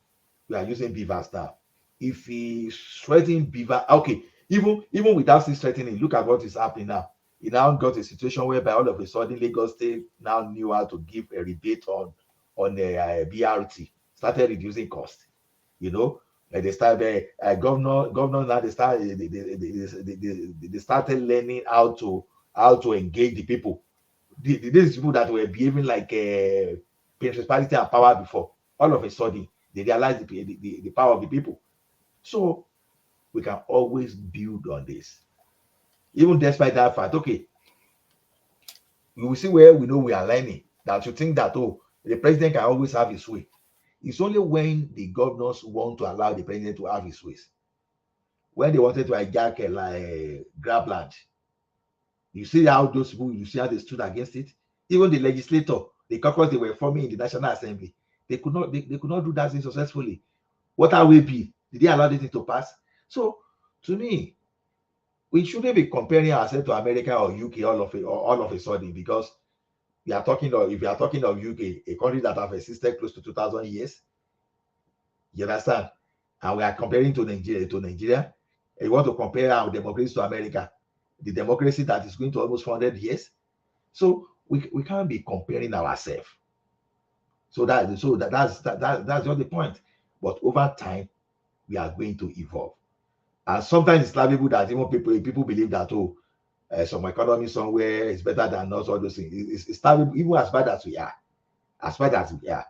We are using beavers now. If he threatening beaver, okay, even without still threatening, look at what is happening now. He now got a situation whereby all of a sudden Lagos State now knew how to give a rebate on the BRT, started reducing cost. You know, they started governor now they started learning how to engage the people. These people that were behaving like principality and power before, all of a sudden they realize the power of the people. So we can always build on this, even despite that fact. Okay, we will see where we know we are learning. That you think that, oh, the president can always have his way. It's only when the governors want to allow the president to have his ways. When they wanted to hijack grab land, you see how those people, you see how they stood against it. Even the legislator, the caucus they were forming in the National Assembly, they could not do that thing successfully. What are we be? Did they allow this thing to pass? So to me, we shouldn't be comparing ourselves to America or UK all of a sudden, because we are talking of, if you are talking of UK, a country that have existed close to 2,000 years, you understand? And we are comparing to Nigeria. And you want to compare our democracy to America, the democracy that is going to almost 400 years. So we can't be comparing ourselves. So that's just the point. But over time, we are going to evolve. And sometimes it's laughable that even people believe that, oh, some economy somewhere is better than us, all those things. It's laughable, even as bad as we are. As bad as we are.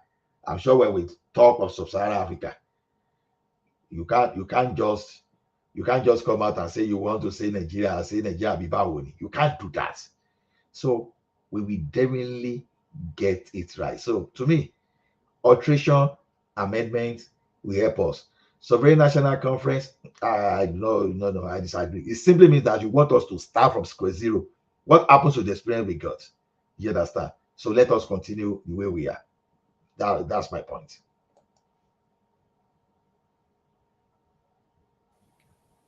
I'm sure when we talk of sub-Saharan Africa, you can't just come out and say you want to say Nigeria and say Nigeria be bawoni. You can't do that. So we will definitely get it right. So to me, alteration amendment will help us. Sovereign National Conference, no, I disagree. It simply means that you want us to start from square zero. What happens to the experience we got? You understand? So let us continue the way we are. That's my point.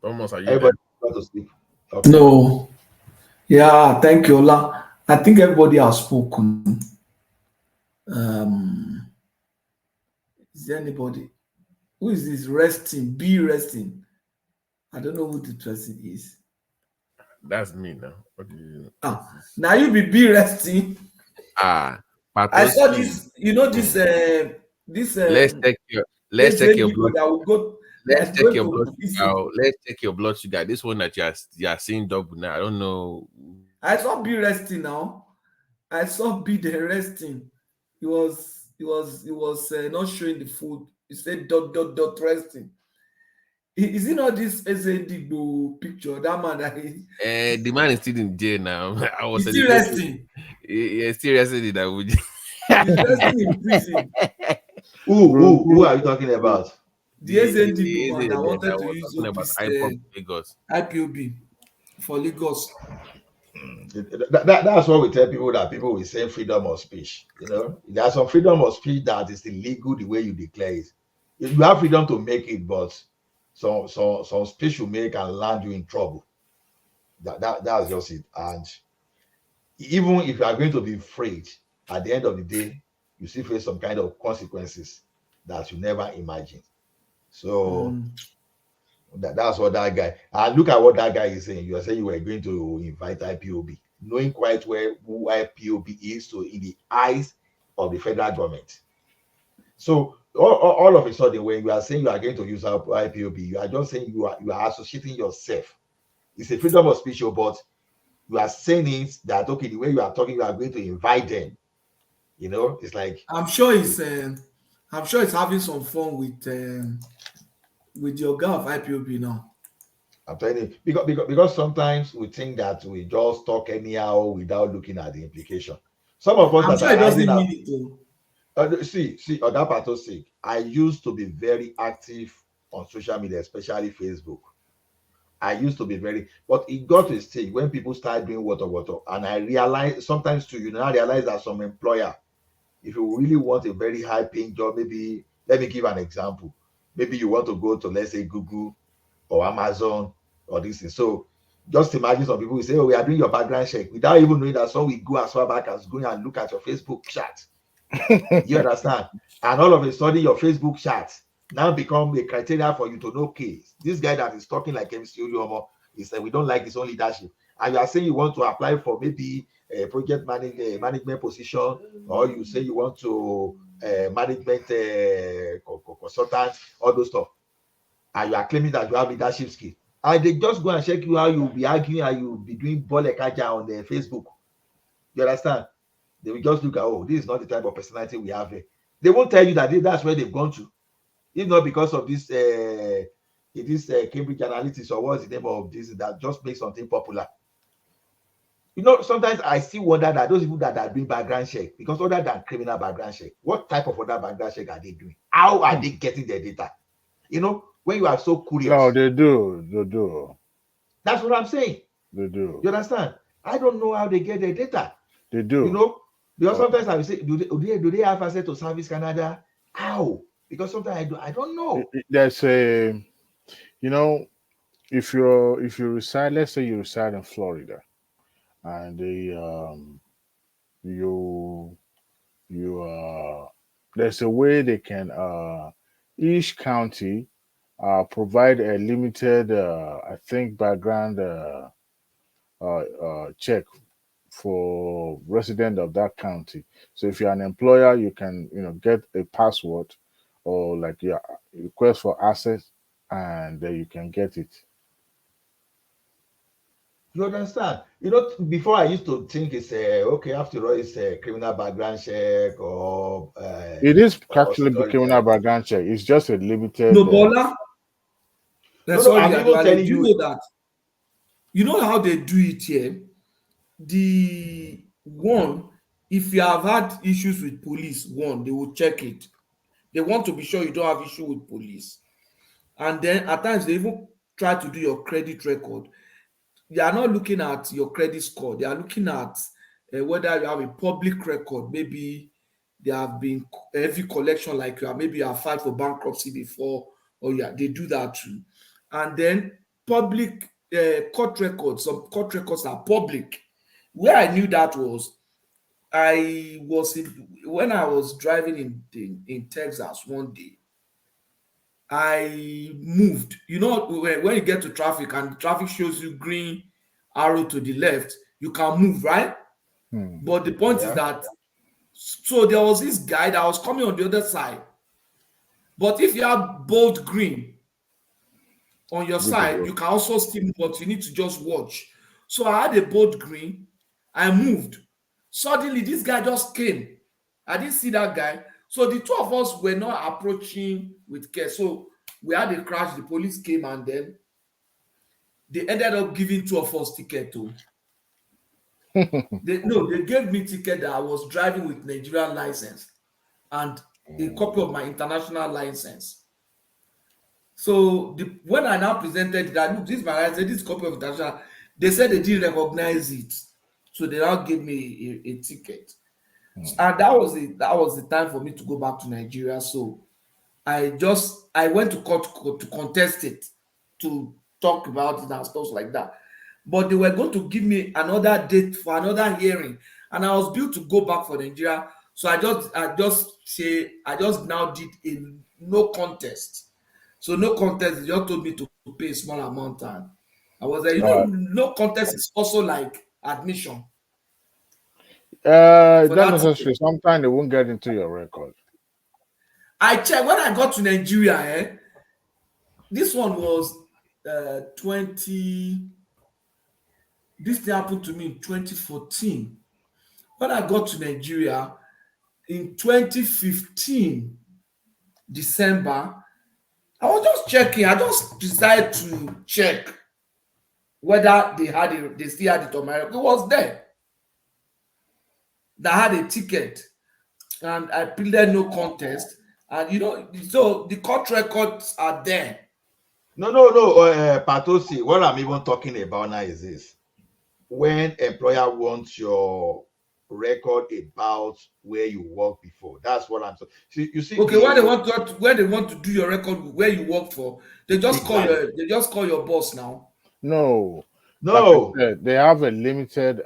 Thomas, are you Everybody there? to sleep. Okay. No. Yeah, thank you, Ola. I think everybody has spoken. Is there anybody? Who is this resting? Be resting. I don't know who the person is. That's me now. What do you? Now you be resting. I saw this. You know this. Let's check your blood. That will go. Let's check your blood sugar. Let's check your blood sugar. This one that you are seeing double now. I don't know. I saw be resting now. I saw be there resting. He was not showing the food. He said dot resting. Is it not this Ezedibo picture? That man that is. The man is still in jail now. I was still resting. He's still resting in Abuja. He's resting in prison. Who are you talking about? The Ezedibo man that wanted to use this IPOB for Lagos. That's what we tell people, that people will say freedom of speech. You know, there's some freedom of speech that is illegal the way you declare it. You have freedom to make it, but some speech you make can land you in trouble. That's just it. And even if you are going to be afraid, at the end of the day, you still face some kind of consequences that you never imagined. So that's what that guy. And look at what that guy is saying. You are saying you were going to invite IPOB, knowing quite well who IPOB is, so in the eyes of the federal government. So all of a sudden, when you are saying you are going to use IPOB, you are just saying you are associating yourself. It's a freedom of speech, but you are saying it that okay, the way you are talking, you are going to invite them. You know, it's like I'm sure it's having some fun with your guy of IPOB now. I'm telling you, because sometimes we think that we just talk anyhow without looking at the implication. Some of us I'm that sure are it doesn't rising up, mean it though. see, on that part of sake, I used to be very active on social media, especially Facebook. I used to be very, but it got to a stage when people started doing water, and I realized sometimes too, I realize that some employer, if you really want a very high paying job, maybe let me give an example. Maybe you want to go to, let's say, Google or Amazon or this thing. So just imagine some people will say, oh, we are doing your background check without even knowing that some will go as far back as going and look at your Facebook chat. You understand? And all of a sudden, your Facebook chat now become a criteria for you to know, okay, this guy that is talking like MC Oluomo is we don't like his own leadership. And you are saying you want to apply for maybe a project management position, or you say you want to management consultant, all those stuff. And you are claiming that you have leadership skill. And they just go and check you how you'll be arguing and you'll be doing bolekaja on the Facebook. You understand? They will just look at, oh, this is not the type of personality we have here. They won't tell you that that's where they've gone to. If not because of this Cambridge Analytics, or what's the name of this that just makes something popular. Sometimes I still wonder that those people that are doing background check, because other than criminal background check, what type of other background check are they doing? How are they getting their data? When you are so curious. No, they do. That's what I'm saying. They do. You understand? I don't know how they get their data. They do. Because sometimes I will say, do they have access to Service Canada? How? Because sometimes I don't know. There's a, if you reside, let's say you reside in Florida, and there's a way they can each county provide a limited I think background check for resident of that county. So if you're an employer, you can get a password or like your request for access, and then you can get it. You understand? Before I used to think it's okay. After all, it's a criminal background check or it is actually criminal background check. It's just a limited. No, Bola. I'm even telling you. Know that. You know how they do it here. The one, if you have had issues with police, they will check it. They want to be sure you don't have issue with police, and then at times they even try to do your credit record. They are not looking at your credit score. They are looking at whether you have a public record. Maybe there have been heavy collection, like maybe you have filed for bankruptcy before, or they do that too. And then public court records. Some court records are public. Where I knew that was, when I was driving in Texas one day. I moved. When you get to traffic and the traffic shows you green arrow to the left, you can move, right? But the point is that, so there was this guy that was coming on the other side. But if you have bold green on your side, you can also still move, but you need to just watch. So I had a bold green. I moved. Suddenly, this guy just came. I didn't see that guy. So the two of us were not approaching with care. So we had a crash. The police came, and then they ended up giving two of us ticket too. They gave me ticket that I was driving with Nigerian license and a copy of my international license. So when I now presented that, look, this is my license, this copy of international, they said they didn't recognize it. So they now gave me a ticket. And that was the time for me to go back to Nigeria. So I went to court to contest it, to talk about it and stuff like that. But they were going to give me another date for another hearing, and I was due to go back for Nigeria. So I just now did a no contest. So no contest, they just told me to pay a small amount, and I was like, no contest is also like admission. Not necessarily. Sometimes they won't get into your record. I checked when I got to Nigeria. This one was 20. This thing happened to me in 2014. When I got to Nigeria in 2015, December, I was just checking. I just decided to check whether they still had it on my record. It was there. That had a ticket, and I pleaded no contest. And so the court records are there. No, Patosi. What I'm even talking about now is this: when employer wants your record about where you work before. That's what I'm saying. You see, Okay, where they want to do your record where you work for, they just call your boss now. No. Like I said, they have a limited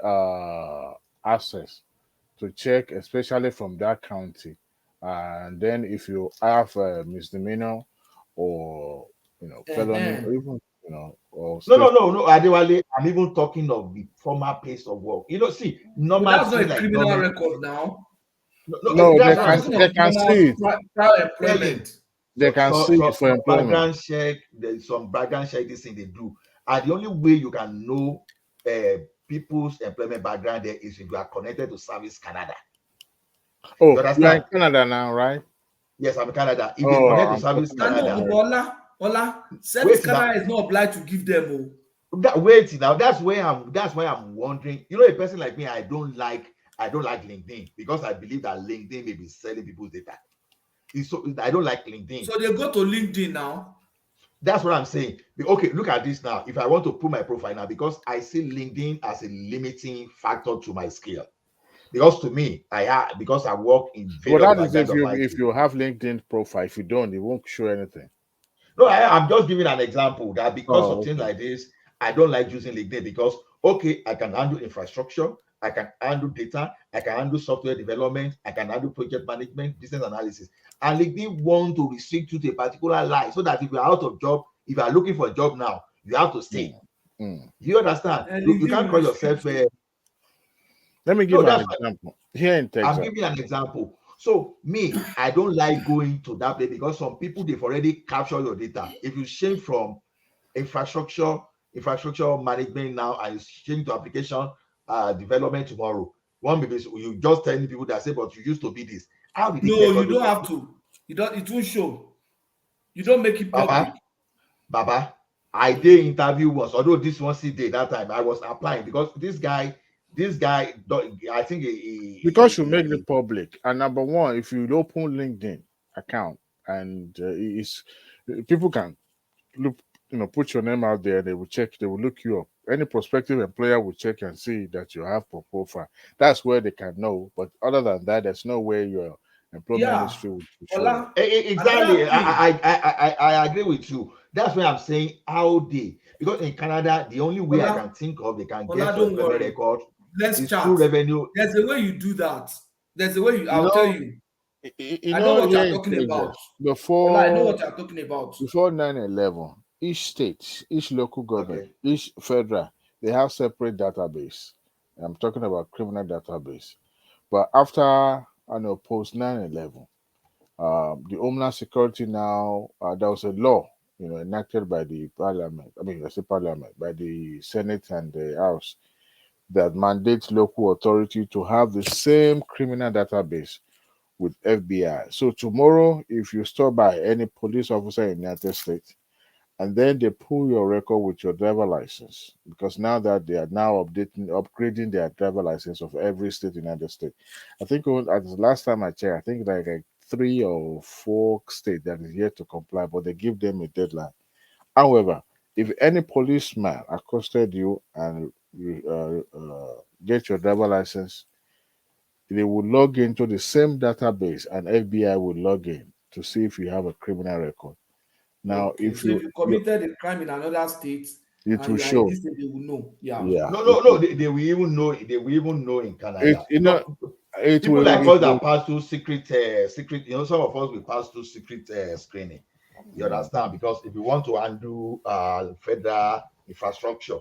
access to check, especially from that county. And then if you have a misdemeanor or felony, or even or no, Adewale, I'm even talking of the former place of work. See, normal that's not a like criminal record now. No, they can see it. Employment. They can see it for employment. Background check, there's some background check, this thing they do. And the only way you can know people's employment background there is if you are connected to Service Canada. Oh, you're in Canada now, right? Yes, I'm in Canada. If you connect to Service Canada, Service Canada is not obliged to give them. Wait now, that's why I'm wondering. A person like me, I don't like LinkedIn because I believe that LinkedIn may be selling people's data. I don't like LinkedIn. So they go to LinkedIn now. That's what I'm saying. Okay, look at this now. If I want to put my profile now, because I see LinkedIn as a limiting factor to my skill. Because to me, because I work in various. Well, that is if you have LinkedIn profile. If you don't, it won't show anything. No, I'm just giving an example that because of things like this, I don't like using LinkedIn because I can handle infrastructure, I can handle data, I can handle software development, I can handle project management, business analysis. And LinkedIn want to restrict you to a particular line so that if you're out of job, if you are looking for a job now, you have to stay. You understand? You can't call yourself. Let me give you an example. Here in Texas. I'm giving you an example. So me, I don't like going to that place because some people, they've already captured your data. If you change from infrastructure management now and you change to application development tomorrow, one maybe you just telling people that say, but you used to be this. How did you don't have to. It won't show. You don't make it public. Baba, I did interview once, although this one day that time I was applying because this guy, I think because you make it public. And number one, if you open LinkedIn account and people can look, put your name out there, they will check, they will look you up. Any prospective employer will check and see that you have a profile. That's where they can know. But other than that, there's no way your employment history will show. Exactly. I agree with you. That's why I'm saying because in Canada, the only way I can think of they can get your employment record is through revenue. There's a way you do that. There's a way I'll tell you. I know what you're talking about. I know what you're talking about. Before 9/11, each state, each local government, each federal, they have separate database. I'm talking about criminal database. But after post 9/11, the Homeland Security now there was a law, enacted by the Parliament. I mean, I say Parliament, by the Senate and the House, that mandates local authority to have the same criminal database with FBI. So tomorrow, if you stop by any police officer in the United States, and then they pull your record with your driver license, because now that they are now upgrading their driver license of every state in the United States. I think at the last time I checked, I think like 3 or 4 states that is yet to comply, but they give them a deadline. However, if any policeman accosted you and you get your driver license, they will log into the same database and FBI will log in to see if you have a criminal record. Now, if you committed a crime in another state, it will show. They will know. Yeah. No. They will even know. They will even know in Canada. People like us that pass through secret. Some of us will pass through secret screening. You understand? Because if you want to undo federal infrastructure,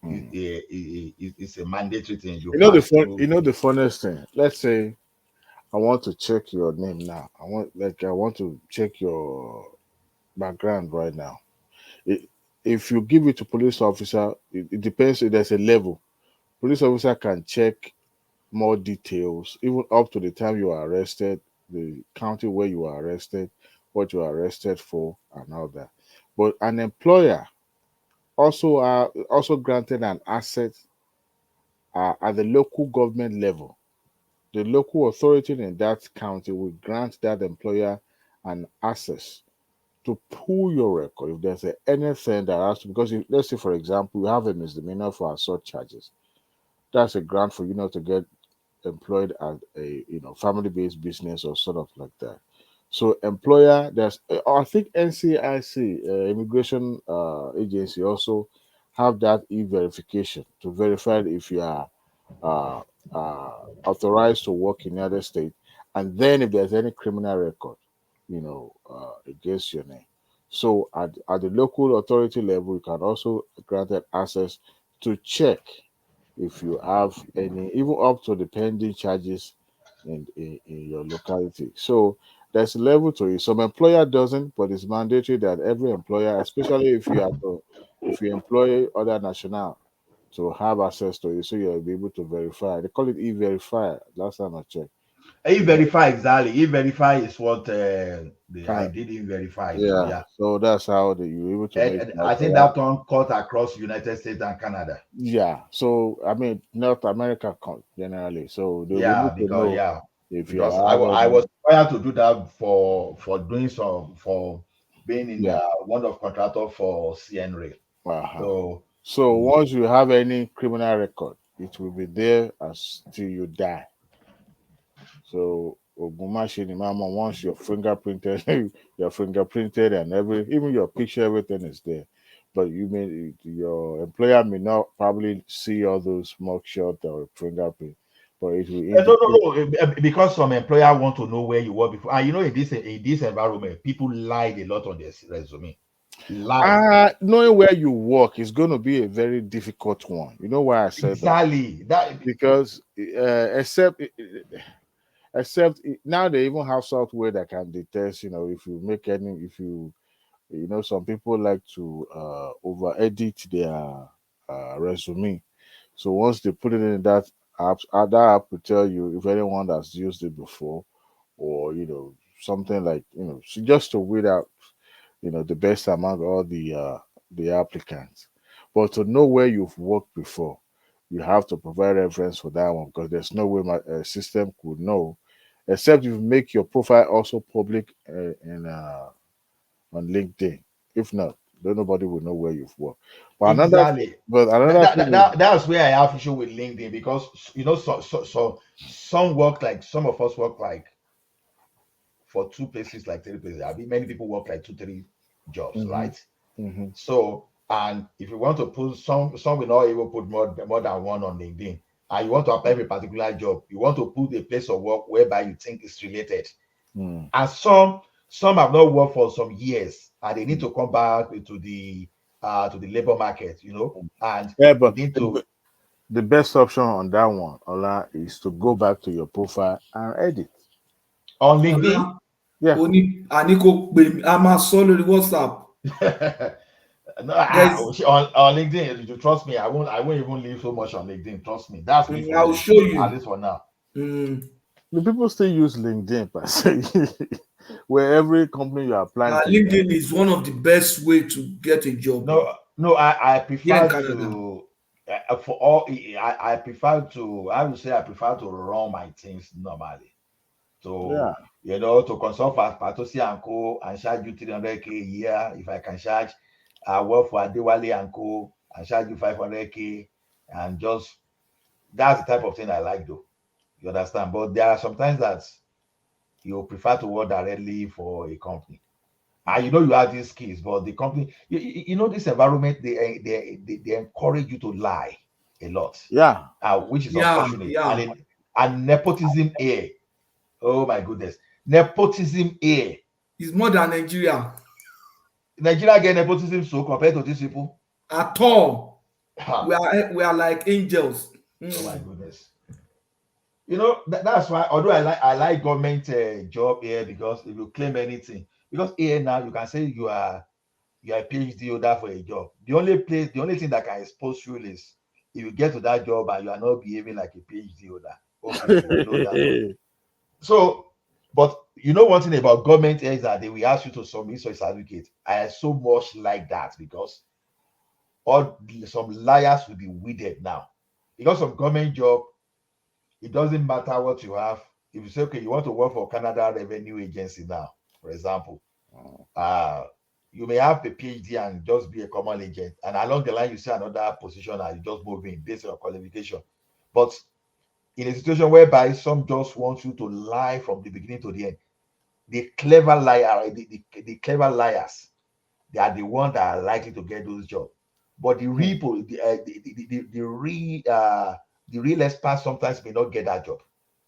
it's a mandatory thing. The funniest thing. Let's say I want to check your name now. I want to check your background right now. If you give it to police officer, it depends. If there's a level. Police officer can check more details, even up to the time you are arrested, the county where you are arrested, what you are arrested for, and all that. But an employer also granted an asset at the local government level. The local authority in that county will grant that employer an access to pull your record if there's anything that has to, because let's say for example you have a misdemeanor for assault charges, that's a grant for you not to get employed at a family-based business or sort of like that. So employer, there's I think NCIC immigration agency also have that e-verification to verify if you are uh, authorized to work in the other state, and then if there's any criminal record, against your name. So at the local authority level, you can also granted access to check if you have any, even up to the pending charges in your locality. So there's a level to it. Some employer doesn't, but it's mandatory that every employer, especially if you employ other national, to have access to it, so you'll be able to verify. They call it e-verify. Last time I checked. E-verify, exactly. E-verify is what I Kind did e-verify. So yeah. yeah. So that's how you're able to make. I think that one cut across United States and Canada. Yeah. So I mean, North America generally. So they'll be able Yeah, to know if you because have I any. was required to do that for doing for being in Yeah. one of contractor for CN Rail. So once you have any criminal record, it will be there as till you die. So Mama, once you're fingerprinted, you're fingerprinted and even your picture, everything is there. But your employer may not probably see all those mugshot or fingerprint, but it will indicate. No, because some employer want to know where you were before. And in this environment, people lied a lot on their resume. Knowing where you work is going to be a very difficult one. You know why I said exactly that? Because except now they even have software that can detect, if you make some people like to over edit their resume. So once they put it in that app, that app will tell you if anyone has used it before, or something like so just to weed out the best among all the applicants. But to know where you've worked before, you have to provide reference for that one, because there's no way my system could know, except you make your profile also public on LinkedIn. If not, then nobody will know where you've worked. But exactly. Thing that's where I have issue with LinkedIn, because so some work, like some of us work like for 2 places, like 3 places. I mean, many people work like 2, 3 jobs, right? Mm-hmm. So, and if you want to put some will not even put more than one on LinkedIn, and you want to apply for a particular job, you want to put a place of work whereby you think is related. And some have not worked for some years, and they need to come back to the labor market, and but need to. The best option on that one, Ola, is to go back to your profile and edit on LinkedIn. Yeah. I'm solo the WhatsApp. No, on LinkedIn, you trust me, I won't even leave so much on LinkedIn. Trust me, that's me. I'll show you. At least for now. The people still use LinkedIn, per se, where every company you are applying to. LinkedIn is one of the best way to get a job. No, I prefer to for all. I prefer to. I would say I prefer to run my things normally. So to consult for Patosi and Co. and charge you 300K a year. If I can charge, I work for Adewale and Co. and charge you 500K, and just that's the type of thing I like, though. You understand? But there are sometimes that you prefer to work directly for a company, and you have these skills, but the company, this environment, they encourage you to lie a lot. Which is unfortunate. And nepotism here. Oh my goodness, nepotism here is more than Nigeria. Nigeria get nepotism so compared to these people at all. We are like angels. Oh my goodness. That's why. Although I like government job here, because if you claim anything, because here now you can say you are a PhD holder for a job. The only thing that can expose you is if you get to that job and you are not behaving like a PhD holder. Okay, you know that. So, but one thing about government is that they will ask you to submit such certificate. I so much like that, because some liars will be weeded now. Because of government job, it doesn't matter what you have. If you say, okay, you want to work for Canada Revenue Agency now, for example, you may have a PhD and just be a common agent, and along the line you see another position and you just move in based on your qualification. But in a situation whereby some just want you to lie from the beginning to the end, the clever liar, the clever liars, they are the ones that are likely to get those jobs. But the real experts sometimes may not get that job.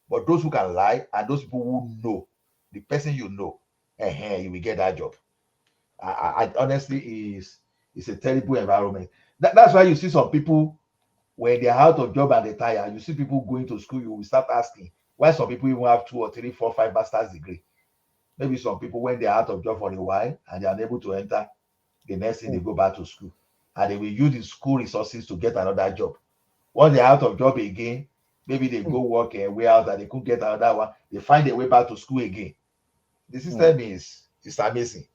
But those who can lie and those people who know, the person you know, you will get that job. I honestly is a terrible environment. That's why you see some people, when they're out of job and they tire, you see people going to school, you will start asking why some people even have 2 or 3, 4, 5 master's degree. Maybe some people, when they're out of job for a while and they're unable to enter, the next thing they go back to school, and they will use the school resources to get another job. Once they're out of job again, maybe they go work a warehouse and they could get another one, they find their way back to school again. The system is amazing.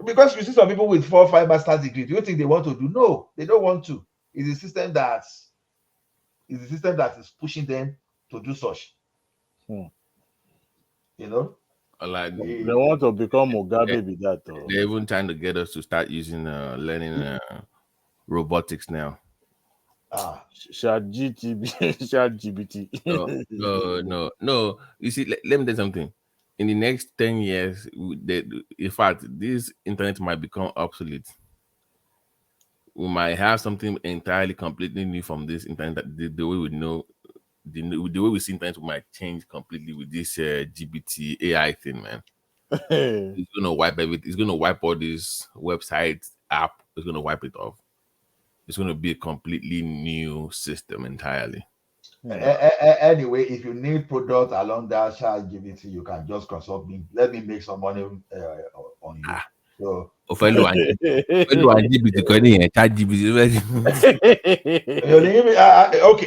Because you see some people with 4 or 5 master's degrees, do you think they want to do? No, they don't want to. It's a system that is pushing them to do such. Like they want to become Mugabe with that. They're even trying to get us to start using learning robotics now. ChatGPT. No. You see, let me tell you something. In the next 10 years, in fact, this internet might become obsolete. We might have something entirely completely new from this internet. That the way we know, the way we see internet might change completely with this GPT AI thing, man. It's gonna wipe everything. It's gonna wipe all these websites, app. It's gonna wipe it off. It's gonna be a completely new system entirely. Anyway, if you need products along that ChatGPT, you can just consult me. Let me make some money on you. So, Fellow and GPT,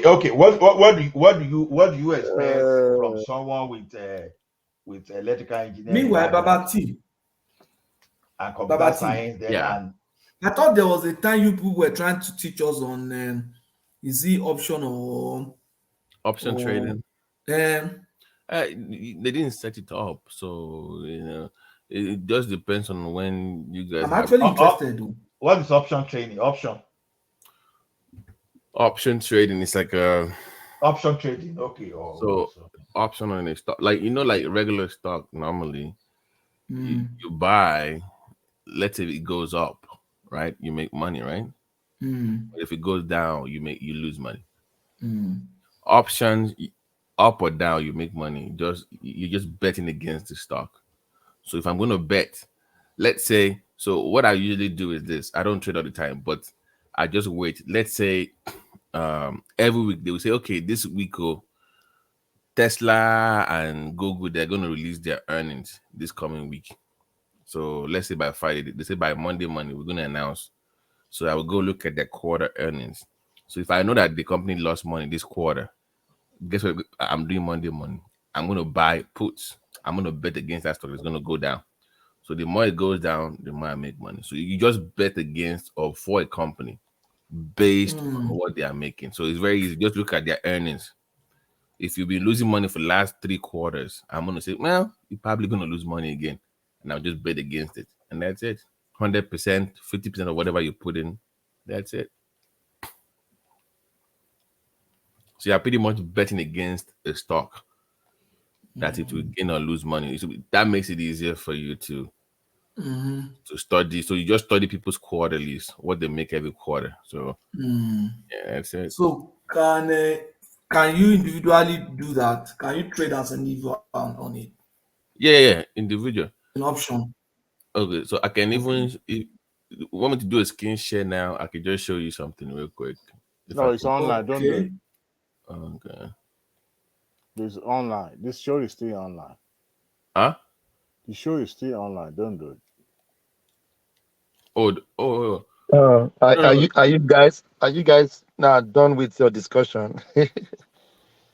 okay. What do you expect from someone with electrical engineering? Meanwhile, Baba T and computer science. And I thought there was a time you people were trying to teach us on is it option or trading? They didn't set it up, so it just depends on when you guys. I'm actually interested. What is option trading? Option trading is like a option trading. Okay. Option on a stock, like like regular stock. Normally, you buy. Let's say it goes up, right? You make money, right? But if it goes down, you lose money. Options, up or down, you make money. You're just betting against the stock. So if I'm going to bet, let's say, so what I usually do is this. I don't trade all the time, but I just wait. Let's say every week they will say, okay, this week, Tesla and Google, they're going to release their earnings this coming week. So let's say by Friday, they say by Monday morning, we're going to announce. So I will go look at their quarter earnings. So if I know that the company lost money this quarter, guess what I'm doing Monday morning? I'm going to buy puts. I'm going to bet against that stock. It's going to go down. So the more it goes down, the more I make money. So you just bet against or for a company based on what they are making. So it's very easy. Just look at their earnings. If you've been losing money for the last 3 quarters, I'm going to say, well, you're probably going to lose money again. And I'll just bet against it. And that's it. 100%, 50% of whatever you put in. That's it. So you're pretty much betting against a stock that it will gain or lose money. So that makes it easier for you to study. So you just study people's quarterlies, what they make every quarter. So yeah, that's it. So can you individually do that? Can you trade as an individual on it? Yeah, individual. An option. Okay, so I can even, if you want me to do a screen share now, I can just show you something real quick. No, it's online. Don't do it. Okay. It's online. This show is still online. Huh? The show is still online. Don't do it. Oh. Are you guys now done with your discussion?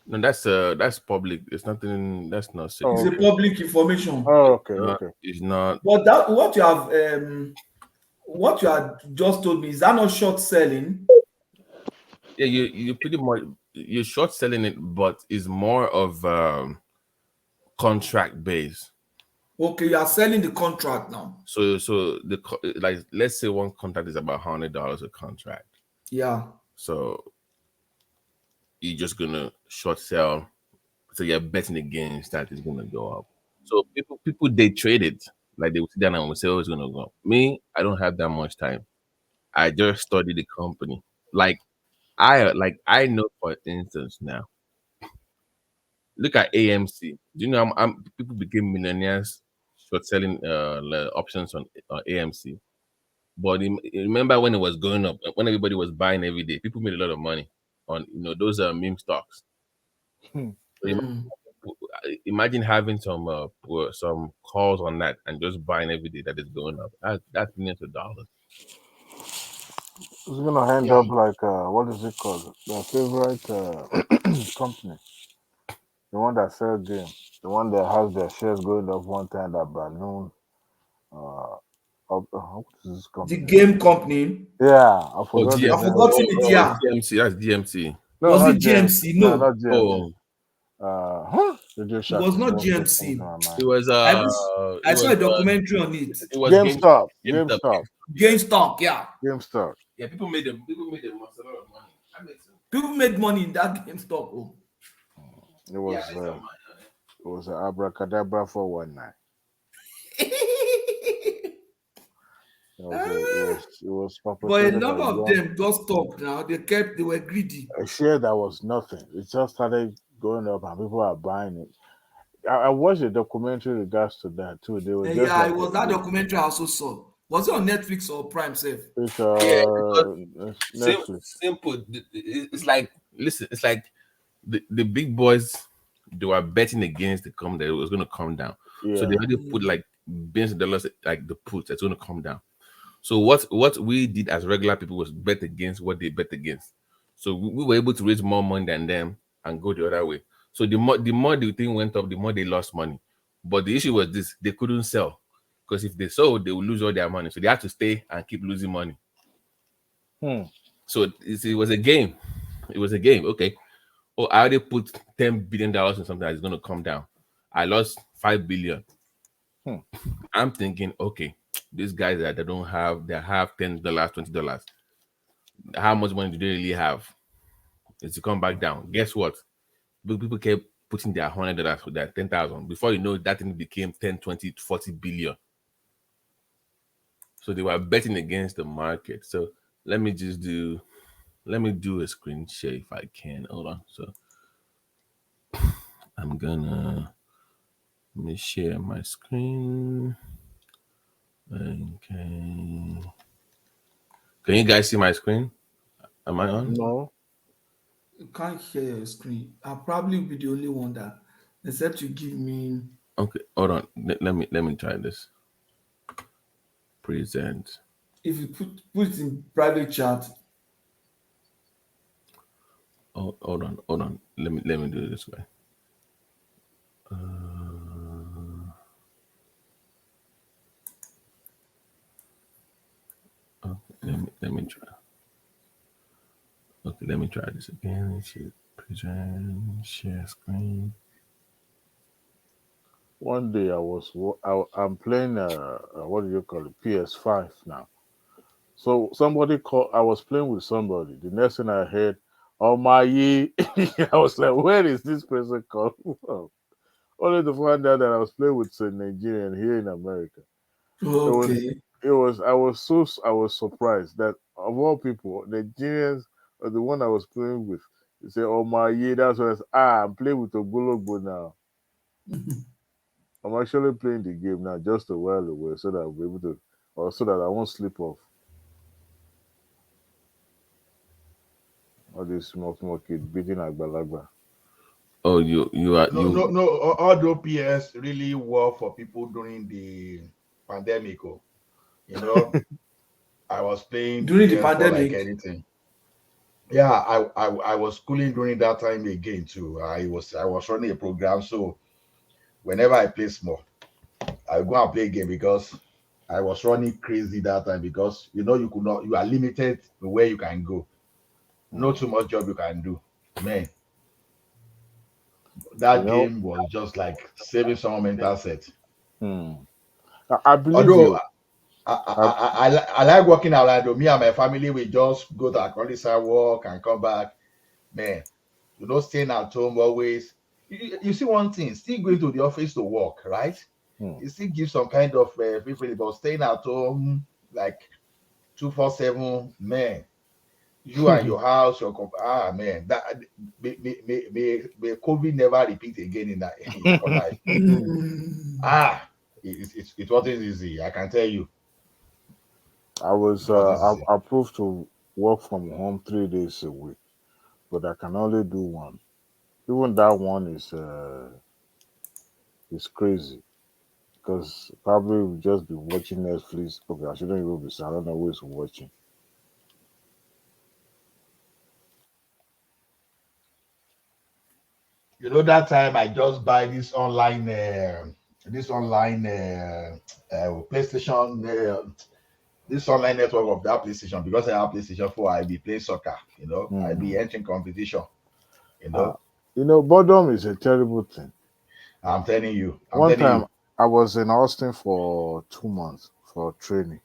No, that's public. It's nothing. That's not It's secret. a public information. Oh, okay, okay. It's not. But that what you have just told me, is that not short selling? Yeah, you pretty much you're short selling it, but it's more of contract based. Okay, you are selling the contract now. So like let's say one contract is about $100 a contract. Yeah. So you're just gonna short sell. So you're betting against that it's gonna go up. So people they trade it. Like they would sit down and would say, oh, it's gonna go up. Me, I don't have that much time. I just study the company. Like I know for instance now. Look at AMC. Do you know people became millionaires short selling options on AMC? But remember when it was going up, when everybody was buying every day, people made a lot of money on those meme stocks. So imagine having some calls on that and just buying every day that is going up. That's millions of dollars. It's gonna end up like what is it called? Their favorite company, the one that sells games, the one that has their shares going up one time that balloon. What is this company? The game company. Yeah, I forgot. I've forgotten it. Yeah. GMC. That's GMC. No, Was not it GMC? No, No. not GMC. Radio It Shack was is not what just comes to GMC. my mind. It was I saw a documentary on it. It was GameStop. GameStop, yeah. GameStop. Yeah, people made a lot of money. That makes sense. People made money in that GameStop. Oh. It was an abracadabra 419. It was But a perpetrated number by of young. them got stopped now. They were greedy. A share that was nothing. It just started going up and people are buying it. I watched a documentary in regards to that too. They were just It was that documentary I also saw. Was it on Netflix or Prime Safe? It's Netflix. Simple. It's like listen. It's like the big boys. They were betting against the company that it was going to come down. So they already put like billions of dollars, like the put that's going to come down. So what we did as regular people was bet against what they bet against. So we were able to raise more money than them and go the other way. So the more the thing went up, the more they lost money. But the issue was this: they couldn't sell because if they sold, they would lose all their money. So they had to stay and keep losing money. So it was a game. It was a game. Okay. Oh, I already put $10 billion in something that's going to come down. I lost $5 billion. I'm thinking, okay, these guys that they have $10, $20. How much money do they really have? It's to come back down. Guess what? People kept putting their $100 for that 10,000. Before you know, that thing became 10, 20, 40 billion. So they were betting against the market. So let me do a screen share if I can. Hold on. So let me share my screen. Okay. Can you guys see my screen? Am I on? No. You can't share your screen. I'll probably be the only one that, except you give me. Okay, hold on. Let me try this. Present. If you put it in private chat. Oh, hold on. Let me do it this way. Let me try. Okay, let me try this again. Present, share screen. One day I'm playing what do you call it, PS5 now. So somebody called. I was playing with somebody. The next thing I heard, "Oh my ye," I was like, "Where is this person called from?" Only to find out that I was playing with a Nigerian here in America. Okay. I was surprised that of all people, Nigerians are the one I was playing with. They say, "Oh my ye," that's what I'm playing with Ogbologbo now. I'm actually playing the game now just a while away so that I'll be able to, or so that I won't slip off. All this small kid beating Agbalagba. Oh, you are No, no, no. All the PS really work for people during the pandemic. Oh. You know, I was playing the During the PS4 like pandemic. anything. Yeah, I was schooling during that time again too. I was running a program, so whenever I play small, I go and play a game because I was running crazy that time because you are limited to where you can go. Not too much job you can do. Man, that game was just like saving some mental set. I believe Although you. I like working around. Me and my family, we just go to countryside work and come back. Man, staying at home always. You see one thing, still going to the office to work, right? It still gives some kind of feeling, but staying at home like 247, man. You and your house, man, that may COVID never repeat again in that for life. It wasn't easy. I can tell you. I was It wasn't easy. approved to work from home 3 days a week, but I can only do one. Even that one is crazy because probably we'll just be watching Netflix. Okay, I shouldn't even be. I don't know who is watching. That time I just buy this online PlayStation, this online network of that PlayStation because I have PlayStation 4. I be playing soccer. I be entering competition. Boredom is a terrible thing. I'm telling you. One time I was in Austin for 2 months for training,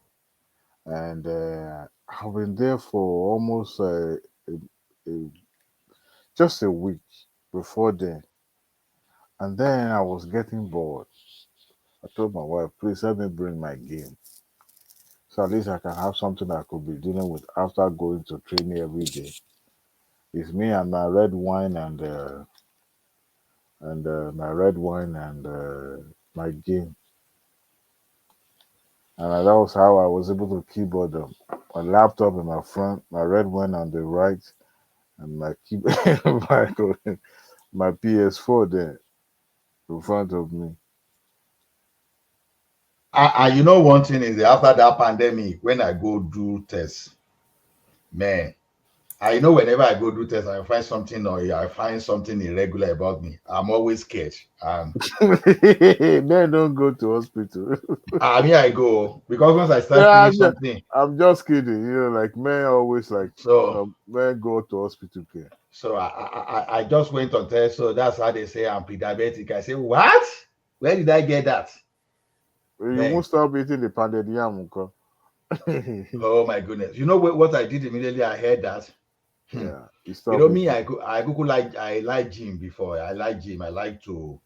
and I've been there for almost just a week before then. And then I was getting bored. I told my wife, please help me bring my game. So at least I can have something I could be dealing with after going to training every day. It's me and my red wine and my game. And that was how I was able to keyboard them. My laptop in my front, my red wine on the right, and my my PS4 there in front of me. One thing is after that pandemic, when I go do tests, man, I know whenever I go do tests, I find something or I find something irregular about me. I'm always scared. Then don't go to hospital. I go because once I start feeling something. I'm just kidding. Like men always like men go to hospital care. So I just went on test. So that's how they say I'm pre-diabetic. I say, what? Where did I get that? You won't stop eating the pounded yam. Oh my goodness! You know what I did immediately? I heard that. Yeah, me, I like gym before. I like gym. I like to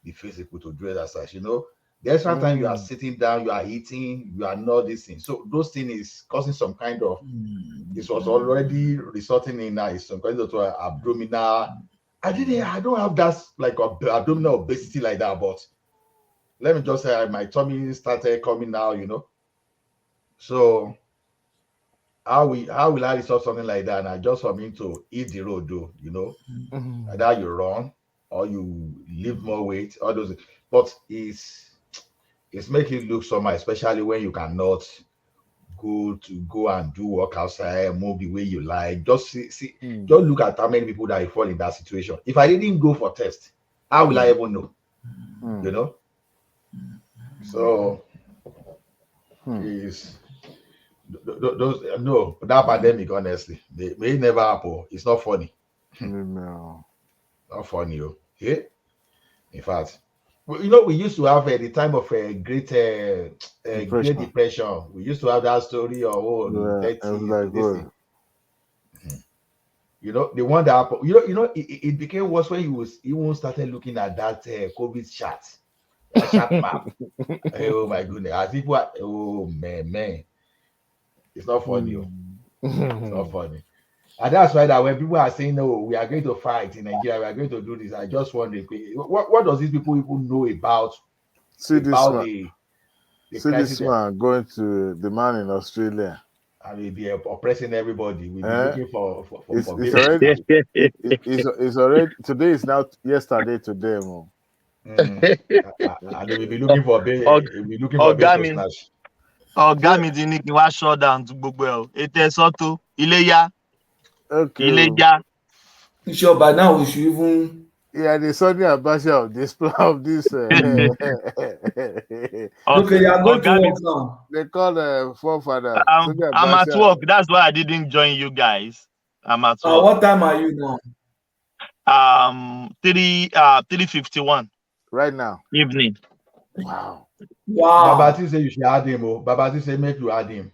be physical, to do exercise. There's sometimes you are sitting down, you are eating, you are not listening. So those things is causing some kind of. This was already resulting in some kind of abdominal. I don't have that like abdominal obesity like that, but let me just say my tummy started coming out. So how will I resolve something like that? And I just for me to eat the road, though, either you run or you lift more weight, all those. But it's making it look somehow, especially when you cannot go and do work outside, move the way you like. Just see, just look at how many people that fall in that situation. If I didn't go for test, how will I even know? So is that pandemic, honestly, they may never happen. It's not funny. No. Not funny. Yeah. In fact, we used to have the time of a great depression. We used to have that story of the one that happened. It became worse when you even started looking at that COVID chart, that chart map. Oh my goodness! As people are, oh man, it's not funny. It's not funny. And that's why that when people are saying, no, we are going to fight in Nigeria, we are going to do this, I just wonder, what does these people even know about the crisis? this man going to the man in Australia. and we'll be oppressing everybody. We'll be looking for it's babies. already it's already today is now yesterday to them. And they will be looking for baby. We'll be looking for baby to snatch. Ọ̀gá mi ti ní kí n wá shut down to gbogbo ẹ̀ o. Ètò ẹ̀sọ́ tó Iléyá. Okay. Iléyá. Sure, by now we should even. Yeah, the Sunday Abacha of this Okay, you are going to work now. They call forefather. I'm at work. That's why I didn't join you guys. I'm at work. What time are you now? 3:51. Right now. Evening. Wow. Babati say you should add him. Babati say make you add him.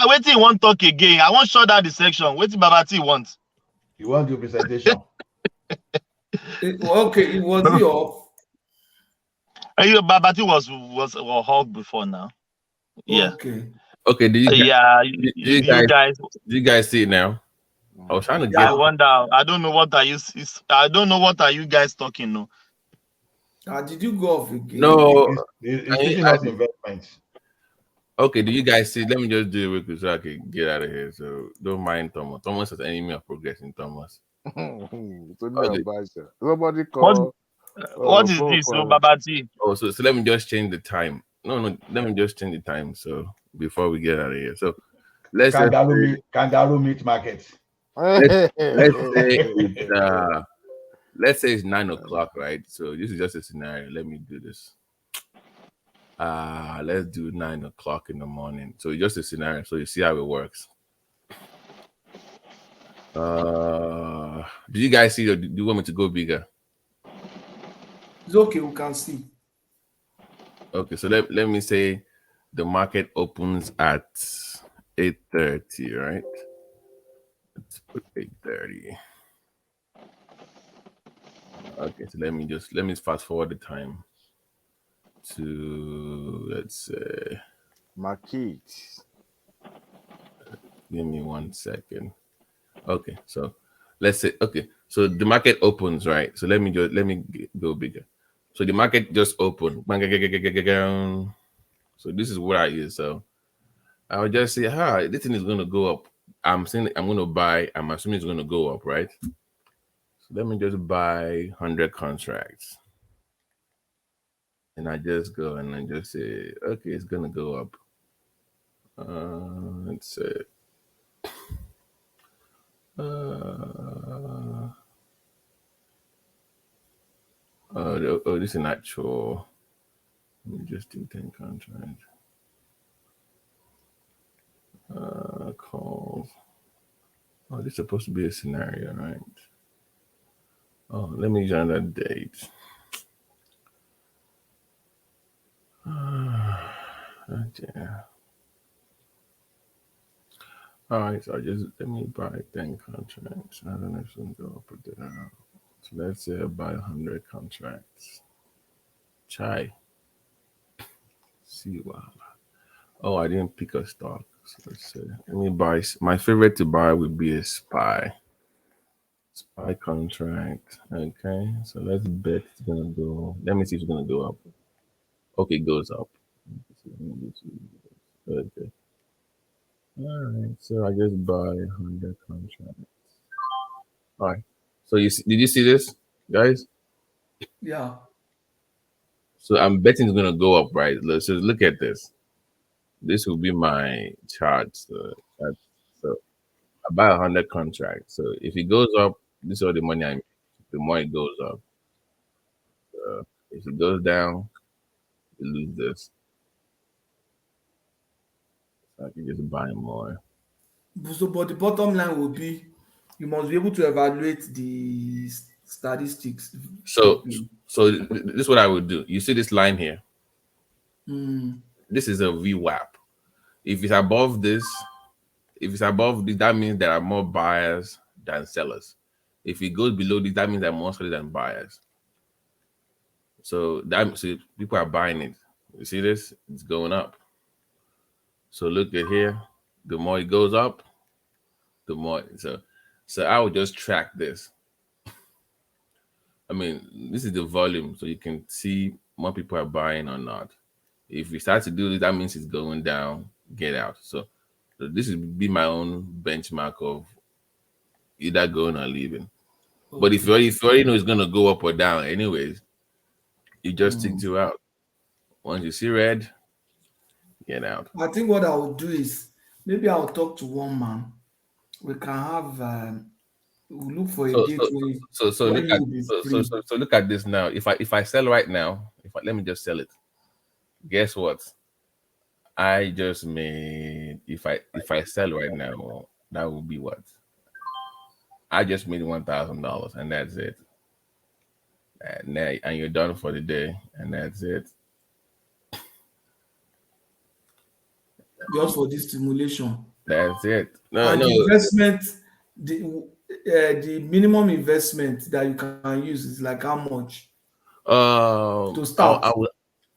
Wait till you want talk again. I want shut down the section. Wait till Babati wants. You want your presentation? Okay, it was he off. Babati was held before now. Yeah. Okay. Do you guys see it now? I was trying to get. I wonder. I don't know what are you. I don't know what are you guys talking now. Did you go off again? No. It's teaching us investments. Okay, do you guys see? Let me just do it real quick so I can get out of here. So don't mind Thomas. Thomas has enemy of progressing, Thomas. Somebody call. What is this, Babati? Oh, so let me just change the time. No, let me just change the time. So before we get out of here, so let's kangaroo meat market. Let's say it's 9 o'clock, right? So this is just a scenario. Let me do this. Let's do 9 o'clock in the morning. So just a scenario. So you see how it works. Do you guys see? Or do you want me to go bigger? It's okay. We can see. Okay. So let me say the market opens at 8:30, right? Let's put 8:30. Okay. So let me fast forward the time to, let's say, market. Give me 1 second. Okay, so let's say, okay, so the market opens, right? So let me go bigger. So the market just opened. So this is what I use. So I would just say, this thing is going to go up. I'm saying I'm going to buy. I'm assuming it's going to go up, right? So let me just buy 100 contracts. And I just go and I just say, okay, it's going to go up. Let's say, this is an actual. Let me just do 10 contracts. Calls. Oh, this is supposed to be a scenario, right? Oh, let me join that date. Yeah. All right, so let me buy 10 contracts. I don't know if it's going to go up or down. So let's say I buy 100 contracts. Chai. See, wow. Oh, I didn't pick a stock. So let's say, let me buy. My favorite to buy would be a SPY. SPY contract. Okay, so let's bet it's going to go. Let me see if it's going to go up. Okay, it goes up. Okay. All right, so I just buy 100 contracts. All right. So did you see this, guys? Yeah. So I'm betting it's gonna go up, right? So look at this. This will be my chart. So I buy 100 contracts. So if it goes up, this is all the money I make. The more it goes up. If it goes down, you lose this. So I can just buy more. So, but the bottom line will be, you must be able to evaluate the statistics. So this is what I would do. You see this line here? This is a VWAP. If it's above this, that means there are more buyers than sellers. If it goes below this, that means there are more sellers than buyers. So people are buying it. You see this? It's going up. So look at here. The more it goes up, the more. So I would just track this. I mean, this is the volume, so you can see more people are buying or not. If we start to do this, that means it's going down. Get out. So This would be my own benchmark of either going or leaving. Okay. But if you already know it's gonna go up or down, anyways, you just stick to out. Once you see red, get out. I think what I will do is maybe I'll talk to one man. We can have we'll look for a So date so so when look you at will be so, so free. so so look at this now. If I sell right now, let me just sell it. Guess what? I just made if I sell right now, that will be what? I just made $1,000 and that's it. And you're done for the day, and that's it. Just for this stimulation. That's it. And the investment, the minimum investment that you can use is like how much to start?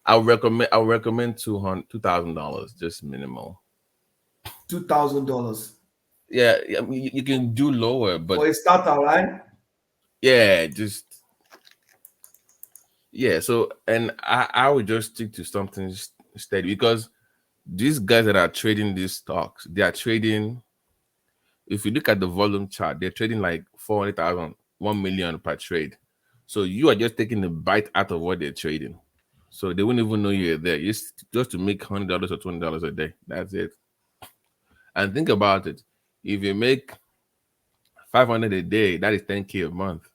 I'll recommend $2,000, just minimal. $2,000. Yeah, I mean, you can do lower, but for a starter, right? Yeah, just So, and I would just stick to something steady because these guys that are trading these stocks, they are trading. If you look at the volume chart, they're trading like 400,000, 1 million per trade. So you are just taking the bite out of what they're trading. So they wouldn't even know you're there. Just to make $100 or $20 a day. That's it. And think about it. If you make 500 a day, that is 10K a month.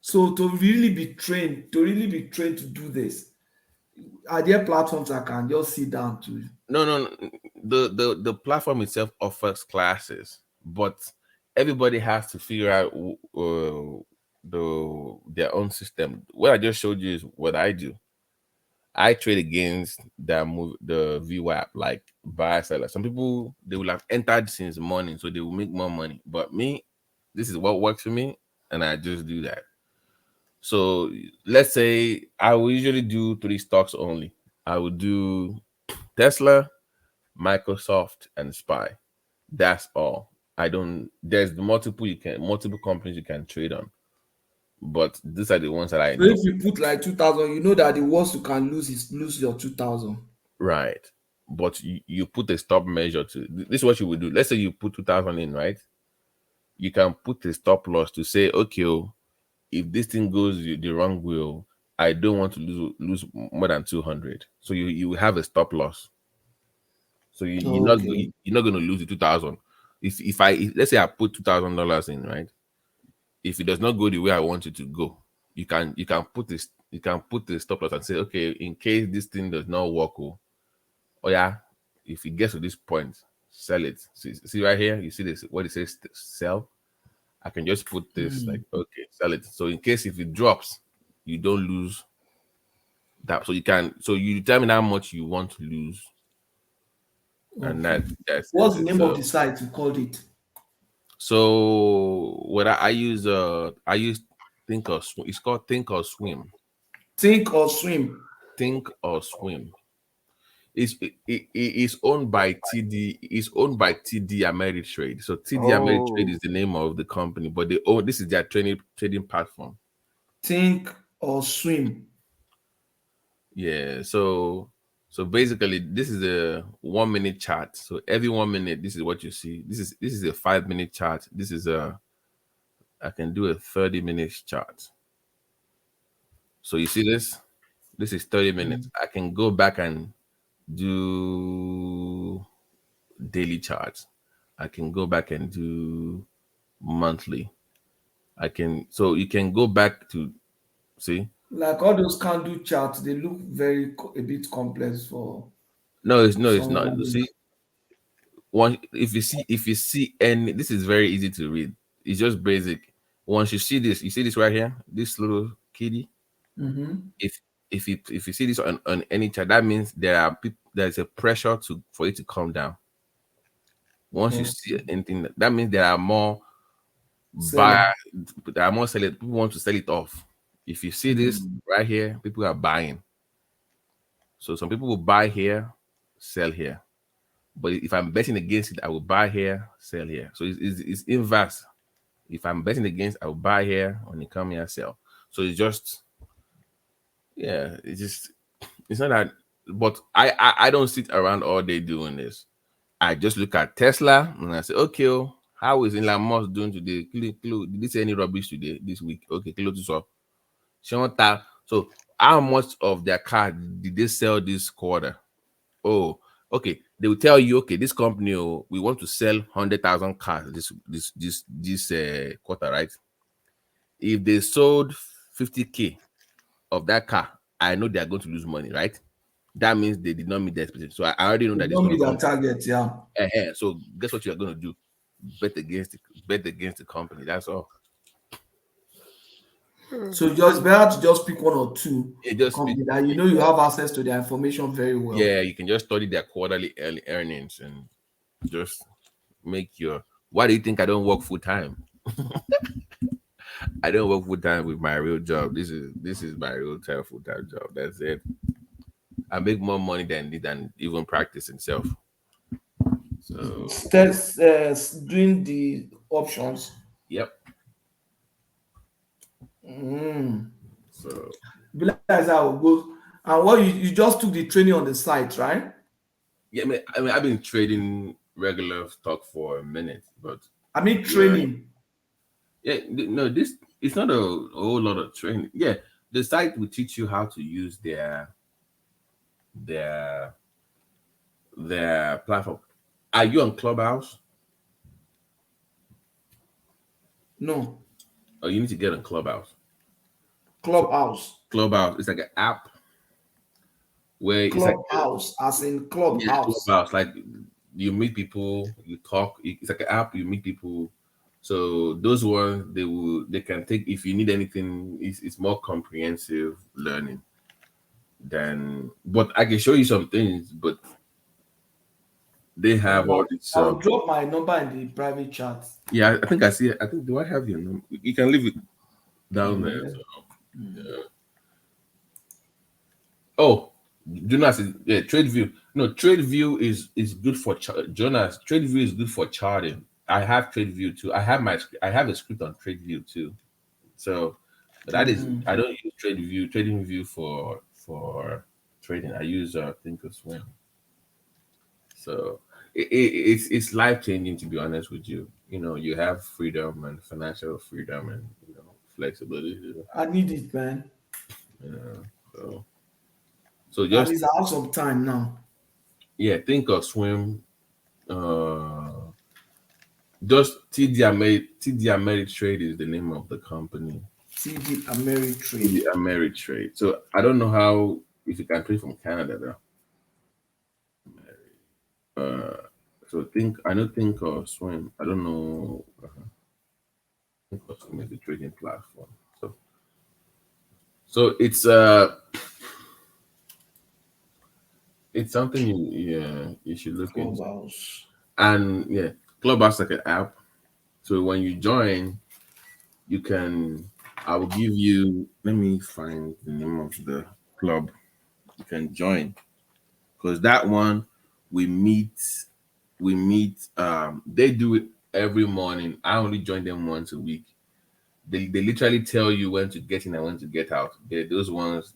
So to really be trained to do this, are there platforms I can just sit down to? No. The platform itself offers classes, but everybody has to figure out their own system. What I just showed you is what I do. I trade against the VWAP, like buy seller. Some people they will have entered since morning, so they will make more money. But me, this is what works for me, and I just do that. So let's say I will usually do 3 stocks only. I will do Tesla, Microsoft, and SPY. That's all. There's multiple companies you can trade on, but these are the ones that I So know. if you put like 2,000, you know that the worst you can lose is lose your 2,000. Right. But you put a stop measure to this is what you would do. Let's say you put 2,000 in, right? You can put a stop loss to say, okay, if this thing goes the wrong way, I don't want to lose more than 200. So you have a stop loss. So you're not going to lose the 2,000. If let's say I put $2,000 in, right? If it does not go the way I want it to go, you can put the stop loss and say, okay, in case this thing does not work, yeah, if it gets to this point, sell it. See right here, you see this what it says sell. I can just put this like, okay, sell it. So in case if it drops, you don't lose that. So you determine how much you want to lose. And that's what's the name of the site you called it? So what I use Think or Swim. It's called Think or Swim. Think or Swim. Think or Swim. It's owned by TD. It's owned by TD Ameritrade. So TD Ameritrade is the name of the company, but this is their trading platform. Think or Swim. Yeah. So basically, this is a 1 minute chart. So every 1 minute, this is what you see. This is a 5-minute chart. I can do a 30-minute chart. So you see this? This is 30 minutes. I can go back and do daily charts. I can go back and do monthly. So you can go back to see. Like all those candle charts, they look a bit complex for. No, it's not. You see, if you see any, this is very easy to read. It's just basic. Once you see this right here, this little kitty. If you see this on any chart, that means there's a pressure for it to come down. Once you see anything, that means there are more buyers, there are more sellers. People want to sell it off. If you see this right here, people are buying. So some people will buy here, sell here. But if I'm betting against it, I will buy here, sell here. So it's inverse. If I'm betting against, I will buy here, when it come here, sell. So it's just, it's not that but I don't sit around all day doing this. I just look at Tesla and I say, okay, oh, how is Elon Musk doing today? Did they say any rubbish today this week? Okay, close this up. So how much of their car did they sell this quarter? Oh, okay. They will tell you, okay, this company, oh, we want to sell 100,000 cars this quarter, right? If they sold 50K of that car, I know they are going to lose money, right? That means they did not meet the expectation. So I already know that this Don't one meet their target, yeah. So guess what you are going to do? Bet against the company. That's all. So just better to just pick one or two companies that you you have access to their information very well. Yeah, you can just study their quarterly earnings and just make your. Why do you think I don't work full time? I don't work full time with my real job. This is my real time full time job. That's it. I make more money than even practice itself. So doing the options. Yep. So that's how it goes. And what you just took the training on the site, right? Yeah, I mean I've been trading regular stock for a minute, but training. Yeah, no, this it's not a whole lot of training. Yeah, the site will teach you how to use their platform. Are you on Clubhouse? No. Oh, you need to get on Clubhouse. Clubhouse. It's like an app where Clubhouse, as in Clubhouse. Yeah, Clubhouse. Like you meet people, you talk. It's like an app. You meet people. So those ones they can take if you need anything. It's more comprehensive learning than. But I can show you some things. But they have all this. I'll drop my number in the private chat. Yeah, I think I see it. I think do I have your number? You can leave it down there. So, yeah. Oh, Jonas is TradeView. No, TradeView is good for Jonas. TradeView is good for charting. I have TradeView too. I have a script on TradeView too. So, but that is I don't use TradingView for trading. I use Thinkorswim. So it's life changing, to be honest with you. You have freedom and financial freedom and flexibility. I need it, man. So just I have some time now. Yeah, Thinkorswim. Just TD Ameritrade is the name of the company. TD Ameritrade. So I don't know how if you can trade from Canada though. So I don't think Thinkorswim. I don't know. Thinkorswim is a trading platform. So it's something you should look into. And yeah, Clubhouse like an app. So when you join, I will give you. Let me find the name of the club. You can join because that one we meet. They do it every morning. I only join them once a week. They literally tell you when to get in and when to get out. Those ones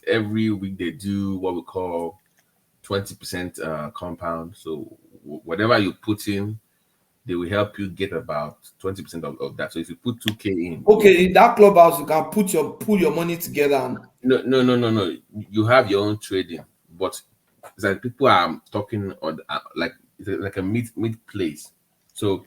every week they do what we call 20% compound. So whatever you put in, they will help you get about 20% of that. So if you put 2K in, okay, in that Clubhouse you can pull your money together. And no. You have your own trading, but it's like people are talking on it's like a meet place. So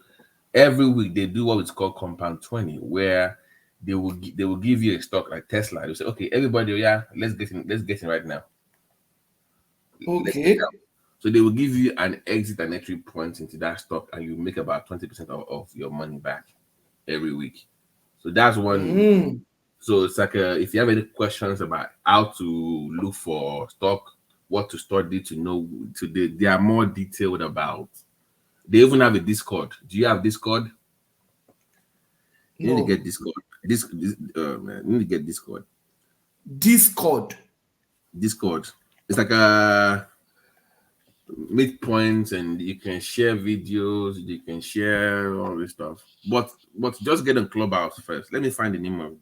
every week they do what is called compound 20, where they will give you a stock like Tesla. They'll say, okay, everybody, yeah, let's get in right now. Okay. So they will give you an exit and entry point into that stock, and you make about 20% of your money back every week. So that's one. So it's like if you have any questions about how to look for stock, what to study to know, they are more detailed about. They even have a Discord. Do you have Discord? You need to get Discord. You need to get Discord. Discord. It's like a midpoints, and you can share videos. You can share all this stuff. But just get on Clubhouse first. Let me find the name of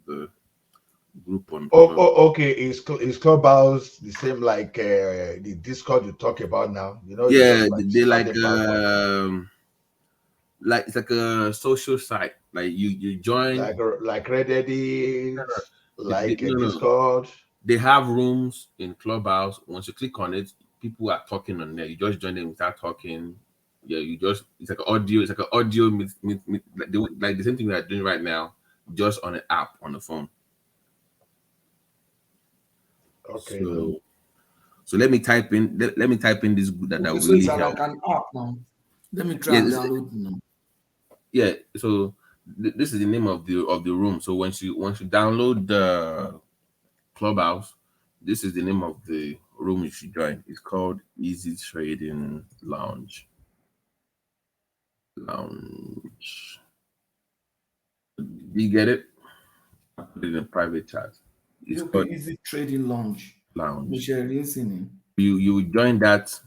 group on. Okay. Is Clubhouse the same like the Discord you talk about now? You know, Yeah, just like they like chatting platform, it's like a social site. Like you join. like Reddit, like No, no. Discord. They have rooms in Clubhouse. Once you click on it, people are talking on there. You just join them, start talking. Yeah, it's like audio. It's like an audio like the same thing we are doing right now, just on an app on the phone. Okay. So let me type in. Let me type in this that Okay, will so really it's help. like an app now. Let me try Yeah, and download now. Yeah. So this is the name of the room. So once you download the Clubhouse, this is the name of the room you should join. It's called Easy Trading Lounge. Do you get it? I put it in a private chat. It's Okay, called Easy Trading Lounge. You join that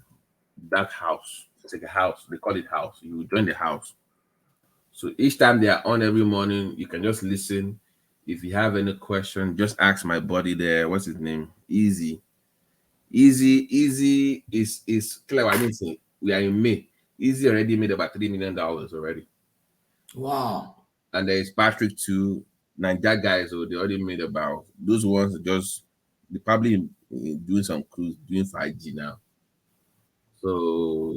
house. It's like a house. They call it house. You join the house. So each time they are on every morning, you can just listen. If you have any question, just ask my buddy there. What's his name? Easy is clever. I didn't say we are in May. Easy already made about $3 million already. Wow. And there is Patrick too. Niger guys, so they already made about those ones. They probably doing some cruise, doing 5G now. So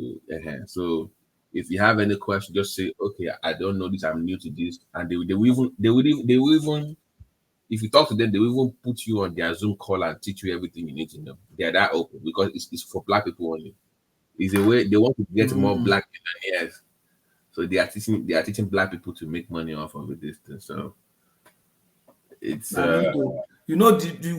if you have any question, just say, okay, I don't know this. I'm new to this, and they will even if you talk to them, they will even put you on their Zoom call and teach you everything you need to know. They are that open because it's for Black people only. It's a way they want to get more Black millionaires. So they are teaching Black people to make money off of this thing. So it's the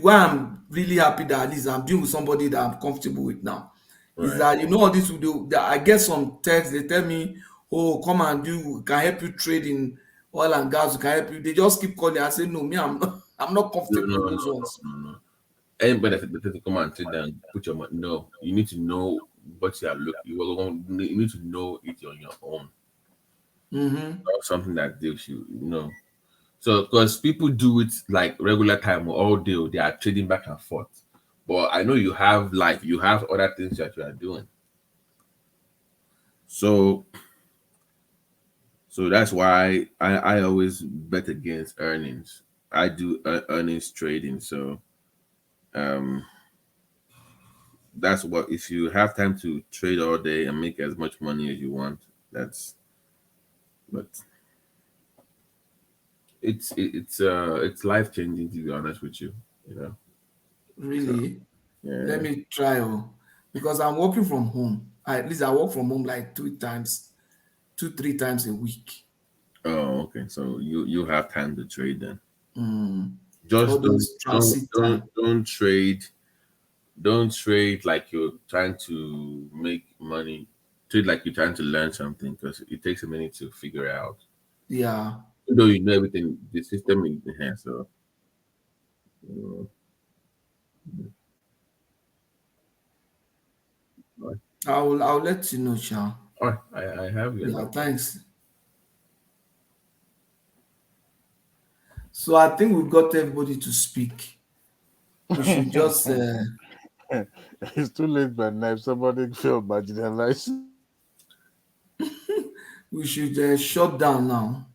why I'm really happy that at least I'm doing with somebody that I'm comfortable with now. Is right. that all this will do that I get some texts, they tell me, oh, come and can help you trade in oil and gas, can help you. They just keep calling. I say, no, me, I'm not comfortable with those ones. No. Anybody that to come and sit down, put your money. No, you need to know what you are looking. You need to know it on your own. Not something that gives you, So, because people do it like regular time all day, they are trading back and forth. But I know you have life, you have other things that you are doing. So that's why I always bet against earnings. I do earnings trading. So, that's what if you have time to trade all day and make as much money as you want. But it's life changing, to be honest with you. Really? So, Let me try because I'm working from home. At least I work from home like 3 times a week. Oh, okay. So you have time to trade then. All Just those transit time. don't trade. Don't trade like you're trying to make money. Trade like you're trying to learn something because it takes a minute to figure out. Yeah. Even though you know everything, the system is in here. So. I'll let you know, Sean. Oh, I have you. Yeah, thanks. So I think we've got everybody to speak. We should just it's too late by now. If somebody feel marginalized. we should shut down now.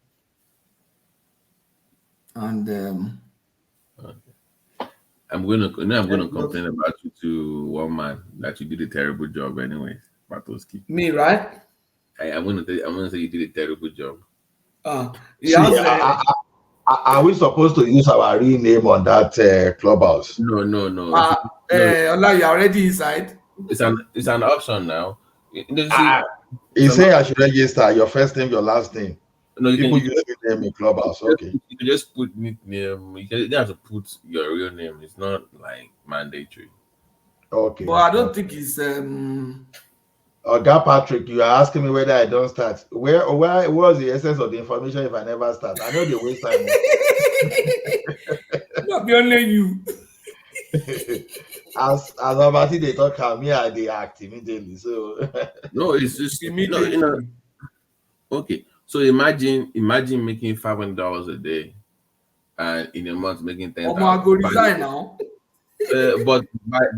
And I'm gonna complain about you to one man that you did a terrible job anyways, Matoski. Me, right? I'm gonna say you did a terrible job. Are we supposed to use our real name on that Clubhouse? No. Ola, you're already inside. It's an option now. He say I should register your first name, your last name. No, people use your name in Clubhouse. Okay. You can just put nickname. You don't have to put your real name. It's not like mandatory. Okay. But I don't think it's God, Patrick, you are asking me whether I don't start. Where was the essence of the information if I never start? I know they waste time. Not be only you. As about they talk about me, they act immediately. So no, it's just immediately. Okay, so imagine making $500 a day, and in a month making 10,000. I go resign now. But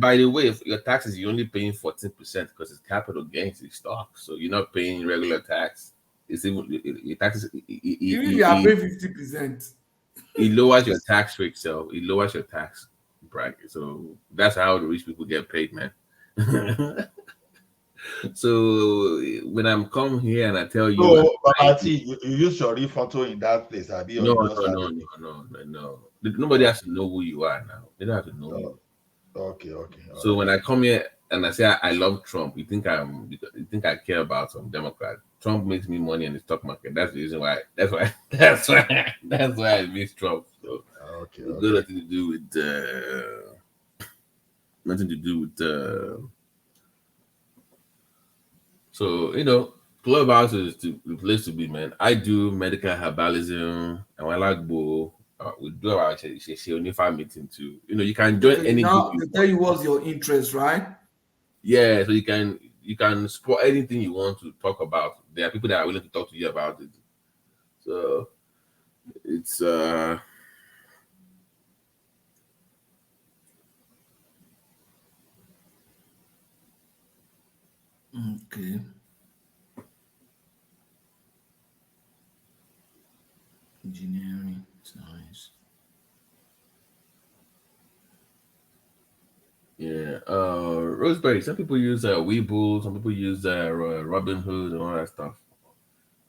by the way, if your taxes, you're only paying 14% because it's capital gains, it's stock, so you're not paying regular tax. It's even your taxes. Even if you are paying 50%, it lowers your tax rate, so it lowers your tax bracket. So that's how the rich people get paid, man. So when I'm come here and I tell you, so Babati, you use your real photo in that place, I be no. Nobody has to know who you are now. They don't have to know you. Okay. So when I come here and I say I love Trump, you think I care about some Democrat. Trump makes me money in the stock market. That's the reason why. That's why I miss Trump. So okay. Nothing to do with so Clubhouse is the place to be, man. I do medical herbalism and I like Bo. We do our Unified meeting too. You can join any now group. they tell you what's your interest, right? Yeah, so you can support anything you want to talk about. There are people that are willing to talk to you about it. So it's okay. Engineering, science. Yeah, Roseberry. Some people use Webull, some people use Robinhood and all that stuff.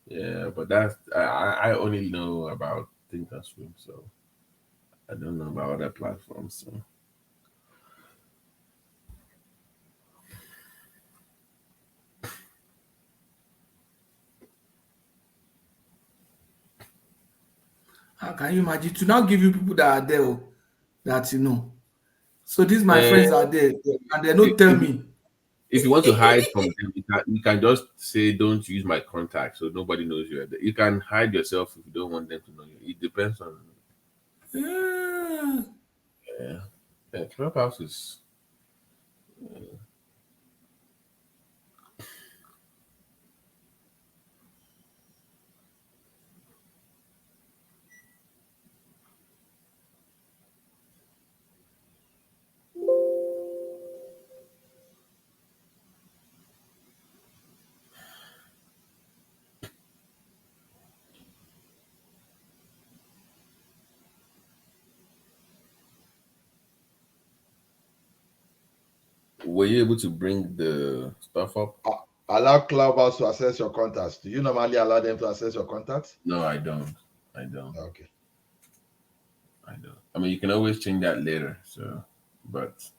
Yeah, but that's I only know about Thinkorswim, so I don't know about other platforms. So. How can you imagine to now give you people that are there that you know? So these my friends are there and they don't tell me. If you want to hide from them, you can just say, "Don't use my contact," so nobody knows you're there. You can hide yourself if you don't want them to know you. It depends on. Yeah. Clubhouse is. Were you able to bring the stuff up? Allow Clubhouse to access your contacts. Do you normally allow them to access your contacts? No, I don't. Okay. I don't. I mean, you can always change that later. So, but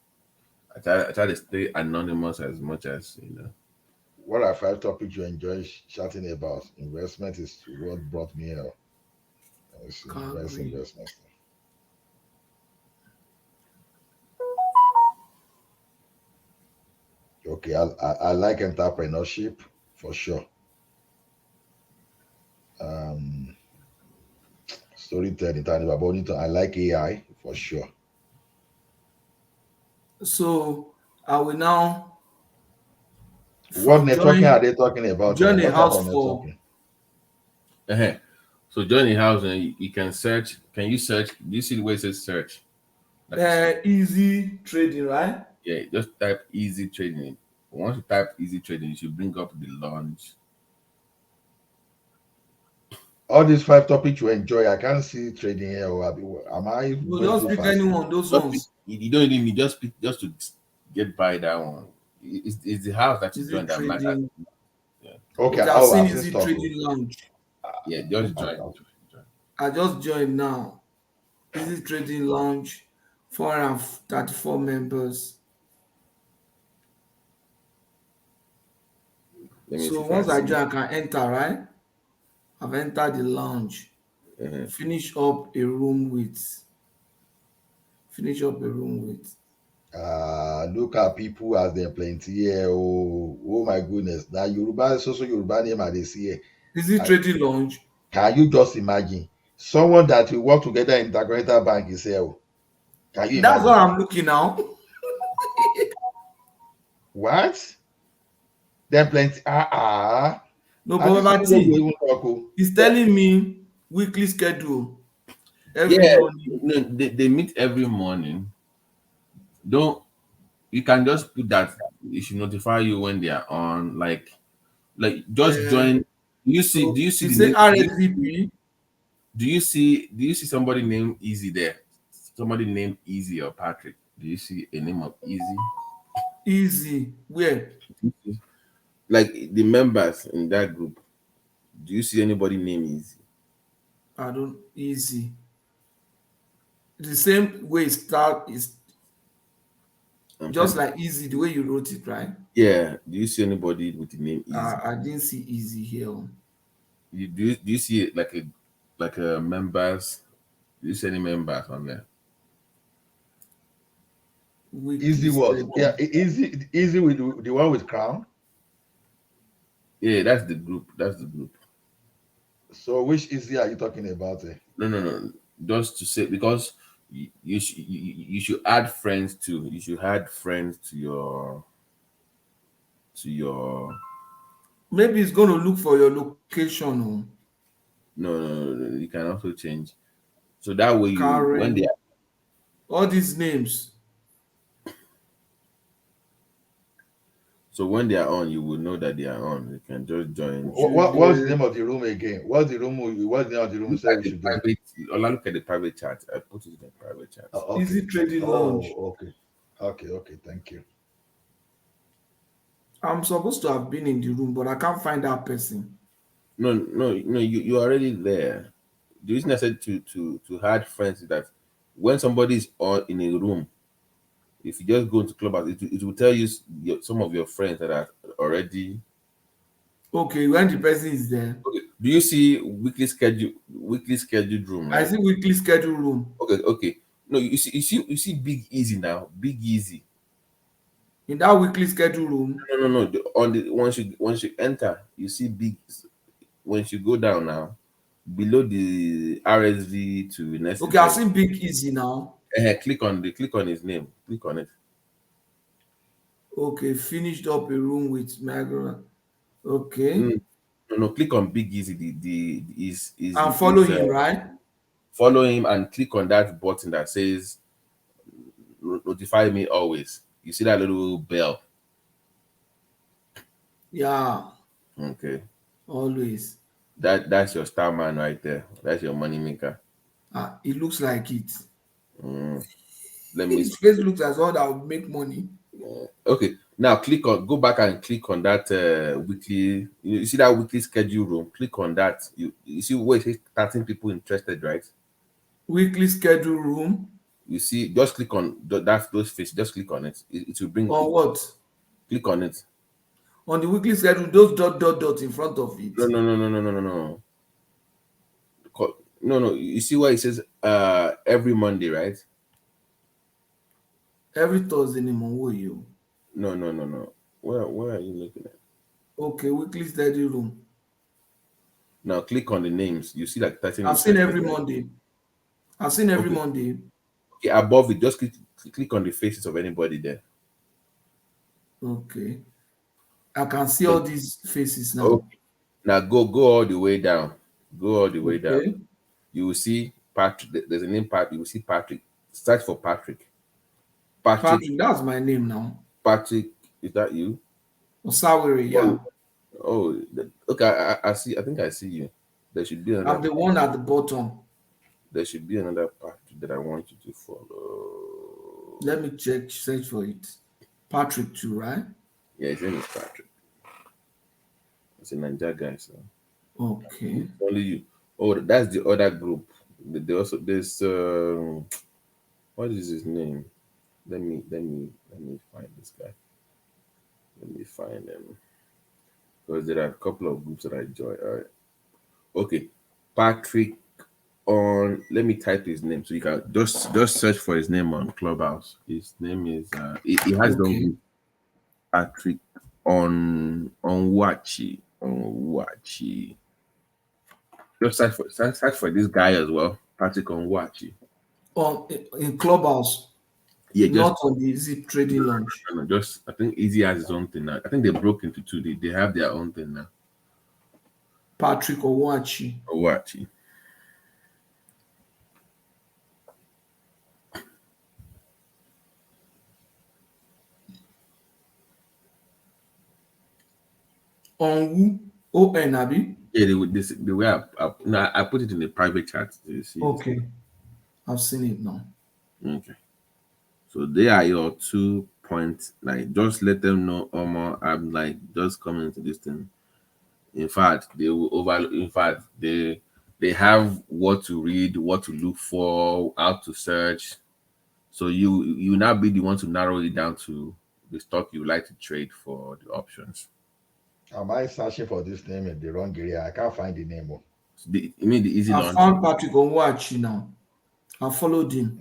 I try to stay anonymous as much as. What are 5 topics you enjoy chatting about? Investment is what brought me here. Investment. Okay, I like entrepreneurship for sure. Storytelling, I like AI for sure. So I will now. What networking are they talking about? Join a house for. So join a house and you can search. Can you search? Do you see the way it says search? Easy trading, right? Yeah, just type easy trading. Once you type easy trading, you should bring up the launch. All these 5 topics you enjoy, I can't see trading here. Am I? We'll just pick anyone, those ones. You don't even need just pick just to get by that one. It's the house that you join that matters. Yeah. Okay, I've seen easy trading lounge. Yeah, just join. I just joined now. Easy trading lounge, 434 members. So once I join, I can enter, right? I've entered the lounge. Finish up a room with. Look at people as they're plenty here. Oh my goodness. Now Yoruba is also Yoruba name at this here. Is it trading lounge? Can you just imagine someone that we work together in Intercontinental Bank is here? Can you imagine? That's what I'm looking now. What? Then plenty. No, but he's telling me weekly schedule. every morning. No, they meet every morning. Don't You can just put that it should notify you when they are on. Like just join. Do you see You the say name? RSVP? Do you see somebody named Easy there? Somebody named Easy or Patrick. Do you see a name of Easy? Easy. Where? Like the members in that group. Do you see anybody named Easy? I don't easy. The same way start is just like easy, the way you wrote it, right? Yeah. Do you see anybody with the name Easy? I didn't see easy here. Do you see it like a members? Do you see any members on there? Easy what? Yeah, easy with the one with crown. Yeah, that's the group. That's the group. So which easy are you talking about? No. Just to say, because you should add friends to. You should add friends to your. Maybe it's going to look for your location. No. You can also change. So that way when Karen, they are, all these names. so when they are on, you will know that they are on. You can just join. What's the name of the room again? What's the name of the room? Look at the private. Look at the private chat. I put it in the private chat. Okay. Easy trading lounge. Okay. Thank you. I'm supposed to have been in the room, but I can't find that person. No. You're already there. The reason I said to add friends is that when somebody is on in a room, if you just go into Clubhouse, it will tell you some of your friends that are already. Okay, when the person is there. Okay. Do you see weekly scheduled room? Right? I see weekly schedule room. Okay. No, you see Big Easy now. Big Easy. In that weekly schedule room. No. Once you enter, you see Big. Once you go down now, below the RSV to next. Okay, I see Big Easy now. Click on his name. Click on it. Okay, finished up a room with Margaret. Okay. No, click on Big Easy. And follow him, right? Follow him and click on that button that says notify me always. You see that little bell? Yeah. Okay. Always. That's your star man right there. That's your money maker. It looks like it. Let me. His face looks as though that would make money. Okay. Now go back and click on that weekly. You see that weekly schedule room? Click on that. You see where it says 13 people interested, right? Weekly schedule room. You see, just click on those faces. Just click on it. It will bring. On what? Click on it. On the weekly schedule, those dot in front of it. No. No. You see where it says every Monday, right? Every Thursday in you. No. Where are you looking at? Okay, weekly schedule room. Now click on the names. You see like 13. I've seen every Monday. I've seen every Monday. Okay, above it, just click on the faces of anybody there. Okay. I can see all these faces now. Okay. Now go all the way down. Go all the way down. You will see Patrick. There's a name Patrick. You will see Patrick. Search for Patrick. Patrick, that's my name now. Patrick, is that you? Osawere, yeah. Okay. I see. I think I see you. There should be another. I'm the one at the bottom. There should be another Patrick that I want you to follow. Let me search for it. Patrick too, right? Yeah, his name is Patrick. It's a Niger guy, so. Okay. It's only you. Oh, that's the other group. There's what is his name? Let me find this guy. Let me find him. Because there are a couple of groups that I joined. All right. Okay. Patrick on, let me type his name so you can just search for his name on Clubhouse. His name is he has the Patrick on Wachi. Just search for this guy as well, Patrick on Wachi. In Clubhouse. Yeah, not on the Easy Trading Lounge. No, just I think Easy has his own thing now. I think they broke into two. They have their own thing now. Patrick Owachi. On who? O-N, Abi? Yeah, the way I put it in the private chat. You see okay. I've seen it now. Okay. So they are your 2 points. Like, just let them know, Omar. I'm like just coming to this thing. In fact, they will over. In fact, they have what to read, what to look for, how to search. So you now be the one to narrow it down to the stock you like to trade for the options. Am I searching for this name in the wrong area? I can't find the name. You mean the easy I launch? found Patrick Onwachi now. I followed him.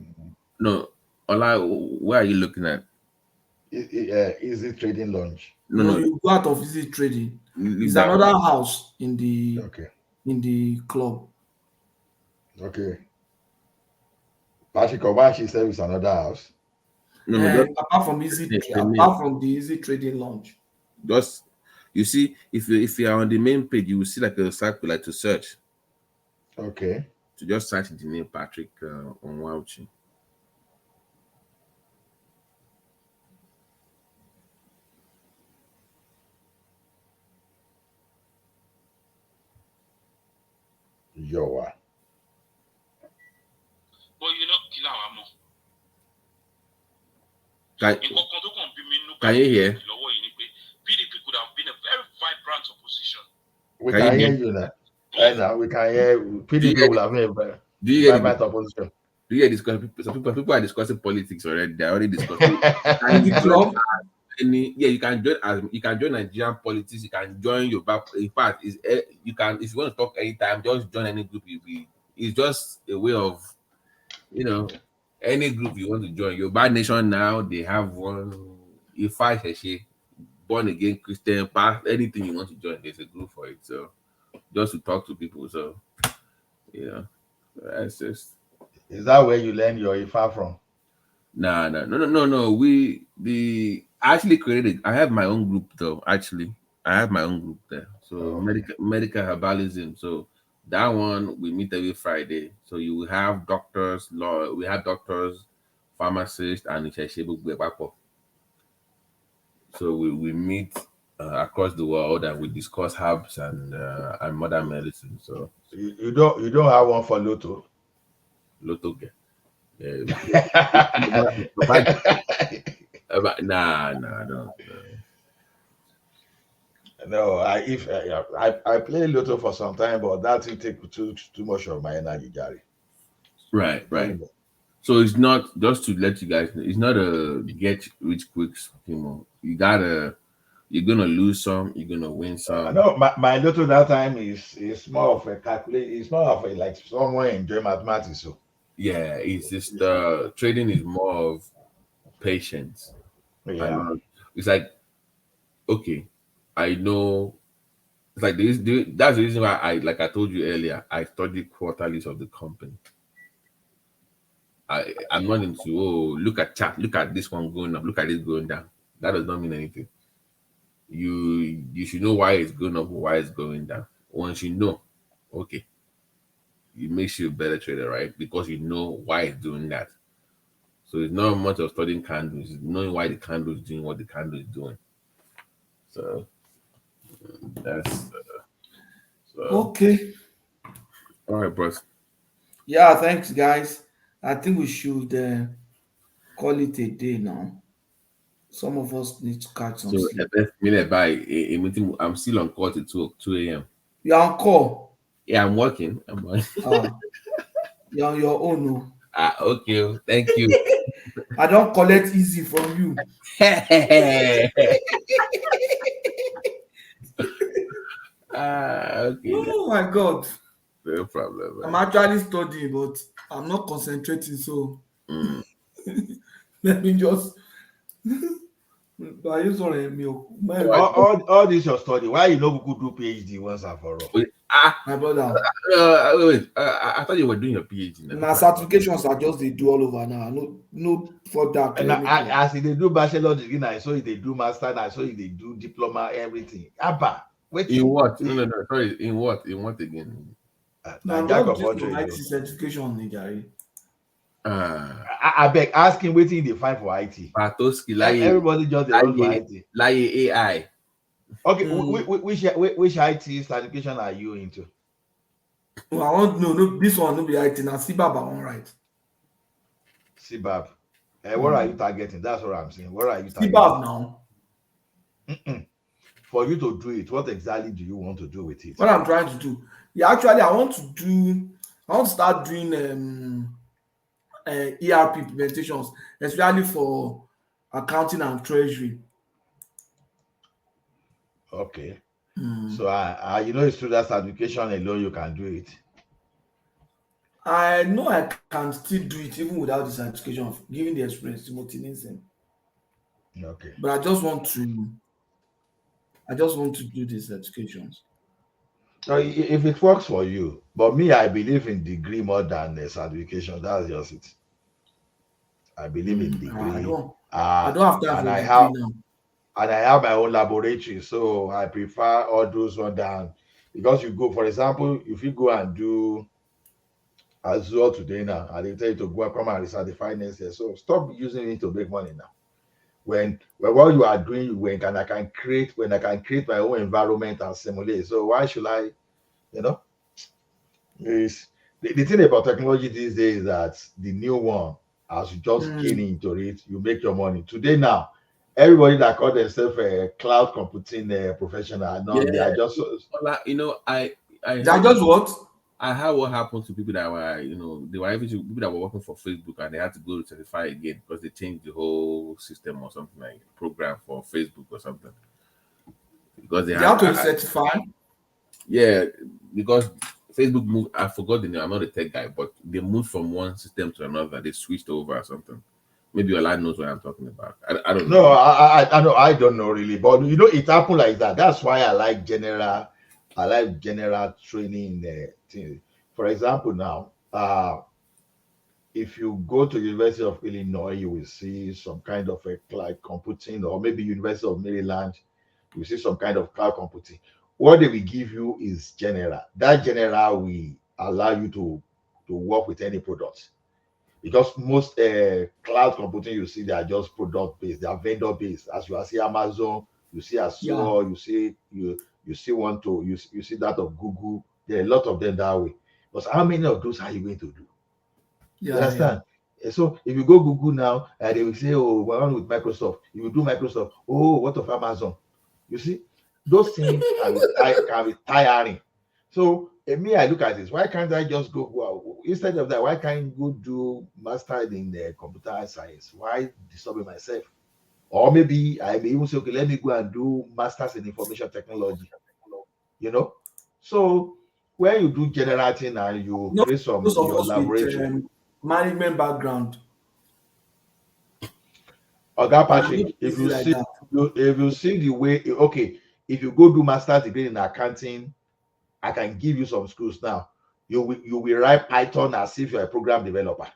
No, Ola, where are you looking at? Easy trading launch. No, you go out of easy trading. It's that another house in Okay. the club. Okay. Patrick Obashi said it's another house. No, apart from the easy trading launch. Just you see, if you are on the main page, you will see like a circle like to search. Okay. To just search the name Patrick Onwauchi. Yowa. But you know, Kilawamo. Can you hear? PDP could have been a very vibrant opposition. We can hear you now. Now we can hear PDP will have been a vibrant opposition. Do you discuss people are discussing politics already? They're already discussing. You can join Nigerian politics. You can join your back. In fact, you can, if you want to talk anytime, just join any group you be. It's just a way of, any group you want to join. Your bad nation now, they have one. If I say born again Christian, past anything you want to join, there's a group for it. So just to talk to people. So that's just. Is that where you learn your IFA from? No. I actually created. I have my own group though. Actually, I have my own group there. So medical herbalism. So that one we meet every Friday. So you will have doctors, we have doctors, pharmacists, and so we meet across the world and we discuss herbs and modern medicine. So you don't have one for Lotto. Lotto. Nah, I don't. No, I play Lotto for some time, but that will take too much of my energy, Gary. Right. So it's not, just to let you guys know, it's not a get rich quick scheme. You're gonna lose some, you're gonna win some. No, my Lotto that time is more of a calculate. It's more of a like someone enjoy mathematics. So yeah, it's just trading is more of patience. Yeah, it's like, okay, I know. It's like that's the reason why I told you earlier, I studied quarterlies of the company. I'm not into look at chart, look at this one going up, look at this going down. That does not mean anything. You should know why it's going up, why it's going down. Once you know, okay, it makes you a better trader, right? Because you know why it's doing that. So it's not much of studying candles, it's knowing why the candle is doing what the candle is doing. So that's okay. All right, bros. Yeah, thanks, guys. I think we should call it a day now. Some of us need to catch some sleep. I'm still on call till 2 a.m. You're on call? Yeah, I'm working. You're on your own. No? Okay. Thank you. I don't collect easy from you. Okay. Oh my God. No problem. Man. I'm actually studying, but I'm not concentrating. So let me just. All this your study. Why you no go do PhD once and for all? My brother. Wait. I thought you were doing your PhD now. My certifications are just they do all over now. No further. As they do bachelor degree, I saw they do master, I saw they do diploma, everything. Abba, wait. In what? No. Sorry. In what? In what again? I'm just doing IT certification, Nigari. I beg, ask him waiting they find for IT. Patoski, everybody just they run for IT. Like AI. Okay, which IT certification are you into? Well, I want no this one no be IT na CBAB I want right. CBAB. What are you targeting? That's what I'm saying. What are you targeting? CBAB now. For you to do it, what exactly do you want to do with it? What I'm trying to do, yeah, actually, I want to start doing ERP implementations, especially for accounting and treasury. Okay. So you know, it's through that certification alone you can do it. I know I can still do it even without the certification of giving the experience simultaneously. Okay. But I just want to do these certifications. So if it works for you, but me, I believe in degree more than a certification. That's just it. I believe in degree. I don't have time and for I degree have now. and I have my own laboratory, so I prefer all those one than because you go, for example, if you go and do Azure today now, and they tell you to go and come and recertify next year. So stop using it to make money now. When what you are doing, when I can create my own environment and simulate. So why should I, you know? Is the thing about technology these days is that the new one, as you just gain into it, you make your money. Today now, everybody that call themselves a cloud computing professional, no, they are just you know, I They're just what? I heard what happened to people that were, you know, they were able to people that were working for Facebook and they had to go to certify again because they changed the whole system or something like program for Facebook or something. Because they have to certify. Yeah, because Facebook moved. I forgot the name. I'm not a tech guy, but they moved from one system to another. They switched over or something. Maybe Ola knows what I'm talking about. I don't know. No, I know, I don't know really, but you know it happened like that. That's why I like general training thing. For example, now if you go to University of Illinois, you will see some kind of a cloud computing, or maybe University of Maryland, you will see some kind of cloud computing. What they will give you is general. That general will allow you to work with any product, because most cloud computing you see they are just product based, they are vendor based. As you see Amazon, you see Azure, you see you see that of Google. There are a lot of them that way. But how many of those are you going to do? You understand? So if you go Google now, they will say, "Oh, we're on with Microsoft." You will do Microsoft. Oh, what of Amazon? You see, those things can be tiring. So me, I look at this. Why can't I just go instead of that? Why can't you go do master in the computer science? Why disturbing myself? Or maybe I may even say, okay, let me go and do masters in information technology. You know, so when you do general thing and you create some Those in of your us with laboratory. management background. Oga Patrick, if you like see the way, okay, if you go do master's degree in accounting, I can give you some schools now. You will write Python as if you're a program developer.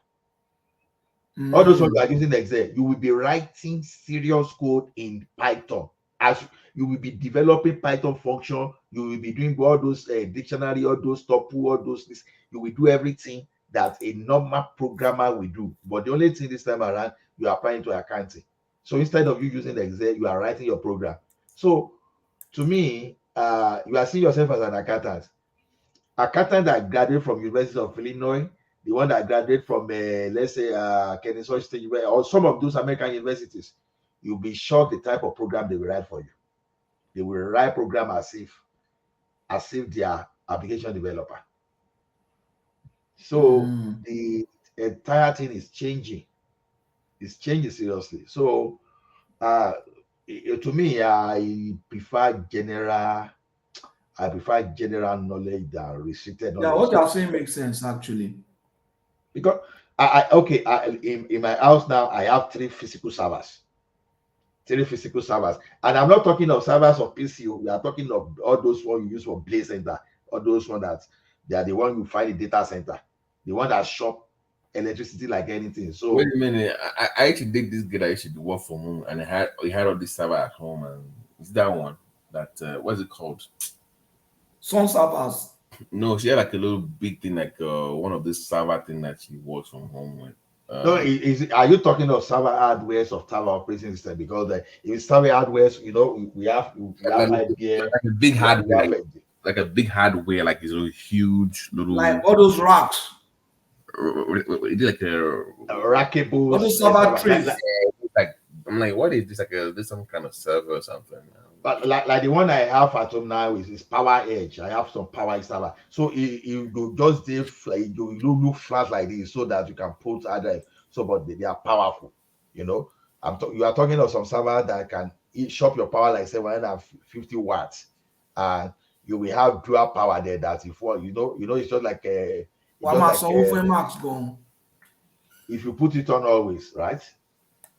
All those ones are using Excel. You will be writing serious code in Python. As you will be developing Python function, you will be doing all those dictionary, all those tuple, all those things. You will do everything that a normal programmer will do. But the only thing this time around, you are applying to accounting. So instead of you using Excel, you are writing your program. So to me, you are seeing yourself as an accountant. Accountant that graduated from University of Illinois, the one that graduated from let's say Kennesaw State or some of those American universities, you'll be shocked the type of program they will write for you. They will write program as if they are application developer. So the entire thing is changing. It's changing seriously. So to me, I prefer general knowledge than restricted knowledge. Yeah, what you're saying makes sense actually. Because in my house now, I have three physical servers. And I'm not talking of servers of PC. We are talking of all those ones you use for Blaze Center, all those ones that they are the one you find in data center, the one that shop electricity like anything. So wait a minute, I actually did this good. I used to work from home, and we had all this server at home, and it's that one that what's it called? Some servers. No, she had like a little big thing, like one of this server thing that she works from home with. No, are you talking of server hardwares of tower operating system? Because if it's server hardwares, we have IBM, like a big hardware, we like a big hardware, like it's a huge little, like all those racks. It's like a rackable. All those server trays. Like I'm like, what is this? Like this some kind of server or something? But like the one I have at home now is Power Edge. I have some Power server, so it will just you look flat like this, so that you can put other. So, but they are powerful. You are talking of some server that can shop your power like 750 watts, and you will have dual power there. That if it's just like a. Max gone. If you put it on always, right?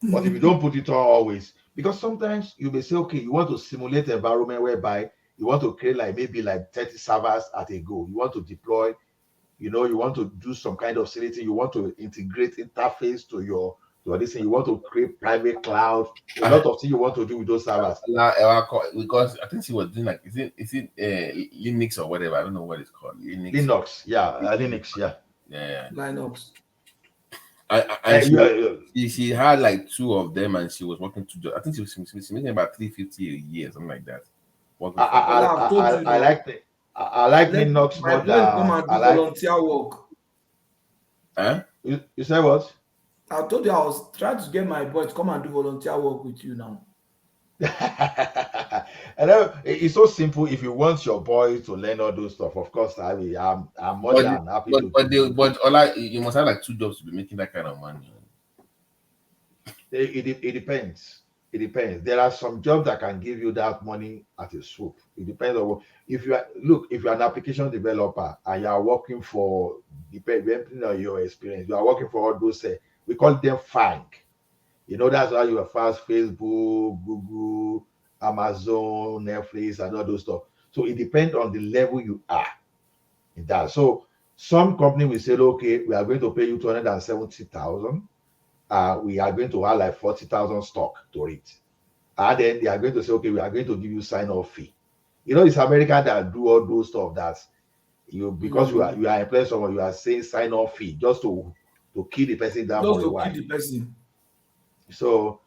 But if you don't put it on always, because sometimes you may say, okay, you want to simulate an environment whereby you want to create maybe 30 servers at a go. You want to deploy, you want to do some kind of facility. You want to integrate interface to your this thing. You want to create private cloud. A lot of things you want to do with those servers. Because I think she was doing is it Linux or whatever. I don't know what it's called. Linux, yeah, Linux, yeah. Yeah. Linux. She had 2 of them, and she was working 2 jobs. I think she was making about $350 a year, something like that. I like Linux more than come and do volunteer work. Huh? You said what? I told you I was trying to get my boy to come and do volunteer work with you now. And it's so simple. If you want your boy to learn all those stuff, of course, I'm more than happy to. But you must have 2 jobs to be making that kind of money. It depends. It depends. There are some jobs that can give you that money at a swoop. It depends on if you're an application developer and you are working for, depending on your experience, you are working for all those. We call them FANG. That's how you are fast Facebook, Google, Amazon, Netflix, and all those stuff. So it depends on the level you are in that. So some company will say, okay, we are going to pay you 270,000. We are going to have 40,000 stock to it. And then they are going to say, okay, we are going to give you sign-off fee. It's America that do all those stuff because you are employing someone, you are saying sign-off fee just to kill the person down for a while. Kill the person. So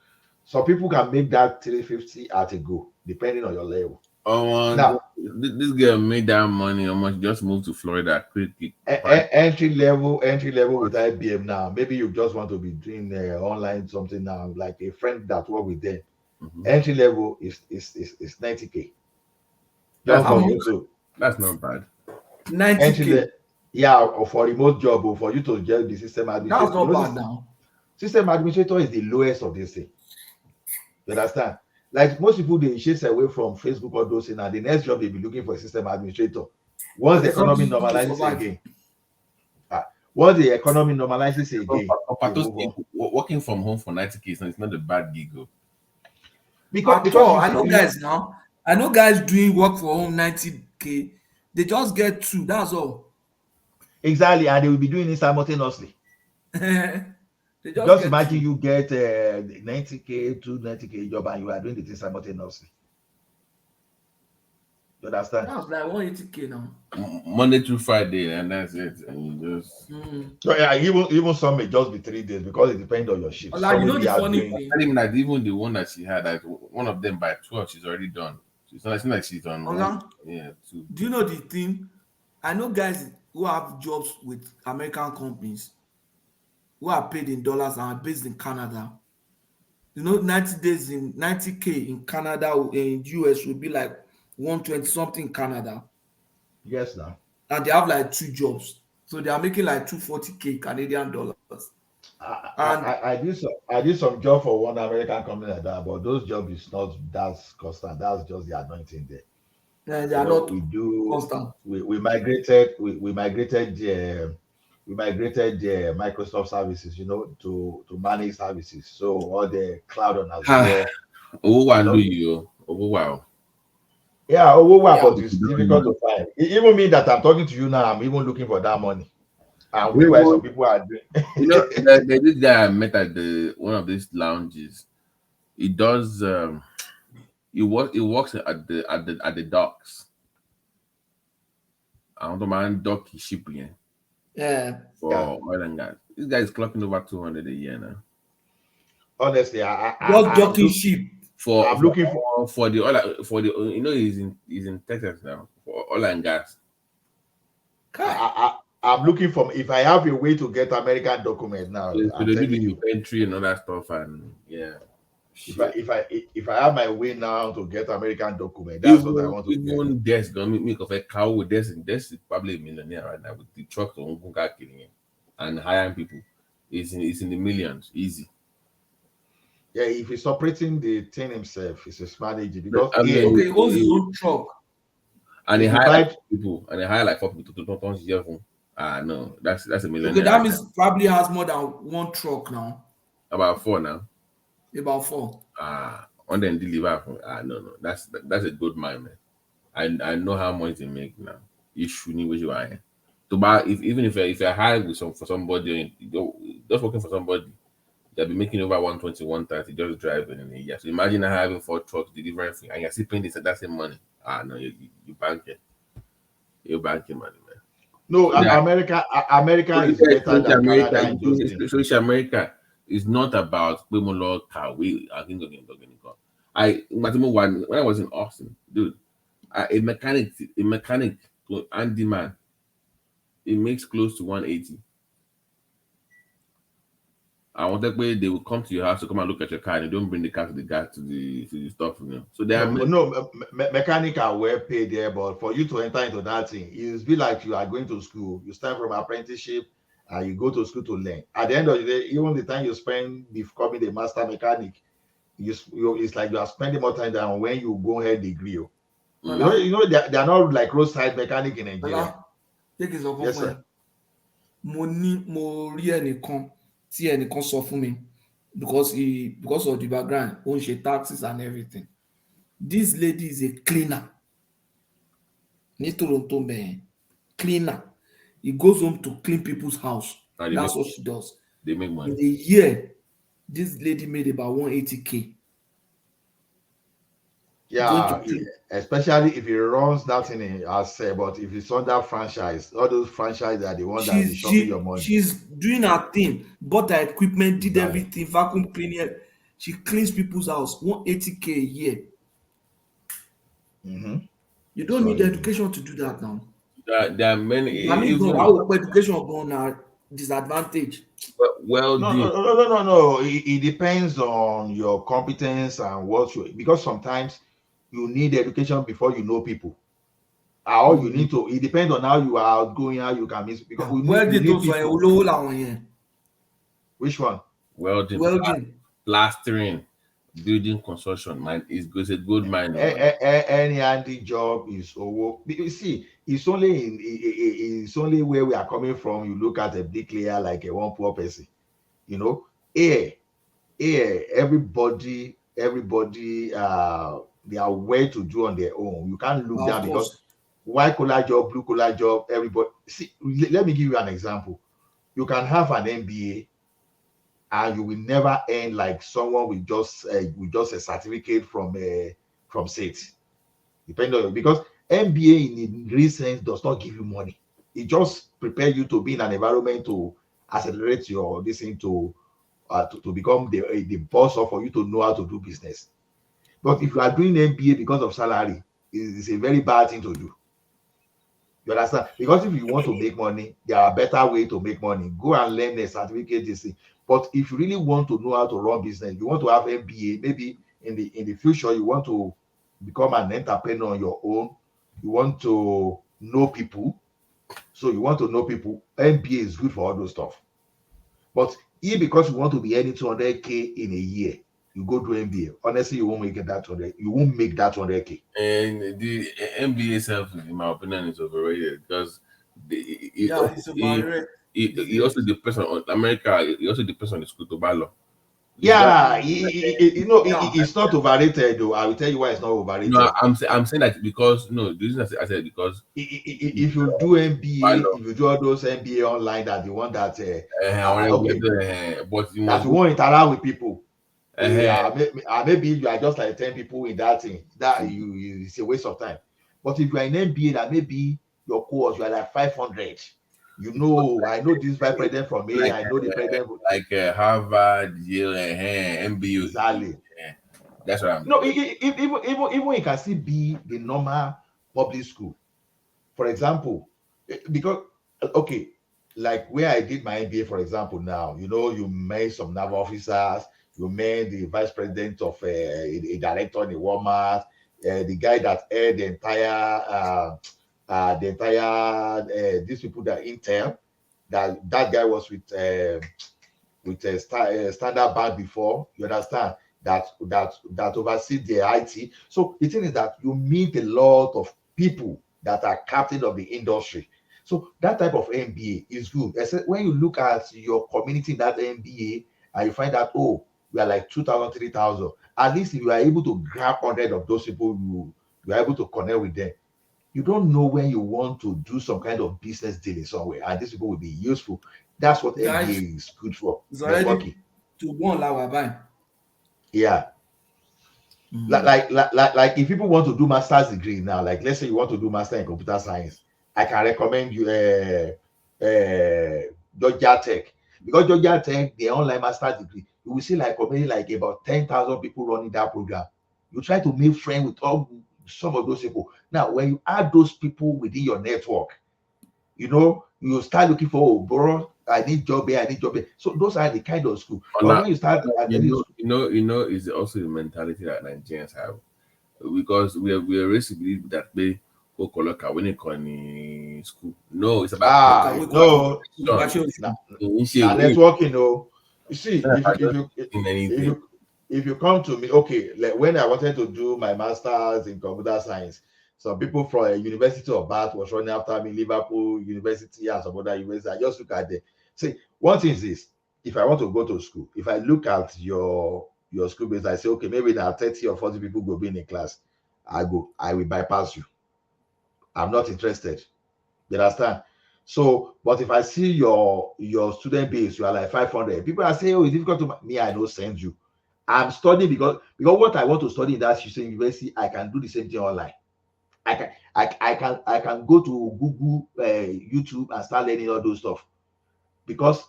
some people can make that 350 at a go, depending on your level. Now, this girl made that money. Almost just moved to Florida quickly. Entry level with IBM now. Maybe you just want to be doing online something now, like a friend that work with them. Mm-hmm. Entry level is 90K. That's not bad. 90K. Or for remote job, or for you to get the system administrator. That's not bad now. System administrator is the lowest of this thing. You understand? Like most people, they chase away from Facebook or those things, and the next job they be looking for a system administrator. Once the economy normalizes again, working from home for 90K, it's not a bad gig. Because I know guys doing work for home 90K. They just get 2. That's all. Exactly, and they will be doing it simultaneously. Just imagine you get 90K to 90K job and you are doing the thing simultaneously. You understand? That's like 180K now. Monday through Friday, and that's it. And you just. So yeah, even some may just be 3 days because it depends on your shift. Like, the funny thing. Even the one that she had, one of them by 12, she's already done. It's not like she's done. Do you know the thing? I know guys who have jobs with American companies who are paid in dollars and are based in Canada. 90K in Canada, in US would be like 120 something in Canada. Yes, now. And they have 2 jobs. So they are making 240K Canadian dollars. I did some job for one American company like that, but those jobs is not that constant. That's just the anointing there. Yeah, they are not constant. We migrated Microsoft services, to manage services. So all the cloud on Azure. Wow. Yeah, but it's difficult to find. It even mean that I'm talking to you now, I'm even looking for that money. And where some people are doing. This guy I met at one of these lounges. He does. He works at the docks. I don't mind dock shipping. For oil and gas. This guy is clocking over 200 a year now. Honestly, just docking sheep. I'm looking for the oil. You know, he's in Texas now for oil and gas. I'm looking for, if I have a way to get American document now. So I'm they do telling the you, inventory and all that stuff, and yeah. If I have my way now to get American document, that's what I want to get. Even Des gonna make of a cow with Des is probably a millionaire right now with the trucks on and hiring people. It's in the millions, easy. Yeah, if he's operating the thing himself, it's a smart agent because he owns his own truck. And they hire like people, and they hire like 4 people to don't hear from. No, that's a millionaire. Okay, that means probably has more than one truck now. About 4 now. About 4. On then deliver. No, that's a good man, man. I know how much they make now. You should know where you are. To buy, even if I hire with for somebody, just working for somebody, they'll be making over 120, 130 just driving in a year. So imagine having 4 trucks delivering thing, and you're still paying that same money. No, you bank it. You're banking money, man. No, yeah. America is better than Canada and those things. Social America is not about when I was in Austin, dude, a mechanic handyman, it makes close to 180. I want that way they will come to your house to come and look at your car and they don't bring the car to the stuff, you know. So they are mechanic are well paid there, but for you to enter into that thing, it's be like you are going to school. You start from apprenticeship and you go to school to learn. At the end of the day, even the time you spend becoming a master mechanic, it's like you are spending more time than when you go ahead degree. You know they are not like roadside mechanic in Nigeria. Yes, sir. tí ẹnìkan sọ fún mi because of the background ó ń ṣe taxes and everything. This lady is a cleaner ní Toronto man, cleaner. He goes home to clean people's house. That's what she does. They make money. In a year, this lady made about 180K. Yeah, especially if he runs that in as but if it's under franchise, all those franchises are the ones that is shopping your money. She's doing her thing, bought her equipment, did everything, vacuum cleaning. She cleans people's house, 180K a year. Mm-hmm. You don't need education to do that now. There are many. I mean, how education going now disadvantage? Well, no. It depends on your competence and what you, because sometimes you need education before you know people. Or you need to. It depends on how you are outgoing, how you can miss. Because we need people. Which one? Welding, plastering, building construction. Man, it's a good mind. Any handy job is over. You see, it's only where we are coming from. You look at a big layer like a one poor person. You know, everybody. They are way to do on their own. You can't look down because white collar job, blue collar job, everybody. See, let me give you an example. You can have an MBA and you will never earn like someone with just a certificate from SAT. Depending on, because MBA in real sense does not give you money. It just prepares you to be in an environment to accelerate your listening to become the boss, or for you to know how to do business. But if you are doing MBA because of salary, it's a very bad thing to do. You understand? Because if you want to make money, there are better ways to make money. Go and learn a certificate, this thing. But if you really want to know how to run business, you want to have MBA, maybe in the future, you want to become an entrepreneur on your own. You want to know people. So you want to know people. MBA is good for all those stuff. But if because you want to be earning 200K in a year, you go to MBA. Honestly, you won't make that 200. You won't make that 200K. And the MBA itself, in my opinion, is overrated because it also depends on America. It also depends on the school to balance. Yeah, it's not overrated though. I will tell you why it's not overrated. No, I'm saying that because the reason I said because if you do MBA, if you do all those MBA online, that the one that but you that you won't interact with people. Maybe you are just like 10 people in that thing. That it's a waste of time. But if you are in MBA, that maybe your course you are like 500. You know, I know this vice president from A. I know the president. Like Harvard, Yale, MBU. Exactly. That's what I'm. No, even it can still be the normal public school. For example, because okay, like where I did my MBA, for example, now you met some naval officers, you met the vice president of a director in the Walmart, the guy that aired the entire these people that Intel, that guy was with Standard Bank before. You understand that oversee the IT. So the thing is that you meet a lot of people that are captain of the industry. So that type of MBA is good. Except when you look at your community in that MBA and you find out, oh, we are like 2,000, 3,000. At least if you are able to grab 100 of those people, you are able to connect with them. You don't know when you want to do some kind of business deal in somewhere, and these people will be useful. That's what MBA is good for. It's already to one law buy. Yeah. Like if people want to do master's degree now, like let's say you want to do master in computer science, I can recommend you Georgia Tech, because Georgia Tech, the online master's degree, you will see like about 10,000 people running that program. You try to make friends with some of those people. Now, when you add those people within your network, you start looking for, bro, I need job here, I need job here. So those are the kind of school. But when you start, it's also the mentality that Nigerians have, because we are raised to believe that they go collect when they come in school. No, it's about networking. You see, if you come to me, okay, like when I wanted to do my master's in computer science, some people from University of Bath was running after me, Liverpool University and some other universities. I just look at them. See, one thing is this: if I want to go to school, if I look at your school base, I say, okay, maybe there are 30 or 40 people go be in a class. I will bypass you. I'm not interested. You understand? So, but if I see your student base, you are like 500. People are saying, oh, it's difficult to me. I don't send you. I'm studying because what I want to study in that university, I can do the same thing online. I can go to Google, YouTube, and start learning all those stuff. Because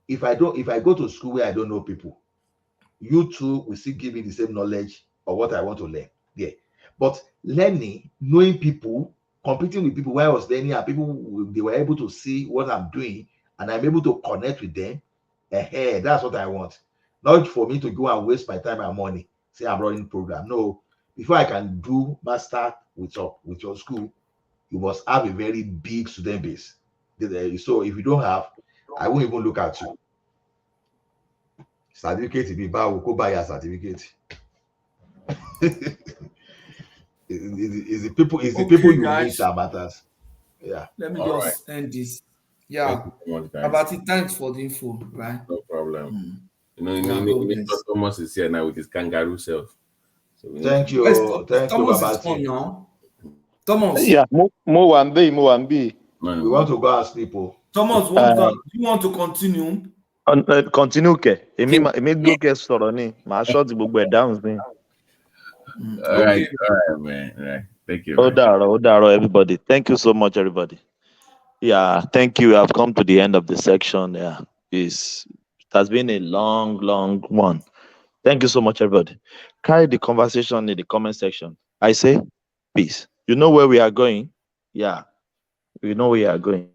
if I go to school where I don't know people, YouTube will still give me the same knowledge of what I want to learn there. But knowing people, competing with people where I was learning, and people, they were able to see what I'm doing, and I'm able to connect with them. That's what I want. Not for me to go and waste my time and money. Say I'm running program. No, before I can do master with your school, you must have a very big student base. So if you don't have, I won't even look at you. Certificate be bad, we'll go buy a certificate. Is the people you meet that matters. Yeah. Let me just end this. Yeah. Abati, thanks for the info, right? No problem. Thomas is here now with his kangaroo self. So thank you. Thomas is on now. Thomas. Yeah, Moambi. We want to go and sleep. Thomas, do you want to continue? Continue, okay. Emi go sọ̀rọ̀ ni. Màá short gbogbo ẹ̀ down ni. All right, man. All right. Thank you. Odaro, everybody. Thank you so much, everybody. Yeah, thank you. I've come to the end of the section. Yeah, it has been a long one. Thank you so much, everybody. Carry the conversation in the comment section. I say, peace. You know where we are going? Yeah, we know where we are going.